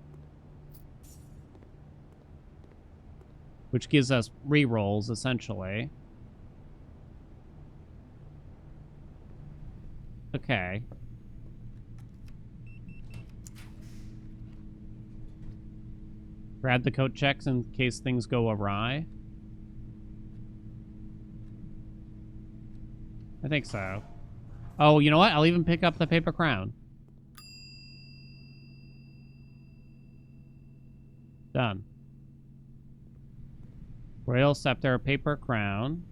Which gives us rerolls, essentially. Okay. Grab the coat checks in case things go awry. I think so. Oh, you know what? I'll even pick up the paper crown. Done. Royal scepter, paper crown.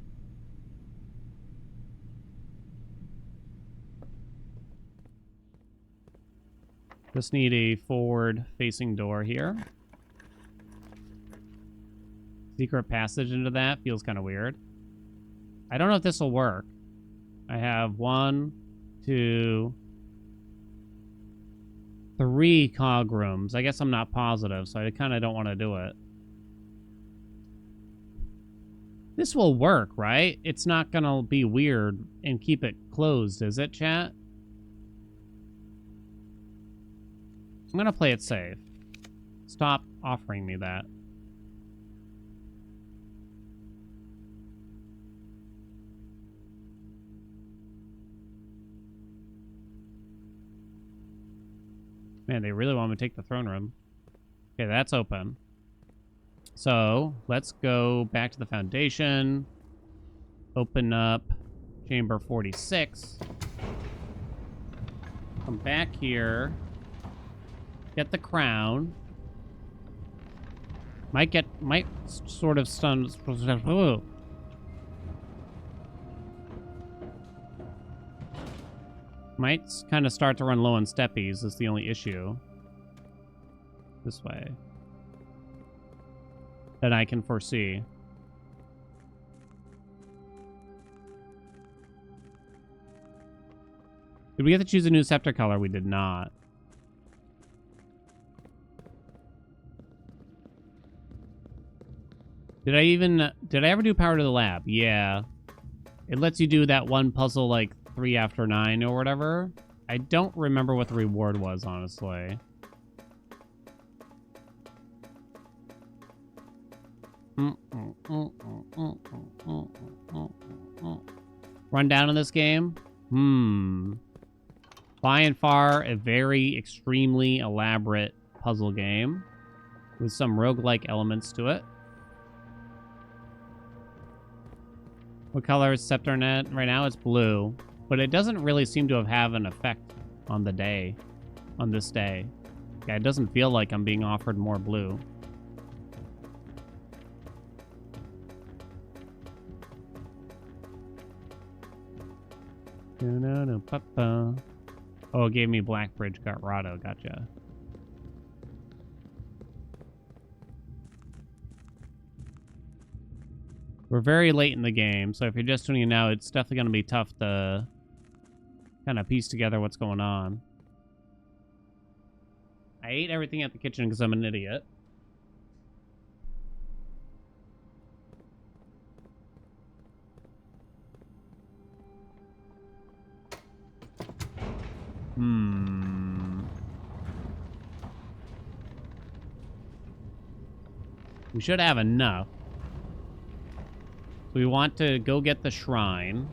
Just need a forward-facing door here. Secret passage into that feels kind of weird. I don't know if this will work. I have 1, 2, 3 cog rooms. I guess I'm not positive, so I kind of don't want to do it. This will work, right? It's not going to be weird and keep it closed, is it, chat? I'm going to play it safe. Stop offering me that. Man, they really want me to take the throne room. Okay, that's open. So, let's go back to the foundation. Open up chamber 46. Come back here. Get the crown. Might sort of stun. Ooh. Might kind of start to run low on steppies is the only issue. This way. That I can foresee. Did we get to choose a new scepter color? We did not. Did I ever do Power to the Lab? Yeah. It lets you do that one puzzle like 3 after 9 or whatever. I don't remember what the reward was, honestly. Rundown in this game? By and far, a very extremely elaborate puzzle game with some roguelike elements to it. What color is Scepter Net? Right now it's blue, but it doesn't really seem to have an effect on the day, on this day. Yeah, it doesn't feel like I'm being offered more blue. Oh, it gave me Blackbridge Garrado. Gotcha. We're very late in the game, so if you're just tuning in now, it's definitely going to be tough to kind of piece together what's going on. I ate everything at the kitchen because I'm an idiot. We should have enough. We want to go get the shrine.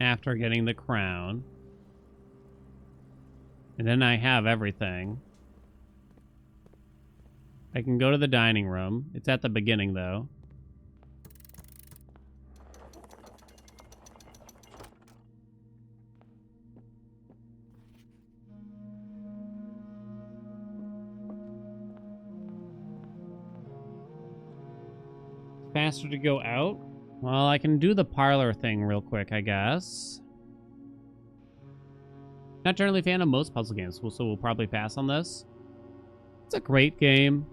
After getting the crown. And then I have everything. I can go to the dining room. It's at the beginning, though. Faster to go out? Well, I can do the parlor thing real quick, I guess. Not generally a fan of most puzzle games, so we'll probably pass on this. It's a great game.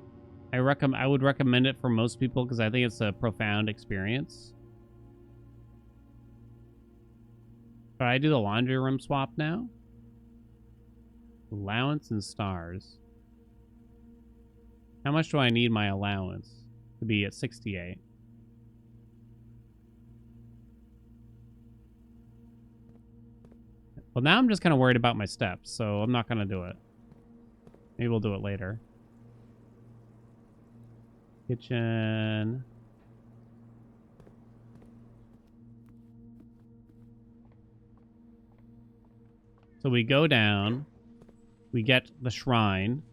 I would recommend it for most people because I think it's a profound experience. Should I do the laundry room swap now? Allowance and stars. How much do I need my allowance to be at 68? Well, now I'm just kind of worried about my steps, so I'm not going to do it. Maybe we'll do it later. Kitchen. So we go down. We get the shrine.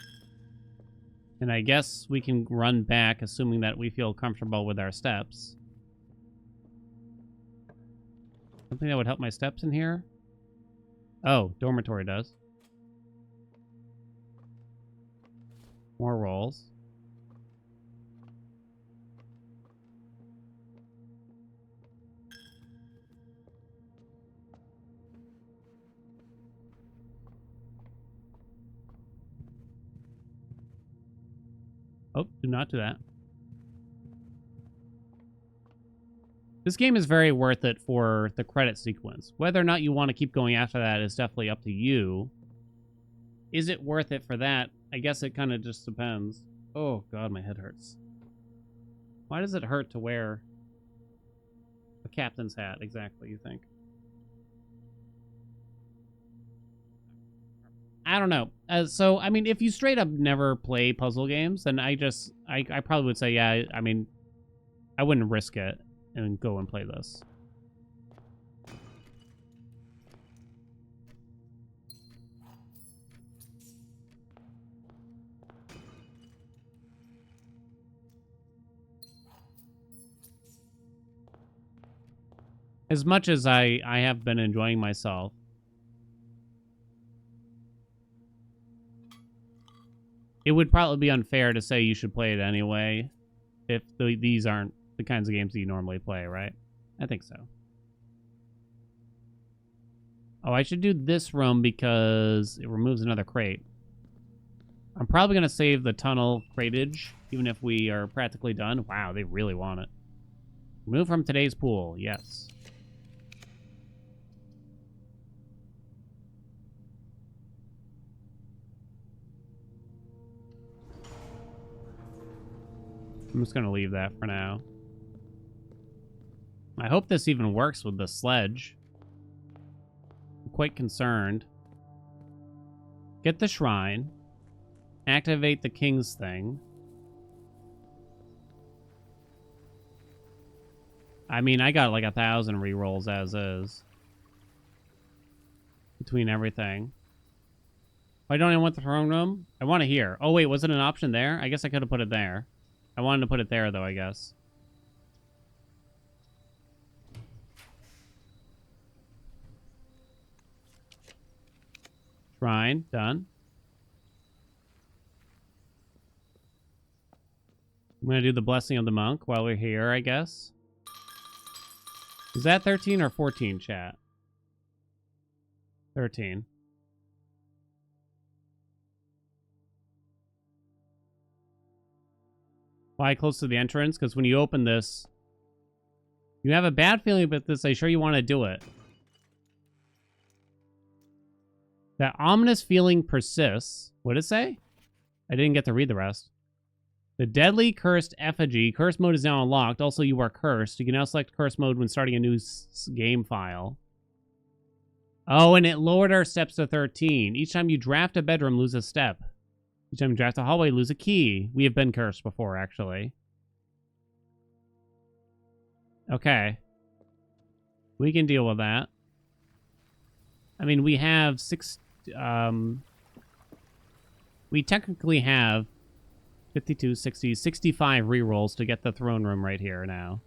And I guess we can run back, assuming that we feel comfortable with our steps. Something that would help my steps in here? Oh, dormitory does. More rolls. Oh, do not do that. This game is very worth it for the credit sequence. Whether or not you want to keep going after that is definitely up to you. Is it worth it for that? I guess it kind of just depends. Oh, God, my head hurts. Why does it hurt to wear a captain's hat, exactly, you think? I don't know. So, I mean, if you straight up never play puzzle games, then I probably would say, yeah, I mean, I wouldn't risk it and go and play this. As much as I have been enjoying myself, it would probably be unfair to say you should play it anyway if these aren't the kinds of games that you normally play, right? I think so. Oh, I should do this room because it removes another crate. I'm probably going to save the tunnel crateage, even if we are practically done. Wow, they really want it. Remove from today's pool, yes. I'm just going to leave that for now. I hope this even works with the sledge. I'm quite concerned. Get the shrine. Activate the king's thing. I mean, I got like 1,000 rerolls as is. Between everything. Why don't I want the throne room? I want it here. Oh, wait, was it an option there? I guess I could have put it there. I wanted to put it there, though, I guess. Shrine, done. I'm going to do the blessing of the monk while we're here, I guess. Is that 13 or 14, chat? 13. Why close to the entrance? Because when you open this, you have a bad feeling about this. Are you sure you want to do it? That ominous feeling persists. What did it say? I didn't get to read the rest. The deadly cursed effigy. Curse mode is now unlocked. Also, you are cursed. You can now select curse mode when starting a new game file. Oh, and it lowered our steps to 13. Each time you draft a bedroom, lose a step. Each time you draft a hallway, lose a key. We have been cursed before, actually. Okay. We can deal with that. I mean, we have we technically have 52, 60, 65 rerolls to get the throne room right here now.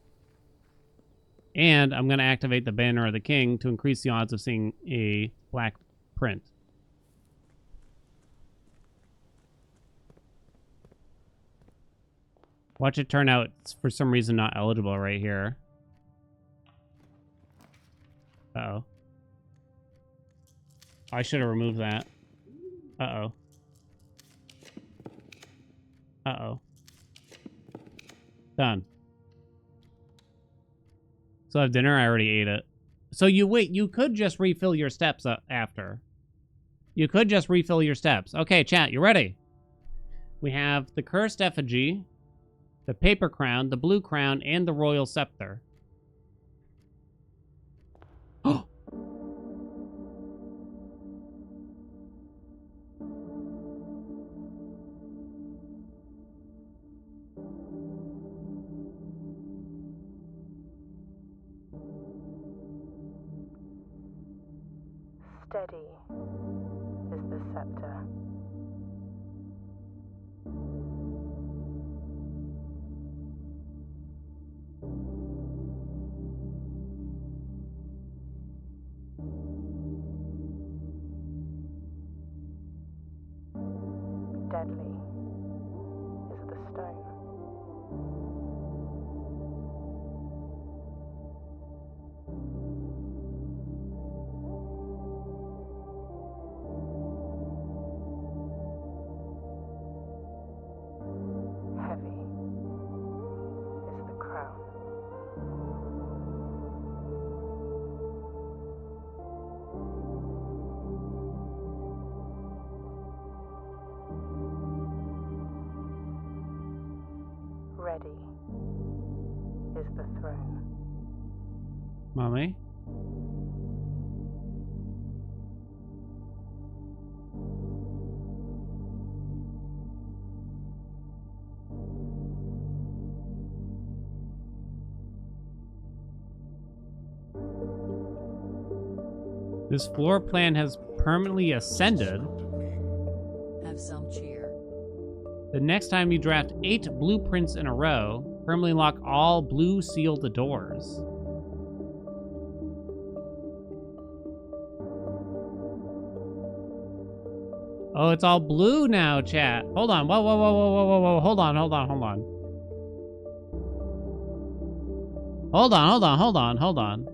And I'm going to activate the Banner of the King to increase the odds of seeing a black print. Watch it turn out, it's for some reason not eligible right here. Uh-oh. I should have removed that. Uh-oh. Uh-oh. Done. So I have dinner? I already ate it. So you could just refill your steps after. You could just refill your steps. Okay, chat, you ready? We have the cursed effigy, the paper crown, the blue crown, and the royal scepter. Oh! Steady is the scepter. Deadly is the stone. Heavy is the crown. Ready is the throne. Mommy? This floor plan has permanently ascended. Have some cheer. The next time you draft 8 blueprints in a row, permanently lock all blue sealed doors. Oh, it's all blue now, chat. Hold on. Whoa, whoa, whoa, whoa, whoa, whoa, whoa. Hold on, hold on, hold on. Hold on, hold on, hold on, hold on.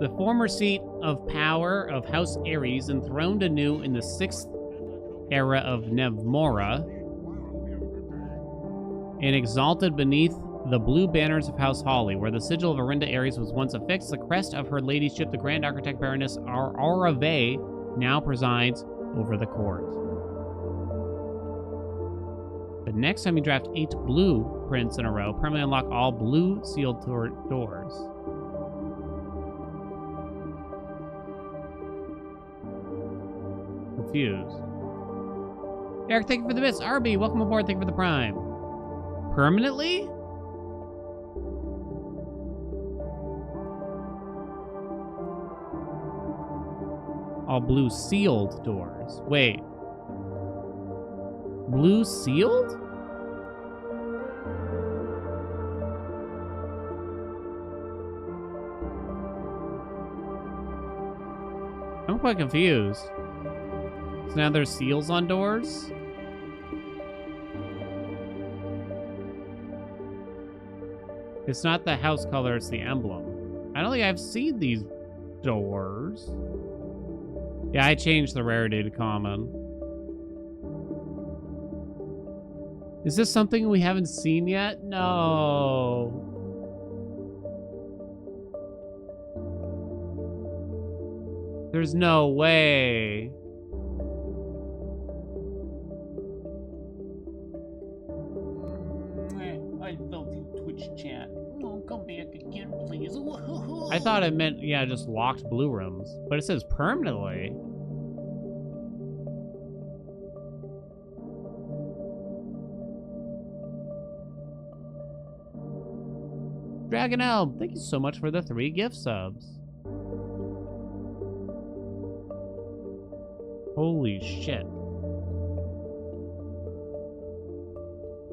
The former seat of power of House Ares, enthroned anew in the 6th era of Nevmora, and exalted beneath the blue banners of House Hawley, where the sigil of Arinda Ares was once affixed, the crest of her ladyship, the Grand Architect Baroness Arave, now presides over the court. The next time you draft 8 blueprints in a row, permanently unlock all blue sealed doors. Confused. Eric, thank you for the bits. RB, welcome aboard. Thank you for the prime. Permanently? All blue sealed doors. Wait. Blue sealed? I'm quite confused. So now there's seals on doors? It's not the house color, it's the emblem. I don't think I've seen these doors. Yeah, I changed the rarity to common. Is this something we haven't seen yet? No. There's no way. I felt in Twitch chat. Oh, come back again, please. I thought it meant, yeah, just locked blue rooms. But it says permanently. Dragon Elm, thank you so much for the 3 gift subs. Holy shit.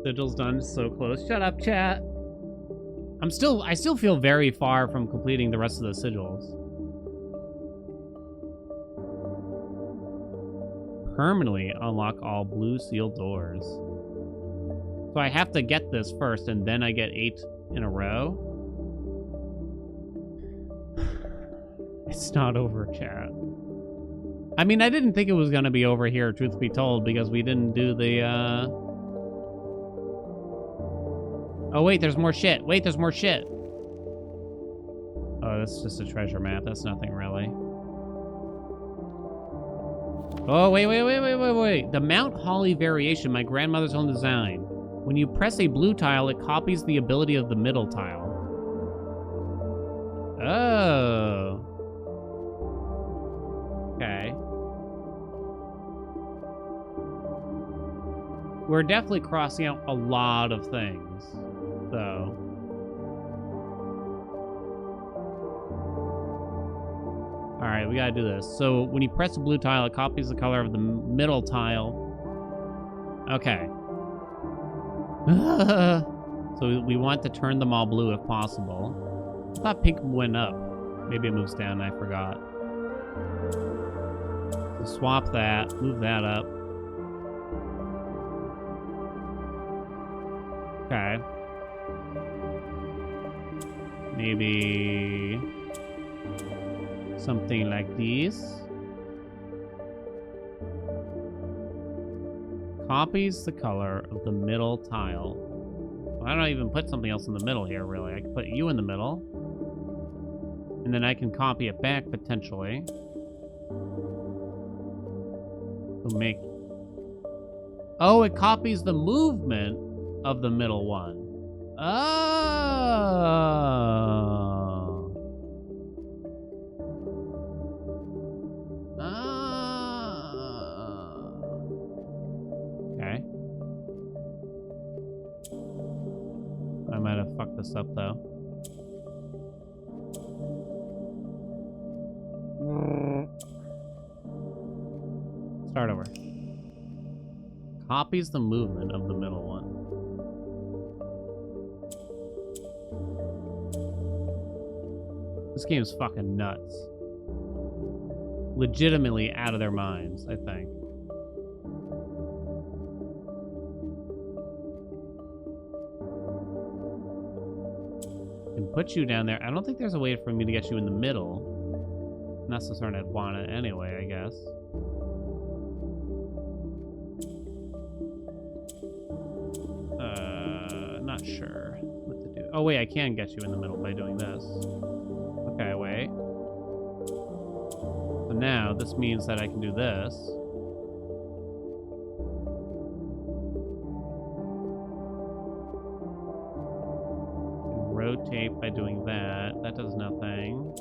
Sigil's done, so close. Shut up, chat. I still feel very far from completing the rest of the sigils. Permanently unlock all blue sealed doors. So I have to get this first, and then I get 8 in a row? It's not over, chat. I mean, I didn't think it was gonna be over here, truth be told, because we didn't do the, Oh, wait, there's more shit. Wait, there's more shit. Oh, that's just a treasure map. That's nothing, really. Oh, wait. The Mount Holly variation, my grandmother's own design. When you press a blue tile, it copies the ability of the middle tile. Oh. Okay. We're definitely crossing out a lot of things, so. All right, we gotta do this. So when you press the blue tile, it copies the color of the middle tile. Okay. So we want to turn them all blue if possible. I thought pink went up. Maybe it moves down, I forgot. So swap that, move that up. Okay. Maybe something like this. Copies the color of the middle tile. Why don't I even put something else in the middle here, really? I can put you in the middle. And then I can copy it back, potentially. To make... Oh, it copies the movement of the middle one. Oh. Okay. I might have fucked this up, though. Start over. Copies the movement of the middle one. This game's fucking nuts. Legitimately out of their minds, I think. Can put you down there. I don't think there's a way for me to get you in the middle. Necessarily, I'd want it anyway, I guess. Not sure what to do. Oh, wait, I can get you in the middle by doing this. Okay, wait. So now, this means that I can do this. Rotate by doing that. That does nothing.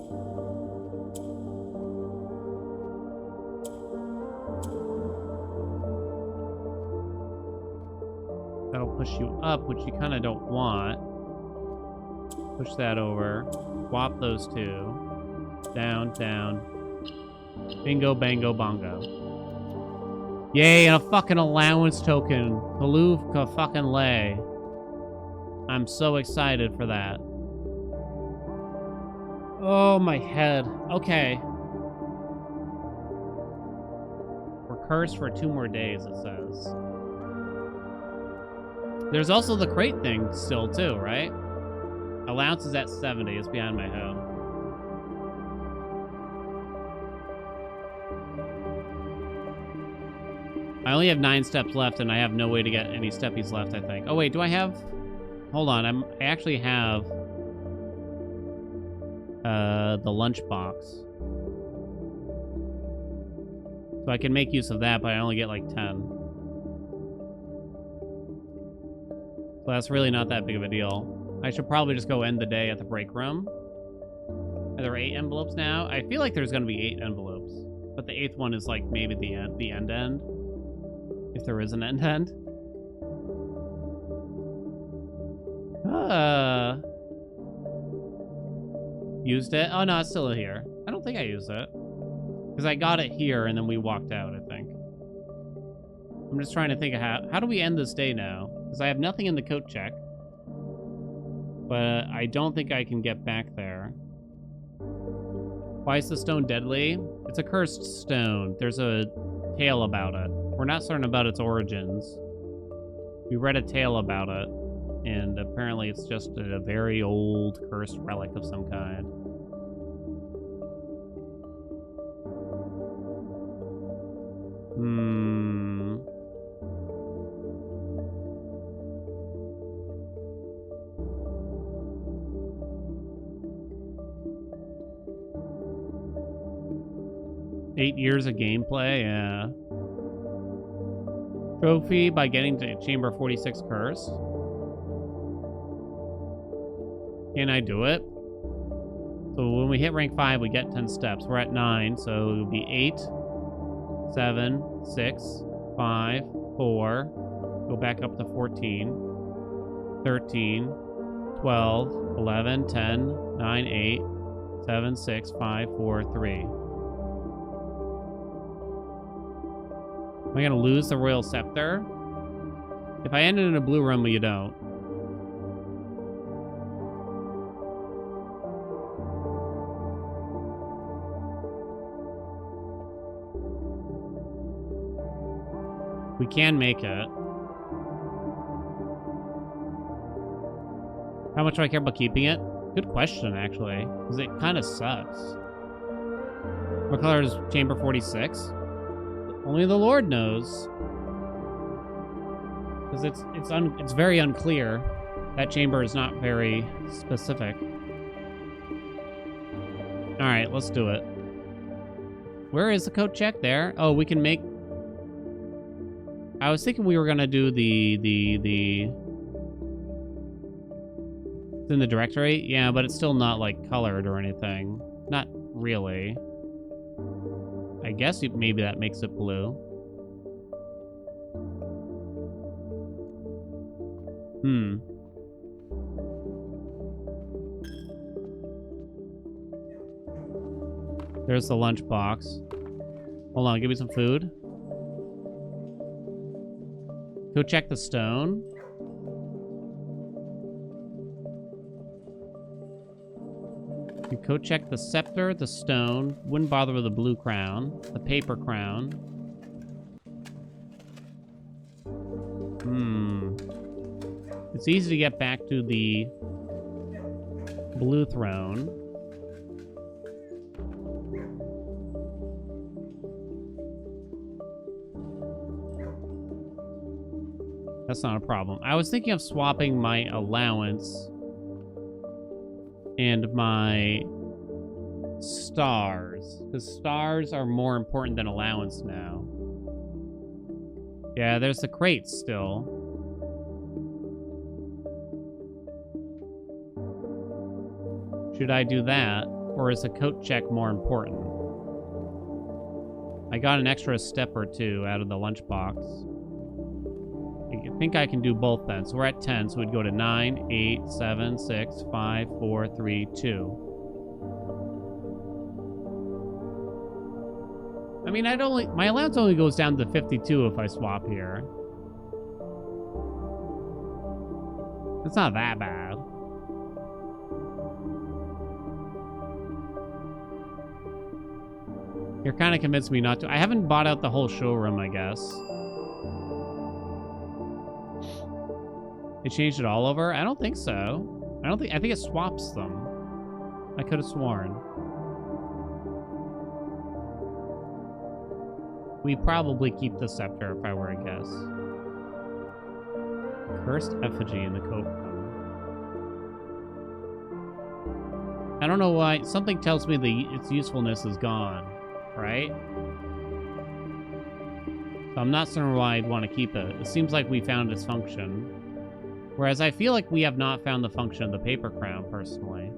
That'll push you up, which you kind of don't want. Push that over. Swap those two. Down, down. Bingo, bango, bongo. Yay, and a fucking allowance token. Palooka fucking lay. I'm so excited for that. Oh, my head. Okay. We're cursed for 2 more days, it says. There's also the crate thing still, too, right? Allowance is at 70. It's behind my home. I only have 9 steps left, and I have no way to get any steppies left, I think. Oh, wait, do I have... Hold on, I actually have... the lunchbox. So I can make use of that, but I only get, like, 10. So that's really not that big of a deal. I should probably just go end the day at the break room. Are there 8 envelopes now? I feel like there's going to be 8 envelopes. But the 8th one is like maybe the end. If there is an end. Used it? Oh no, it's still here. I don't think I used it. Because I got it here and then we walked out, I think. I'm just trying to think of how do we end this day now? Because I have nothing in the coat check. But I don't think I can get back there. Why is the stone deadly? It's a cursed stone. There's a tale about it. We're not certain about its origins. We read a tale about it, and apparently it's just a very old cursed relic of some kind. Hmm. Eight years of gameplay, yeah. Trophy by getting to Chamber 46 curse. Can I do it? So when we hit rank 5, we get 10 steps. We're at 9, so it'll be 8, 7, 6, 5, 4. Go back up to 14, 13, 12, 11, 10, 9, 8, 7, 6, 5, 4, 3. Am I gonna lose the Royal Scepter? If I ended in a blue room, you don't. We can make it. How much do I care about keeping it? Good question, actually. Because it kind of sucks. What color is Chamber 46? Only the Lord knows. Because it's very unclear. That chamber is not very specific. Alright, let's do it. Where is the coat check? There? Oh, we can make... I was thinking we were gonna do the... It's in the directory? Yeah, but it's still not, like, colored or anything. Not really. I guess maybe that makes it blue. Hmm. There's the lunchbox. Hold on, give me some food. Go check the stone. You coat check the scepter, the stone. Wouldn't bother with the blue crown. The paper crown. It's easy to get back to the blue throne. That's not a problem. I was thinking of swapping my allowance and my stars, because stars are more important than allowance now. Yeah, there's the crates still. Should I do that, or is a coat check more important? I got an extra step or two out of the lunchbox. I think I can do both then. So we're at 10, so we'd go to 9, 8, 7, 6, 5, 4, 3, 2. I mean, my allowance only goes down to 52 if I swap here. It's not that bad. You're kind of convinced me not to. I haven't bought out the whole showroom, I guess. It changed it all over? I don't think so. I think it swaps them. I could have sworn. We probably keep the scepter if I were to guess. Cursed effigy in the coat room. I don't know why. Something tells me its usefulness is gone, right? So I'm not certain why I'd want to keep it. It seems like we found its function. Whereas I feel like we have not found the function of the paper crown, personally.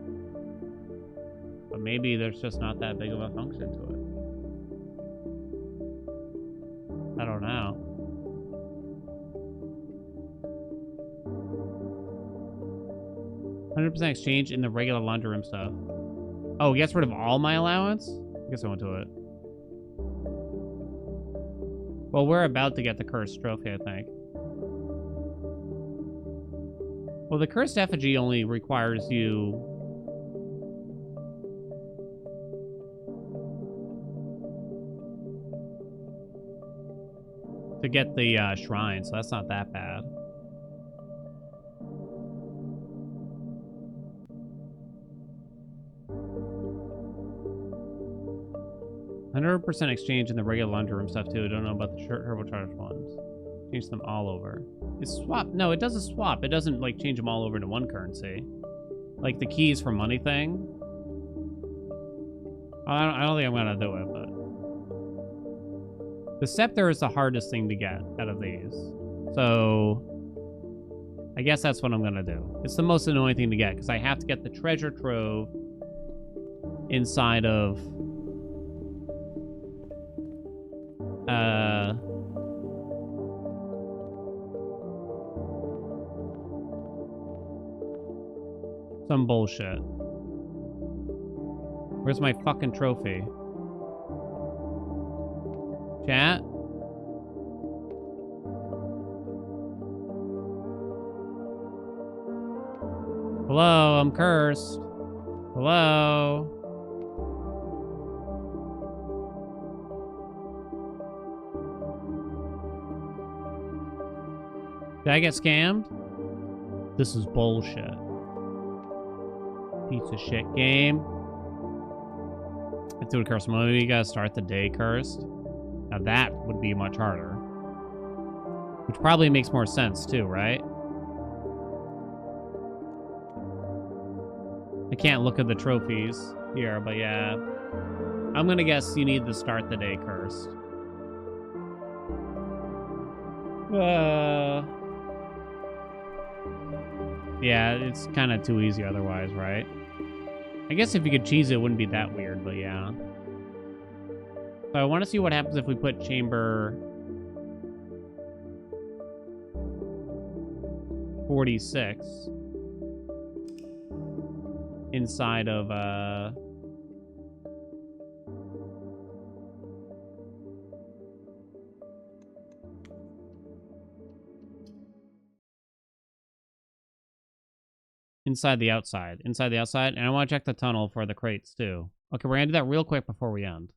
But maybe there's just not that big of a function to it. I don't know. %, exchange in the regular laundry room stuff. Oh, it gets rid of all my allowance? I guess I went to it. Well, we're about to get the cursed trophy, I think. Well, the cursed effigy only requires you... to get the shrine, so that's not that bad. %exchange in the regular laundry room stuff too. Don't know about the turbocharged ones. Change them all over. It's swap. No, it doesn't swap. It doesn't like change them all over into one currency. Like the keys for money thing. I don't think I'm gonna do it, but the scepter is the hardest thing to get out of these. So I guess that's what I'm gonna do. It's the most annoying thing to get because I have to get the treasure trove inside of some bullshit. Where's my fucking trophy? Chat? Hello, I'm cursed. Hello? Did I get scammed? This is bullshit. Piece of shit game. Let's do a cursed mode. You gotta start the day cursed. Now that would be much harder. Which probably makes more sense too, right? I can't look at the trophies here, but yeah. I'm gonna guess you need to start the day cursed. Yeah, it's kind of too easy otherwise, right? I guess if you could cheese it, it wouldn't be that weird, but yeah. So I want to see what happens if we put chamber 46 inside of inside the outside. Inside the outside. And I want to check the tunnel for the crates too. Okay, we're gonna do that real quick before we end.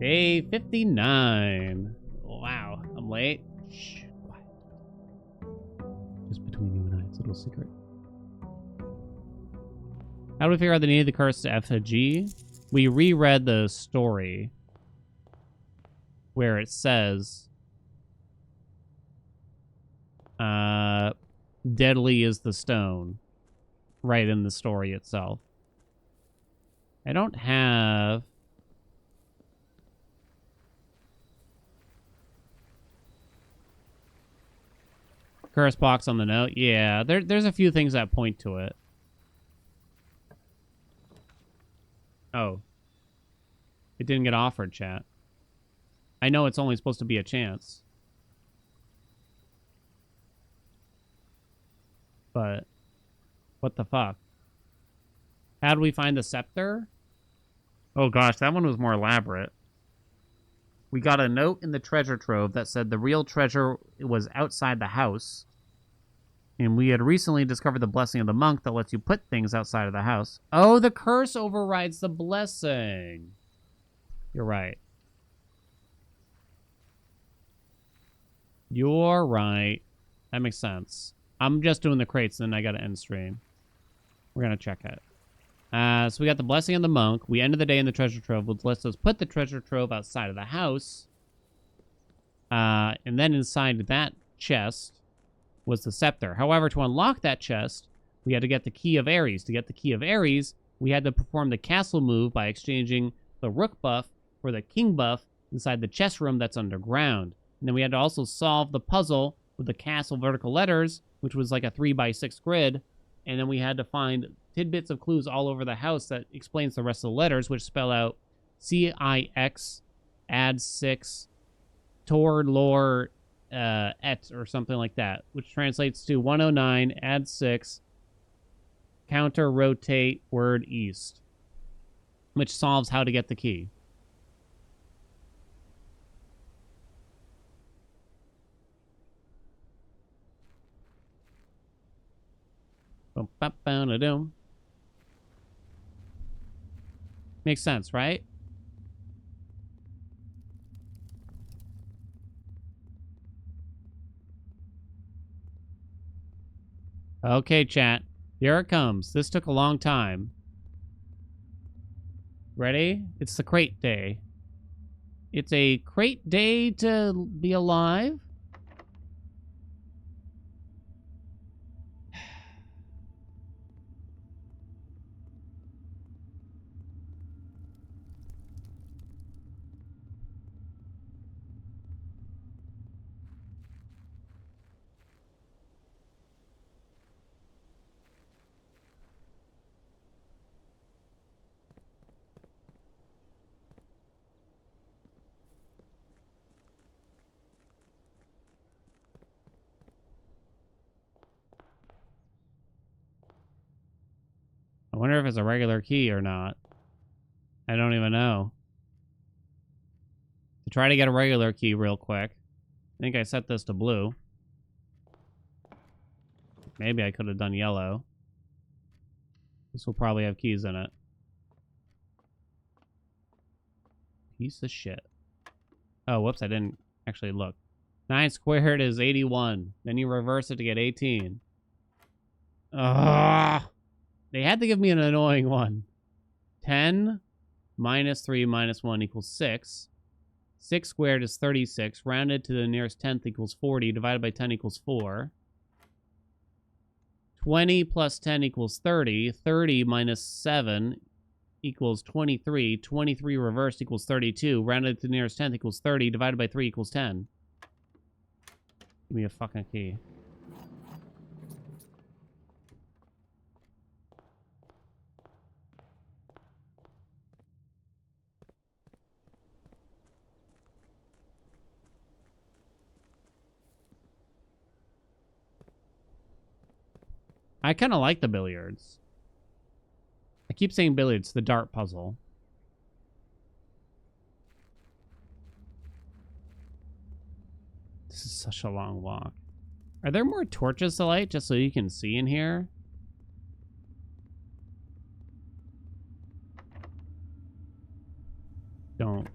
Day 59. Wow, I'm late. Shh, quiet. Just between you and I, it's a little secret. How do we figure out the need of the cursed effigy? We reread the story where it says deadly is the stone, right in the story itself. I don't have curse box on the note. Yeah, there's a few things that point to it. Oh, it didn't get offered, chat. I know it's only supposed to be a chance. But what the fuck? How do we find the scepter? Oh gosh, that one was more elaborate. We got a note in the treasure trove that said the real treasure was outside the house. And we had recently discovered the blessing of the monk that lets you put things outside of the house. Oh, the curse overrides the blessing. You're right. You're right. That makes sense. I'm just doing the crates, and then I got to end stream. We're going to check it. So we got the blessing of the monk. We ended the day in the treasure trove, which lets us put the treasure trove outside of the house. And then inside that chest was the scepter. However, to unlock that chest, we had to get the key of Ares. To get the key of Ares, we had to perform the castle move by exchanging the rook buff for the king buff inside the chest room that's underground. And then we had to also solve the puzzle with the castle vertical letters, which was like a 3x6 grid. And then we had to find tidbits of clues all over the house that explains the rest of the letters, which spell out CIX, add 6, Tor, lore, et, or something like that, which translates to 109, add 6, counter, rotate, word, east. which solves how to get the key. Makes sense, right? Okay, chat. Here it comes. This took a long time. Ready? It's the crate day. It's a crate day to be alive. I wonder if it's a regular key or not. I don't even know. To try to get a regular key real quick. I think I set this to blue. Maybe I could have done yellow. This will probably have keys in it. Piece of shit. Oh, whoops, I didn't actually look. 9 squared is 81. Then you reverse it to get 18. Ugh. They had to give me an annoying one. 10 minus 3 minus 1 equals 6. 6 squared is 36. Rounded to the nearest tenth equals 40. Divided by 10 equals 4. 20 plus 10 equals 30. 30 minus 7 equals 23. 23 reversed equals 32. Rounded to the nearest tenth equals 30. Divided by 3 equals 10. Give me a fucking key. I kind of like the billiards. I keep saying billiards, the dart puzzle. This is such a long walk. Are there more torches to light just so you can see in here? Don't.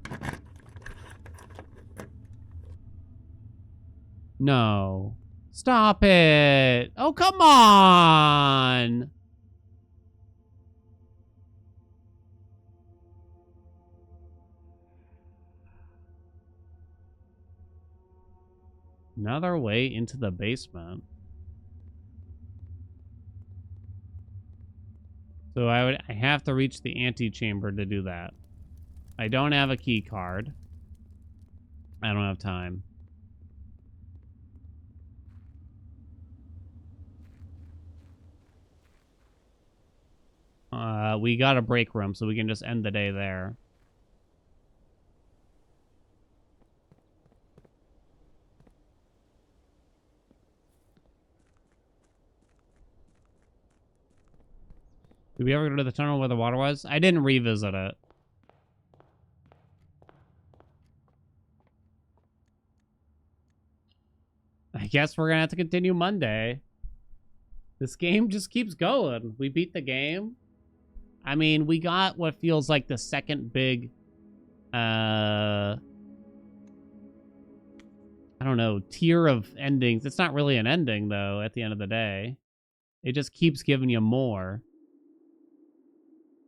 No. Stop it. Oh, come on. Another way into the basement. So I have to reach the antechamber to do that. I don't have a key card. I don't have time. We got a break room, so we can just end the day there. Did we ever go to the tunnel where the water was? I didn't revisit it. I guess we're gonna have to continue Monday. This game just keeps going. We beat the game. I mean, we got what feels like the second big, I don't know, tier of endings. It's not really an ending, though, at the end of the day. It just keeps giving you more.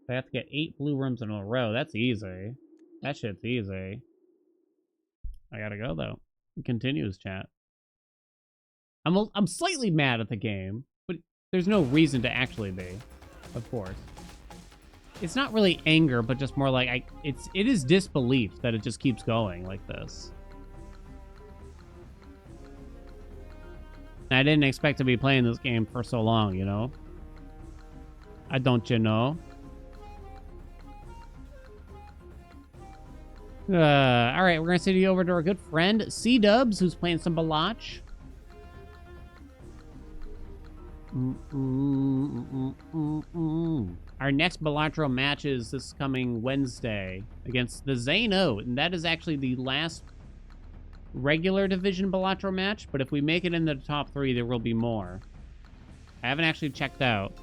I have to get 8 blue rooms in a row. That's easy. That shit's easy. I gotta go, though. It continues, chat. I'm slightly mad at the game, but there's no reason to actually be, of course. It's not really anger, but just more like it is disbelief that it just keeps going like this. I didn't expect to be playing this game for so long, you know? I don't, you know? Alright, we're gonna send you over to our good friend, C-Dubs, who's playing some Balach. our next Balatro match is this coming Wednesday against the Zano, and that is actually the last regular division Balatro match, but if we make it into the top 3, there will be more. I haven't actually checked out.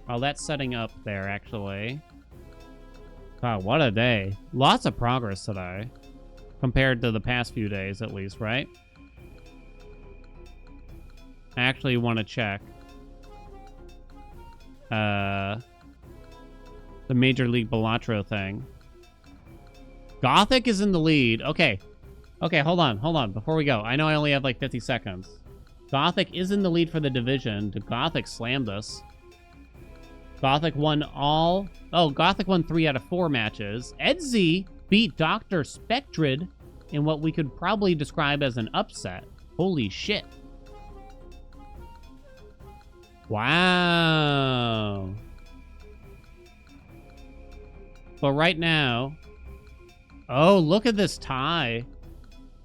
While that's setting up there, actually. God, what a day. Lots of progress today. Compared to the past few days, at least, right? I actually want to check. The Major League Balatro thing. Gothic is in the lead. Okay. Okay, hold on. Before we go. I know I only have like 50 seconds. Gothic is in the lead for the division. Gothic slammed us. Gothic won all... Oh, Gothic won 3 out of 4 matches. Edzy beat Dr. Spectrid in what we could probably describe as an upset. Holy shit. Wow. But right now... Oh, look at this tie.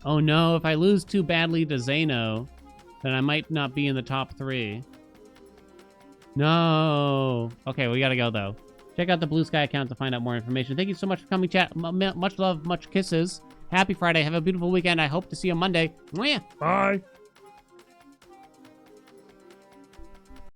Oh no, if I lose too badly to Zano, then I might not be in the top 3. No. Okay, we gotta go, though. Check out the Blue Sky account to find out more information. Thank you so much for coming, chat. Much love, much kisses. Happy Friday. Have a beautiful weekend. I hope to see you on Monday. Mwah. Bye.